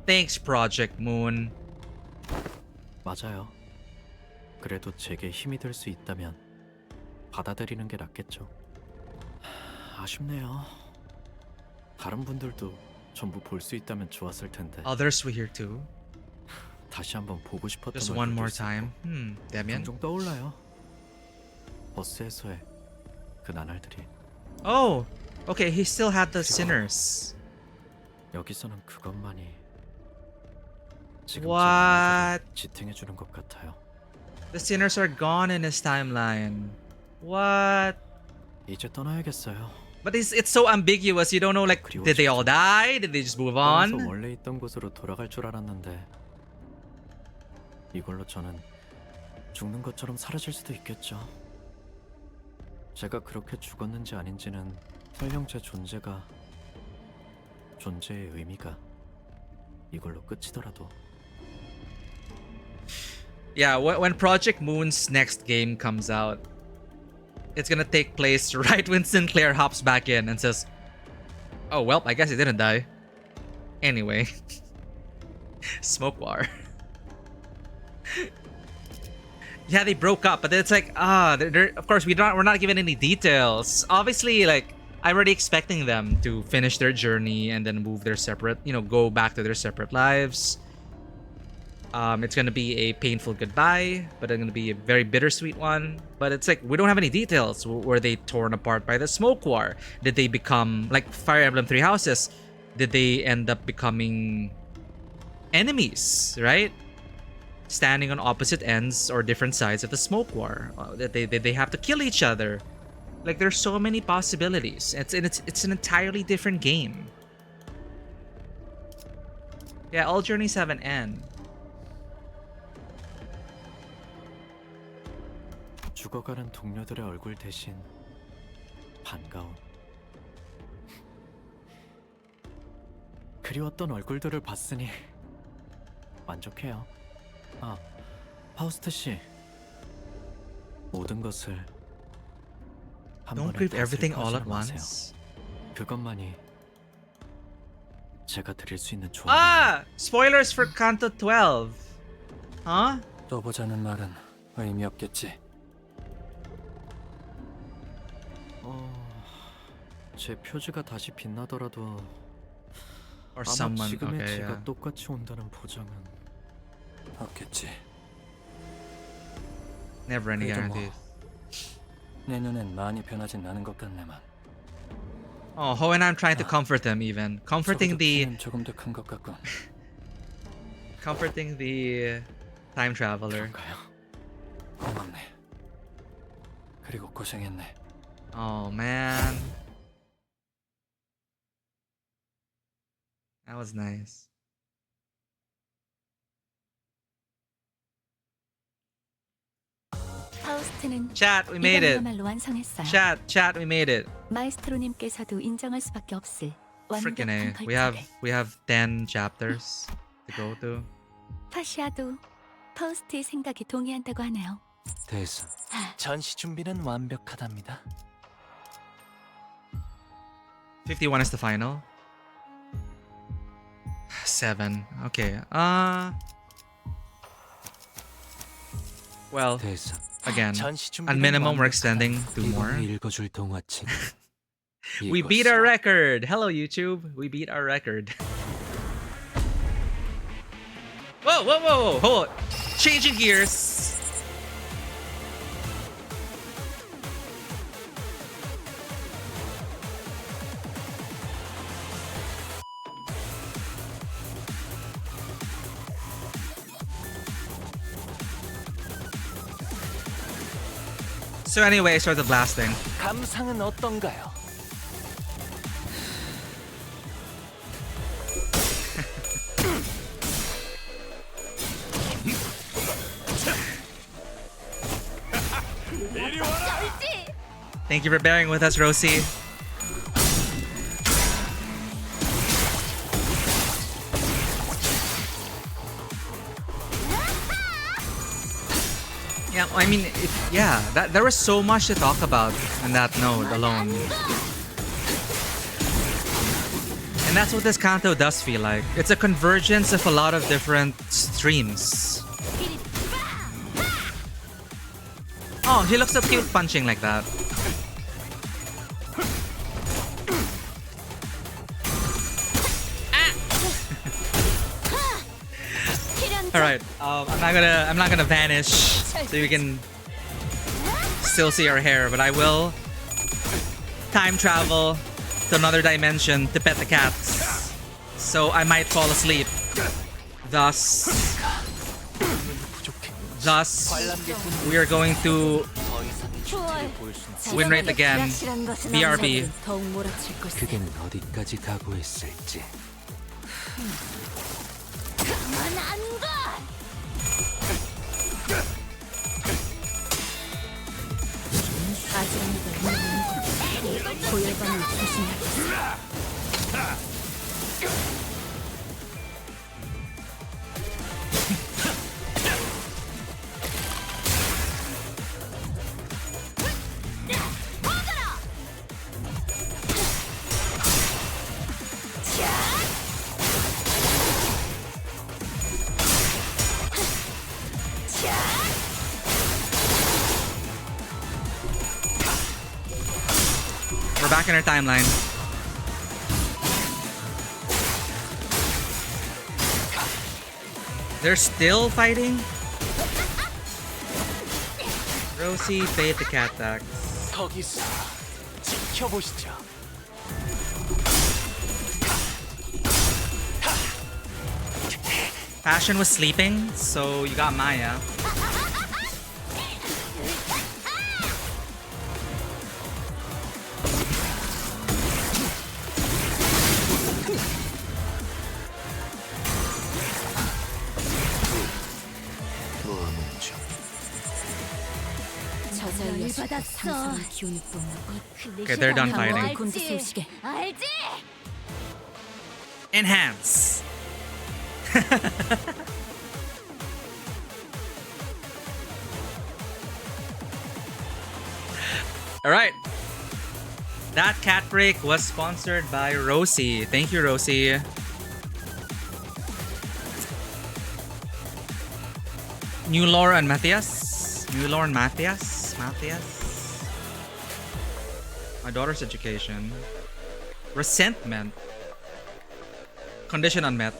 Speaker 1: Thanks, Project Moon.
Speaker 9: 맞아요. 그래도 제게 힘이 될 수 있다면 받아들이는 게 낫겠죠. 아쉽네요. 다른 분들도 전부 볼 수 있다면 좋았을 텐데.
Speaker 1: Others were here too.
Speaker 9: 다시 한번 보고 싶었던
Speaker 1: Just one
Speaker 9: 얼굴도
Speaker 1: more
Speaker 9: 있었고.
Speaker 1: time. Damien.
Speaker 9: 종종 떠올라요. 버스에서의 그 나날들이.
Speaker 1: Oh, okay. He still had the sinners.
Speaker 9: 여기서는 그것만이 지금
Speaker 1: What?
Speaker 9: 지탱해주는 것 같아요.
Speaker 1: The sinners are gone in his timeline. What?
Speaker 9: 이제 떠나야겠어요.
Speaker 1: But it's so ambiguous. You don't know, like, did they all die? Did they just move
Speaker 9: 떠나서
Speaker 1: on?
Speaker 9: 원래 있던 곳으로 돌아갈 줄 알았는데 이걸로 저는 죽는 것처럼 사라질 수도 있겠죠. 제가 그렇게 죽었는지 아닌지는 설령 제 존재의 의미가 이걸로 끝이더라도.
Speaker 1: Yeah, when Project Moon's next game comes out, it's gonna take place right when Sinclair hops back in and says, "Oh well, I guess he didn't die." Anyway, Smoke War. Yeah, they broke up, but it's like of course we're not given any details. Obviously, like I'm already expecting them to finish their journey and then move their separate, go back to their separate lives. It's gonna be a painful goodbye, but it's gonna be a very bittersweet one. But it's like we don't have any details. Were they torn apart by the Smoke War? Did they become like Fire Emblem Three Houses? Did they end up becoming enemies? Right? Standing on opposite ends or different sides of the Smoke War. That they have to kill each other. Like there's so many possibilities. It's an entirely different game. Yeah, all journeys have an end.
Speaker 9: 죽어가는 동료들의 얼굴 대신 반가운 그리웠던 얼굴들을 봤으니 만족해요. 파우스트 씨, 모든 것을 한
Speaker 1: Don't
Speaker 9: 번에
Speaker 1: grieve
Speaker 9: 다
Speaker 1: everything all at
Speaker 9: 슬퍼하지 마세요.
Speaker 1: once.
Speaker 9: 그것만이 제가 드릴 수 있는 조언이에요.
Speaker 1: Spoilers for Canto 12. Huh?
Speaker 6: 또 보자는 말은 의미 없겠지.
Speaker 9: 제 표지가 다시 빛나더라도
Speaker 1: Or
Speaker 9: 아마
Speaker 1: someone.
Speaker 9: 지금의
Speaker 1: Okay,
Speaker 9: 제가
Speaker 1: yeah.
Speaker 9: 똑같이 온다는 보장은
Speaker 6: 없겠지.
Speaker 1: Never any
Speaker 6: 그래도
Speaker 1: guarantees.
Speaker 6: 내 눈엔 많이 변하진 않은 것 같네만.
Speaker 1: Oh, Ho and I'm trying to comfort him even. Comforting
Speaker 6: 적어도
Speaker 1: the
Speaker 6: 키는 조금 더 큰 것 같고.
Speaker 1: comforting the time traveler.
Speaker 9: 그런가요?
Speaker 6: 고맙네. 그리고 고생했네.
Speaker 1: Oh man. That was nice.
Speaker 8: 파우스트는
Speaker 1: Chat, we made it.
Speaker 8: 이번야말로 완성했어요.
Speaker 1: Chat, we made it.
Speaker 8: 마에스트로님께서도 인정할 수밖에 없을
Speaker 1: Freaking
Speaker 8: 완벽한
Speaker 1: A. We
Speaker 8: 걸작을.
Speaker 1: have 10 chapters to go to.
Speaker 8: 파시아도 파우스트의 생각에 동의한다고 하네요.
Speaker 5: 대사. 전시 준비는 완벽하답니다.
Speaker 1: 51 is the final. 7. Okay. Well,
Speaker 5: 대사.
Speaker 1: again,
Speaker 5: 전시
Speaker 1: at
Speaker 5: 준비는
Speaker 1: minimum we're
Speaker 5: 완벽하다.
Speaker 1: extending 2 more.
Speaker 5: 이번에 읽어줄 동화책.
Speaker 1: We beat our record. Hello YouTube. We beat our record. Whoa. Hold. Changing gears. So anyway, I started blasting.
Speaker 5: 감상은 어떤가요?
Speaker 1: Thank you for bearing with us, Rosie. Yeah, I mean, there was so much to talk about in that node alone. And that's what this Canto does feel like. It's a convergence of a lot of different streams. Oh, he looks so cute punching like that. All right. I'm not gonna vanish so you can still see our hair, but I will time travel to another dimension to pet the cats. So I might fall asleep. Thus, we are going to win rate again. BRB.
Speaker 5: 그대는 어디까지 각오했을지.
Speaker 2: 고열반을 조심해야겠어.
Speaker 1: We're back in our timeline. They're still fighting? Rosie bait the cat attack.
Speaker 5: 거기서 지켜보시죠.
Speaker 1: Passion was sleeping, so you got Maya. Okay, they're done fighting. Enhance. All right. That cat break was sponsored by Rosie. Thank you, Rosie. New Laura and Matthias. New Laura and Matthias. My daughter's education. Resentment. Condition unmet.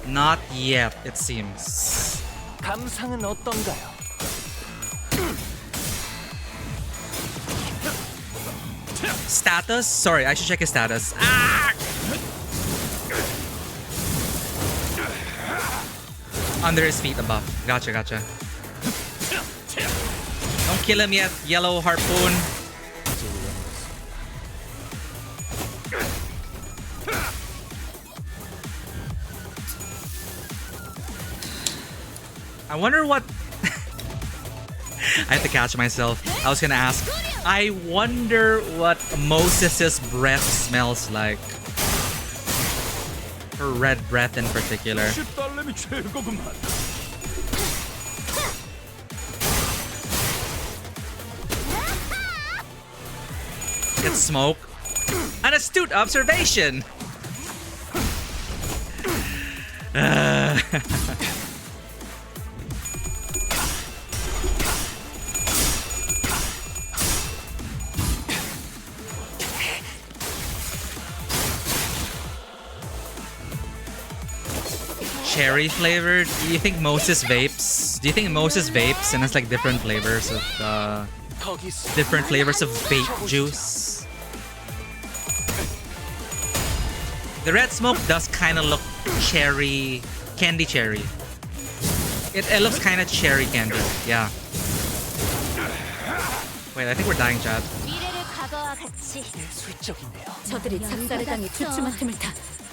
Speaker 1: Not yet, it seems.
Speaker 5: 감상은 어떤가요?
Speaker 1: Status? Sorry, I should check his status. Ah! Under his feet above. Gotcha. Don't kill him yet, yellow harpoon. I wonder what... I have to catch myself. I was gonna ask. I wonder what Moses' breath smells like. Her red breath in particular. It's smoke. An astute observation! Cherry flavored? Do you think Moses vapes? Do you think Moses vapes and has like different flavors of vape juice? The red smoke does kind of look cherry, candy cherry. It looks kind of cherry candy, yeah. Wait, I think we're dying, Chad.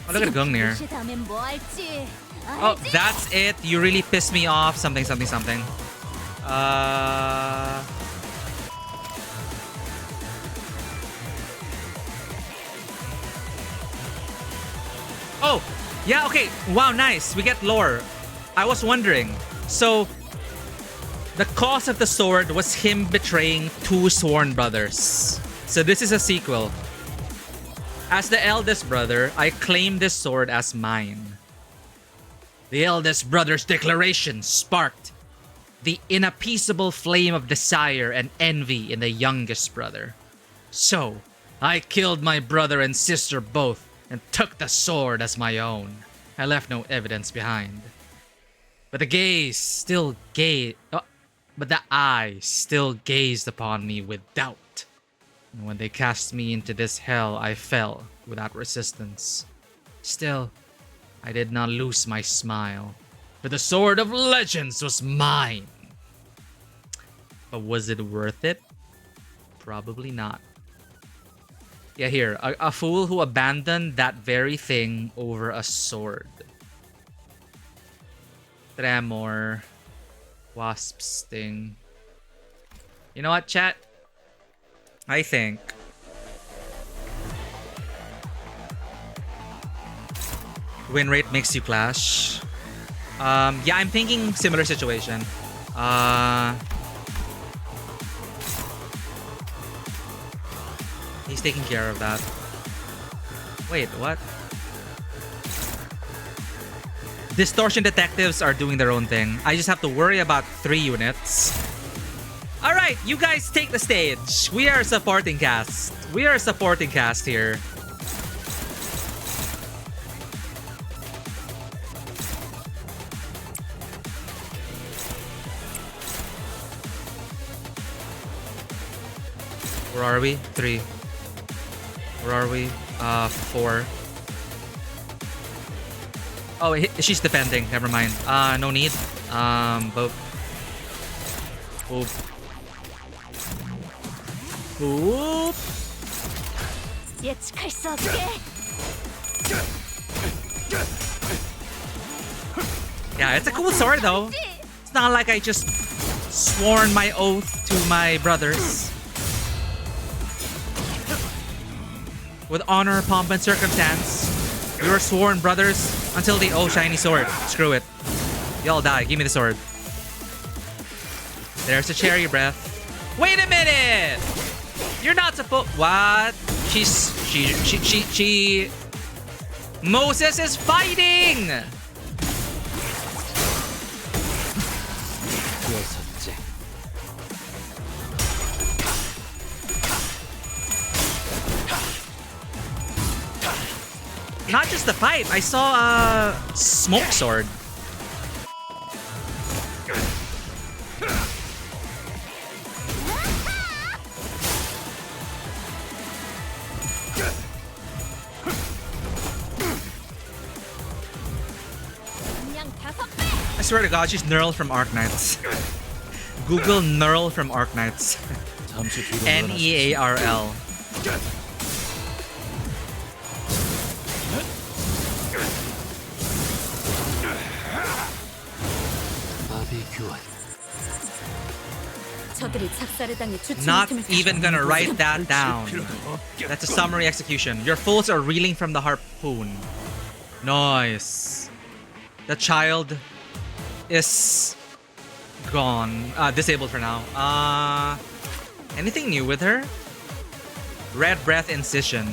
Speaker 1: Oh, look at Gungnir. Oh, that's it. You really pissed me off. Something. Oh, yeah, okay. Wow, nice. We get lore. I was wondering. So, the cause of the sword was him betraying two sworn brothers. So this is a sequel. As the eldest brother, I claim this sword as mine. The eldest brother's declaration sparked the inappeasable flame of desire and envy in the youngest brother. So, I killed my brother and sister both and took the sword as my own. I left no evidence behind. But the gaze still gazed. But the eye still gazed upon me with doubt. And when they cast me into this hell, I fell without resistance. Still, I did not lose my smile, for the sword of legends was mine. But was it worth it? Probably not. Yeah, here, a fool who abandoned that very thing over a sword. Tremor. Wasp sting. You know what, chat? I think win rate makes you clash. Yeah, I'm thinking similar situation. He's taking care of that. Wait, what? Distortion detectives are doing their own thing. I just have to worry about 3 units. Alright, you guys take the stage. We are a supporting cast. We are a supporting cast here. Where are we? 3. Where are we? 4. Oh, she's defending. Never mind. No need. Both. Oop. Oop.
Speaker 3: 예측할 수 없게.
Speaker 1: Yeah, it's a cool sword though. It's not like I just sworn my oath to my brothers. With honor, pomp, and circumstance, we were sworn brothers until the shiny sword. Screw it. Y'all die. Give me the sword. There's a cherry breath. Wait a minute! You're not supposed. What? She. Moses is fighting! Not just the fight. I saw a smoke sword. I swear to God, she's Nerl from Arknights. Google Nerl from Arknights. Nearl. Not even gonna write that down. That's a summary execution. Your fools are reeling from the harpoon. Nice. The child is gone. Disabled for now. Anything new with her? Red breath incision.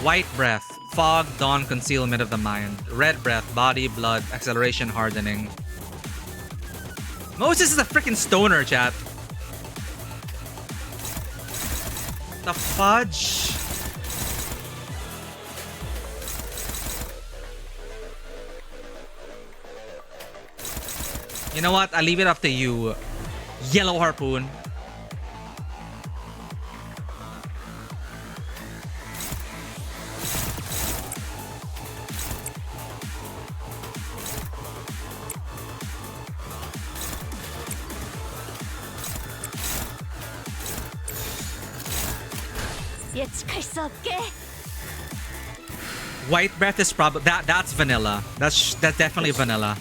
Speaker 1: White breath. Fog, dawn, concealment of the mind. Red breath, body, blood, acceleration, hardening. Moses is a freaking stoner, chat. The fudge? You know what? I'll leave it up to you. Yellow harpoon. White breath is probably that's vanilla. That's definitely vanilla.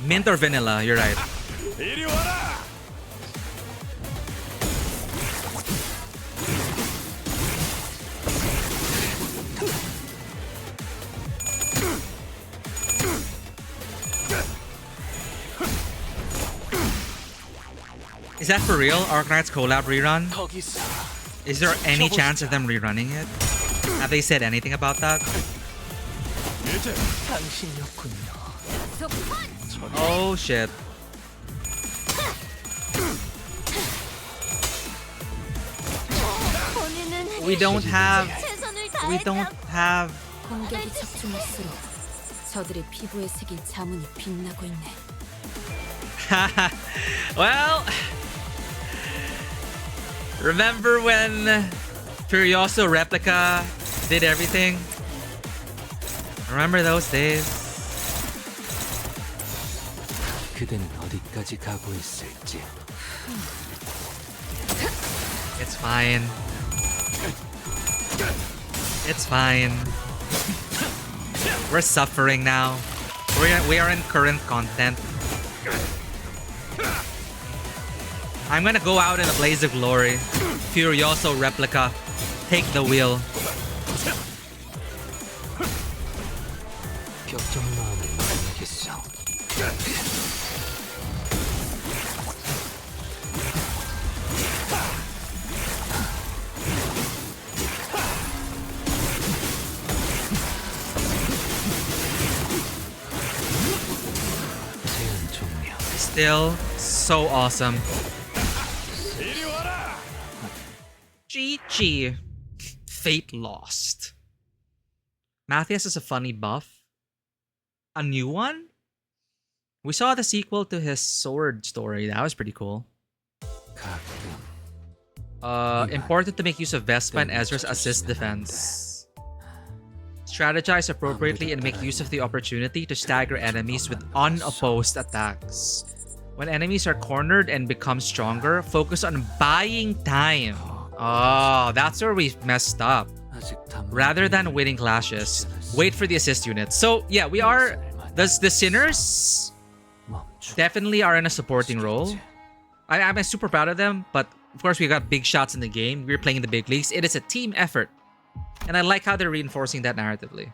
Speaker 1: Mint or vanilla, you're right. Is that for real? Arknights collab rerun? Is there any chance of them rerunning it? Have they said anything about that? Oh shit. we don't have
Speaker 2: 공격이 적중할수록 저들의 피부에 새긴 자문이 빛나고 있네.
Speaker 1: Well, remember when Furioso Replica did everything? Remember those days?
Speaker 5: 그대는 어디까지 가고 있을지.
Speaker 1: It's fine. It's fine. We're suffering now. We are in current content. I'm gonna go out in a blaze of glory. Furioso Replica, take the wheel.
Speaker 5: 격정 마음을 만나겠어.
Speaker 1: Still so awesome. GG. Fate lost. Matthias is a funny buff. A new one? We saw the sequel to his sword story. That was pretty cool. Important to make use of Vespa and Ezra's assist defense. Strategize appropriately and make use of the opportunity to stagger enemies with unopposed attacks. When enemies are cornered and become stronger, focus on buying time. Oh, that's where we messed up. Rather than winning clashes, wait for the assist unit. So yeah, we are... The Sinners definitely are in a supporting role. I'm super proud of them, but of course we got big shots in the game. We're playing in the big leagues. It is a team effort. And I like how they're reinforcing that narratively.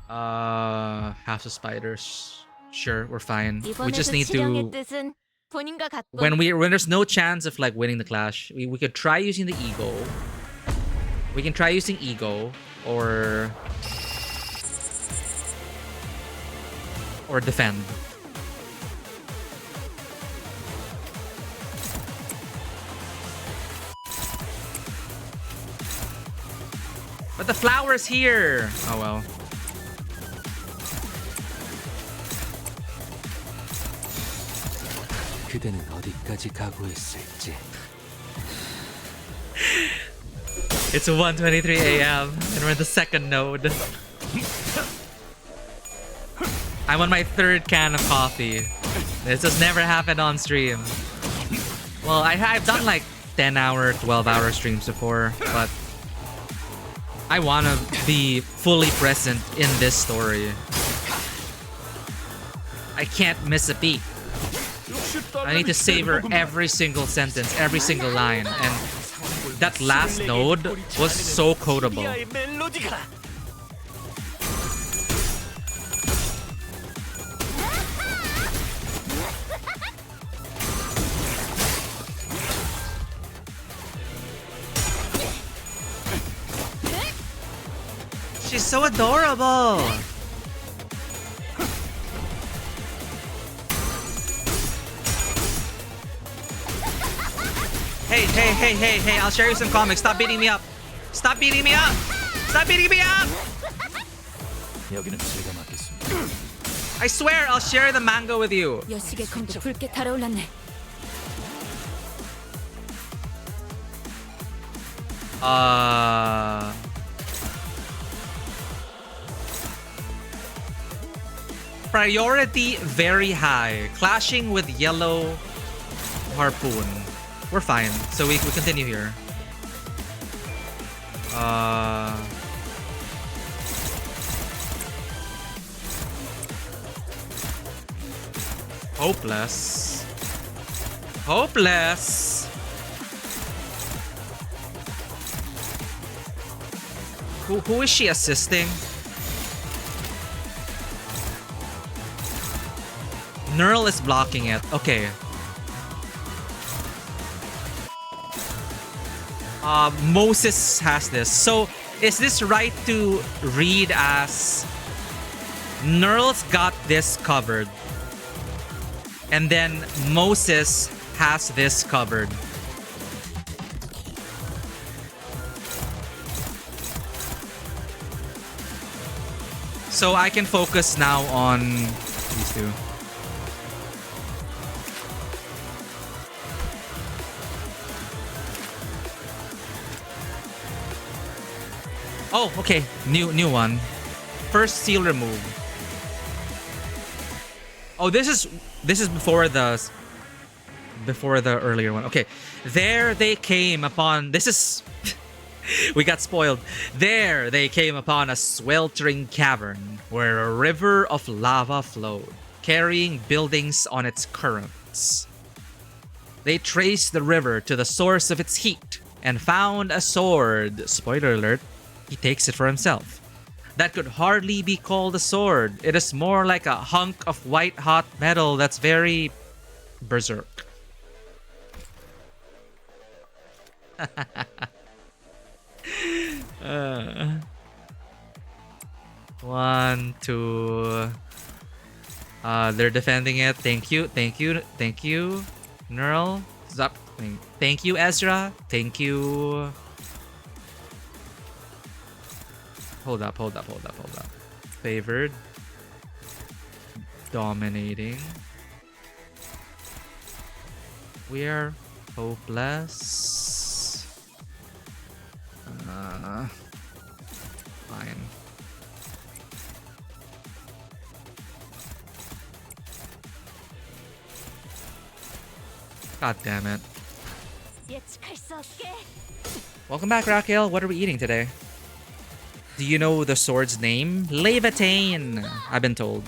Speaker 1: House of Spiders. Sure, we're fine. We just need to... When there's no chance of like winning the clash, we could try using the ego. We can try using ego or defend. But the flower's here! Oh well.
Speaker 5: 그대는 어디까지 가고 있을지.
Speaker 1: It's 1:23 a.m. and we're in the second node. I'm on my third can of coffee. This has never happened on stream. Well, I've done like 10-hour, 12-hour streams before, but I want to be fully present in this story. I can't miss a beat. I need to savor every single sentence, every single line, and that last node was so quotable. She's so adorable! Hey, I'll share you some comics. Stop beating me up. Stop beating me up! Stop beating me up! I swear I'll share the manga with you. Priority very high. Clashing with yellow harpoon. We're fine. So we continue here. Hopeless. Hopeless. Who is she assisting? Nerl is blocking it. Okay. Moses has this. So, is this right to read as Nerl's got this covered, and then Moses has this covered? So I can focus now on these two. Oh, okay. New one. First seal remove. Oh, this is before the earlier one. Okay. There they came upon, this is we got spoiled. There they came upon a sweltering cavern where a river of lava flowed, carrying buildings on its currents. They traced the river to the source of its heat and found a sword. Spoiler alert, he takes it for himself. That could hardly be called a sword. It is more like a hunk of white-hot metal that's very berserk. One, two. They're defending it. Thank you. Neural. Stop. Thank you, Ezra. Thank you. Hold up. Favored. Dominating. We are hopeless. Fine. God damn it. Welcome back, Raquel. What are we eating today? Do you know the sword's name? Levitain, I've been told.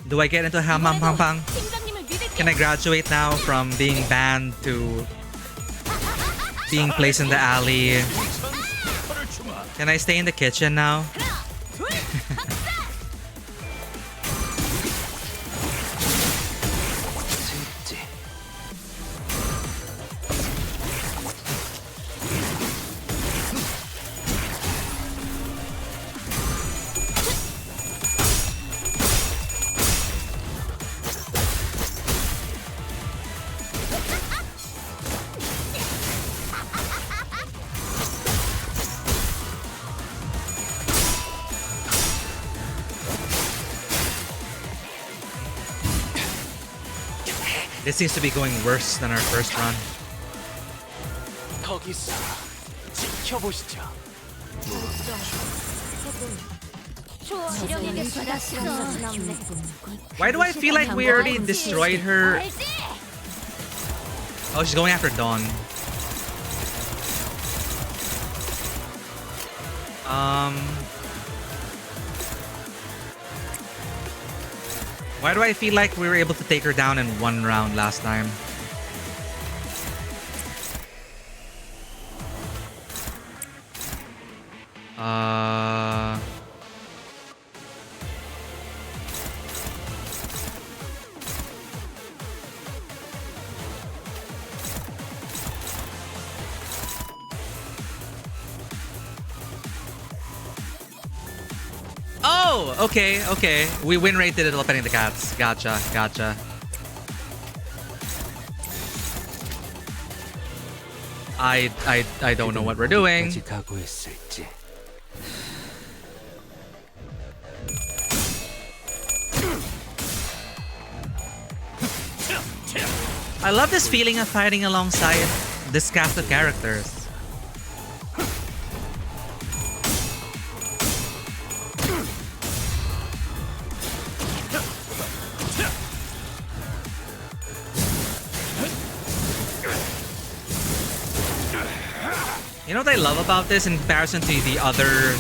Speaker 1: Do I get into Hamam Pang Pang? Can I graduate now from being banned to being placed in the alley? Can I stay in the kitchen now? This seems to be going worse than our first run. Why do I feel like we already destroyed her? Oh, she's going after Dawn. Why do I feel like we were able to take her down in one round last time? Oh, okay. We win rated it opening the cats. Gotcha. I don't know what we're doing. I love this feeling of fighting alongside this cast of characters. You know what I love about this in comparison to the other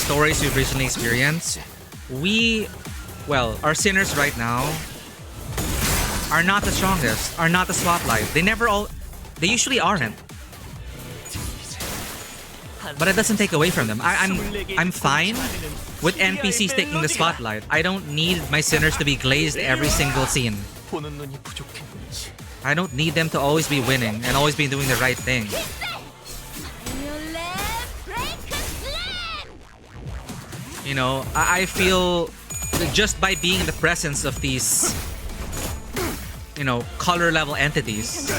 Speaker 1: stories we've recently experienced? Our sinners right now are not the strongest, are not the spotlight. They usually aren't. But it doesn't take away from them. I'm fine with NPCs taking the spotlight. I don't need my sinners to be glazed every single scene. I don't need them to always be winning and always be doing the right thing. You know, I feel that just by being in the presence of these, you know, color level entities,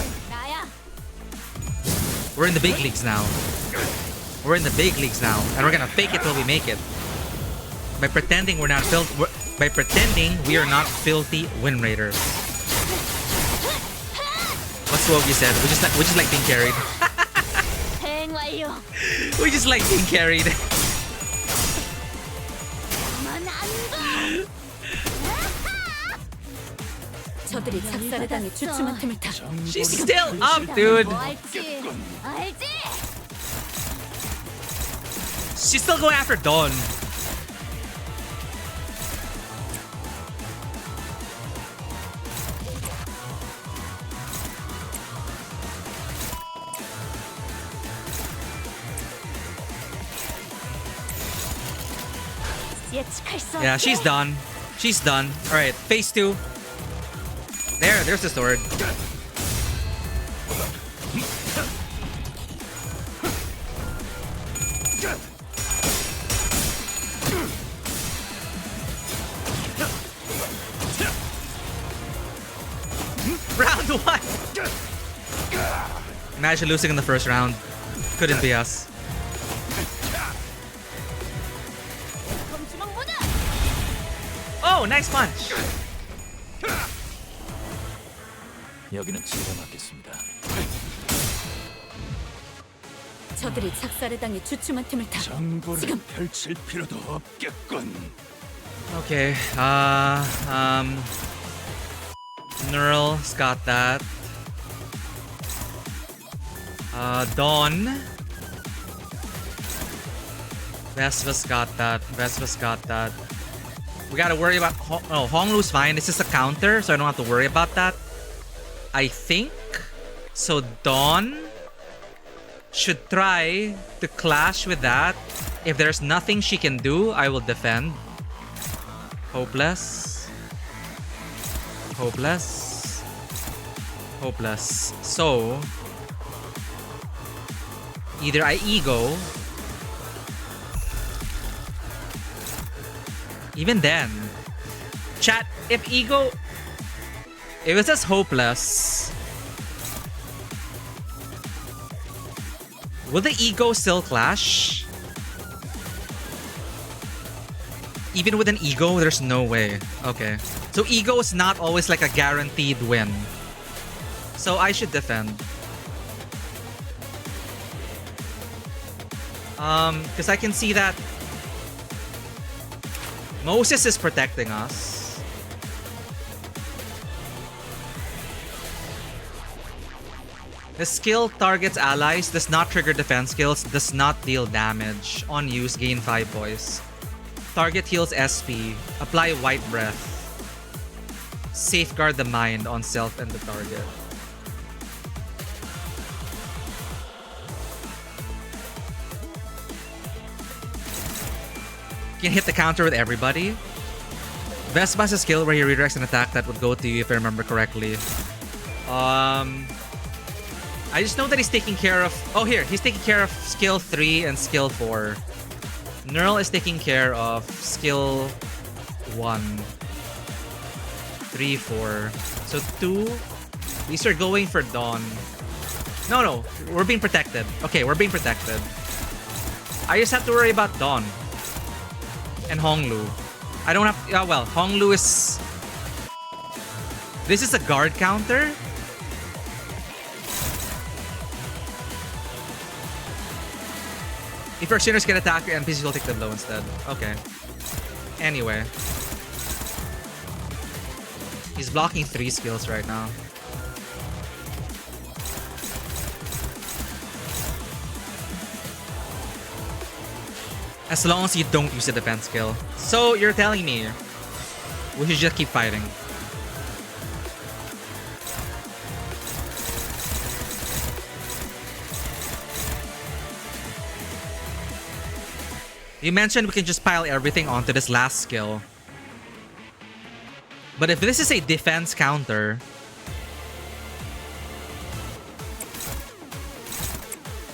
Speaker 1: we're in the big leagues now. We're in the big leagues now, and we're gonna fake it till we make it. By pretending we're not by pretending we are not filthy Wind Raiders. What's what you said? We just like being carried. We just like being carried.
Speaker 2: 저들이 작살에 당해 주춤한 틈을 타.
Speaker 1: She's still up, dude. She's still going after Dawn. Yeah, she's done. She's done. Alright, phase 2. There's the sword. Round 1! Imagine losing in the first round. Couldn't be us. Oh, nice punch!
Speaker 5: 여기는 제가 맡겠습니다.
Speaker 2: 저들이 작살에 당해 주춤한 틈을 타. 지금
Speaker 5: 펼칠 필요도 없겠군.
Speaker 1: Okay, Neural,'s got that. Dawn. Vespa's got that. Vespa's got that. We gotta worry about Honglu's fine. This is a counter, so I don't have to worry about that. I think. So Dawn should try to clash with that. If there's nothing she can do, I will defend. Hopeless. Hopeless. Hopeless. So either I ego. Even then, chat, if ego, if it's just hopeless, will the ego still clash? Even with an ego, there's no way. Okay. So ego is not always like a guaranteed win. So I should defend. Because I can see that Moses is protecting us. The skill targets allies, does not trigger defense skills, does not deal damage. On use, gain 5 poise. Target heals SP. Apply White Breath. Safeguard the mind on self and the target. Can hit the counter with everybody. Vespa has a skill where he redirects an attack that would go to you if I remember correctly. I just know that he's taking care of... Oh, here. He's taking care of skill 3 and skill 4. Neural is taking care of skill 1. 3, 4. So 2. These are going for Dawn. No. We're being protected. Okay, we're being protected. I just have to worry about Dawn. And Honglu. I don't have... Yeah, well, Honglu is... This is a guard counter? If your sinners can attack your NPCs, will take the blow instead. Okay. Anyway. He's blocking 3 skills right now. As long as you don't use the defense skill. So you're telling me we should just keep fighting. You mentioned we can just pile everything onto this last skill. But if this is a defense counter,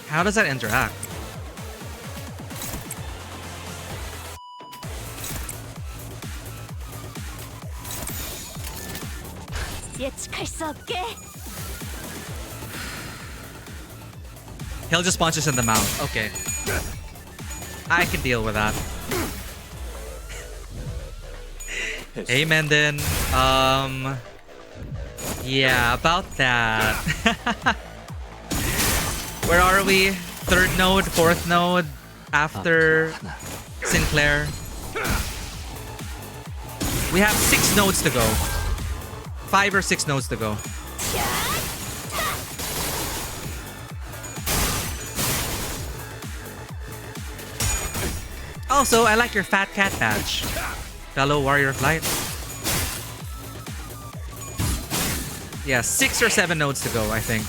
Speaker 1: how does that interact?
Speaker 8: 예측할 수 없게.
Speaker 1: He'll just punch us in the mouth. Okay. I can deal with that. Amen then. Yeah, about that. Where are we? Third node, fourth node, after Sinclair. We have 6 nodes to go. 5 or 6 nodes to go. Also, I like your fat cat badge, fellow warrior of light. Yeah, 6 or 7 nodes to go, I think.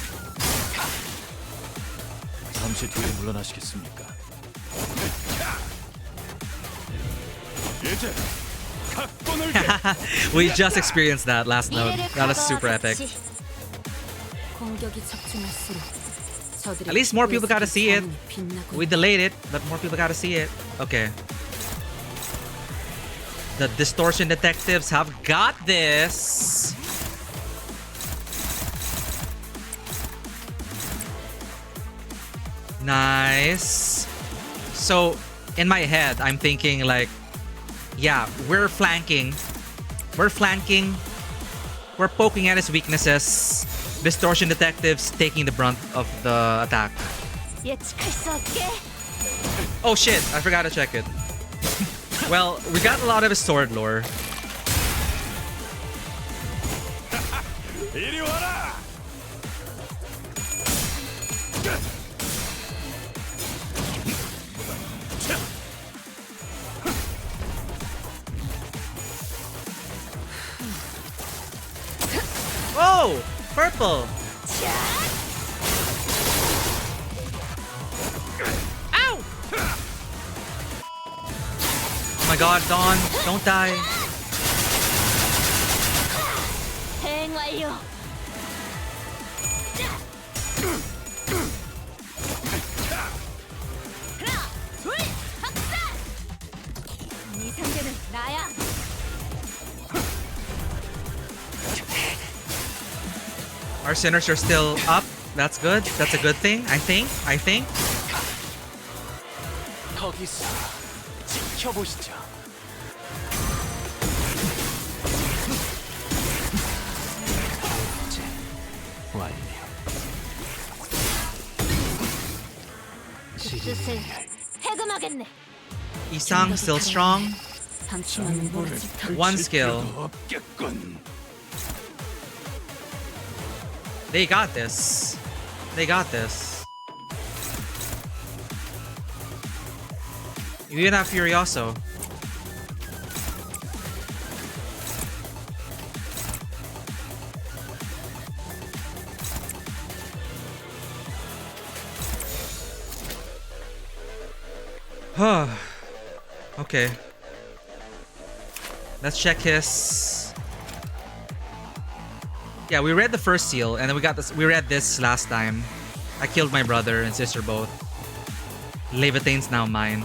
Speaker 5: 잠시 뒤에 물러나시겠습니까?
Speaker 1: We just experienced that last node. That was super epic.
Speaker 2: 공격이 적중할수록 저들의
Speaker 1: At least more people got to see it.
Speaker 2: 빛나고
Speaker 1: We delayed it, but more people got to see it. Okay. The distortion detectives have got this. Nice. So, in my head, I'm thinking like, yeah, we're flanking. We're flanking. We're poking at his weaknesses. Distortion detectives taking the brunt of the attack.
Speaker 8: 예측할 수 없게.
Speaker 1: Oh shit, I forgot to check it. Well, we got a lot of his sword lore. Whoa! Purple! Ow! Oh my god, Dawn, don't die.
Speaker 8: 대응 완료. 네 상대는 나야.
Speaker 1: Our sinners are still up. That's good. That's a good thing, I think.
Speaker 5: 거기서 지켜보시죠. 완료.
Speaker 8: 뜻을 해금하겠네.
Speaker 1: Isang still strong.
Speaker 2: 방심하는 모르지.
Speaker 1: One skill. They got this. They got this. You even have Furioso. Okay. Let's check his. Yeah, we read the first seal, and then we got this. We read this last time. I killed my brother and sister both. Levitane's now mine.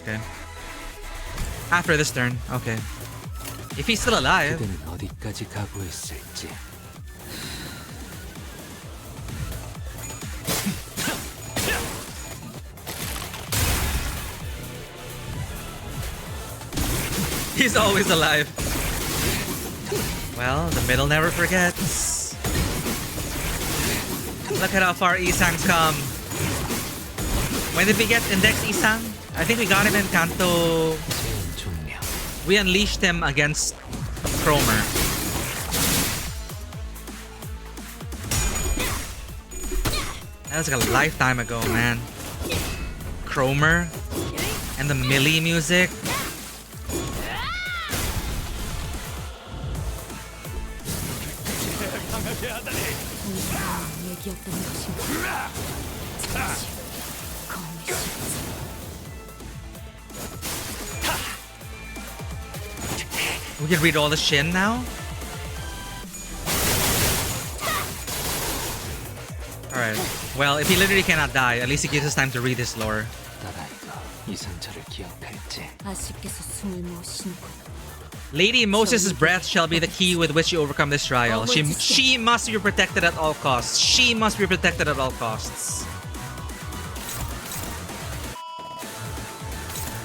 Speaker 1: Okay. After this turn, okay. If he's still alive.
Speaker 5: 그대는 어디까지 각오했을지.
Speaker 1: He's always alive. Well, the middle never forgets. Look at how far Isang's come. When did we get Index Isang? I think we got him in Canto. We unleashed him against Cromer. That was like a lifetime ago, man. Cromer and the melee music. We can read all the Shin now? Alright. Well, if he literally cannot die, at least it gives us time to read his lore.
Speaker 5: 딸아이가 이 상처를 기억할지.
Speaker 2: 아쉽게서 숨을 못 쉬고
Speaker 1: Lady Moses' breath shall be the key with which you overcome this trial. She must be protected at all costs. She must be protected at all costs.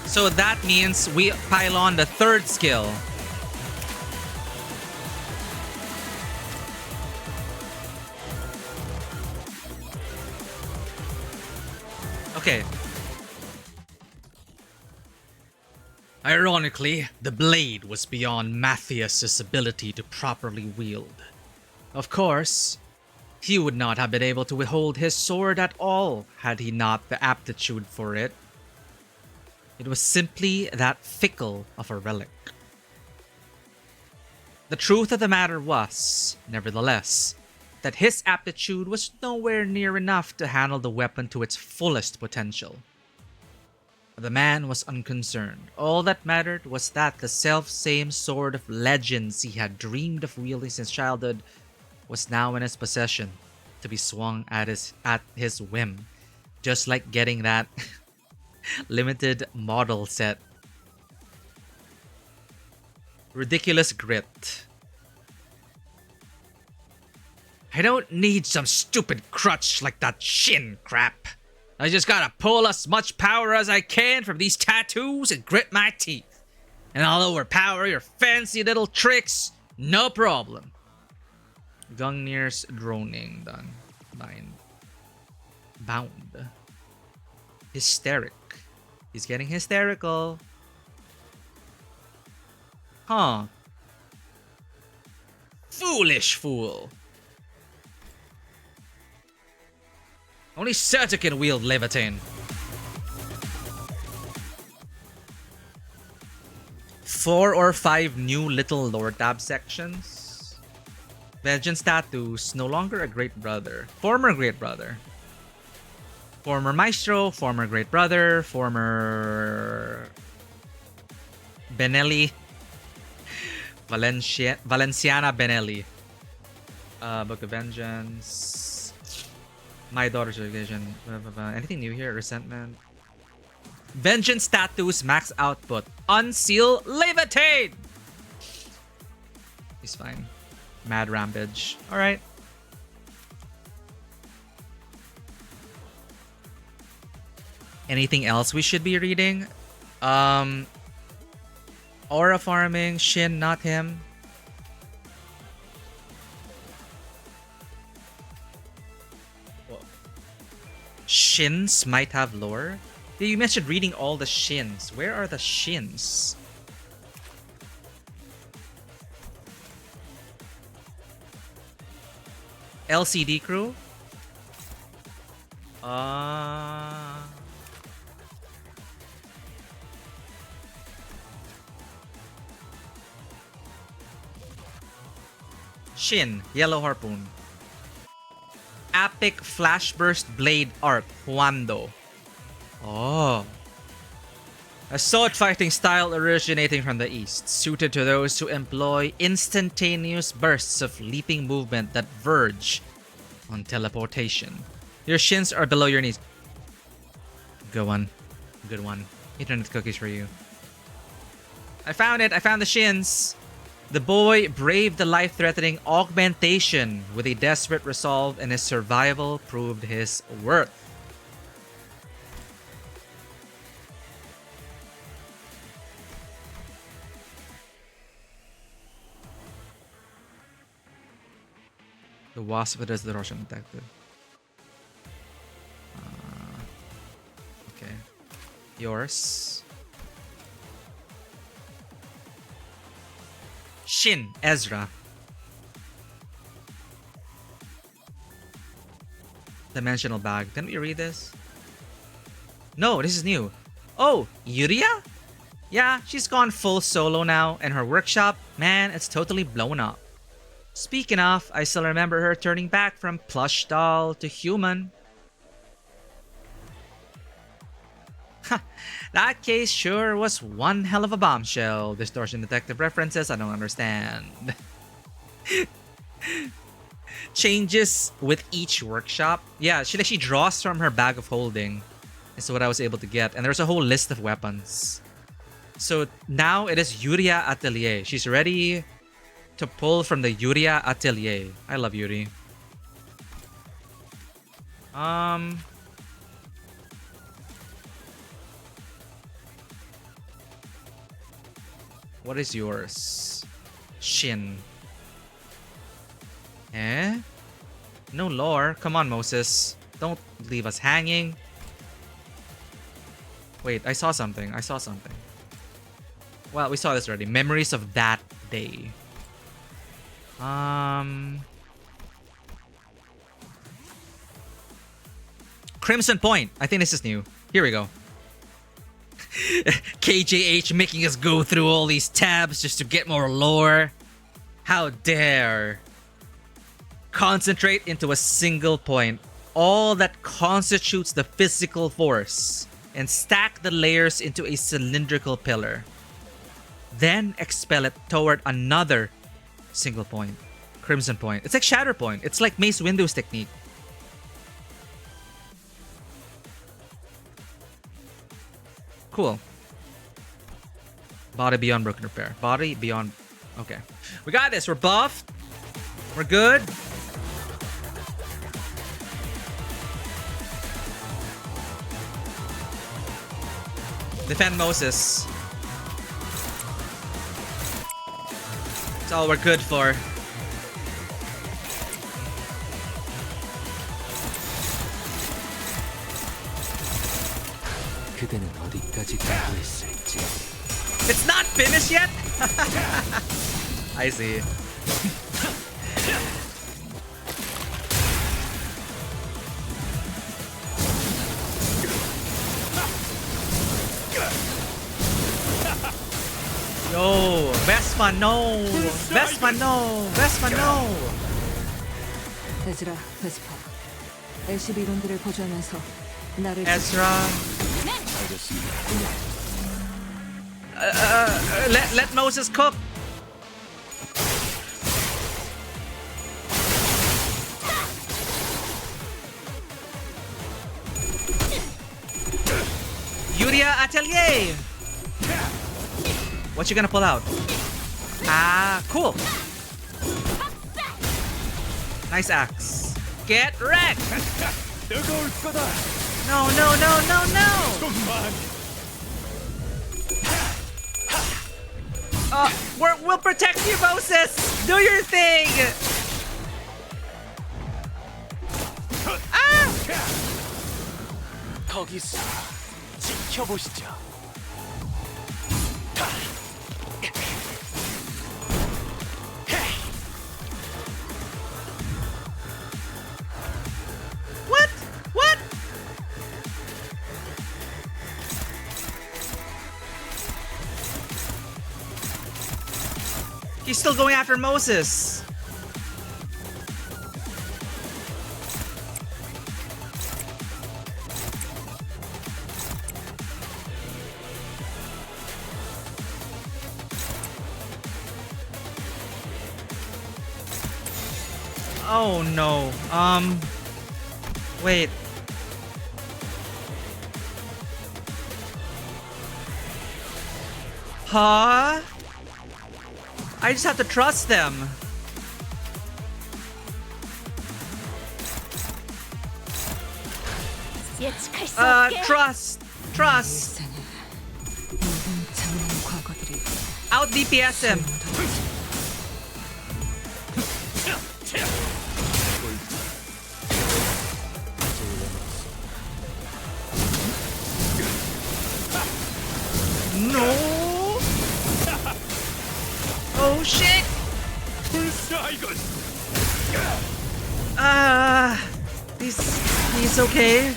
Speaker 1: So that means we pile on the third skill. Okay. Ironically, the blade was beyond Matthias's ability to properly wield. Of course, he would not have been able to withhold his sword at all had he not the aptitude for it. It was simply that fickle of a relic. The truth of the matter was, nevertheless, that his aptitude was nowhere near enough to handle the weapon to its fullest potential. The man was unconcerned. All that mattered was that the self-same sword of legends he had dreamed of wielding since childhood was now in his possession, to be swung at his whim, just like getting that limited model set. Ridiculous grit. I don't need some stupid crutch like that shin crap. I just gotta pull as much power as I can from these tattoos and grit my teeth. And I'll overpower your fancy little tricks, no problem. Gungnir's droning done. Bind. Bound. Hysteric. He's getting hysterical. Huh. Foolish fool. Only Serta can wield Levitain. 4 or 5 new little lore tab sections. Vengeance tattoos, no longer a great brother. Former great brother. Former maestro, former great brother, former Benelli. Valenciana Benelli. Book of Vengeance. My daughter's religion. Anything new here? Resentment. Vengeance tattoos max output. Unseal Levitate! He's fine. Mad Rampage. Alright. Anything else we should be reading? Aura farming. Shin, not him. Shins might have lore. Yeah, you mentioned reading all the shins. Where are the shins? LCD crew? Shin, Yellow Harpoon. Epic Flashburst Blade Art, Huando. Oh. A sword fighting style originating from the east, suited to those who employ instantaneous bursts of leaping movement that verge on teleportation. Your shins are below your knees. Good one. Good one. Internet cookies for you. I found it. I found the shins. The boy braved the life-threatening augmentation with a desperate resolve, and his survival proved his worth. The wasp that is the Russian detective. Okay. Yours. Shin, Ezra. Dimensional bag. Can we read this? No, this is new. Oh, Yuria? Yeah, she's gone full solo now, and her workshop, man, it's totally blown up. Speaking of, I still remember her turning back from plush doll to human. Ha, that case sure was one hell of a bombshell. Distortion detective references, I don't understand. changes with each workshop. Yeah, she draws from her bag of holding. Is what I was able to get. And there's a whole list of weapons. So now it is Yuria Atelier. She's ready to pull from the Yuria Atelier. I love Yuri. What is yours? Shin. Eh? No lore. Come on, Moses. Don't leave us hanging. Wait, I saw something. I saw something. Well, we saw this already. Memories of that day. Crimson Point. I think this is new. Here we go. KJH making us go through all these tabs just to get more lore. How dare. Concentrate into a single point. All that constitutes the physical force. And stack the layers into a cylindrical pillar. Then expel it toward another single point. Crimson Point. It's like Shatter Point. It's like Mace Window's technique. Cool. Body beyond broken repair. Body beyond... Okay. We got this. We're buffed. We're good. Defend Moses. That's all we're good for. It's not finished yet? I see. Yo, Vespa, no! Vespa, no! Vespa, no!
Speaker 2: 에즈라, 베스파. LCB론들을 보조하면서 나를
Speaker 1: Ezra. Let Moses cook. Yuria Atelier. What you gonna pull out? Ah, cool. Nice axe. Get wrecked. No, no, no, no, no. We'll protect you, Moses. Do your thing. Ah!
Speaker 5: 거기서 지켜보시죠.
Speaker 1: What? What? He's still going after Moses. Oh no. Wait. Huh? I just have to trust them.
Speaker 8: 예측할 수 없게.
Speaker 1: Trust.
Speaker 2: 모든 장래의 과거들이
Speaker 1: Out DPS him. No. Oh shit. He's okay.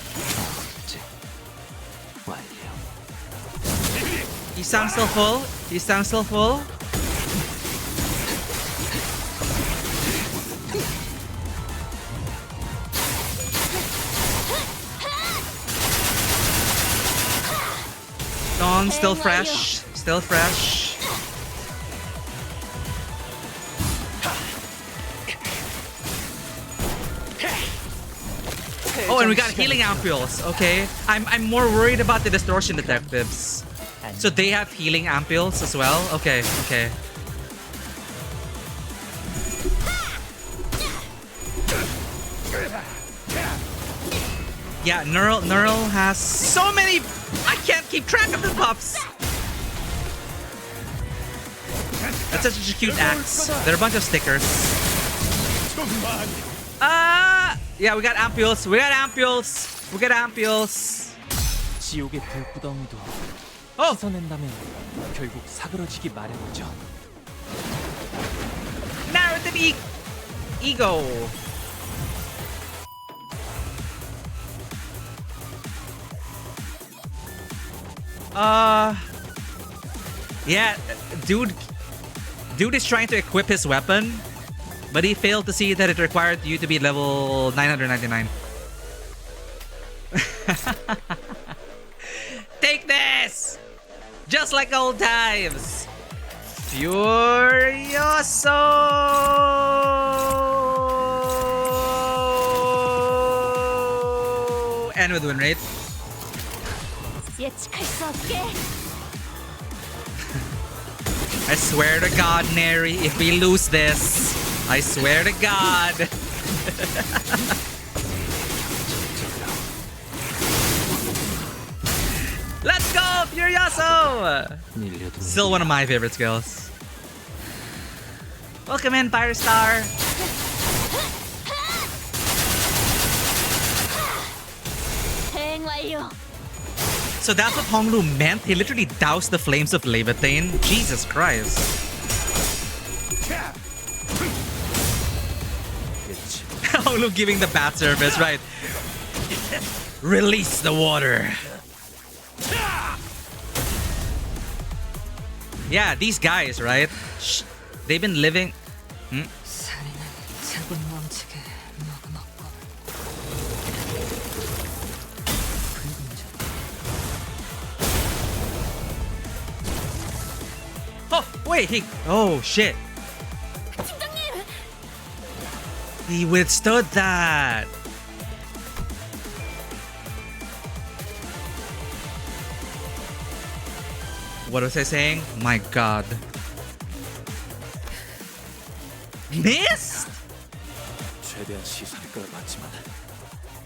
Speaker 1: He sounds still full. He sounds still full. Dawn still fresh. Still fresh. Oh, and we got healing ampules. Okay. I'm more worried about the distortion detectives. So they have healing ampules as well? Okay, okay. Yeah, Neural has so many... I can't keep track of the buffs. That's such a cute axe. They're a bunch of stickers. Yeah, we got ampules. We got ampules. We got ampules.
Speaker 5: 지옥의 불구덩이도
Speaker 1: Oh!
Speaker 5: 씻어낸다면 결국 사그러지기 마련이죠.
Speaker 1: Narrative ego. Yeah, dude is trying to equip his weapon, but he failed to see that it required you to be level 999. Take this! Just like old times. Furioso! And with win rate.
Speaker 3: 예측할 수 없게.
Speaker 1: I swear to God, Neri, if we lose this, I swear to God. Let's go, Furioso! Still one of my favorite skills. Welcome in, Firestar.
Speaker 3: 대응 완료.
Speaker 1: So that's what Honglu meant? He literally doused the flames of Levitane? Jesus Christ. Honglu giving the bat service, right? Release the water. Yeah, these guys, right? They've been living... Oh, wait, he... Oh, shit. He withstood that. What was I saying? My God. Missed?
Speaker 5: 최대한 시선을 끌어봤지만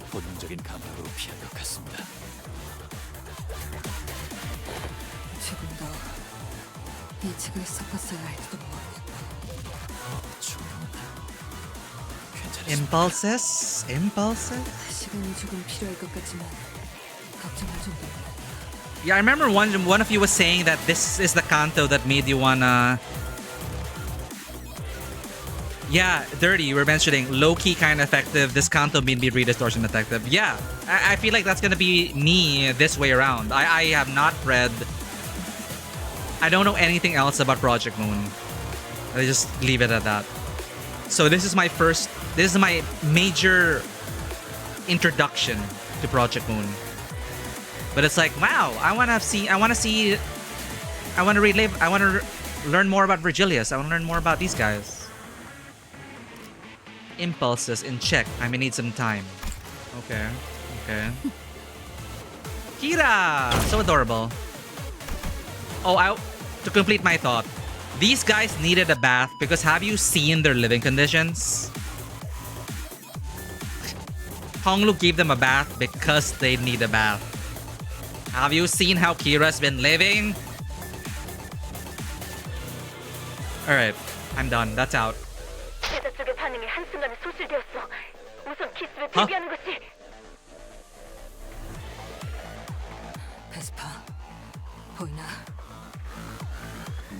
Speaker 5: 본능적인 감각으로 피한 것 같습니다.
Speaker 2: 조금 더 예측을 섞었어야 할지도 모르겠다.
Speaker 5: 충분합니다. 괜찮습니다.
Speaker 1: Impulses? Impulses?
Speaker 2: 시간이 조금 필요할 것 같지만 걱정할 정도는
Speaker 1: Yeah, I remember one of you was saying that this is the Canto that made you wanna... Yeah, Dirty, you were mentioning low-key kind of effective. This Canto made me redistortion effective. Yeah, I feel like that's gonna be me this way around. I have not read... I don't know anything else about Project Moon. I just leave it at that. So this is my major introduction to Project Moon. But it's like, wow, I want to learn more about Virgilius. I want to learn more about these guys. Impulses in check. I may need some time. Okay. Kira! So adorable. Oh, to complete my thought. These guys needed a bath because have you seen their living conditions? Honglu gave them a bath because they need a bath. Have you seen how Kira's been living? Alright, I'm done. That's out. Huh?
Speaker 2: 베스파, 보이나?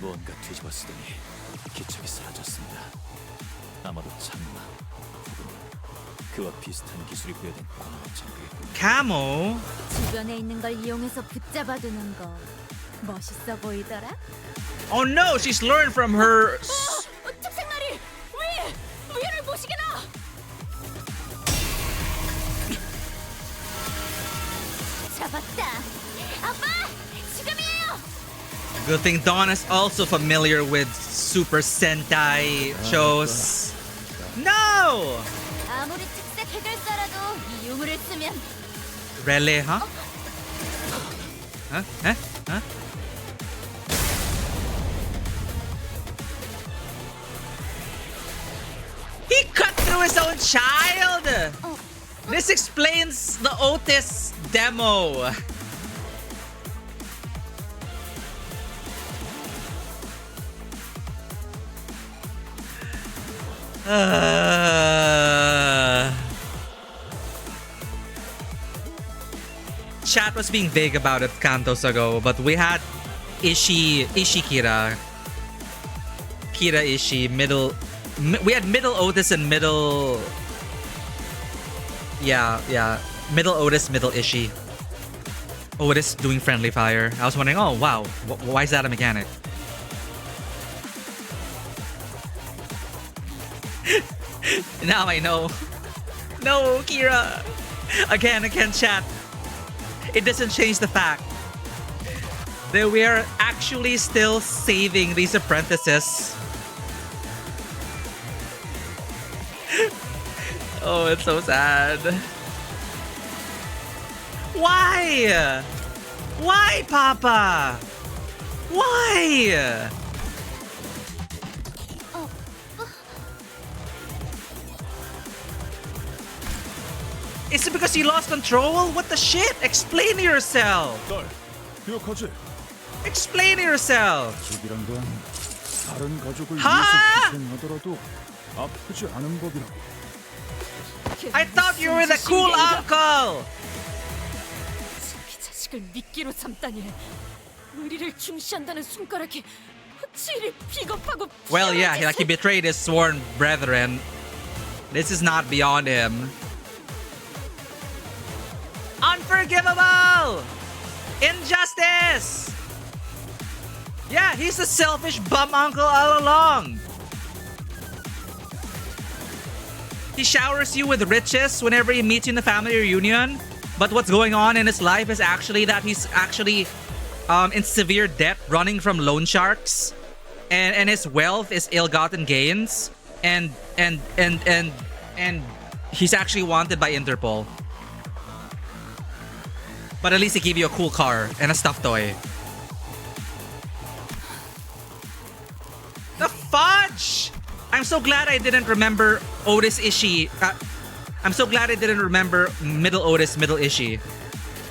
Speaker 5: 무언가 뒤집어 쓰더니 기척이 사라졌습니다. 아마도 장마 혹은 그와 비슷한 기술이 부여된 광학 장비겠군요.
Speaker 1: Camo?
Speaker 3: 주변에 있는 걸 이용해서 붙잡아두는 거 멋있어 보이더라.
Speaker 1: Oh no, she's learned from her.
Speaker 3: 특생날이 위를 보시게나. 잡았다. 아빠, 지금이에요.
Speaker 1: Good thing Dawn is also familiar with Super Sentai shows. No!
Speaker 3: 아무리 특색 해결사라도 이 불을 쓰면
Speaker 1: Rele, huh? Huh? Huh? Huh? He cut through his own child! This explains the Otis demo. Chat was being vague about it Cantos ago, but we had Ishi Kira, Ishi, we had middle Otis and middle... Yeah. Middle Otis, middle Ishi. Otis doing friendly fire. I was wondering, oh wow, why is that a mechanic? Now I know. No, Kira. Again, chat. It doesn't change the fact that we are actually still saving these apprentices. Oh, it's so sad. Why? Why, Papa? Why? Is it because you lost control? What the shit? Explain yourself.
Speaker 10: 딸, 기억하지?
Speaker 1: Explain yourself.
Speaker 10: 가족이란 건 다른 가족을
Speaker 1: 하!
Speaker 10: 위해서 희생하더라도 아프지 않은 법이라고.
Speaker 1: I thought you were the cool uncle.
Speaker 2: 이 자식을 미끼로 삼다니. 의리를 중시한다는 손가락이 어찌 비겁하고.
Speaker 1: Well, yeah, like he betrayed his sworn brethren. This is not beyond him. Unforgivable! Injustice! Yeah, he's a selfish bum uncle all along. He showers you with riches whenever he meets you in the family reunion. But what's going on in his life is actually that he's actually in severe debt, running from loan sharks. And his wealth is ill-gotten gains. And he's actually wanted by Interpol. But at least he gave you a cool car and a stuffed toy. The fudge! I'm so glad I didn't remember Otis Ishii. I'm so glad I didn't remember middle Otis, middle Ishii.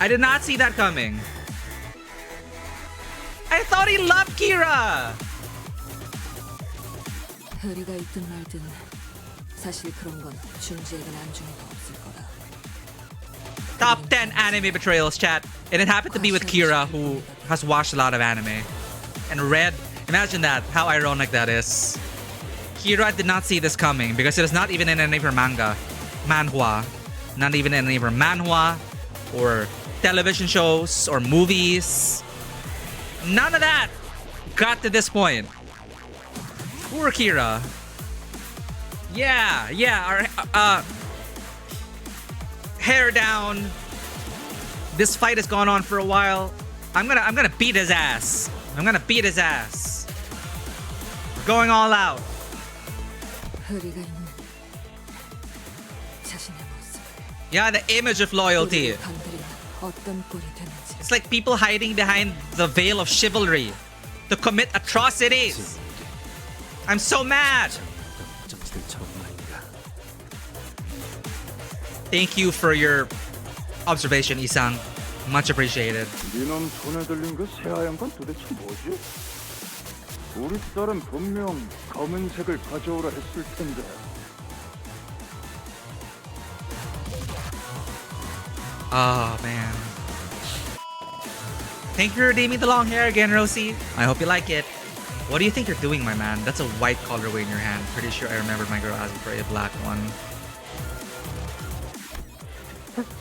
Speaker 1: I did not see that coming. I thought he loved Kira!
Speaker 2: 의리가 있든 말든 사실 그런 건 중지에는 안중에도 없을 거다.
Speaker 1: Top 10 anime betrayals, chat. And it happened to be with Kira, who has watched a lot of anime. And read. Imagine that. How ironic that is. Kira did not see this coming because it is not even in any of her manga. Manhwa. Not even in any of her manhwa. Or television shows. Or movies. None of that got to this point. Poor Kira. Yeah. Our, hair down. This fight has gone on for a while. I'm gonna beat his ass. I'm gonna beat his ass. We're going all out. Yeah, the image of loyalty. It's like people hiding behind the veil of chivalry to commit atrocities. I'm so mad. Thank you for your observation, Isang. Much appreciated.
Speaker 10: 네놈 손에 들린 그 새하얀 건 도대체 뭐지? 우리 딸은 분명 검은색을 가져오라 했을 텐데.
Speaker 1: Oh, man. Thank you for redeeming the long hair again, Rosie. I hope you like it. What do you think you're doing, my man? That's a white colorway in your hand. Pretty sure I remember my girl asking for a black one.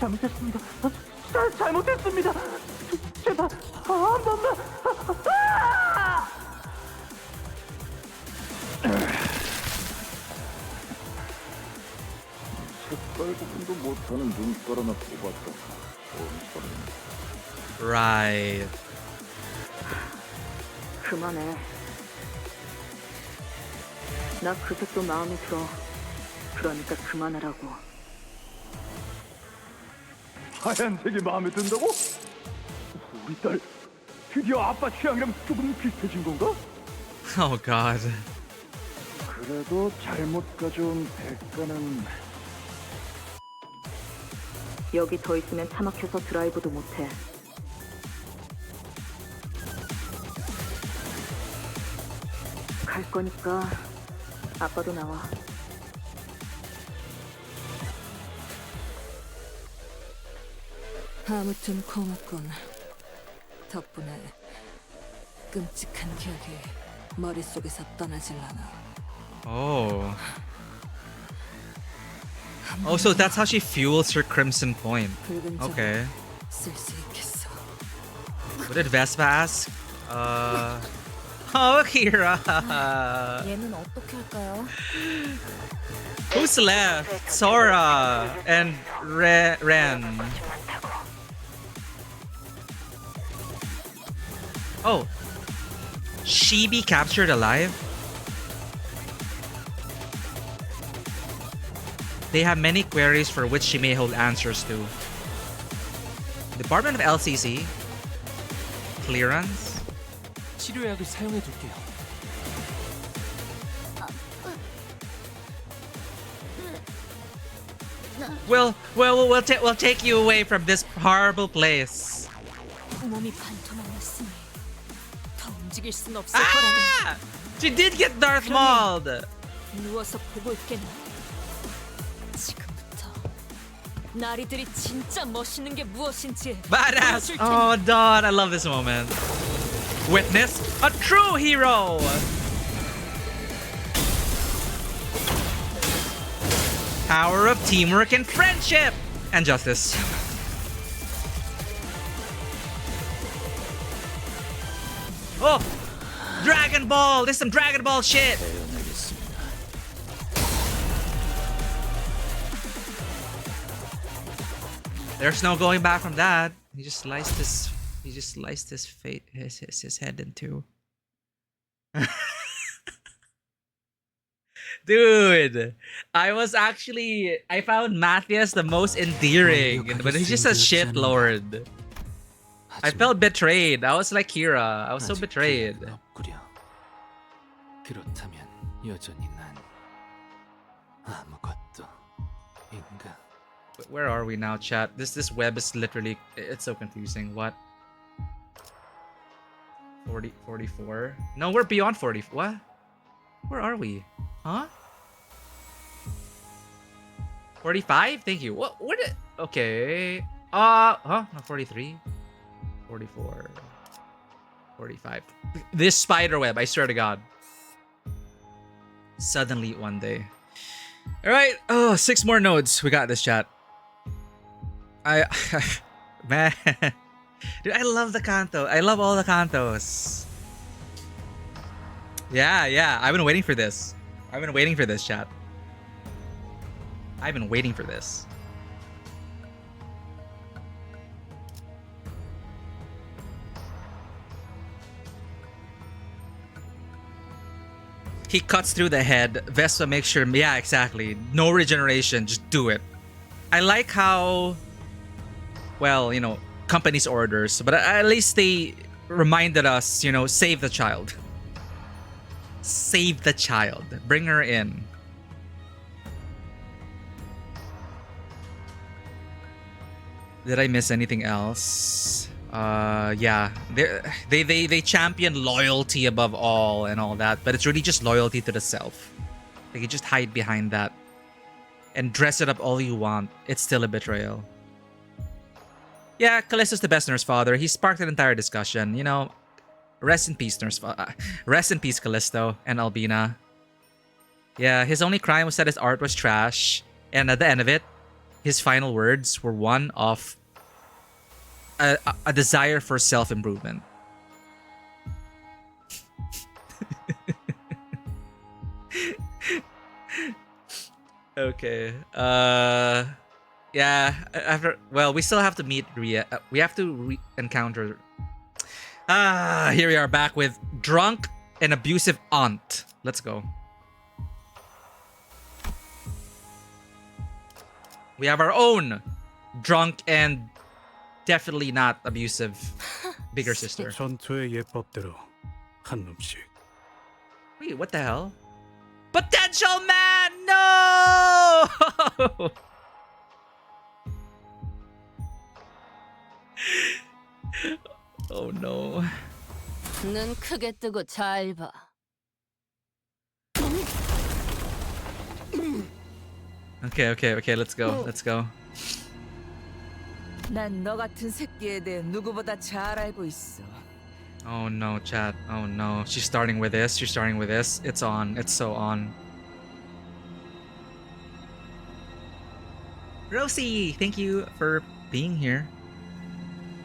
Speaker 4: 잘못했습니다. 잘못했습니다. 제발 한 번만.
Speaker 10: 색깔 구분도 못하는 눈깔 하나 뽑았다.
Speaker 1: Right.
Speaker 2: 그만해. 나 그 색도 마음에 들어. 그러니까 그만하라고.
Speaker 10: 하얀색이 마음에 든다고? 우리 딸 드디어 아빠 취향이랑 조금 비슷해진 건가?
Speaker 1: Oh god.
Speaker 10: 그래도 잘못 가져온 대가는
Speaker 2: 여기 더 있으면 차 막혀서 드라이브도 못해. 갈 거니까 아빠도 나와. 아무튼 고맙군. 덕분에 끔찍한 기억이 머릿속에서 떠나질 않아.
Speaker 1: Oh. Oh, so that's how she fuels her crimson point. Okay.
Speaker 2: 쓸수 있겠어.
Speaker 1: What did Vespa ask? Oh, Kira.
Speaker 3: 얘는 어떻게 할까요?
Speaker 1: Who's left? Sora and Ren. Oh. She be captured alive? They have many queries for which she may hold answers to. Department of LCC? Clearance?
Speaker 5: 치료약을 사용해 둘게요.
Speaker 1: We'll take you away from this horrible place.
Speaker 2: 몸이 반토막났으니 더 움직일 순 없을 거라네.
Speaker 1: Ah! She did get Darth Mauled!
Speaker 2: 누워서 보고 있겠네. 지금부터 나리들이 진짜 멋있는 게 무엇인지
Speaker 1: Badass!
Speaker 2: 보여줄 테니.
Speaker 1: Oh, God, I love this moment. Witness a true hero! Power of teamwork and friendship! And justice. Oh! Dragon Ball! This is some Dragon Ball shit! There's no going back from that. He just sliced his fate his head in two. Dude, I found Matthias the most endearing, but he's just a shit lord. I felt betrayed. I was like Kira. I was so betrayed.
Speaker 5: 그렇다면 여전히 난 아무것도 인간.
Speaker 1: Where are we now, chat? This web is literally, it's so confusing. What? 44? No, we're beyond 40. What? Where are we? Huh? 45? Thank you. What did, okay. No, 43. 44. 45. This spider web, I swear to God. Suddenly one day. Alright, 6 more nodes. We got this, chat. Man, dude, I love the Canto. I love all the Cantos. Yeah, I've been waiting for this. I've been waiting for this, chat. I've been waiting for this. He cuts through the head. Vespa makes sure, yeah, exactly. No regeneration, just do it. I like how, well, you know, company's orders, but at least they reminded us, you know, save the child. Save the child. Bring her in. Did I miss anything else? Yeah, they champion loyalty above all and all that, but it's really just loyalty to the self. They can just hide behind that and dress it up all you want. It's still a betrayal. Yeah, Callisto's the best nurse father. He sparked an entire discussion. You know, rest in peace, rest in peace, Callisto and Albina. Yeah, his only crime was that his art was trash, and at the end of it, his final words were one of a desire for self-improvement. Okay. Yeah. Well, we still have to meet Ria. We have to encounter. Here we are back with drunk and abusive aunt. Let's go. We have our own drunk and definitely not abusive bigger sister.
Speaker 11: 전투의 예법대로 한 놈씩.
Speaker 1: Wait, what the hell? Potential man! No! Oh no.
Speaker 2: 눈 크게 뜨고 잘 봐.
Speaker 1: Okay, let's go. Let's go.
Speaker 2: 난 너 같은 새끼에 대해 누구보다 잘 알고 있어.
Speaker 1: Oh no, chat. Oh no. She's starting with this. She's starting with this. It's on. It's so on. Rosie, thank you for being here.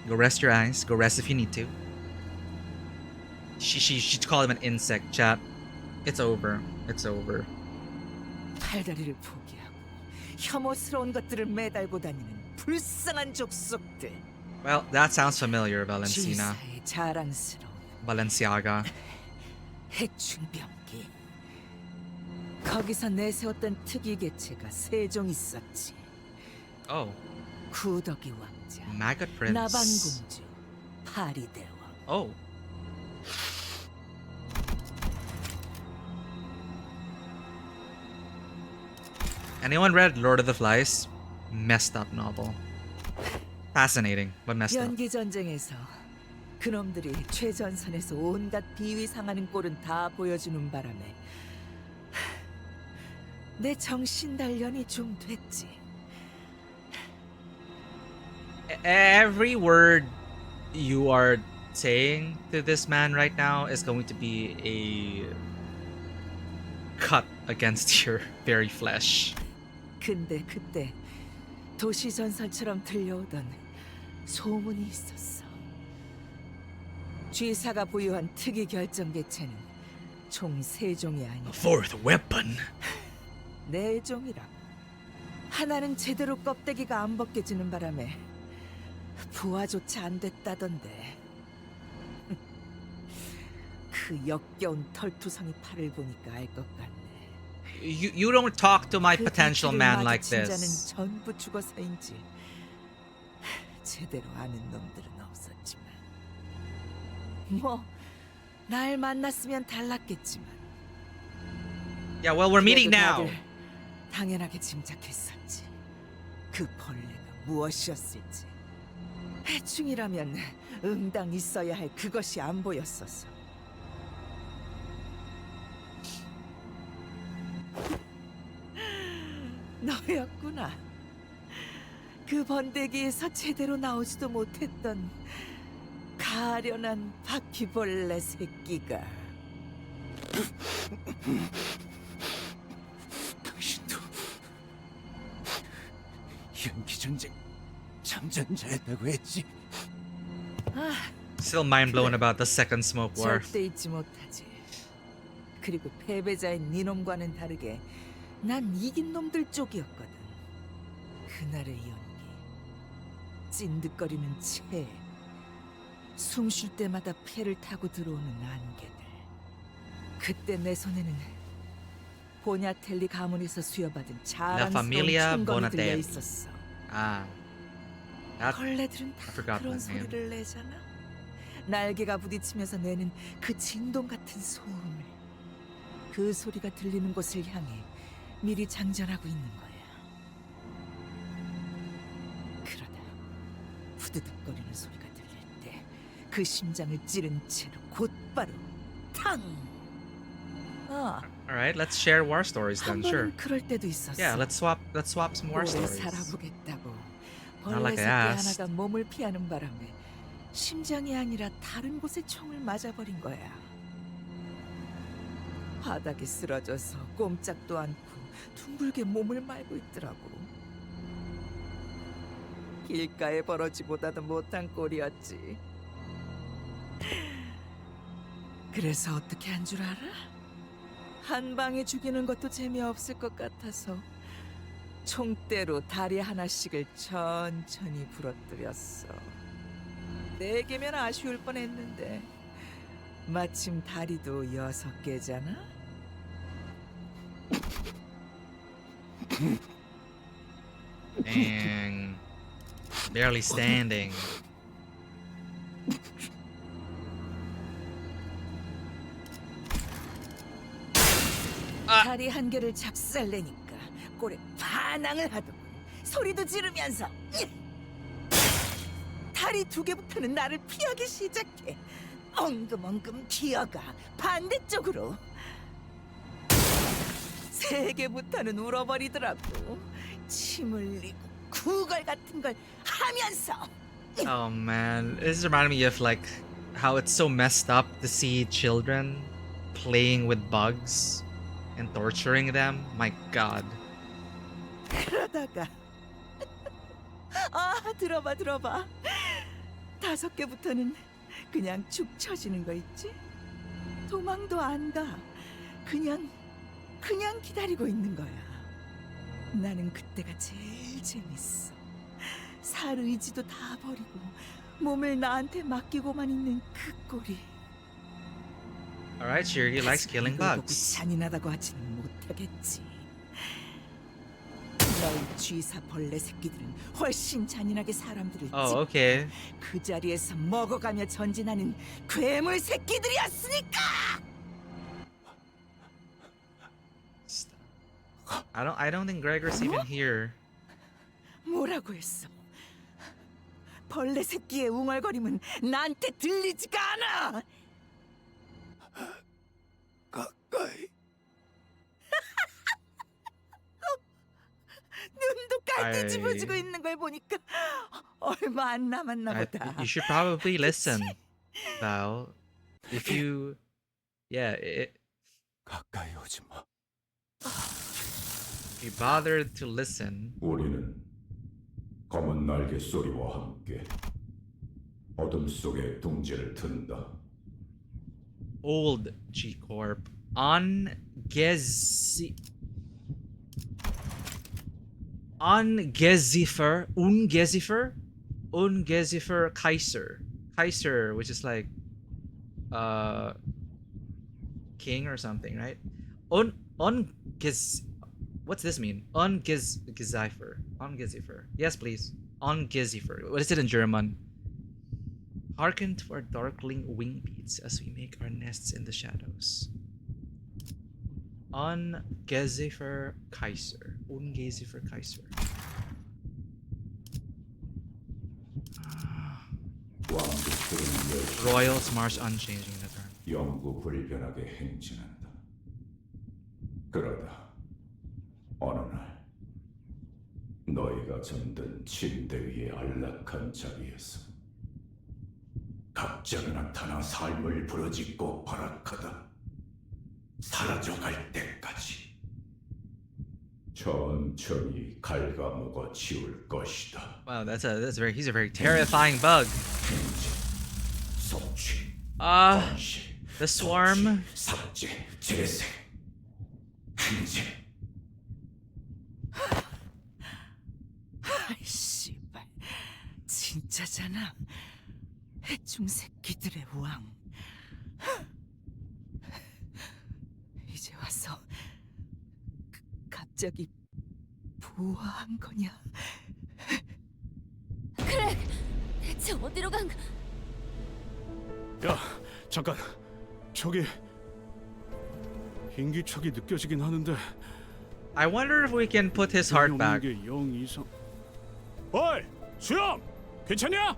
Speaker 1: Go rest your eyes. Go rest if you need to. She called him an insect, chat. It's over. It's over.
Speaker 2: 팔다리를 포기하고 혐오스러운 것들을 매달고 다니는 불쌍한 족속들.
Speaker 1: Well, that sounds familiar, Valentina.
Speaker 2: 지사의 자랑스러운
Speaker 1: Balenciaga.
Speaker 2: 해충병기. 거기서 내세웠던 특이 개체가 세 종 있었지.
Speaker 1: Oh,
Speaker 2: 구더기 왕자,
Speaker 1: Maggot Prince.
Speaker 2: 나반공주, 파리대왕.
Speaker 1: Oh. Anyone read Lord of the Flies? Messed up novel. Fascinating, but messed up.
Speaker 2: 연기 전쟁에서 그놈들이 최전선에서 온갖 비위 상하는 꼴은 다 보여주는 바람에 내 정신 단련이 좀 됐지.
Speaker 1: Every word you are saying to this man right now is going to be a cut against your very flesh.
Speaker 2: 근데 그때 도시 전설처럼 들려오던 소문이 있었어. 쥐사가 보유한 특이 결정 개체는 총 세 종이 아니라
Speaker 1: Fourth weapon.
Speaker 2: 네 종이라고. 하나는 제대로 껍데기가 안 벗겨지는 바람에 부화조차 안 됐다던데. 그 역겨운 털투성이 팔을 보니까 알 것 같네.
Speaker 1: You don't talk to my
Speaker 2: 그
Speaker 1: potential
Speaker 2: 뒤를
Speaker 1: man like
Speaker 2: 마주친
Speaker 1: this.
Speaker 2: 자는 전부 죽어서인지 제대로 아는 놈들은 없었지만 뭐 날 만났으면 달랐겠지만
Speaker 1: Yeah, well, we're meeting
Speaker 2: 그래도
Speaker 1: now.
Speaker 2: 다들 당연하게 짐작했었지. 그 벌레가 무엇이었을지. 해충이라면 응당 있어야 할 그것이 안 보였었어. 너였구나. 그 번데기에서 제대로 나오지도 못했던 가련한 바퀴벌레 새끼가.
Speaker 11: 당신도 연기전쟁 참전자였다고 했지.
Speaker 2: 아,
Speaker 1: Still mind blown about the second smoke war.
Speaker 2: 절대 잊지 못하지. 그리고 패배자인 니놈과는 다르게 난 이긴 놈들 쪽이었거든. 그날의 연기, 찐득거리는 채, 숨 쉴 때마다 폐를 타고 들어오는 안개들. 그때 내 손에는 보냐텔리 가문에서 수여받은 자랑스러운
Speaker 1: Familia
Speaker 2: 총검이 들려
Speaker 1: Bonatelli.
Speaker 2: 있었어.
Speaker 1: Ah. That,
Speaker 2: 벌레들은
Speaker 1: I
Speaker 2: 다
Speaker 1: forgot
Speaker 2: 그런
Speaker 1: that name.
Speaker 2: 소리를 내잖아. 날개가 부딪히면서 내는 그 진동 같은 소음을. 그 소리가 들리는 곳을 향해 미리 장전하고 있는 거야. 그러다 후드득거리는 소리가 들릴 때 그 심장을 찌른 채로 곧바로 탕! 아,
Speaker 1: Alright, let's share war stories
Speaker 2: 한
Speaker 1: then, sure.
Speaker 2: 번은 그럴 때도 있었어.
Speaker 1: Yeah, let's swap some war
Speaker 2: 오래
Speaker 1: stories.
Speaker 2: 살아보겠다고
Speaker 1: Not
Speaker 2: 벌레
Speaker 1: like
Speaker 2: 새끼
Speaker 1: I asked.
Speaker 2: 하나가 몸을 피하는 바람에 심장이 아니라 다른 곳에 총을 맞아버린 거야. 바닥에 쓰러져서 꼼짝도 않고 둥글게 몸을 말고 있더라고. 길가에 벌어지보다도 못한 꼴이었지. 그래서 어떻게 한 줄 알아? 한 방에 죽이는 것도 재미없을 것 같아서 총대로 다리 하나씩을 천천히 부러뜨렸어. 4개면 아쉬울 뻔했는데 마침 다리도 6개잖아?
Speaker 1: Dang. Barely standing.
Speaker 2: 다리 한 개를 작살내니까 꼴에 반항을 하더군. 소리도 지르면서 다리 두 개부터는 나를 피하기 시작해. 엉금엉금 기어가 반대쪽으로. 세 개부터는 울어버리더라고. 침 흘리고 구걸 같은 걸 하면서.
Speaker 1: Oh man, this reminded me of like how it's so messed up to see children playing with bugs and torturing them. My God.
Speaker 2: 그러다가 아 들어봐. 5개부터는 그냥 축 처지는 거 있지? 도망도 안 가. 그냥 기다리고 있는 거야. 나는 그때가 제일 재밌어. 살 의지도 다 버리고 몸을 나한테 맡기고만 있는 그 꼴이.
Speaker 1: Alright, Shiri likes killing
Speaker 2: 그걸 보고
Speaker 1: bugs.
Speaker 2: 잔인하다고 하지는 못하겠지. 너희 쥐사 벌레 새끼들은 훨씬 잔인하게 사람들을
Speaker 1: Oh, okay.
Speaker 2: 그 자리에서 먹어가며 전진하는 괴물 새끼들이었으니까.
Speaker 1: I don't think Gregor's even here.
Speaker 2: 뭐라고 했어? 벌레 새끼의 웅얼거림은 나한테 들리지가 않아.
Speaker 11: 가까이.
Speaker 2: 눈도 깔 뒤집어지고 있는 걸 보니까 얼마 안 남았나 보다.
Speaker 1: You should probably listen, Val. If you, yeah,
Speaker 11: 가까이 오지 마.
Speaker 1: if you bothered to listen.
Speaker 12: 우리는 검은 날개 소리와 함께 어둠 속에 둥지를 튼다.
Speaker 1: Old G Corp on Ungezifer Kaiser, which is like king or something, right? What's this mean? Ungezifer. Yes, please. Ungezifer. What is it in German? Hearken to our darkling wing beats as we make our nests in the shadows. Ungezifer Kaiser. Royals march unchanging in the turn.
Speaker 12: 영구 불변하게 행진한다. 그러다 어느 날 너희가 잠든 침대 위의 안락한 자리에서 갑자기 나타나 삶을 부러짓고 발악하다 사라져갈 때까지 천천히 갉아먹어 치울 것이다.
Speaker 1: Wow, he's a very terrifying bug.
Speaker 12: 섭취,
Speaker 1: The swarm.
Speaker 12: 삭제, 재생, 행진.
Speaker 2: 아이 씨발, 진짜잖아. 해충 새끼들의 왕. 이제 와서 갑자기 부화한 거냐?
Speaker 8: 그래, 대체 어디로 간?
Speaker 11: 야, 잠깐. 저기 인기척이 느껴지긴 하는데.
Speaker 1: I wonder if we can put his heart back.
Speaker 11: 영 이상. 어이, 수염, 괜찮냐?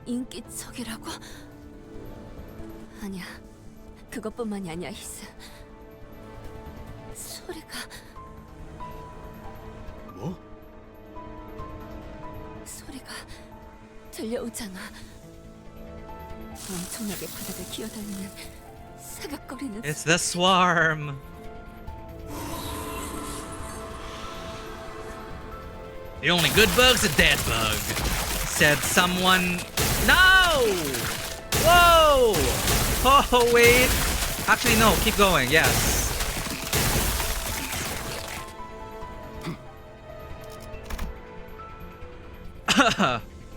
Speaker 8: 인기척이라고? 아니야, 그것뿐만이 아니야, 히스. 소리가.
Speaker 11: 뭐?
Speaker 8: 소리가 들려오잖아. 엄청나게 바닥을 기어다니는 사각거리는.
Speaker 1: It's the swarm. The only good bug's a dead bug, said someone. No! Whoa! Oh wait. Actually no, keep going. Yes.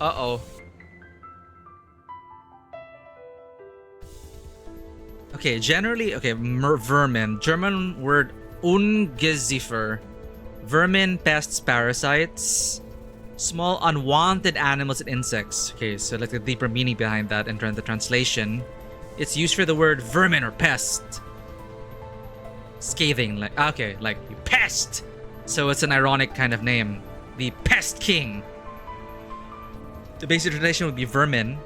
Speaker 1: Uh-oh. Okay, generally, okay, vermin. German word Ungeziefer Vermin, pests, parasites, small unwanted animals and insects. Okay, so like the deeper meaning behind that in the translation, it's used for the word vermin or pest. Scathing, like, okay, like you pest. So it's an ironic kind of name. The Pest King. The basic translation would be vermin.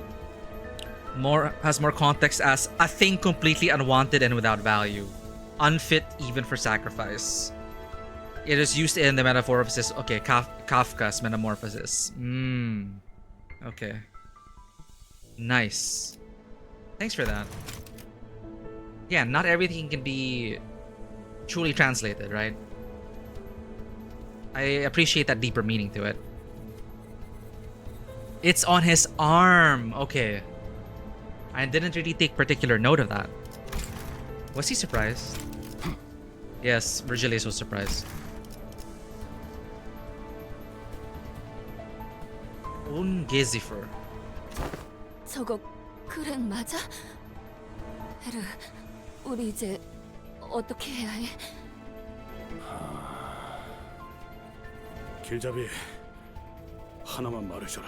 Speaker 1: Has more context as a thing completely unwanted and without value, unfit even for sacrifice. It is used in the metamorphosis. Okay, Kafka's metamorphosis. Okay. Nice. Thanks for that. Yeah, not everything can be truly translated, right? I appreciate that deeper meaning to it. It's on his arm. Okay. I didn't really take particular note of that. Was he surprised? Yes, Virgilius was surprised. Ungezifer.
Speaker 8: 저거 그랭 맞아? 에르, 우리 이제 어떻게 해야 해?
Speaker 11: 길잡이, 하나만 말해줘라.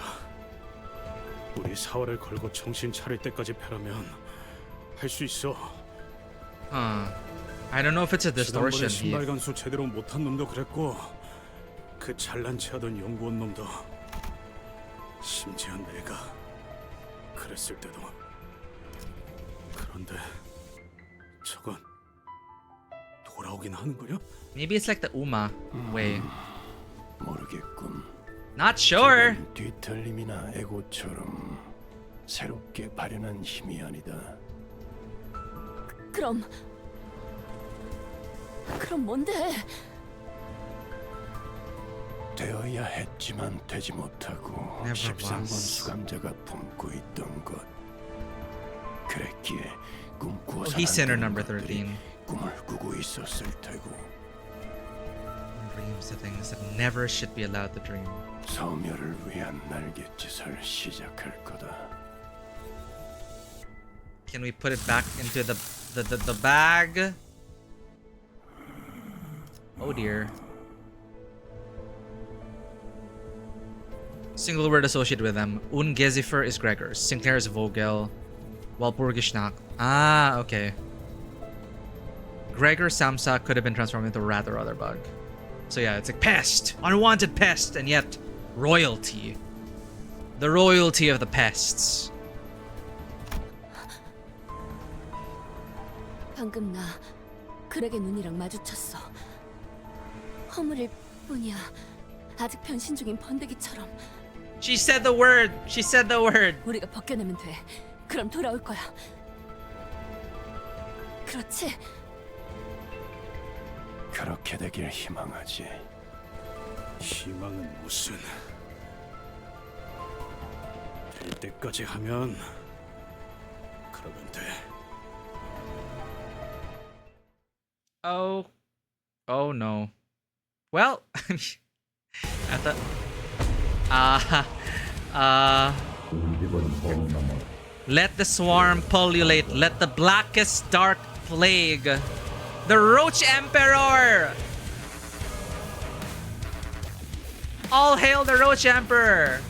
Speaker 11: 우리 사활을 걸고 정신 차릴 때까지 패라면 할 수 있어.
Speaker 1: I don't know if it's a distortion.
Speaker 11: 지난번에 신발 간수 제대로 못한 놈도 그랬고, 그 잘난 체하던 연구원 놈도, 심지어 내가 그랬을 때도. 그런데 저건 돌아오긴 하는 거냐?
Speaker 1: Maybe it's like the Uma way.
Speaker 12: 모르겠군.
Speaker 1: Not sure.
Speaker 12: 뒤틀림이나 에고처럼 새롭게 발현한 힘이 아니다.
Speaker 8: 그럼 뭔데?
Speaker 12: 되어야 했지만 되지 못하고
Speaker 1: Never
Speaker 12: 13번
Speaker 1: was.
Speaker 12: 수감자가 품고 있던 것. 그랬기에 꿈꾸어
Speaker 1: He's sinner number
Speaker 12: 것들이
Speaker 1: 13.
Speaker 12: 꿈을 꾸고 있었을 테고.
Speaker 1: Dreams the things that never should be allowed to dream.
Speaker 12: 소멸을 위한 날갯짓을 시작할 거다.
Speaker 1: Can we put it back into the bag? Oh dear. Single word associated with them. Ungezifer is Gregor. Sinclair is Vogel. Walpurgisnacht. Ah, okay. Gregor Samsa could have been transformed into a rat or other bug. So yeah, it's like pest, unwanted pest, and yet royalty. The royalty of the pests.
Speaker 8: 방금 나 그렉의 눈이랑 마주쳤어. 허물일 뿐이야. 아직 변신 중인 번데기처럼.
Speaker 1: She said the word. She said the word.
Speaker 8: 우리가 벗겨내면 돼. 그럼 돌아올 거야. 그렇지?
Speaker 12: 그렇게 되길 희망하지.
Speaker 11: 희망은 무슨? 될 때까지 하면 그러면 돼.
Speaker 1: Oh no. Well, I thought. Let the swarm pullulate. Let the blackest dark plague. The Roach Emperor! All hail the Roach Emperor!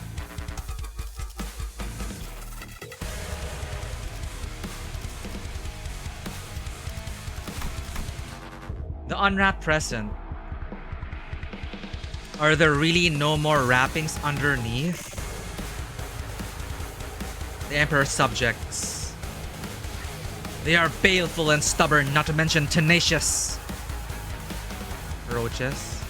Speaker 1: The unwrapped present. Are there really no more wrappings underneath? The Emperor's subjects. They are baleful and stubborn, not to mention tenacious. Roaches.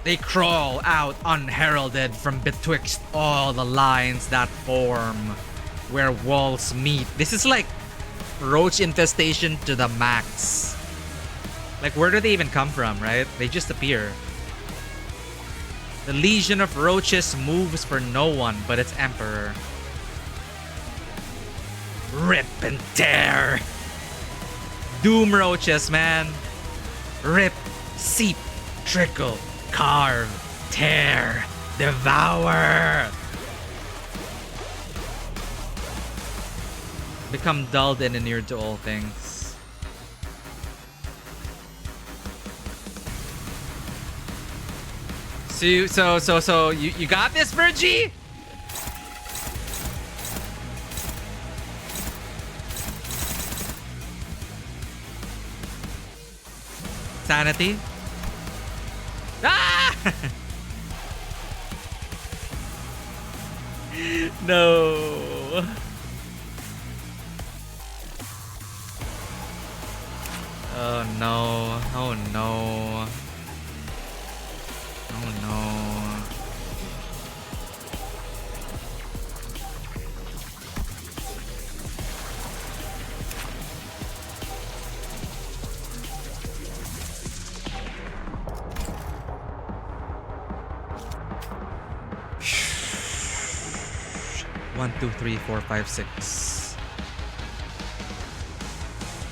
Speaker 1: They crawl out unheralded from betwixt all the lines that form where walls meet. This is like roach infestation to the max. Like, where do they even come from, right? They just appear. The legion of roaches moves for no one but its emperor. Rip and tear. Doom roaches, man. Rip, seep, trickle, carve, tear, devour. Become dulled and inured to all things. So you got this, Virgie? Sanity. Ah! No. Oh no. Oh no. Oh no. One, two, three, four, five, six.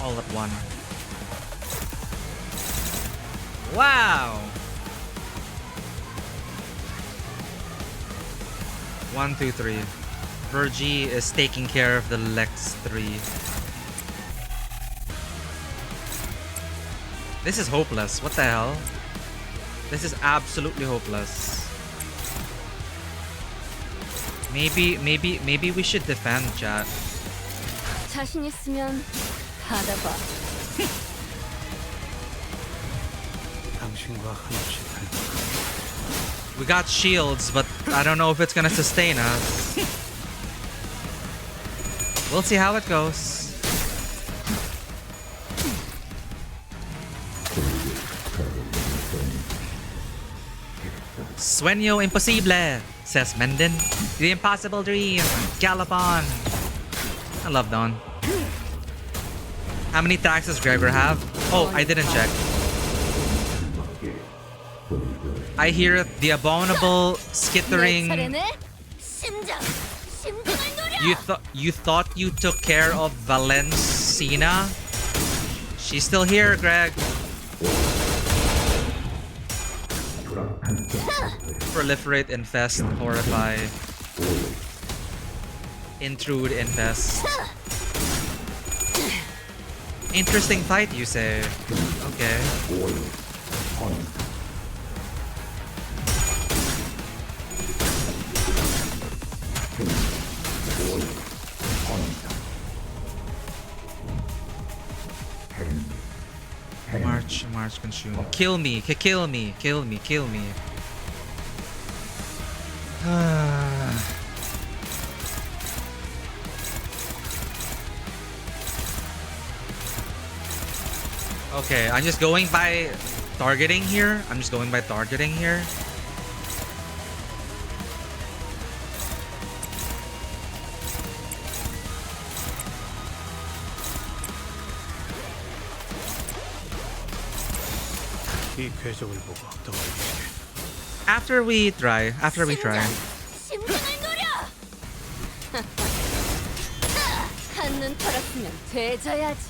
Speaker 1: All at one. Wow. 1, 2, 3. Virgie is taking care of the Lex 3. This is hopeless. What the hell? This is absolutely hopeless. Maybe we should defend, chat.
Speaker 8: 자신 있으면 받아봐.
Speaker 11: 당신과 한없이 닮은
Speaker 1: We got shields, but I don't know if it's gonna sustain us. We'll see how it goes. Sueño imposible, says Menden. The impossible dream. Gallop on. I love Dawn. How many tracks does Gregor have? Oh, I didn't check. I hear the abominable skittering. You thought you took care of Valencina? She's still here, Greg. Proliferate, infest, horrify. Intrude, infest. Interesting fight, you say? Okay. March, consume. Kill me, kill me, kill me, kill me. Okay, I'm just going by targeting here.
Speaker 11: 이 궤적을 보고 떠올리시게.
Speaker 1: After we try.
Speaker 8: 심장을 노려. 한눈 털었으면 되져야지.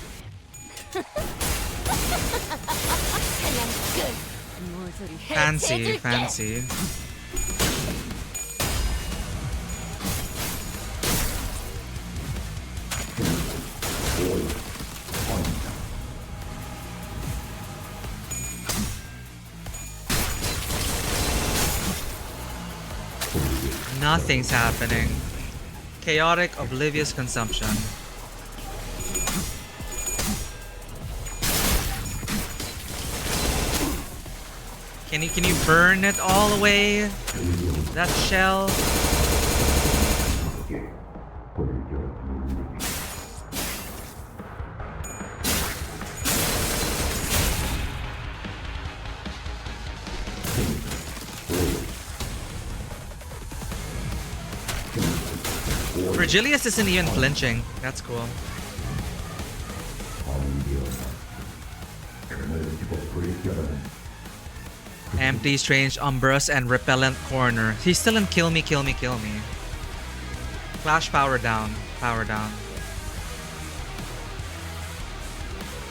Speaker 8: 그냥 끝. 모조리 해체해줄게.
Speaker 1: Fancy. Nothing's happening. Chaotic, oblivious consumption. Can you burn it all away? That shell? Virgilius isn't even flinching. That's cool. Empty, strange, umbrous, and repellent corner. He's still in kill me, kill me, kill me. Flash power down. Power down.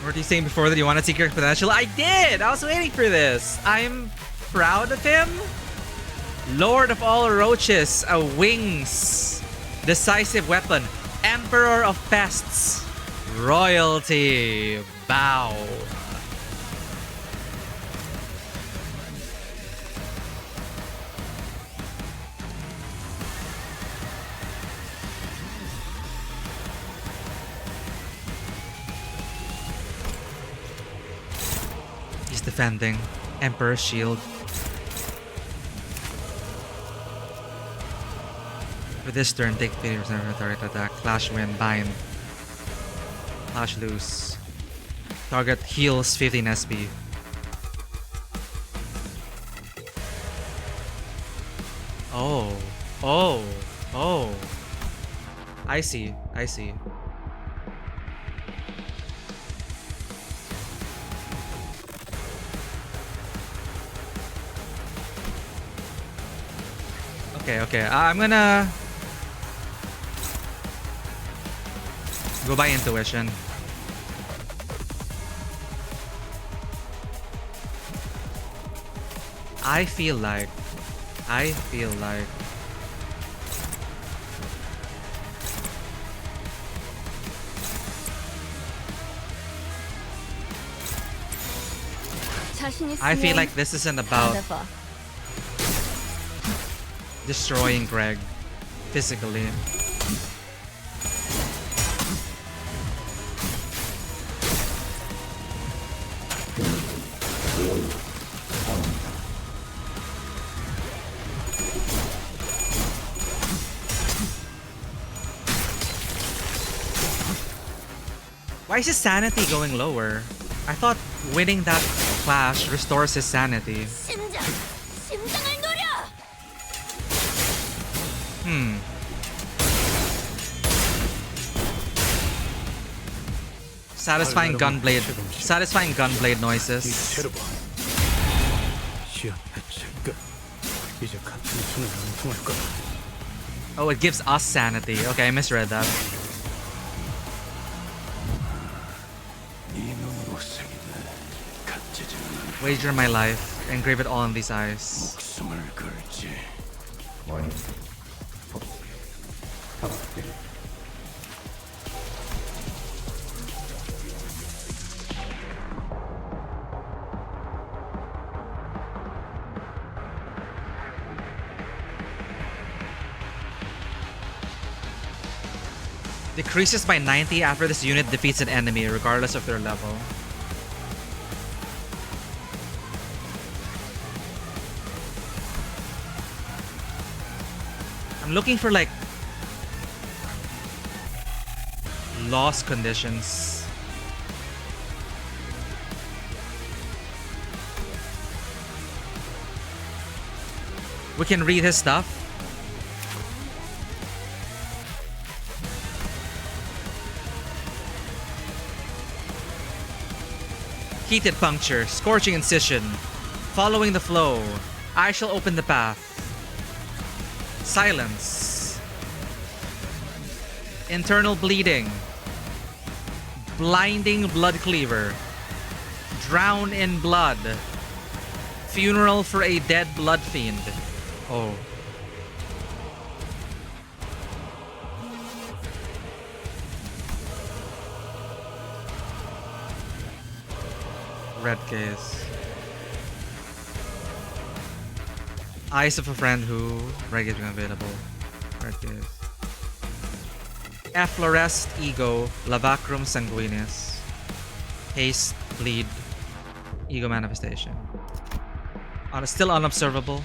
Speaker 1: What were you saying before that you wanted secret potential? I did! I was waiting for this. I'm proud of him. Lord of all roaches, a wings. Decisive weapon. Emperor of pests. Royalty. Bow. defending. Emperor's Shield. For this turn, take 50% of your target attack. Clash win, bind. Clash loose. Target heals 15 SP. Oh. Oh. Oh. I see. I see. Okay, okay. I'm gonna go by intuition. I feel like this isn't about destroying Greg physically. Why is his sanity going lower? I thought winning that clash restores his sanity. Satisfying gunblade noises. Oh, it gives us sanity. Okay, I misread that. Wager my life. Engrave it all on these eyes. Decreases by 90 after this unit defeats an enemy, regardless of their level. I'm looking for like loss conditions. We can read his stuff. Heated puncture, scorching incision, following the flow. I shall open the path. Silence. Internal bleeding. Blinding blood cleaver. Drown in blood. Funeral for a dead blood fiend. Oh. Red case. Eyes of a friend who regularly available. Red case. Effloresced ego, lavacrum sanguinis. Haste, bleed, ego manifestation. Still unobservable.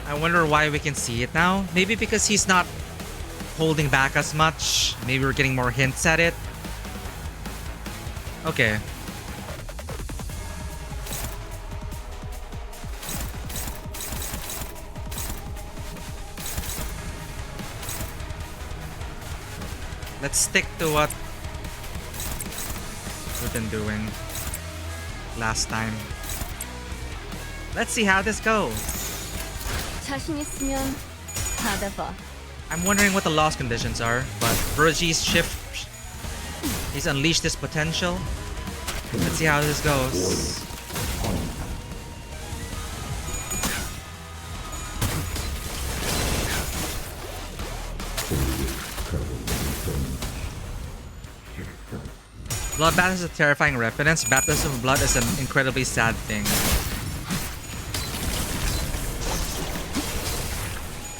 Speaker 1: I wonder why we can see it now. Maybe because he's not holding back as much. Maybe we're getting more hints at it. Okay. Let's stick to what we've been doing last time. Let's see how this goes. I'm wondering what the loss conditions are, but Virgie's shift, he's unleashed his potential. Let's see how this goes. Bloodbath is a terrifying reference. Baptism of blood is an incredibly sad thing.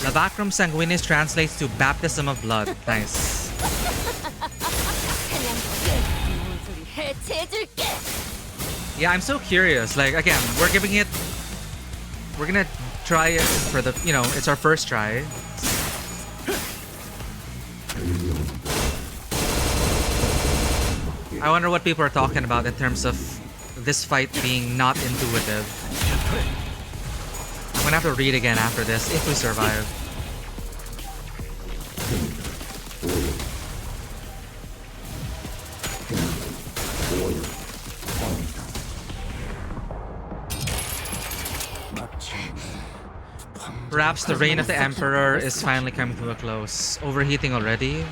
Speaker 1: Lavacrum sanguinis translates to baptism of blood. Nice. Yeah, I'm so curious. Like, again, we're gonna try it for the, you know, it's our first try. I wonder what people are talking about in terms of this fight being not intuitive. I'm gonna have to read again after this if we survive. Perhaps the reign of the Emperor is finally coming to a close. Overheating already?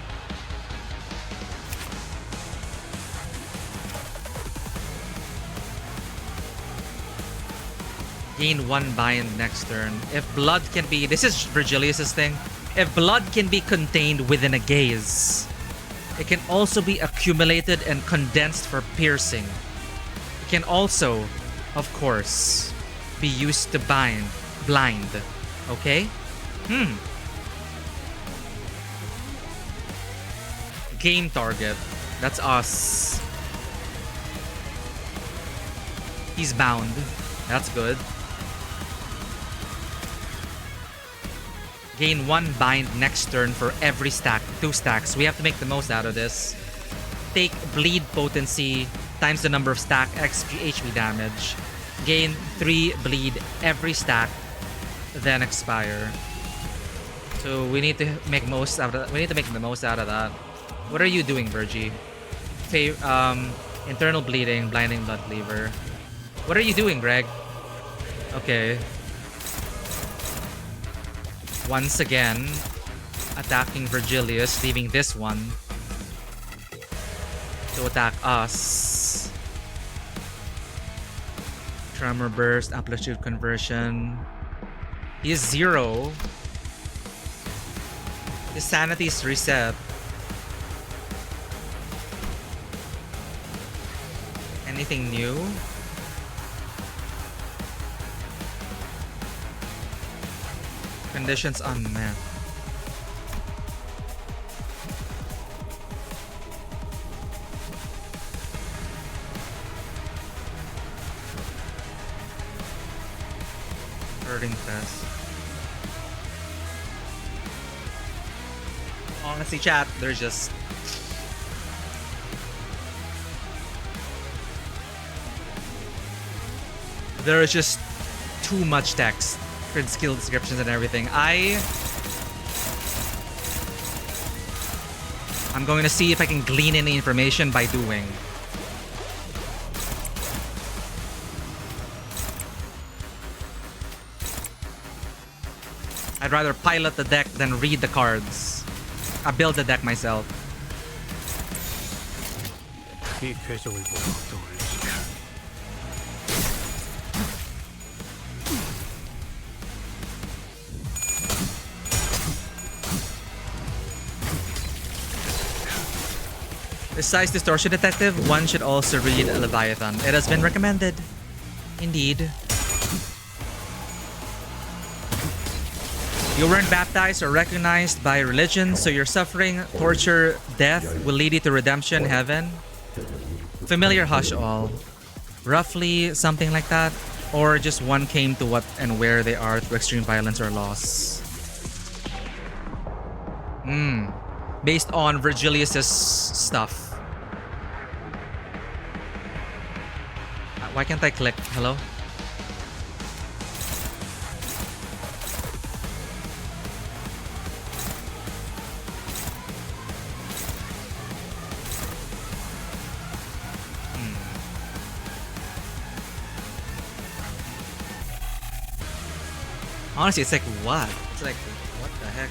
Speaker 1: Gain 1 bind next turn. If blood can be... This is Virgilius' thing. If blood can be contained within a gaze, it can also be accumulated and condensed for piercing. It can also, of course, be used to blind. Okay? Game target. That's us. He's bound. That's good. Gain 1 bind next turn for every stack. 2 stacks. We have to make the most out of this. Take bleed potency times the number of stack XP HP damage. Gain 3 bleed every stack, then expire. So we need to make most out of. We need to make the most out of that. What are you doing, Virgie? Internal bleeding, blinding blood cleaver. What are you doing, Greg? Okay. Once again, attacking Virgilius, leaving this one to attack us. Tremor burst, amplitude conversion. He is 0. His sanity is reset. Anything new? Conditions unmet. Hurting fest. Honestly, chat, there's just... There is just too much text for skill descriptions and everything. I'm going to see if I can glean any information by doing. I'd rather pilot the deck than read the cards. I build the deck myself. Besides Distortion Detective, one should also read Leviathan. It has been recommended. Indeed. You weren't baptized or recognized by religion, so your suffering, torture, death will lead you to redemption, heaven. Familiar hush all. Roughly something like that. Or just one came to what and where they are through extreme violence or loss. Based on Virgilius' stuff. Why can't I click? Hello? Honestly, it's like, what? It's like, what the heck?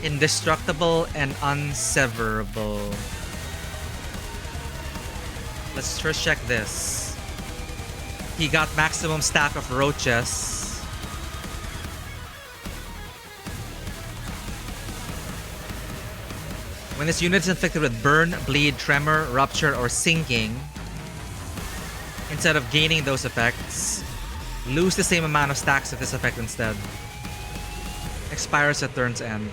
Speaker 1: Indestructible and unseverable. Let's first check this. He got maximum stack of roaches. When this unit is inflicted with burn, bleed, tremor, rupture, or sinking, instead of gaining those effects, lose the same amount of stacks of this effect instead. Expires at turn's end.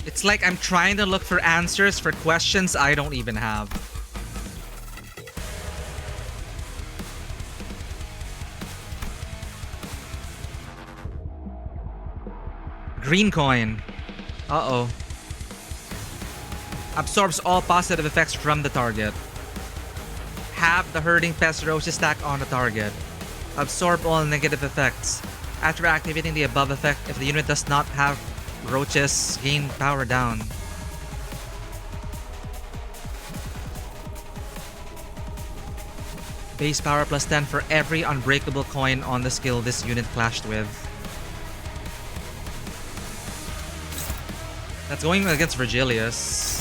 Speaker 1: It's like I'm trying to look for answers for questions I don't even have. Green coin. Uh-oh. Absorbs all positive effects from the target. Have the herding pest roaches stack on the target. Absorb all negative effects. After activating the above effect, if the unit does not have roaches, gain power down. Base power plus 10 for every unbreakable coin on the skill this unit clashed with. That's going against Virgilius.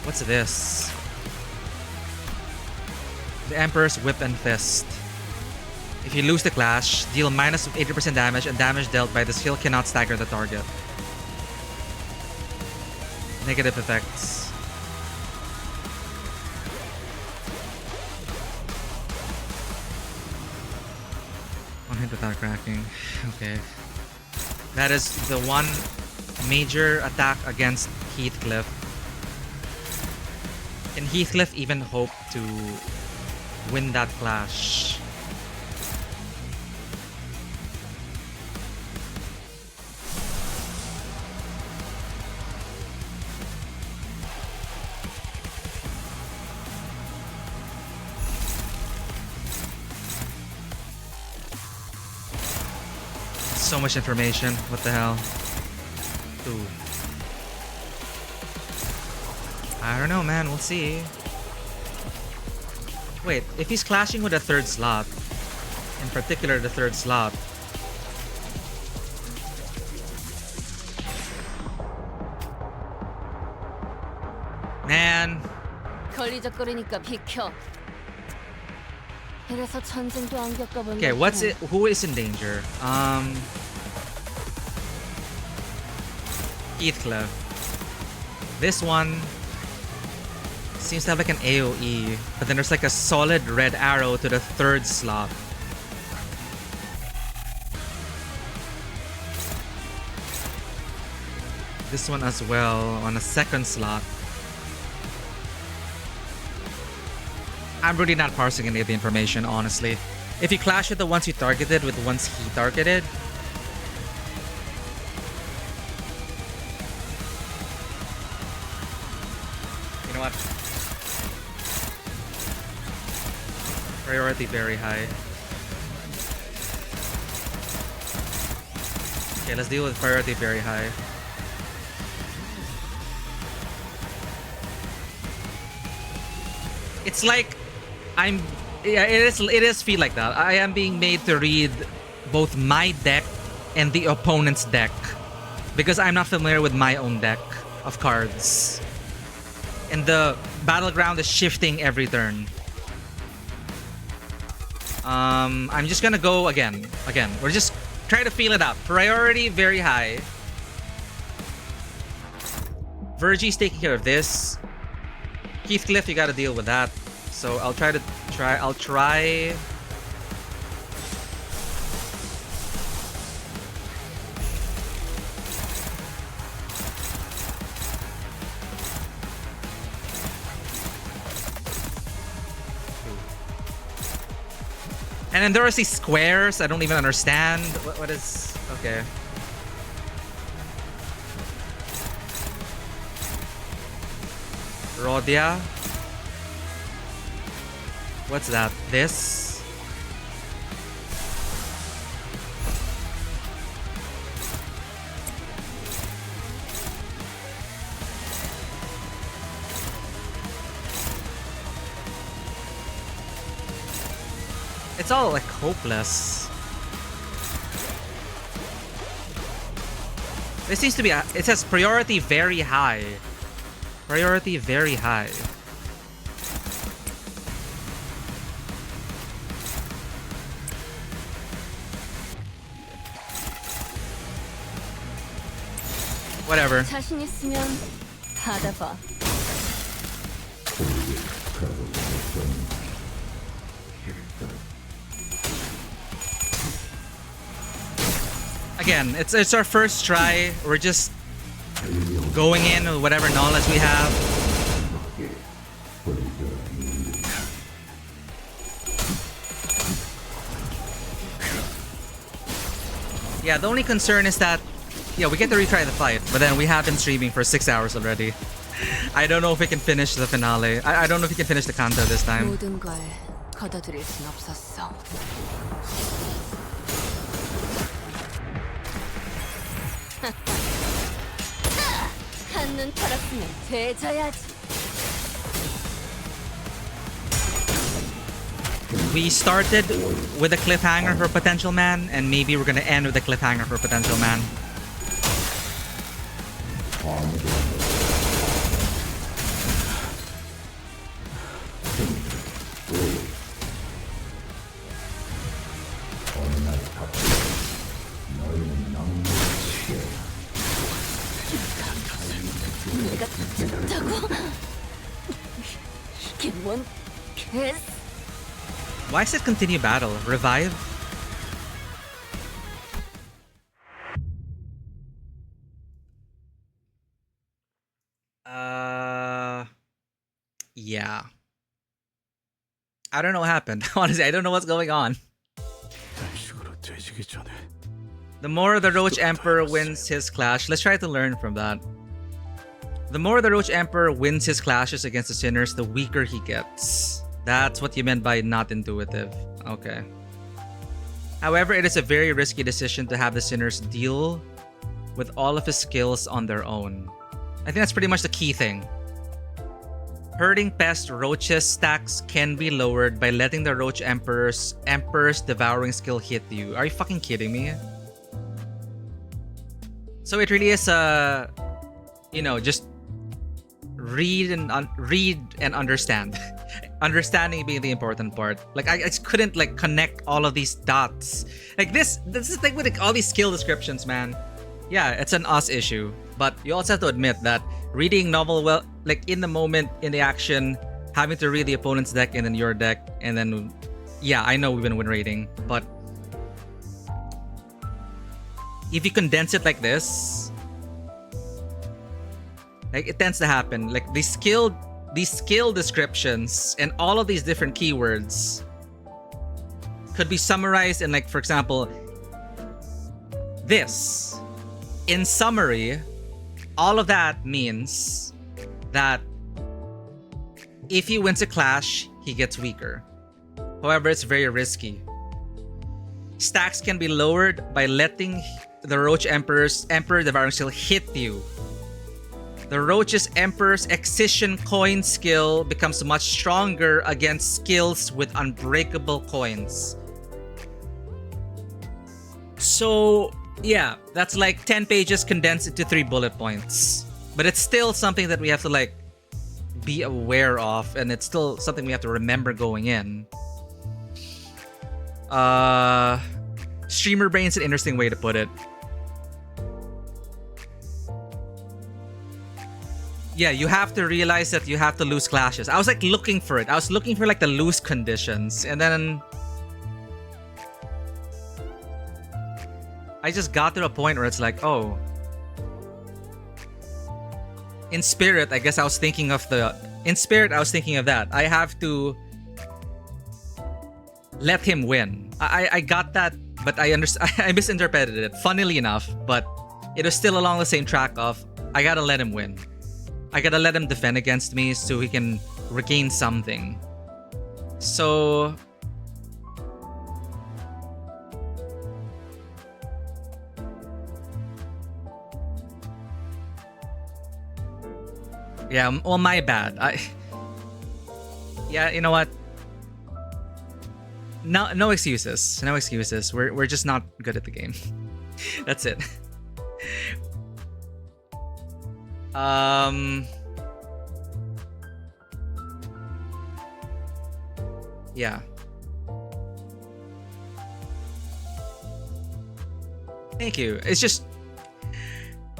Speaker 1: What's this? The Emperor's Whip and Fist. If you lose the clash, deal minus 80% damage, and damage dealt by the skill cannot stagger the target. Negative effects. One hit without cracking. Okay. That is the one major attack against Heathcliff. Can Heathcliff even hope to win that clash? So much information. What the hell? Ooh. I don't know, man. We'll see. Wait, if he's clashing with a third slot, in particular the third slot, man.
Speaker 13: 걸리적거리니까 비켜. 이래서 전쟁도 안 겪어본.
Speaker 1: Okay, what's it? Who is in danger? Heathcliff. This one seems to have like an AoE, but then there's like a solid red arrow to the third slot. This one as well on a second slot. I'm really not parsing any of the information, honestly. If you clash with the ones you targeted with the ones he targeted, you know what? Priority very high. Okay, let's deal with priority very high. It's like it is feel like that. I am being made to read both my deck and the opponent's deck because I'm not familiar with my own deck of cards. And the battleground is shifting every turn. I'm just gonna go again. We're just trying to feel it out. Priority very high. Virgie's taking care of this. Heathcliff, you gotta deal with that. So I'll try. And then there are these squares I don't even understand. What is... Okay. Rhodia. What's that? This? It's all like hopeless. This seems to be it says priority very high. Priority very high. Whatever.
Speaker 13: 자신 있으면 받아봐.
Speaker 1: Again, it's our first try. We're just going in with whatever knowledge we have. Yeah, the only concern is that, yeah, we get to retry the fight, but then we have been streaming for 6 hours already. I don't know if we can finish the finale. I don't know if we can finish the Canto this time.
Speaker 13: 모든 걸 거둬들일 순 없었어. 한눈 팔았으면 되져야지.
Speaker 1: We started with a cliffhanger for Potential Man, and maybe we're gonna end with a cliffhanger for Potential Man.
Speaker 13: 내가 좋다고? 이게 뭔 개?
Speaker 1: Why is it continue battle? Revive? Yeah. I don't know what happened. Honestly, I don't know what's going on. The more the Roach Emperor wins his clash, let's try to learn from that. The more the Roach Emperor wins his clashes against the sinners, the weaker he gets. That's what you meant by not intuitive. Okay. However, it is a very risky decision to have the sinners deal with all of his skills on their own. I think that's pretty much the key thing. Herding pest roaches stacks can be lowered by letting the Roach Emperor's devouring skill hit you. Are you fucking kidding me? So it really is you know, just read and understand. Understanding being the important part. Like I just couldn't like connect all of these dots. Like this is the thing with like, all these skill descriptions, man. Yeah, it's an us issue, but you also have to admit that reading novel well, like in the moment, in the action, having to read the opponent's deck and then your deck, and then yeah, I know we've been win rating, but if you condense it like this, like it tends to happen. Like these skill descriptions and all of these different keywords could be summarized in, like, for example, this. In summary, all of that means that if he wins a clash, he gets weaker. However, it's very risky. Stacks can be lowered by letting the Roach Emperor Devouring Skill hit you. The Roach's Emperor's Excision coin skill becomes much stronger against skills with unbreakable coins. So, yeah, that's like 10 pages condensed into 3 bullet points. But it's still something that we have to like be aware of, and it's still something we have to remember going in. Streamer brain's an interesting way to put it. Yeah, you have to realize that you have to lose clashes. I was like looking for it. I was looking for like the lose conditions, and then I just got to a point where it's like, oh, in spirit, I guess I was thinking of that. I have to let him win. I got that, but I misinterpreted it, funnily enough, but it was still along the same track of I gotta let him win. I gotta let him defend against me so he can regain something. So yeah, well, my bad. Yeah, you know what? No excuses. No excuses. We're just not good at the game. That's it. Yeah. Thank you. It's just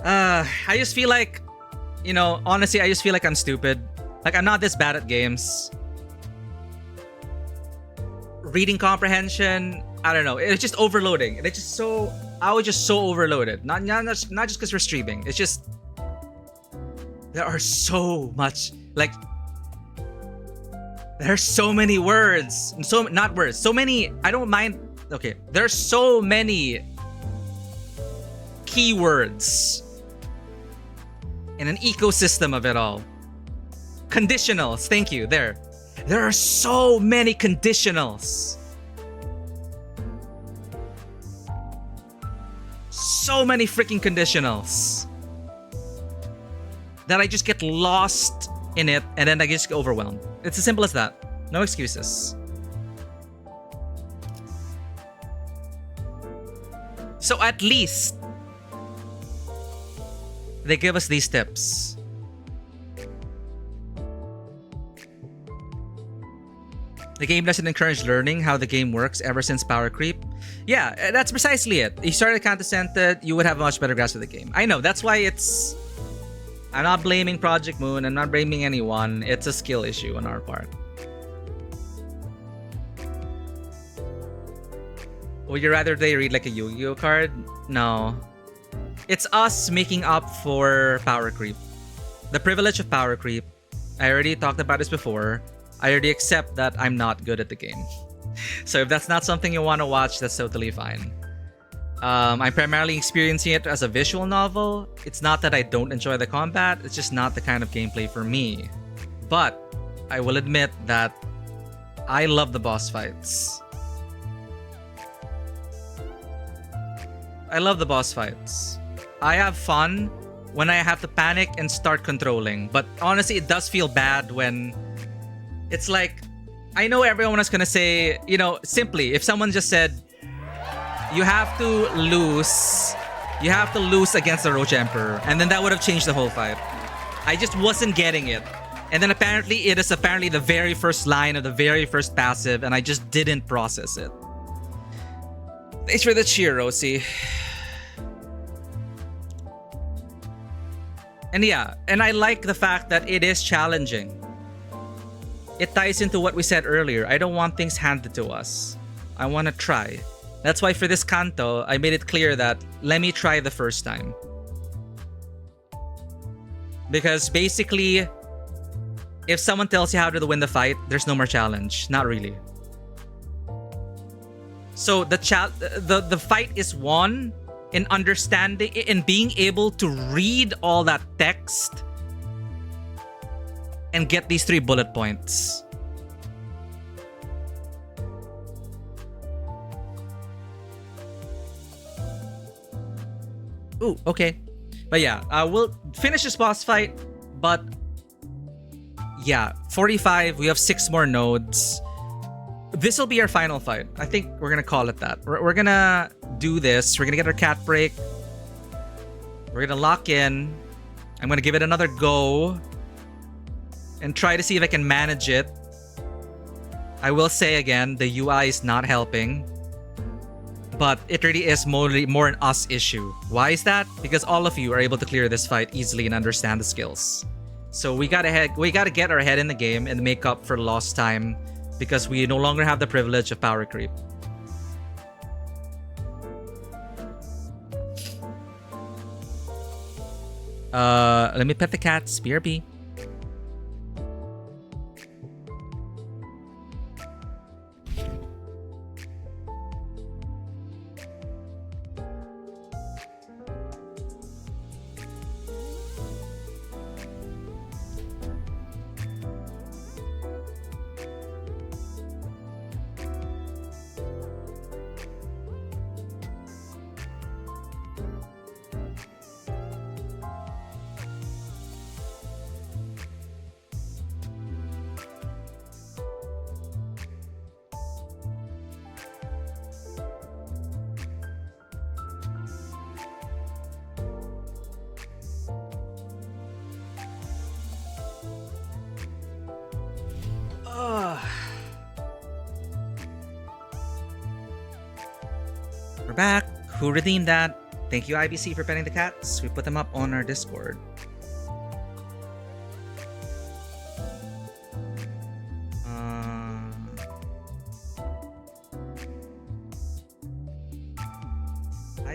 Speaker 1: I just feel like, you know, honestly, I just feel like I'm stupid. Like, I'm not this bad at games. Reading comprehension, I don't know. It's just overloading. It's just so I was just so overloaded. Not just because we're streaming. It's just there are so much there are so many words. Not words. So many. I don't mind. Okay, there's so many keywords in an ecosystem of it all. Conditionals. Thank you. There are so many conditionals. So many freaking conditionals that I just get lost in it and then I just get overwhelmed. It's as simple as that. No excuses. So at least they give us these tips. The game doesn't encourage learning how the game works ever since power creep. Yeah, that's precisely it. You started Canto, you would have a much better grasp of the game. I know, that's why it's... I'm not blaming Project Moon, I'm not blaming anyone. It's a skill issue on our part. Would you rather they read like a Yu-Gi-Oh card? No. It's us making up for power creep. The privilege of power creep. I already talked about this before. I already accept that I'm not good at the game. So if that's not something you want to watch, that's totally fine. I'm primarily experiencing it as a visual novel. It's not that I don't enjoy the combat, it's just not the kind of gameplay for me. But I will admit that I love the boss fights. I love the boss fights. I have fun when I have to panic and start controlling. But honestly, it does feel bad when it's like, I know everyone is gonna say, you know, simply, if someone just said, you have to lose against the Roach Emperor, and then that would have changed the whole fight. I just wasn't getting it. And then apparently it is the very first line of the very first passive, and I just didn't process it. Thanks for the cheer, Rosie. And yeah, and I like the fact that it is challenging. It ties into what we said earlier. I don't want things handed to us. I want to try. That's why for this Canto, I made it clear that let me try the first time. Because basically, if someone tells you how to win the fight, there's no more challenge. Not really. So the fight is won in understanding, in being able to read all that text and get these 3 bullet points. Ooh, okay. But yeah, we'll finish this boss fight. But yeah, 45, we have 6 more nodes. This will be our final fight. I think we're gonna call it that. We're gonna do this. We're gonna get our cat break. We're gonna lock in. I'm gonna give it another go and try to see if I can manage it. I will say again, the UI is not helping, but it really is more an us issue. Why is that? Because all of you are able to clear this fight easily and understand the skills. So we gotta get our head in the game and make up for lost time, because we no longer have the privilege of power creep. Let me pet the cats. BRB. We're back. Who redeemed that? Thank you, IBC, for petting the cats. We put them up on our Discord.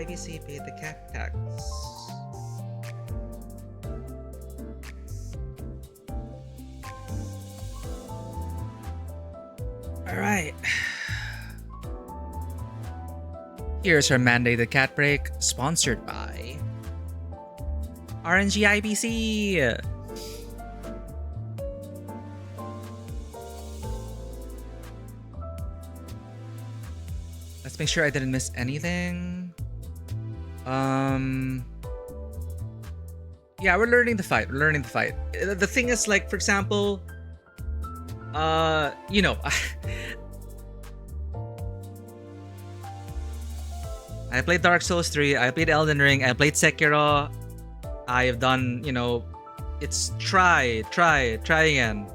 Speaker 1: IBC paid the CAC tax. Alright. Here's our mandated cat break, sponsored by RNG IBC. Let's make sure I didn't miss anything. Yeah, we're learning the fight. We're learning the fight. The thing is, like, for example, you know, I played Dark Souls 3, I played Elden Ring, I played Sekiro. I have done, you know, it's try again.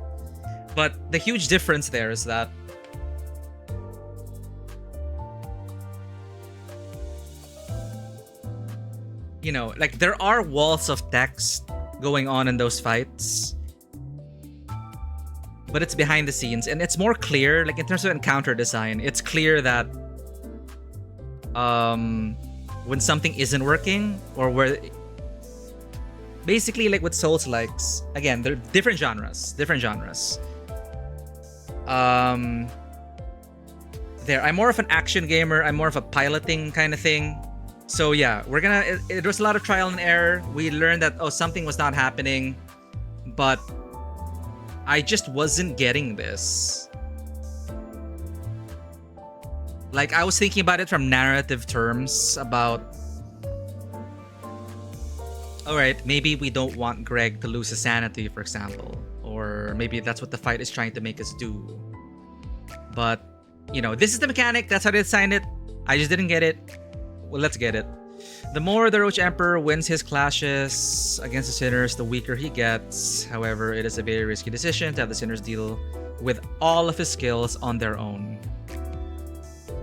Speaker 1: But the huge difference there is that you know, like, there are walls of text going on in those fights, but it's behind the scenes and it's more clear. Like, in terms of encounter design, it's clear that when something isn't working, or where basically, like with Souls likes, again, they're different genres. There, I'm more of an action gamer, I'm more of a piloting kind of thing. So yeah, we're gonna, it was a lot of trial and error. We learned that, oh, something was not happening, but I just wasn't getting this. Like, I was thinking about it from narrative terms about, alright, maybe we don't want Greg to lose his sanity, for example. Or maybe that's what the fight is trying to make us do. But, you know, this is the mechanic, that's how they designed it. I just didn't get it. Well, let's get it. The more the Roach Emperor wins his clashes against the sinners, the weaker he gets. However, it is a very risky decision to have the sinners deal with all of his skills on their own.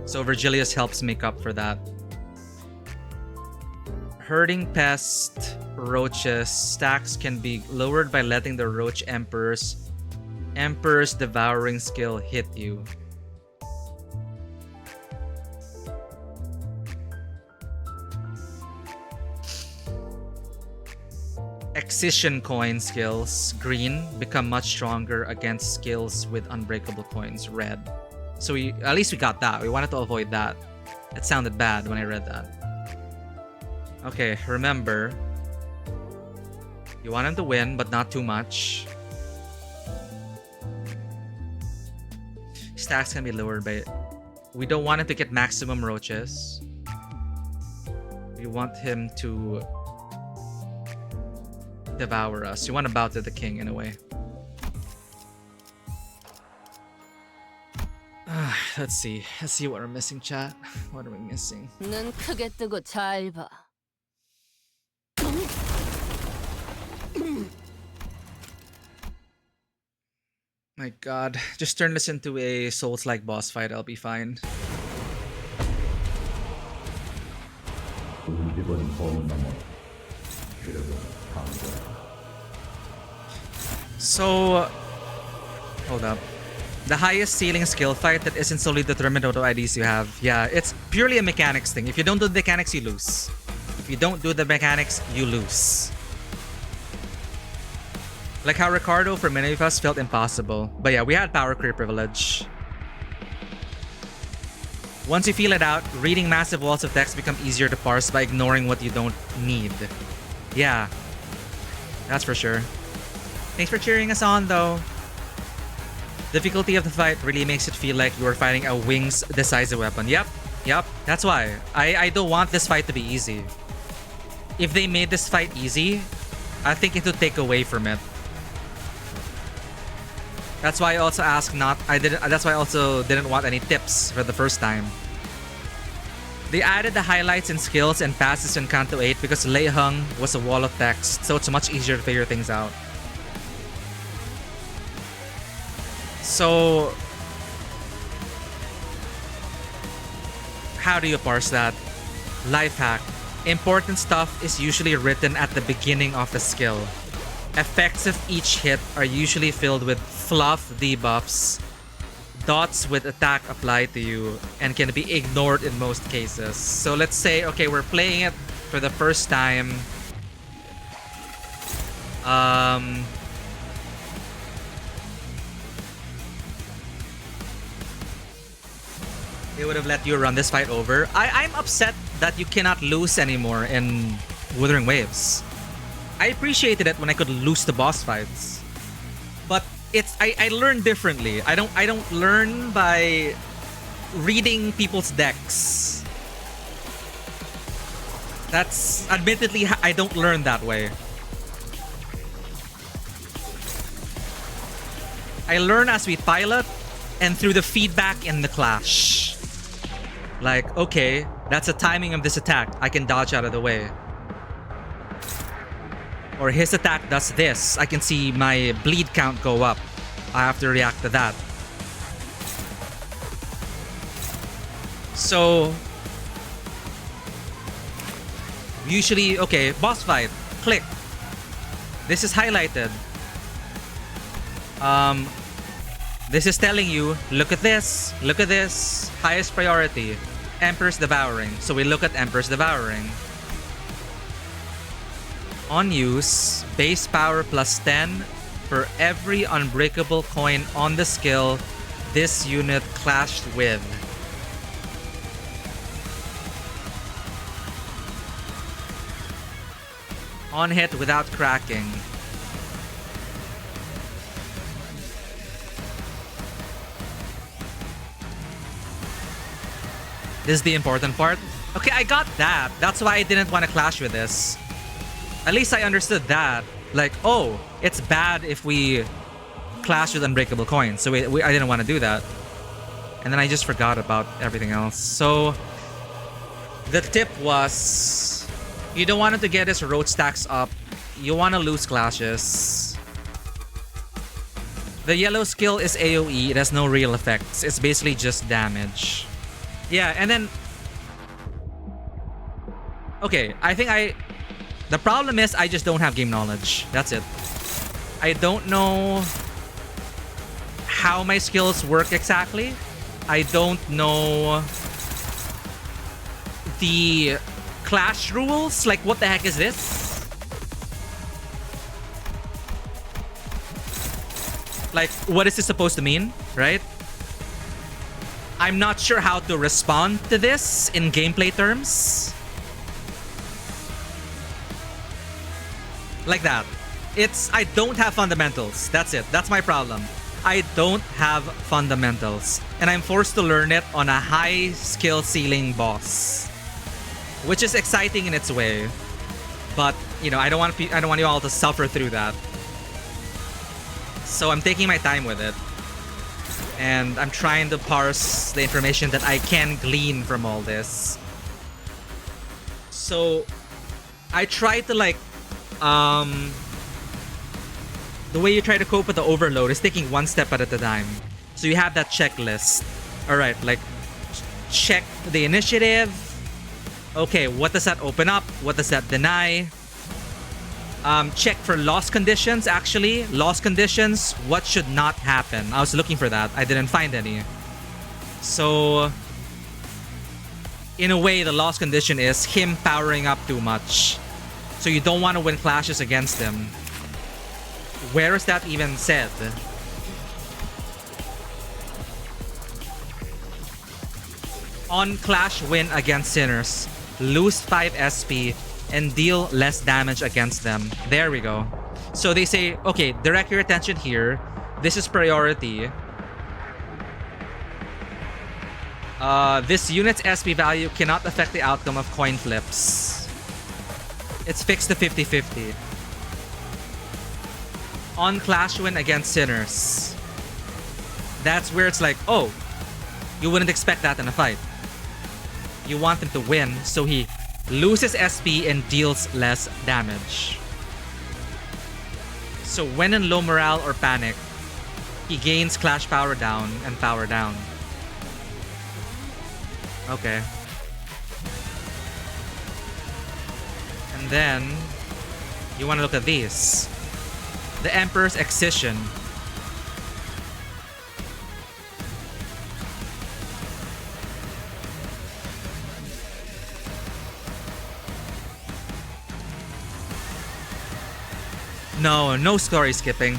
Speaker 1: So Virgilius helps make up for that. Herding pest roaches stacks can be lowered by letting the Roach Emperor's devouring skill hit you. Excision coin skills, green, become much stronger against skills with unbreakable coins, red. So at least we got that. We wanted to avoid that. It sounded bad when I read that. Okay, remember, you want him to win, but not too much. Stacks can be lowered by... We don't want him to get maximum roaches. We want him to devour us. You want to bow to the king in a way. Let's see what we're missing, chat. What are we missing?
Speaker 13: 눈 크게 뜨고 잘 봐.
Speaker 1: My god, just turn this into a Souls-like boss fight, I'll be fine. So, hold up. The highest ceiling skill fight that isn't solely determined by what IDs you have. Yeah, it's purely a mechanics thing. If you don't do the mechanics, you lose. If you don't do the mechanics, you lose. Like how Ricardo for many of us felt impossible. But yeah, we had power creep privilege. Once you feel it out, reading massive walls of text become easier to parse by ignoring what you don't need. Yeah, that's for sure. Thanks for cheering us on, though. Difficulty of the fight really makes it feel like you are fighting a wings decisive weapon. Yep, that's why. I don't want this fight to be easy. If they made this fight easy, I think it would take away from it. That's why I also asked that's why I also didn't want any tips for the first time. They added the highlights and skills and passes in Canto 8 because Lei Hung was a wall of text, so it's much easier to figure things out. So, how do you parse that? Life hack. Important stuff is usually written at the beginning of the skill. Effects of each hit are usually filled with fluff debuffs dots with attack apply to you and can be ignored in most cases. So let's say, okay, we're playing it for the first time. They would have let you run this fight over. I'm upset that you cannot lose anymore in Wuthering Waves. I appreciated it when I could lose the boss fights, but I learn differently. I don't learn by reading people's decks. That's admittedly I don't learn that way. I learn as we pilot and through the feedback in the clash. Like, okay, that's the timing of this attack. I can dodge out of the way. Or his attack does this. I can see my bleed count go up. I have to react to that. So usually, okay, boss fight. Click. This is highlighted. This is telling you, look at this, highest priority, Emperor's Devouring. So we look at Emperor's Devouring. On use, base power plus 10 for every unbreakable coin on the skill this unit clashed with. On hit without cracking. This is the important part. Okay, I got that. That's why I didn't want to clash with this. At least I understood that. Like, oh, it's bad if we clash with unbreakable coins. So I didn't want to do that. And then I just forgot about everything else. So the tip was, you don't want it to get his road stacks up. You want to lose clashes. The yellow skill is AoE. It has no real effects. It's basically just damage. Yeah, and then... Okay, I think the problem is I just don't have game knowledge. That's it. I don't know how my skills work exactly. I don't know the clash rules. Like, what the heck is this? Like, what is this supposed to mean, right? I'm not sure how to respond to this in gameplay terms. Like that. I don't have fundamentals. That's it. That's my problem. I don't have fundamentals. And I'm forced to learn it on a high skill ceiling boss. Which is exciting in its way. But, you know, I don't want you all to suffer through that. So I'm taking my time with it. And I'm trying to parse the information that I can glean from all this. So I try to like the way you try to cope with the overload is taking one step at a time. So you have that checklist. Alright, like check the initiative. Okay, what does that open up? What does that deny? Check for loss conditions, actually. Loss conditions, what should not happen? I was looking for that. I didn't find any. So, in a way, the loss condition is him powering up too much. So you don't want to win clashes against him. Where is that even said? On clash win against sinners. Lose 5 SP and deal less damage against them. There we go. So they say, okay, direct your attention here. This is priority. This unit's SP value cannot affect the outcome of coin flips. It's fixed to 50-50. On clash win against sinners. That's where it's like, oh, you wouldn't expect that in a fight. You want him to win, so he loses SP and deals less damage. So when in low morale or panic, he gains clash power down and power down. Okay. And then you want to look at these. The Emperor's Excision. No story skipping.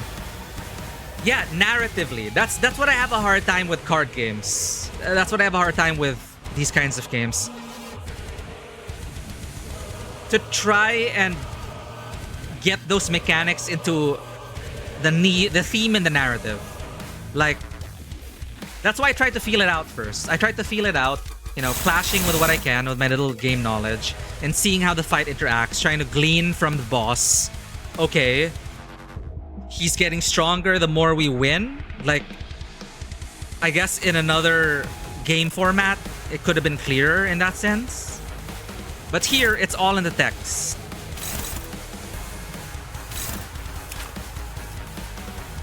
Speaker 1: Yeah, narratively. That's what I have a hard time with card games. That's what I have a hard time with these kinds of games. To try and get those mechanics into the theme and the narrative. Like, that's why I tried to feel it out first. I tried to feel it out, you know, clashing with what I can with my little game knowledge and seeing how the fight interacts, trying to glean from the boss. Okay, he's getting stronger the more we win. Like, I guess in another game format, it could have been clearer in that sense. But here, it's all in the text.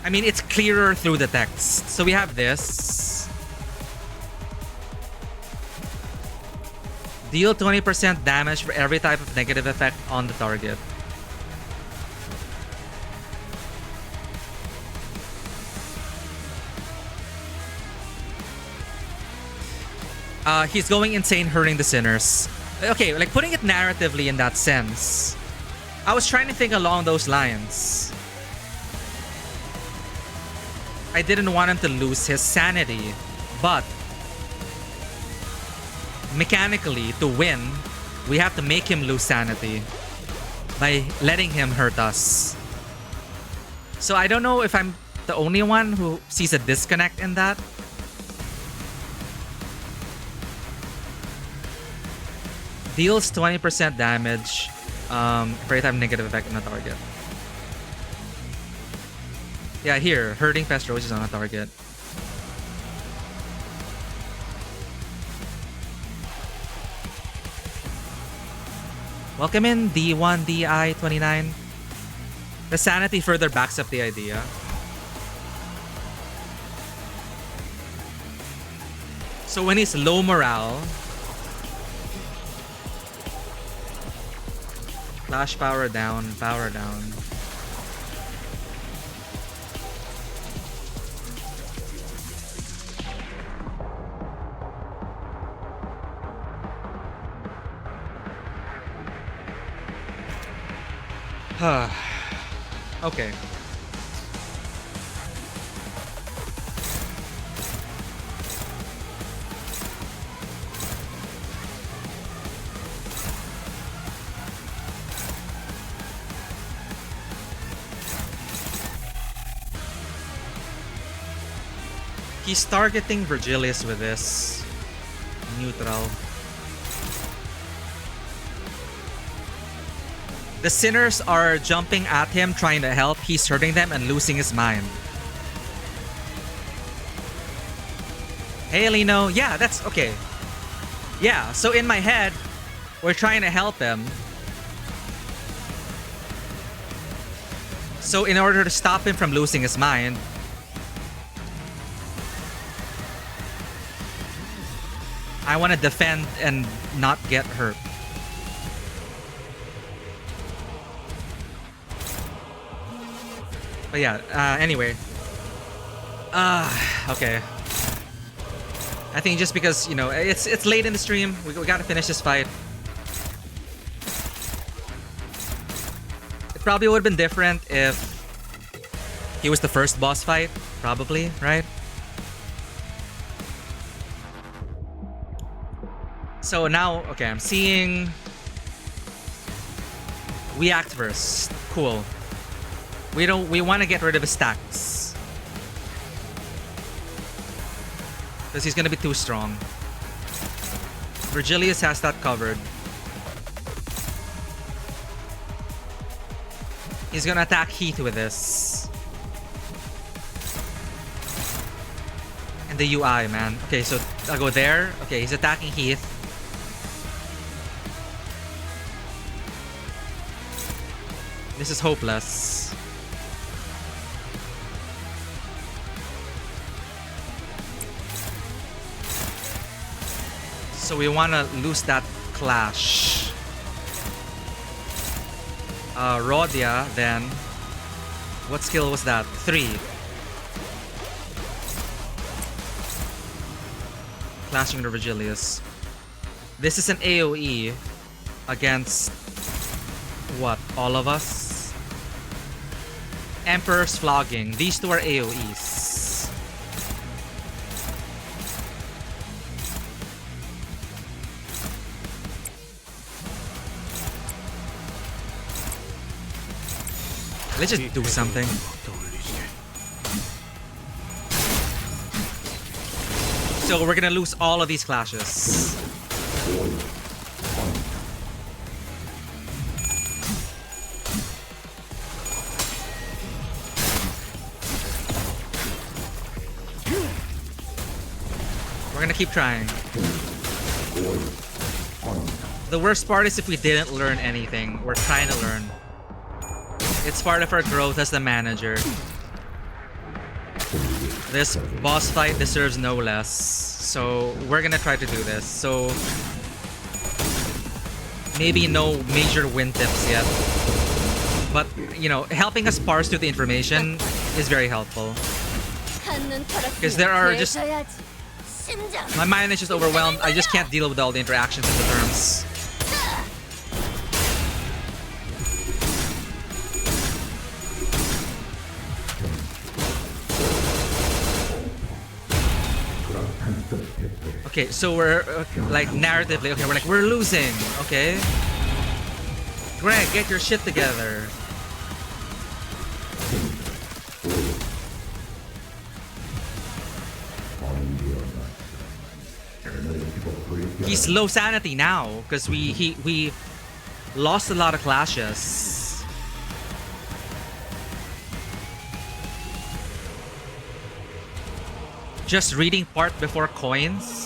Speaker 1: I mean, it's clearer through the text. So we have this. Deal 20% damage for every type of negative effect on the target. He's going insane, hurting the sinners. Okay, like putting it narratively in that sense. I was trying to think along those lines. I didn't want him to lose his sanity, but mechanically, to win, we have to make him lose sanity by letting him hurt us. So I don't know if I'm the only one who sees a disconnect in that. Deals 20% damage for every time negative effect on a target. Yeah, here, hurting pest roaches on a target. Welcome in D1 DI29. The sanity further backs up the idea. So when he's low morale, flash power down, power down. Okay. He's targeting Virgilius with this. Neutral. The sinners are jumping at him, trying to help. He's hurting them and losing his mind. Hey, Lino. Yeah, that's okay. Yeah, so in my head, we're trying to help him. So in order to stop him from losing his mind, I want to defend and not get hurt. But yeah, anyway. Okay. I think just because, you know, it's late in the stream, we gotta finish this fight. It probably would have been different if he was the first boss fight, probably, right? So now, okay, I'm seeing... We act first. Cool. We want to get rid of his stacks. Because he's going to be too strong. Virgilius has that covered. He's going to attack Heath with this. And the UI, man. Okay, so I'll go there. Okay, he's attacking Heath. This is hopeless. So we want to lose that clash. Rodia, then. What skill was that? 3. Clashing the Virgilius. This is an AoE against what? All of us? Emperor's Flogging. These two are AoEs. Let's just do something. So we're gonna lose all of these clashes. We're gonna keep trying. The worst part is if we didn't learn anything. We're trying to learn. It's part of our growth as the manager. This boss fight deserves no less. So we're gonna try to do this. So maybe no major win tips yet. But, you know, helping us parse through the information is very helpful. Because there are just... My mind is just overwhelmed. I just can't deal with all the interactions of the terms. Okay, so we're like narratively, okay, we're losing, okay? Greg, get your shit together. He's low sanity now because we lost a lot of clashes. Just reading part before coins.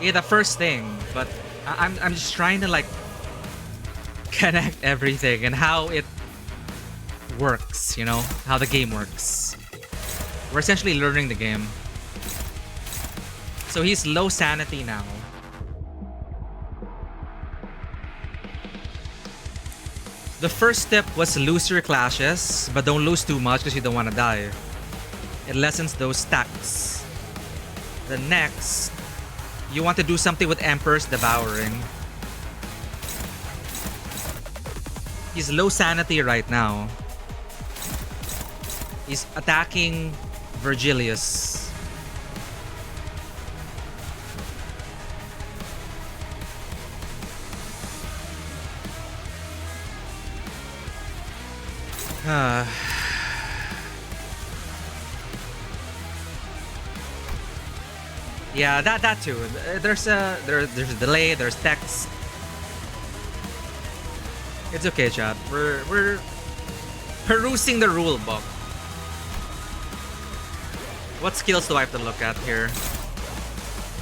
Speaker 1: Yeah, the first thing, but I'm just trying to like connect everything and how it works, you know, how the game works. We're essentially learning the game. So he's low sanity now. The first step was lose your clashes, but don't lose too much because you don't want to die. It lessens those stacks. The next, you want to do something with Emperor's Devouring. He's low sanity right now. He's attacking Virgilius. Yeah, that too. There's a delay. There's text. It's okay, chat. We're perusing the rule book. What skills do I have to look at here?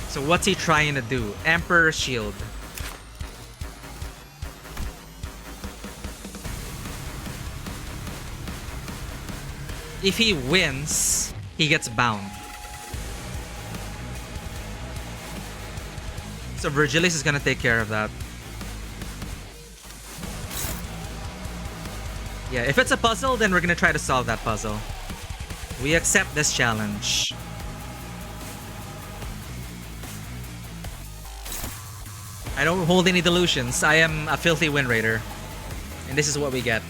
Speaker 1: So what's he trying to do? Emperor's Shield. If he wins, he gets bound. So Virgilius is gonna take care of that. Yeah, if it's a puzzle, then we're gonna try to solve that puzzle. We accept this challenge. I don't hold any delusions. I am a filthy win raider. And this is what we get.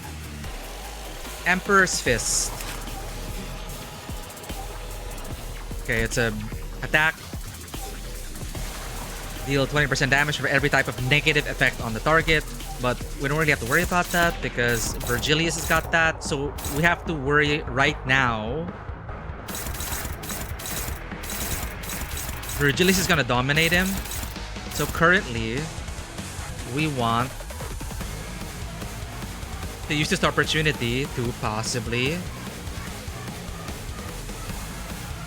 Speaker 1: Emperor's Fist. Okay, it's a attack. Deal 20% damage for every type of negative effect on the target. But we don't really have to worry about that because Virgilius has got that. So we have to worry right now. Virgilius is going to dominate him. So currently, we want to use this opportunity to possibly...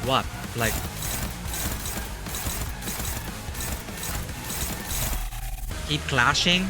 Speaker 1: What? Like... keep clashing?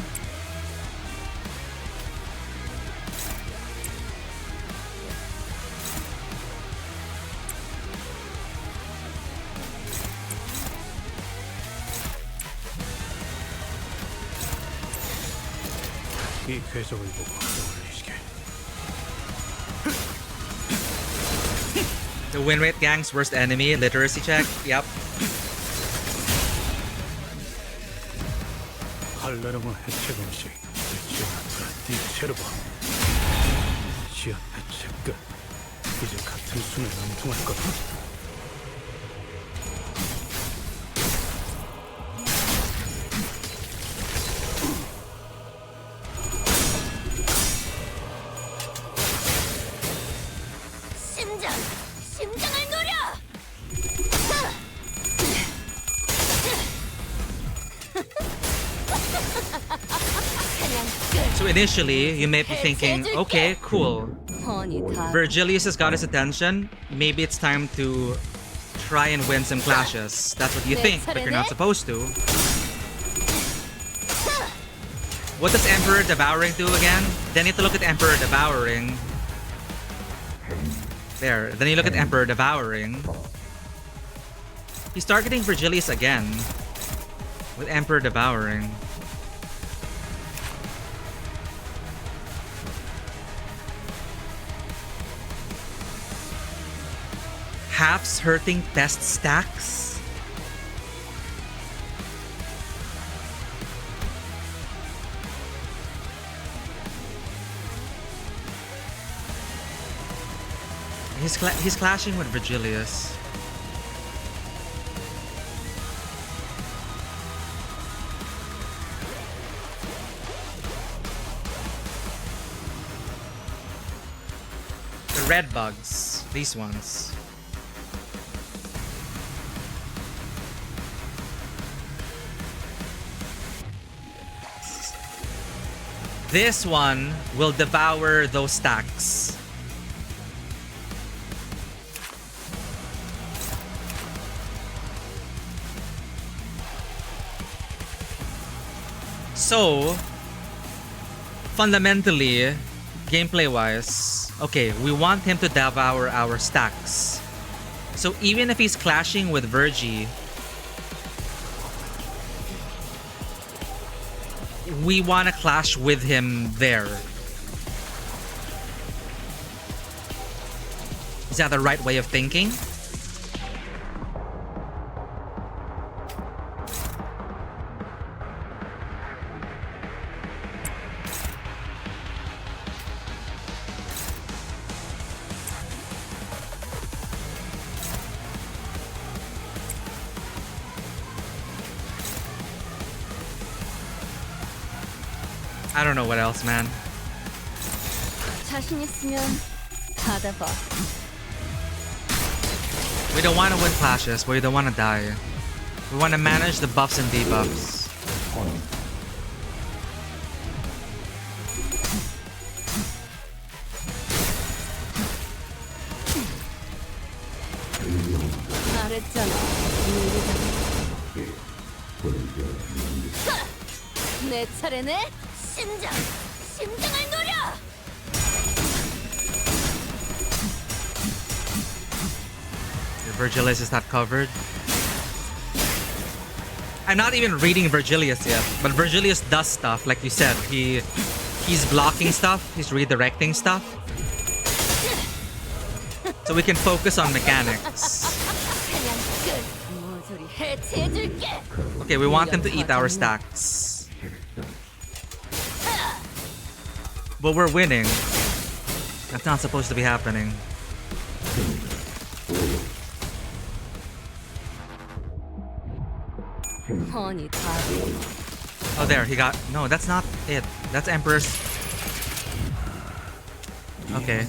Speaker 1: The win rate gang's worst enemy, literacy check. Yep.
Speaker 11: 새로운 해체 공식 디체르버 시야 해체 끝. 이제 같은 순을 남통할 거다.
Speaker 3: 심장을 노려!
Speaker 1: So initially, you may be thinking, okay, cool. Virgilius has got his attention. Maybe it's time to try and win some clashes. That's what you think, but you're not supposed to. What does Emperor Devouring do again? Then you have to look at Emperor Devouring. There. Then you look at Emperor Devouring. He's targeting Virgilius again. With Emperor Devouring. Halves hurting test stacks? He's clashing with Virgilius. The red bugs, these ones. This one will devour those stacks. So, fundamentally, gameplay-wise, okay, we want him to devour our stacks. So even if he's clashing with Virgie, we want to clash with him there. Is that the right way of thinking? I don't know what else, man.
Speaker 13: 자신 있으면 받아봐.
Speaker 1: We don't want to win clashes, but we don't want to die. We want to manage the buffs and debuffs.
Speaker 13: 말했잖아. 내 차례네. 심장을 노려!
Speaker 1: Virgilius is not covered. I'm not even reading Virgilius yet, but Virgilius does stuff, like you said. He's blocking stuff, he's redirecting stuff. So we can focus on mechanics. Okay, we want him to eat our stacks. But we're winning. That's not supposed to be happening. Oh, there, he got... No, that's not it. That's Emperor's... Okay.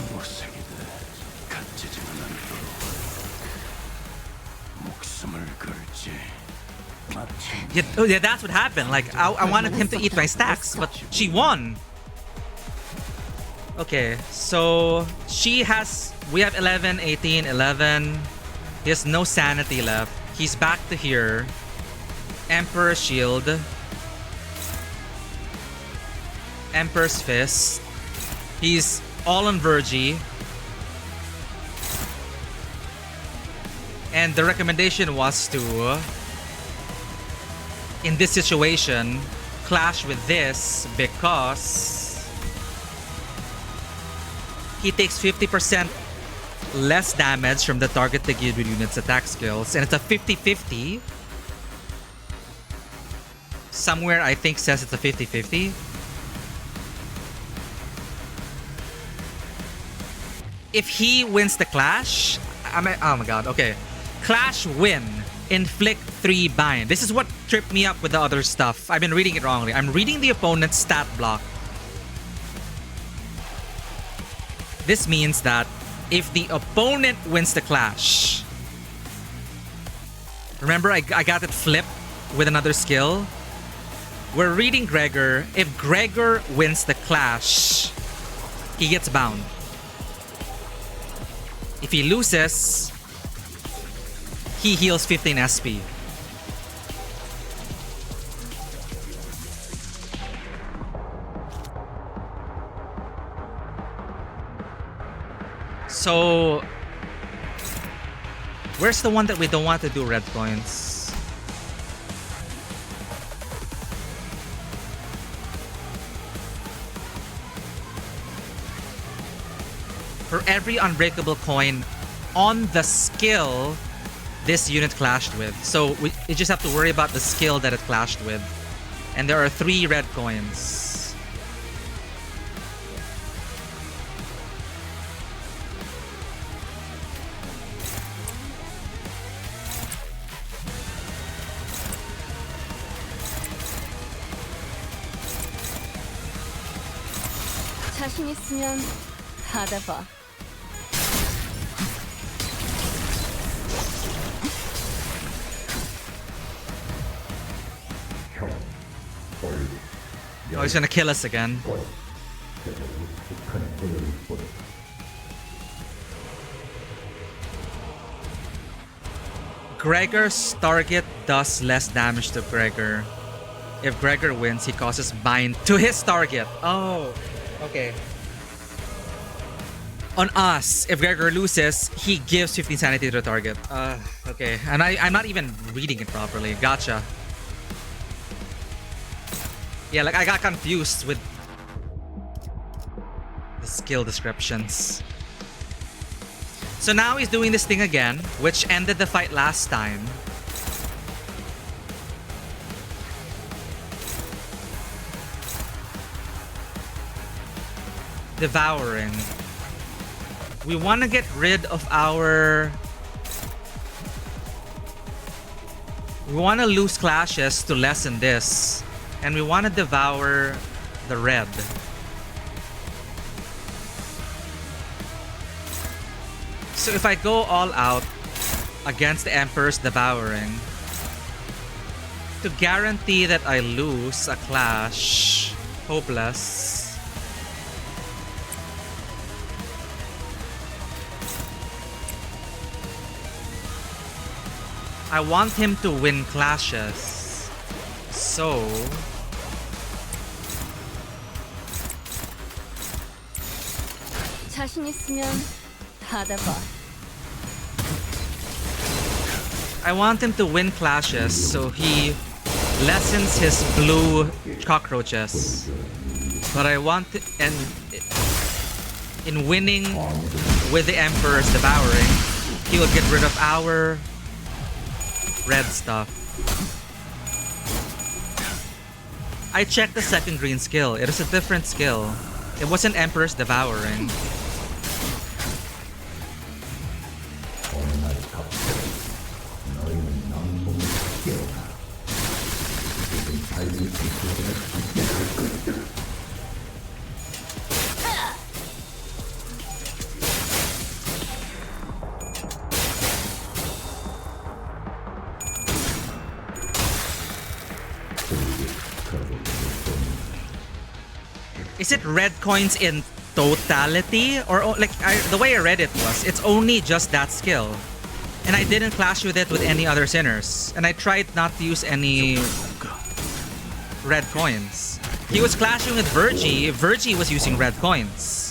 Speaker 1: Yeah, oh, yeah, that's what happened. Like, I wanted him to eat my stacks, but she won. Okay, so she has... We have 11, 18, 11. He has no sanity left. He's back to here. Emperor's Shield. Emperor's Fist. He's all on Virgie. And the recommendation was to, in this situation, clash with this because he takes 50% less damage from the targeted geared unit's attack skills, and it's a 50-50. somewhere I think says it's a 50-50. If he wins the clash, oh my god, okay. Clash win, inflict 3 bind. This is what tripped me up with the other stuff. I've been reading it wrongly. I'm reading the opponent's stat block. This means that if the opponent wins the clash, remember I got it flipped with another skill. We're reading Gregor. If Gregor wins the clash, he gets bound. If he loses, he heals 15 SP. So, where's the one that we don't want to do red coins? For every unbreakable coin on the skill this unit clashed with. So we just have to worry about the skill that it clashed with. And there are 3 red coins.
Speaker 13: 자신 있으면 받아봐.
Speaker 1: Oh, he's gonna kill us again. Gregor's target does less damage to Gregor. If Gregor wins, he causes bind to his target. Oh, okay. On us, if Gregor loses, he gives 15 sanity to the target. Okay. And I'm not even reading it properly. Gotcha. Yeah, like I got confused with the skill descriptions. So now he's doing this thing again, which ended the fight last time. Devouring. We want to get rid of our... We want to lose clashes to lessen this. And we want to devour the red. So if I go all out against the Emperor's Devouring, to guarantee that I lose a clash, hopeless. I want him to win clashes. So...
Speaker 13: 자신 있으면 받아봐.
Speaker 1: I want him to win clashes so he lessens his blue cockroaches. But I want and in winning with the Emperor's Devouring, he will get rid of our red stuff. I checked the second green skill. It is a different skill. It wasn't Emperor's Devouring. Is it red coins in totality? Or like the way I read it was, it's only just that skill. And I didn't clash with it with any other sinners. And I tried not to use any red coins. He was clashing with Virgie. Virgie was using red coins.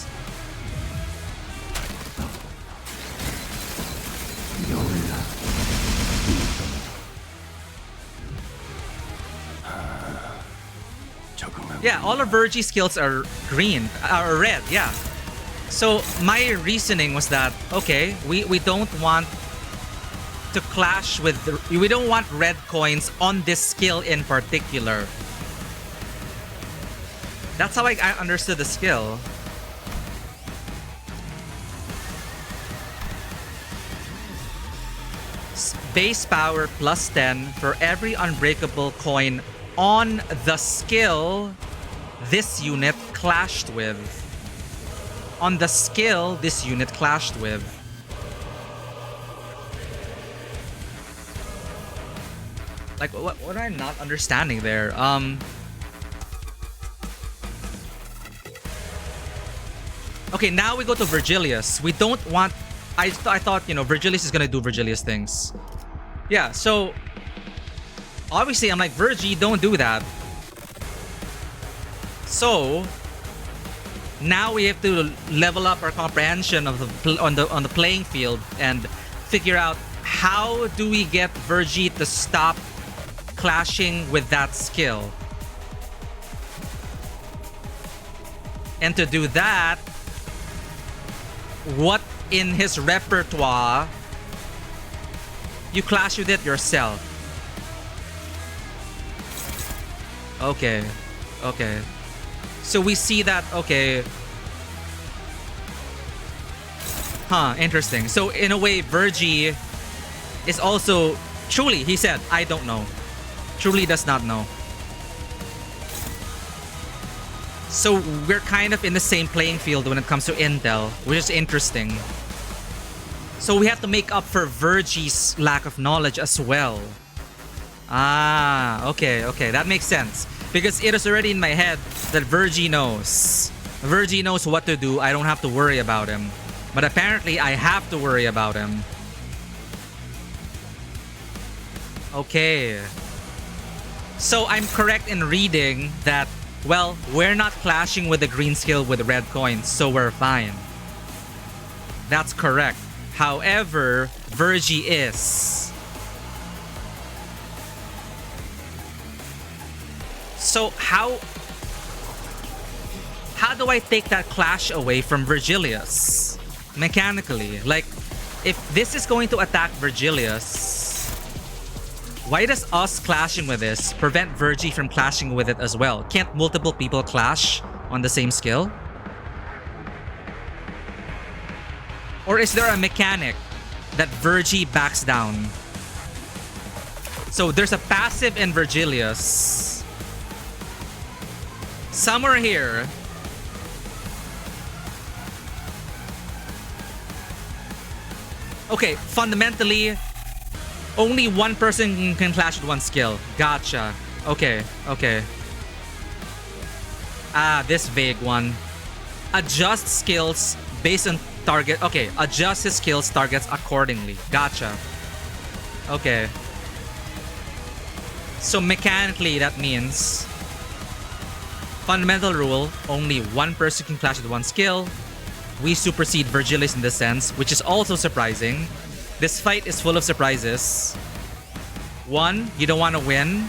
Speaker 1: Yeah, all of Virgie's skills are green, are red, yeah. So my reasoning was that, okay, we don't want to clash with, we don't want red coins on this skill in particular. That's how I understood the skill. Base power plus 10 for every unbreakable coin on the skill this unit clashed with. On the skill this unit clashed with. Like, what am I not understanding there? Okay, now we go to Virgilius. We don't want... I thought, you know, Virgilius is gonna do Virgilius things. Yeah, so... Obviously, I'm like, Virgie, don't do that. So... Now we have to level up our comprehension of the on the playing field and figure out how do we get Virgie to stop clashing with that skill. And to do that, what in his repertoire you clash with it yourself. Okay. Okay. So we see that, okay. Huh, interesting. So in a way, Virgie is also... Truly, he said, I don't know. Truly does not know. So we're kind of in the same playing field when it comes to intel, which is interesting. So we have to make up for Virgie's lack of knowledge as well. Ah, okay, okay. That makes sense. Because it is already in my head that Virgie knows. Virgie knows what to do. I don't have to worry about him. But apparently, I have to worry about him. Okay. So I'm correct in reading that, well, we're not clashing with the green skill with red coins, so we're fine. That's correct. However, Virgie is. So how do I take that clash away from Virgilius? Mechanically. Like, if this is going to attack Virgilius, why does us clashing with this prevent Virgie from clashing with it as well? Can't multiple people clash on the same skill? Or is there a mechanic that Virgie backs down? So there's a passive in Virgilius. Somewhere here. Okay, fundamentally, only one person can clash with one skill. Gotcha. Okay, okay. Ah, this vague one. Adjust skills based on target. Okay, adjust his skills targets accordingly. Gotcha. Okay. So mechanically, that means... Fundamental rule, only one person can clash with one skill. We supersede Virgilius in this sense, which is also surprising. This fight is full of surprises. 1, you don't want to win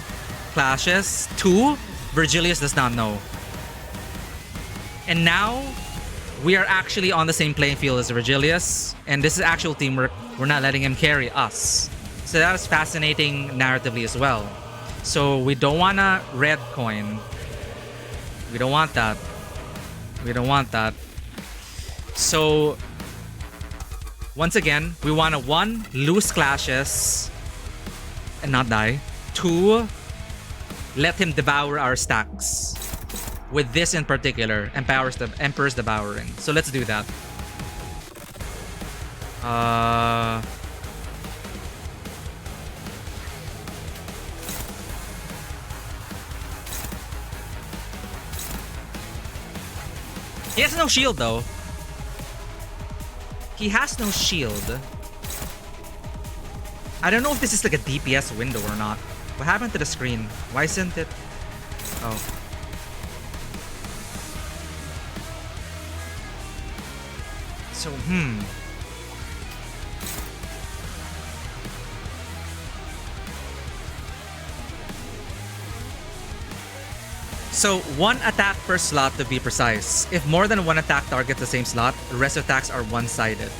Speaker 1: clashes. 2, Virgilius does not know. And now, we are actually on the same playing field as Virgilius. And this is actual teamwork. We're not letting him carry us. So that is fascinating narratively as well. So we don't want a red coin. We don't want that. We don't want that. So, once again, we want to 1, lose clashes and not die. 2, let him devour our stacks. With this in particular, Emperor's Devouring. So let's do that. He has no shield though. He has no shield. I don't know if this is like a DPS window or not. What happened to the screen? Why isn't it? Oh. So, So, 1 attack per slot to be precise. If more than 1 attack targets the same slot, the rest of attacks are one-sided.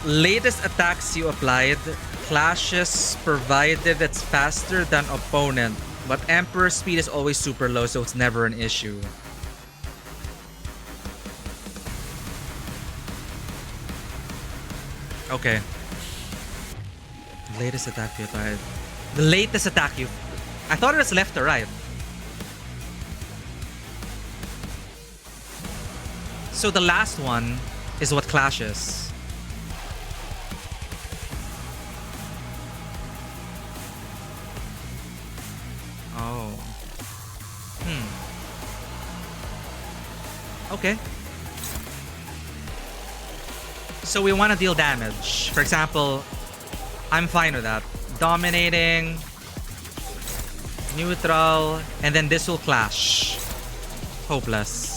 Speaker 1: Latest attacks you applied, clashes provided it's faster than opponent But Emperor speed is always super low, so it's never an issue. Okay. Latest attack you tried. The latest attack you... I thought it was left or right. So the last one is what clashes. Oh. Okay. So we want to deal damage. For example, I'm fine with that. Dominating, neutral, and then this will clash. Hopeless.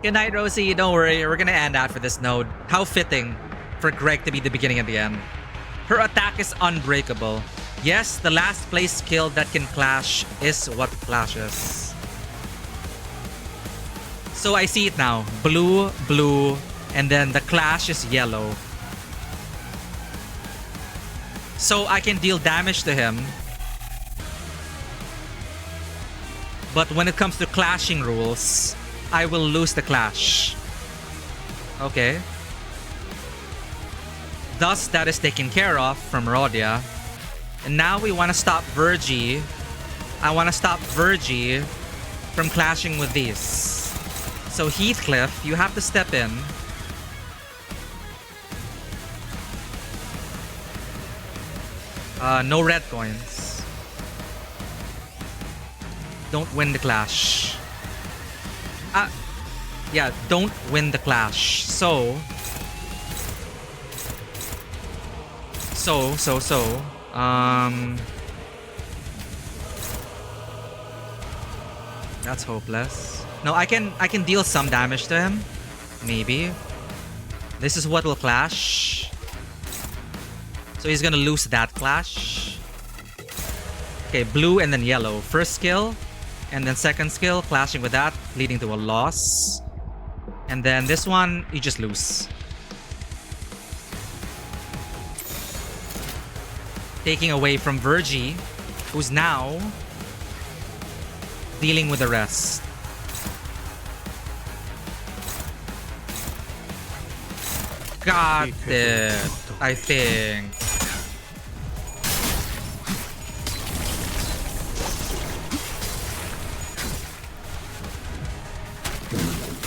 Speaker 1: Good night, Rosie. Don't worry, we're gonna end after this node. How fitting for Greg to be the beginning and the end. Her attack is unbreakable. Yes, the last place skill that can clash is what clashes. So I see it now. Blue, blue, and then the clash is yellow. So I can deal damage to him. But when it comes to clashing rules, I will lose the clash. Okay. Thus, that is taken care of from Rhodia. And now we want to stop Virgie. I want to stop Virgie from clashing with these. So Heathcliff, you have to step in. No red coins. Don't win the clash. Yeah, don't win the clash. So. That's hopeless. No, I can deal some damage to him. Maybe. This is what will clash. So he's gonna lose that clash. Okay, blue and then yellow. First skill. And then second skill, clashing with that, leading to a loss. And then this one, you just lose. Taking away from Virgie, who's now dealing with the rest. Got it, I think.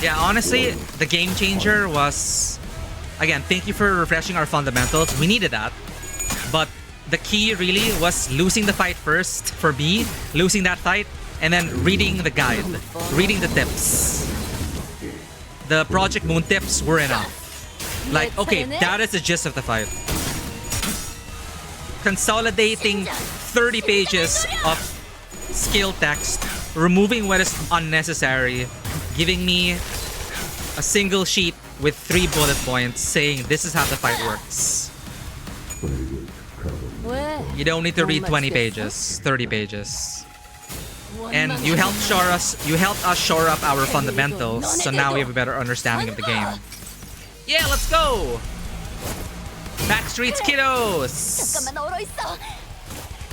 Speaker 1: Yeah, honestly, the game changer was... Again, thank you for refreshing our fundamentals. We needed that. But the key really was losing the fight first for me. Losing that fight. And then reading the guide. Reading the tips. The Project Moon tips were enough. Like, okay, that is the gist of the fight. Consolidating 30 pages of skill text. Removing what is unnecessary. Giving me a single sheet with 3 bullet points saying this is how the fight works. You don't need to read 20 pages, 30 pages. And you helped us shore up our fundamentals, so now we have a better understanding of the game. Yeah, let's go! Backstreets kiddos!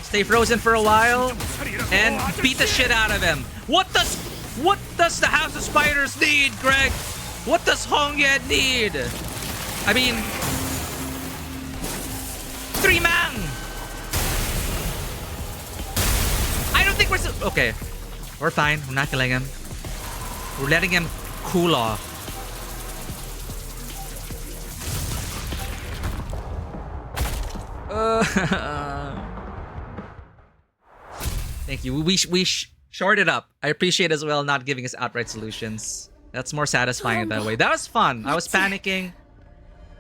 Speaker 1: Stay frozen for a while and beat the shit out of him. What does the House of Spiders need, Greg? What does Hongyed need? I mean... 3 man! I don't think we're so... Okay. We're fine. We're not killing him. We're letting him cool off. Thank you. We shorted up. I appreciate as well not giving us outright solutions. That's more satisfying that way. That was fun. I was panicking.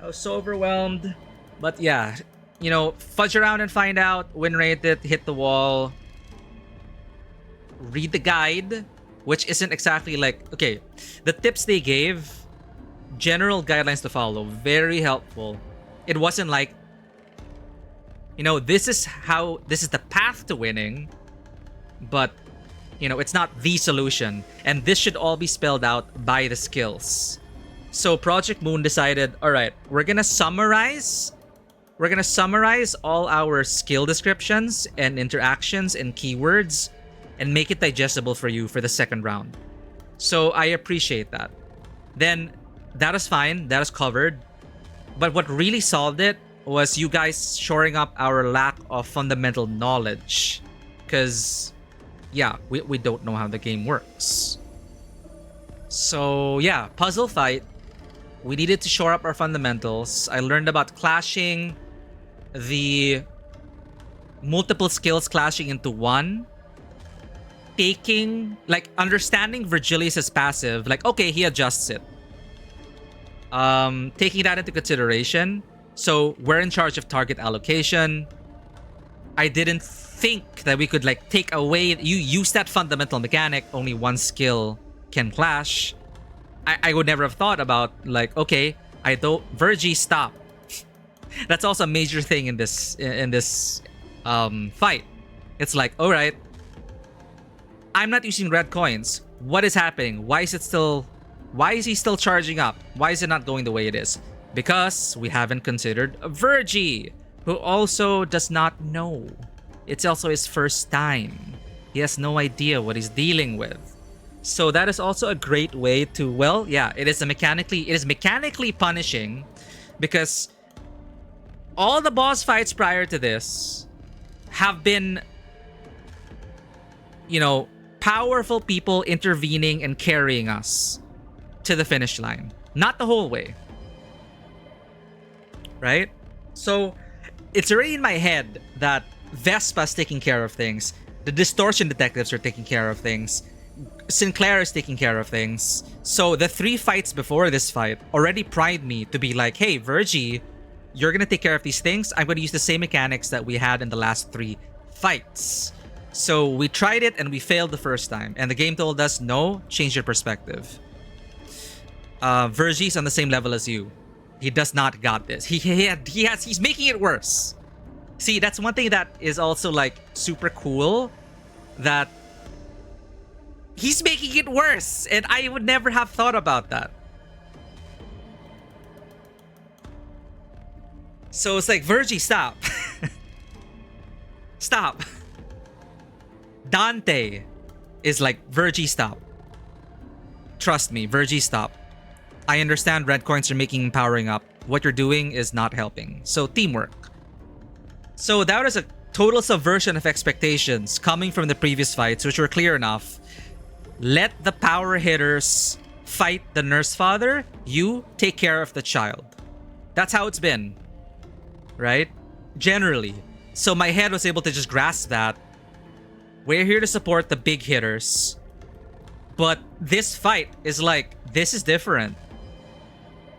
Speaker 1: I was so overwhelmed. But yeah, you know, fudge around and find out. Win rate it, hit the wall. Read the guide, which isn't exactly like... Okay, the tips they gave, general guidelines to follow. Very helpful. It wasn't like, you know, this is the path to winning. But... you know, it's not the solution. And this should all be spelled out by the skills. So Project Moon decided, alright, we're gonna summarize we're gonna summarize all our skill descriptions and interactions and keywords and make it digestible for you for the second round. So I appreciate that. Then that is fine, that is covered. But what really solved it was you guys shoring up our lack of fundamental knowledge. Because, yeah, we don't know how the game works. So, yeah, puzzle fight. We needed to shore up our fundamentals. I learned about clashing, the multiple skills clashing into one. Taking, like, understanding Virgilius' passive. Like, okay, he adjusts it. Taking that into consideration. So, we're in charge of target allocation. I didn't think that we could, like, take away... You use that fundamental mechanic, only one skill can clash. I would never have thought about, like, okay, I don't... Virgie, stop. That's also a major thing in this fight. It's like, alright, I'm not using red coins. What is happening? Why is it still... Why is he still charging up? Why is it not going the way it is? Because we haven't considered Virgie, who also does not know. It's also his first time. He has no idea what he's dealing with. So that is also a great way to, well, yeah, it is mechanically punishing, because all the boss fights prior to this have been, you know, powerful people intervening and carrying us to the finish line. Not the whole way. Right? So it's already in my head that Vespa's taking care of things. The distortion detectives are taking care of things. Sinclair is taking care of things. So the 3 fights before this fight already primed me to be like, hey, Virgie, you're gonna take care of these things. I'm gonna use the same mechanics that we had in the last 3 fights. So we tried it and we failed the first time. And the game told us, no, change your perspective. Virgie's on the same level as you. He does not got this. He's making it worse. See, that's one thing that is also, like, super cool. That he's making it worse. And I would never have thought about that. So it's like, Virgie, stop. Stop. Dante is like, Virgie, stop. Trust me, Virgie, stop. I understand red coins are making powering up. What you're doing is not helping. So teamwork. So that was a total subversion of expectations coming from the previous fights, which were clear enough. Let the power hitters fight the nurse father. You take care of the child. That's how it's been. Right? Generally. So my head was able to just grasp that. We're here to support the big hitters. But this fight is like, this is different.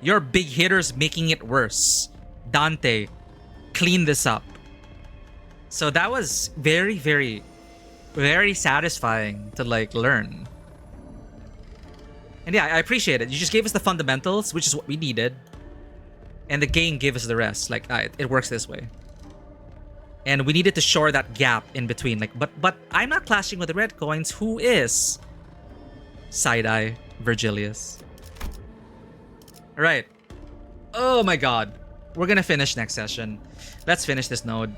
Speaker 1: Your big hitters making it worse. Dante, clean this up. So that was very, very, very satisfying to, like, learn. And yeah, I appreciate it. You just gave us the fundamentals, which is what we needed. And the game gave us the rest. Like, it works this way. And we needed to shore that gap in between. Like, but I'm not clashing with the red coins. Who is? Side-eye Virgilius. Alright. Oh my god. We're gonna finish next session. Let's finish this node.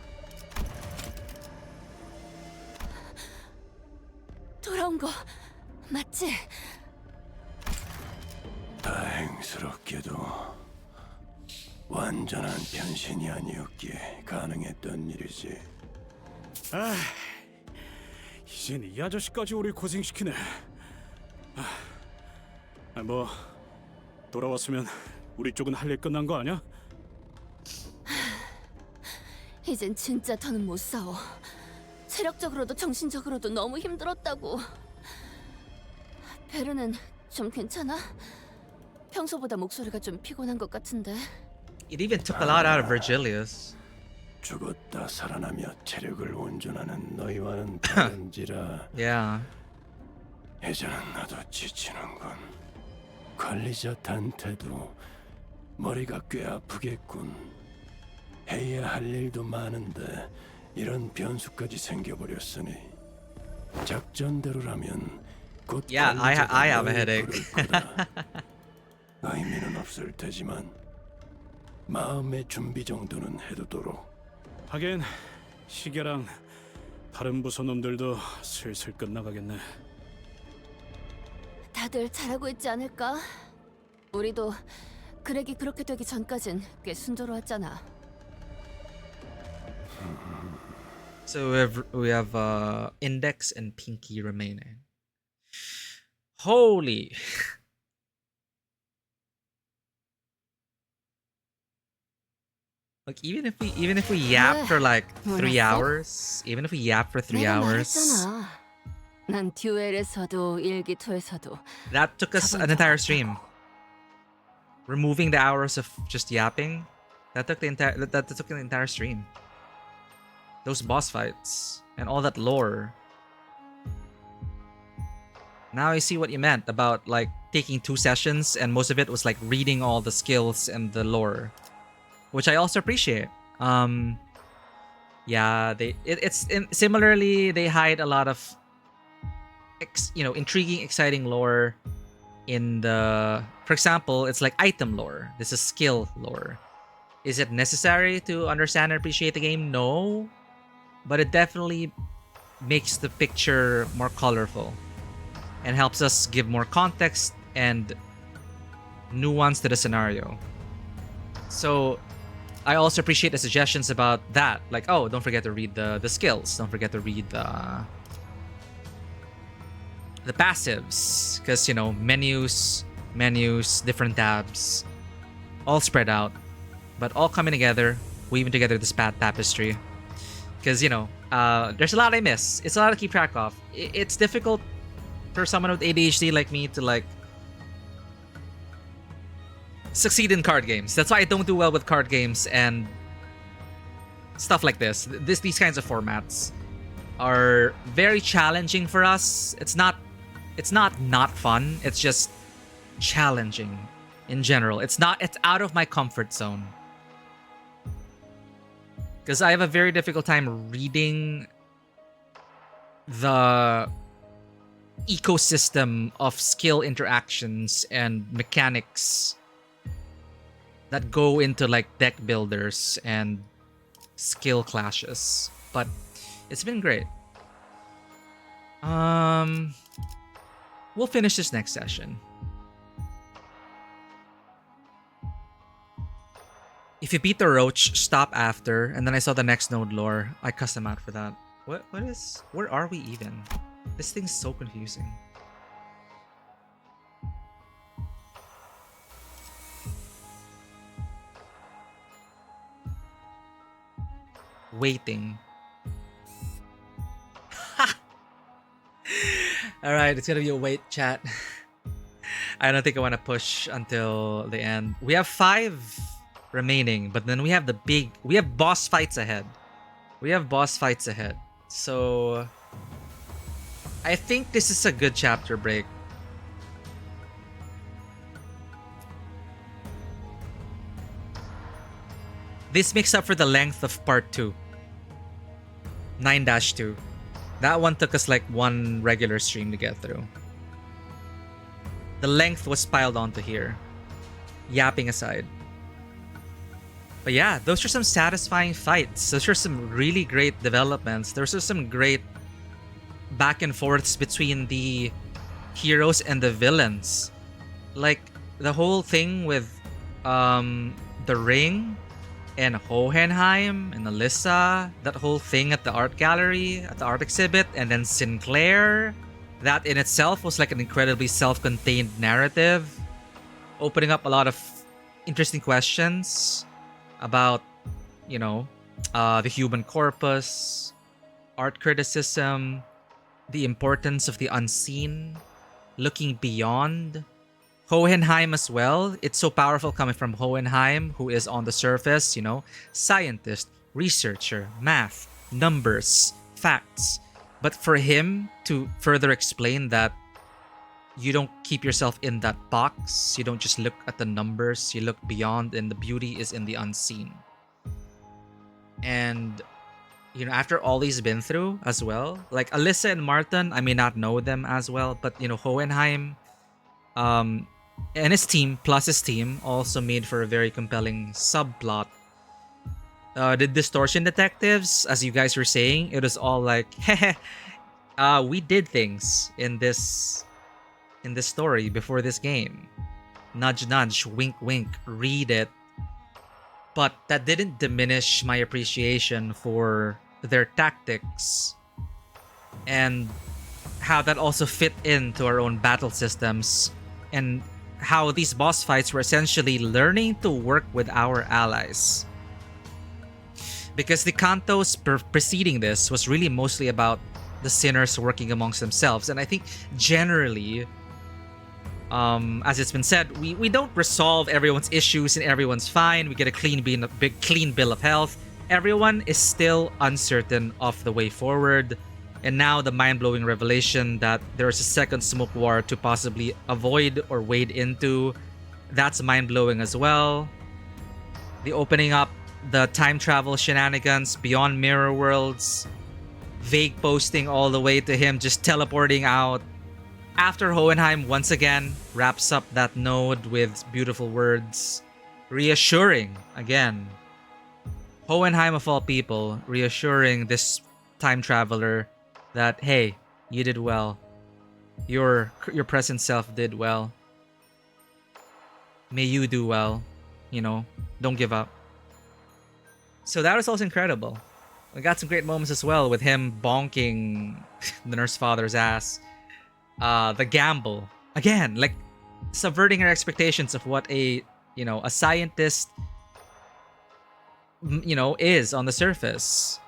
Speaker 8: 돌아온 거 맞지?
Speaker 12: 다행스럽게도 완전한 변신이 아니었기에 가능했던 일이지.
Speaker 11: 아, 이젠 이 아저씨까지 우리 고생시키네. 뭐 돌아왔으면 우리 쪽은 할 일 끝난 거 아니야?
Speaker 8: 이젠 진짜 더는 못 싸워. 체력적으로도 정신적으로도 너무 힘들었다고. 베르는 좀 괜찮아? 평소보다 목소리가 좀 피곤한 것 같은데.
Speaker 1: It even took a lot out of Virgilius.
Speaker 12: 죽었다 살아나며 체력을 온전하는 너희와는 다른지라.
Speaker 1: Yeah.
Speaker 12: 예전은 나도 지치는군. 관리자 단테도 머리가 꽤 아프겠군. 해야 할 일도 많은데 이런 변수까지 생겨버렸으니 작전대로라면 곧
Speaker 1: Yeah, I have a headache.
Speaker 12: 의미는 없을 테지만 마음의 준비 정도는 해두도록.
Speaker 11: 하긴 시계랑 다른 부서 놈들도 슬슬 끝나가겠네.
Speaker 13: 다들 잘하고 있지 않을까? 우리도 그렉이 그렇게 되기 전까진 꽤 순조로웠잖아.
Speaker 1: So we have Index and Pinky remaining. Holy. Like even if we yap for like 3 hours, even if we yap for 3
Speaker 13: 내가
Speaker 1: hours,
Speaker 13: 말했잖아. 난 듀엘에서도 일기토에서도
Speaker 1: that took us an entire stream. Removing the hours of just yapping, that took the entire stream. Those boss fights and all that lore. Now I see what you meant about like taking 2 sessions and most of it was like reading all the skills and the lore, which I also appreciate. Yeah, similarly they hide a lot of intriguing, exciting lore in the, for example, it's like item lore. This is skill lore. Is it necessary to understand and appreciate the game? No, but it definitely makes the picture more colorful and helps us give more context and nuance to the scenario. So I also appreciate the suggestions about that. Like, oh, don't forget to read the skills. Don't forget to read the passives. Because, you know, menus, different tabs, all spread out, but all coming together, weaving together this tapestry. Because, you know, there's a lot I miss. It's a lot to keep track of. It's difficult for someone with ADHD like me to like succeed in card games. That's why I don't do well with card games and stuff like this. These kinds of formats are very challenging for us. It's not fun. It's just challenging in general. It's out of my comfort zone. Because I have a very difficult time reading the ecosystem of skill interactions and mechanics that go into like deck builders and skill clashes. But it's been great. We'll finish this next session. If you beat the roach, stop after, and then I saw the next node lore. I custom out for that. Where are we even? This thing's so confusing. Waiting. Alright, it's gonna be a wait, chat. I don't think I want to push until the end. We have 5 remaining, but then we have boss fights ahead. So I think this is a good chapter break. This makes up for the length of part 2. 9-2. That one took us like 1 regular stream to get through. The length was piled onto here. Yapping aside. But yeah, those are some satisfying fights. Those are some really great developments. Those are some great back and forths between the heroes and the villains. Like the whole thing with the ring and Hohenheim and Alyssa, that whole thing at the art gallery, at the art exhibit, and then Sinclair. That in itself was like an incredibly self-contained narrative, opening up a lot of interesting questions about, you know, the human corpus, art criticism, the importance of the unseen, looking beyond. Hohenheim as well. It's so powerful coming from Hohenheim, who is on the surface, you know, scientist, researcher, math, numbers, facts. But for him to further explain that you don't keep yourself in that box, you don't just look at the numbers, you look beyond, and the beauty is in the unseen. And, you know, after all he's been through as well, like Alyssa and Martin, I may not know them as well, but, you know, Hohenheim, and and his team, plus his team, also made for a very compelling subplot. The distortion detectives, as you guys were saying, it was all like, heh, we did things in this story before this game. Nudge, nudge, wink, wink, read it. But that didn't diminish my appreciation for their tactics and how that also fit into our own battle systems, and how these boss fights were essentially learning to work with our allies. Because the Cantos preceding this was really mostly about the sinners working amongst themselves. And I think generally, as it's been said, we don't resolve everyone's issues and everyone's fine. We get a clean bill of health. Everyone is still uncertain of the way forward. And now the mind-blowing revelation that there's a second smoke war to possibly avoid or wade into, that's mind-blowing as well. The opening up the time travel shenanigans beyond mirror worlds, vague posting all the way to him just teleporting out. After Hohenheim once again wraps up that node with beautiful words, reassuring again. Hohenheim of all people, reassuring this time traveler that, hey, you did well. Your present self did well. May you do well. You know, don't give up. So that was also incredible. We got some great moments as well with him bonking the nurse father's ass. The gamble. Again, like subverting our expectations of what a scientist, is on the surface.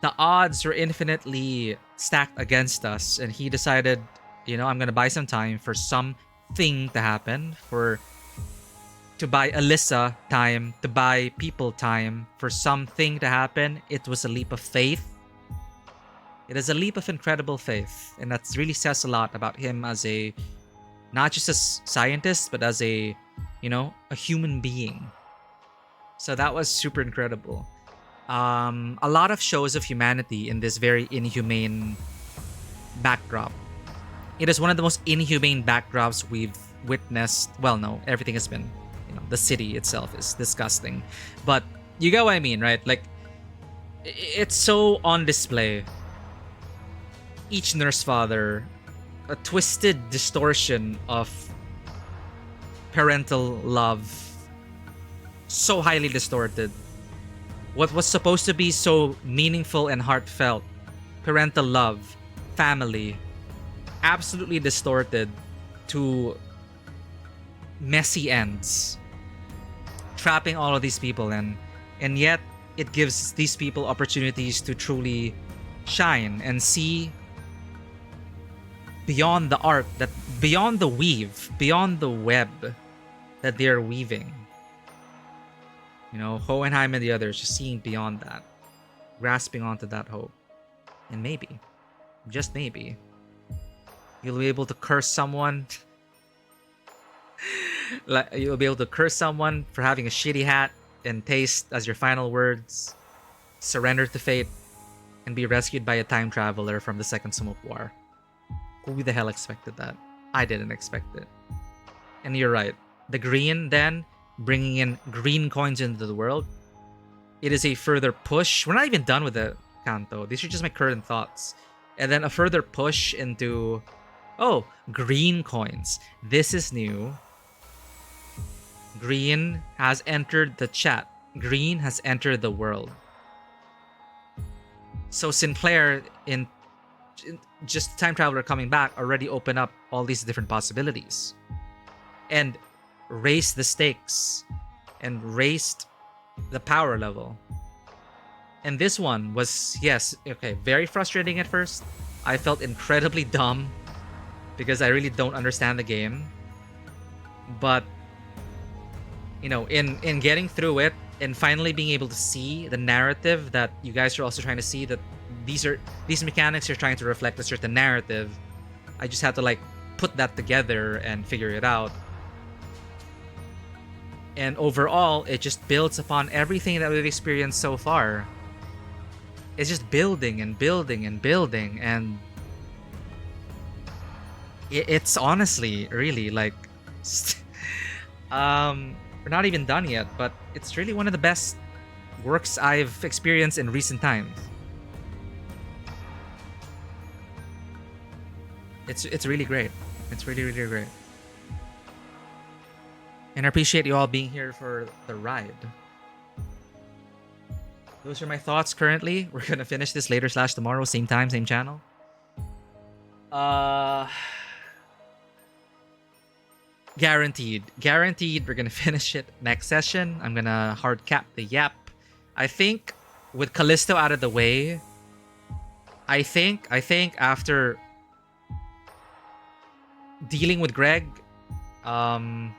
Speaker 1: The odds were infinitely stacked against us, and he decided, I'm gonna buy some time for something to happen, to buy Alyssa time, to buy people time, for something to happen. It was a leap of faith. It is a leap of incredible faith, and that really says a lot about him as not just a scientist, but as a human being. So that was super incredible. A lot of shows of humanity in this very inhumane backdrop. It is one of the most inhumane backdrops we've witnessed. Well, no, everything has been, the city itself is disgusting. But you get what I mean, right? Like, it's so on display. Each nurse father, a twisted distortion of parental love. So highly distorted. What was supposed to be so meaningful and heartfelt, parental love, family, absolutely distorted to messy ends, trapping all of these people in. And yet, it gives these people opportunities to truly shine and see beyond the art, beyond the weave, beyond the web that they're weaving. Hohenheim and the others just seeing beyond that, grasping onto that hope. And maybe, just maybe, you'll be able to curse someone. You'll be able to curse someone for having a shitty hat and taste as your final words, surrender to fate, and be rescued by a time traveler from the Second Smoke War. Who the hell expected that? I didn't expect it. And you're right. The green, then, bringing in green coins into the world, it is a further push. We're not even done with the Canto. These are just my current thoughts. And then a further push into, green coins. This is new. Green has entered the chat. Green has entered the world. So Sinclair, in just Time Traveler coming back, already opened up all these different possibilities. And raised the stakes and raised the power level. And this one was, very frustrating at first. I felt incredibly dumb because I really don't understand the game. But in getting through it and finally being able to see the narrative that you guys are also trying to see, that these mechanics are trying to reflect a certain narrative, I just had to put that together and figure it out. And overall, it just builds upon everything that we've experienced so far. It's just building and building and building, and it's honestly really like we're not even done yet, but it's really one of the best works I've experienced in recent times. It's really great. It's really, really great. And I appreciate you all being here for the ride. Those are my thoughts currently. We're gonna finish this later / tomorrow, same time, same channel. Guaranteed we're gonna finish it next session. I'm gonna hard cap the yap. I think with Callisto out of the way, I think after dealing with Greg, and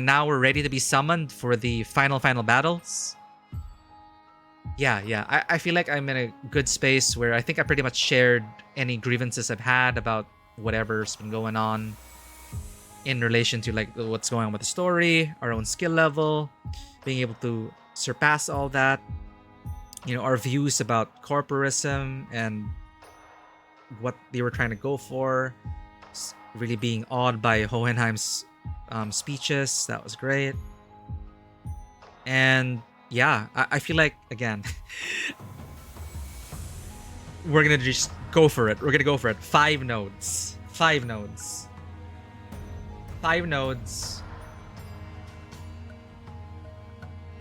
Speaker 1: now we're ready to be summoned for the final battles. Yeah, I feel like I'm in a good space where I think I pretty much shared any grievances I've had about whatever's been going on in relation to like what's going on with the story, our own skill level, being able to surpass all that, our views about corporism and what they were trying to go for, really being awed by Hohenheim's speeches. That was great. And yeah, I feel like, again, we're gonna just go for it. 5 nodes. 5 nodes.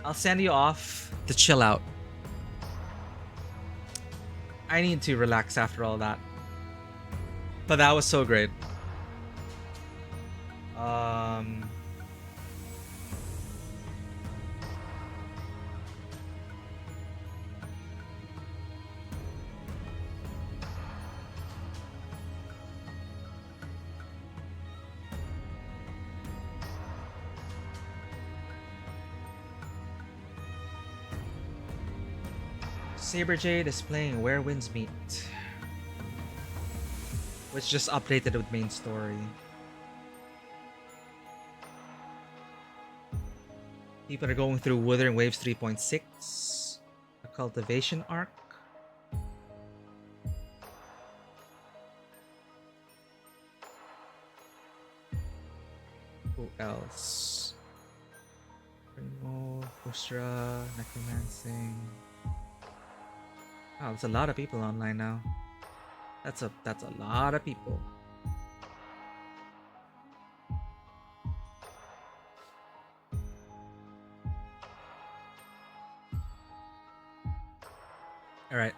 Speaker 1: I'll send you off to chill out. I need to relax after all that. But that was so great. Saberjade is playing Where Winds Meet, which just updated with main story. People are going through Wuthering Waves 3.6, a cultivation arc. Who else? Primo, Kusra, Necromancing. Wow, there's a lot of people online now. That's a lot of people. All right.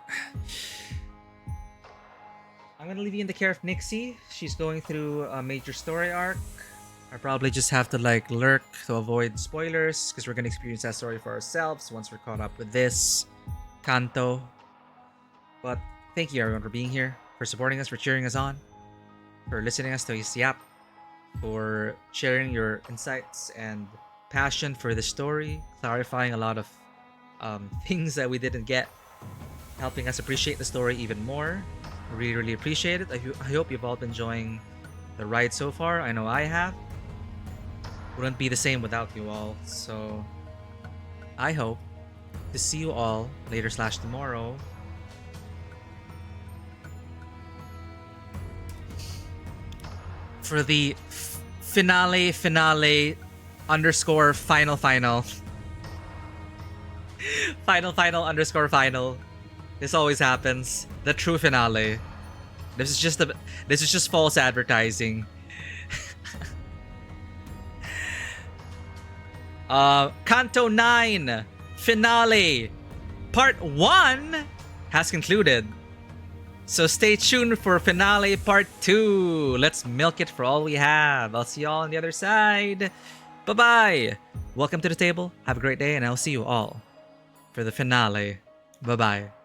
Speaker 1: I'm gonna leave you in the care of Nixie. She's going through a major story arc. I probably just have to like lurk to avoid spoilers because we're gonna experience that story for ourselves once we're caught up with this Canto. But thank you everyone for being here, for supporting us, for cheering us on, for listening us to his yap, for sharing your insights and passion for the story, clarifying a lot of things that we didn't get, helping us appreciate the story even more. Really, really appreciate it. I hope you've all been enjoying the ride so far. I know I have. Wouldn't be the same without you all. So I hope to see you all later / tomorrow. For the finale underscore final final underscore. This always happens. The true finale. This is just false advertising. Canto 9 finale part 1 has concluded. So stay tuned for finale part 2. Let's milk it for all we have. I'll see you all on the other side. Bye-bye. Welcome to the table. Have a great day, and I'll see you all for the finale. Bye-bye.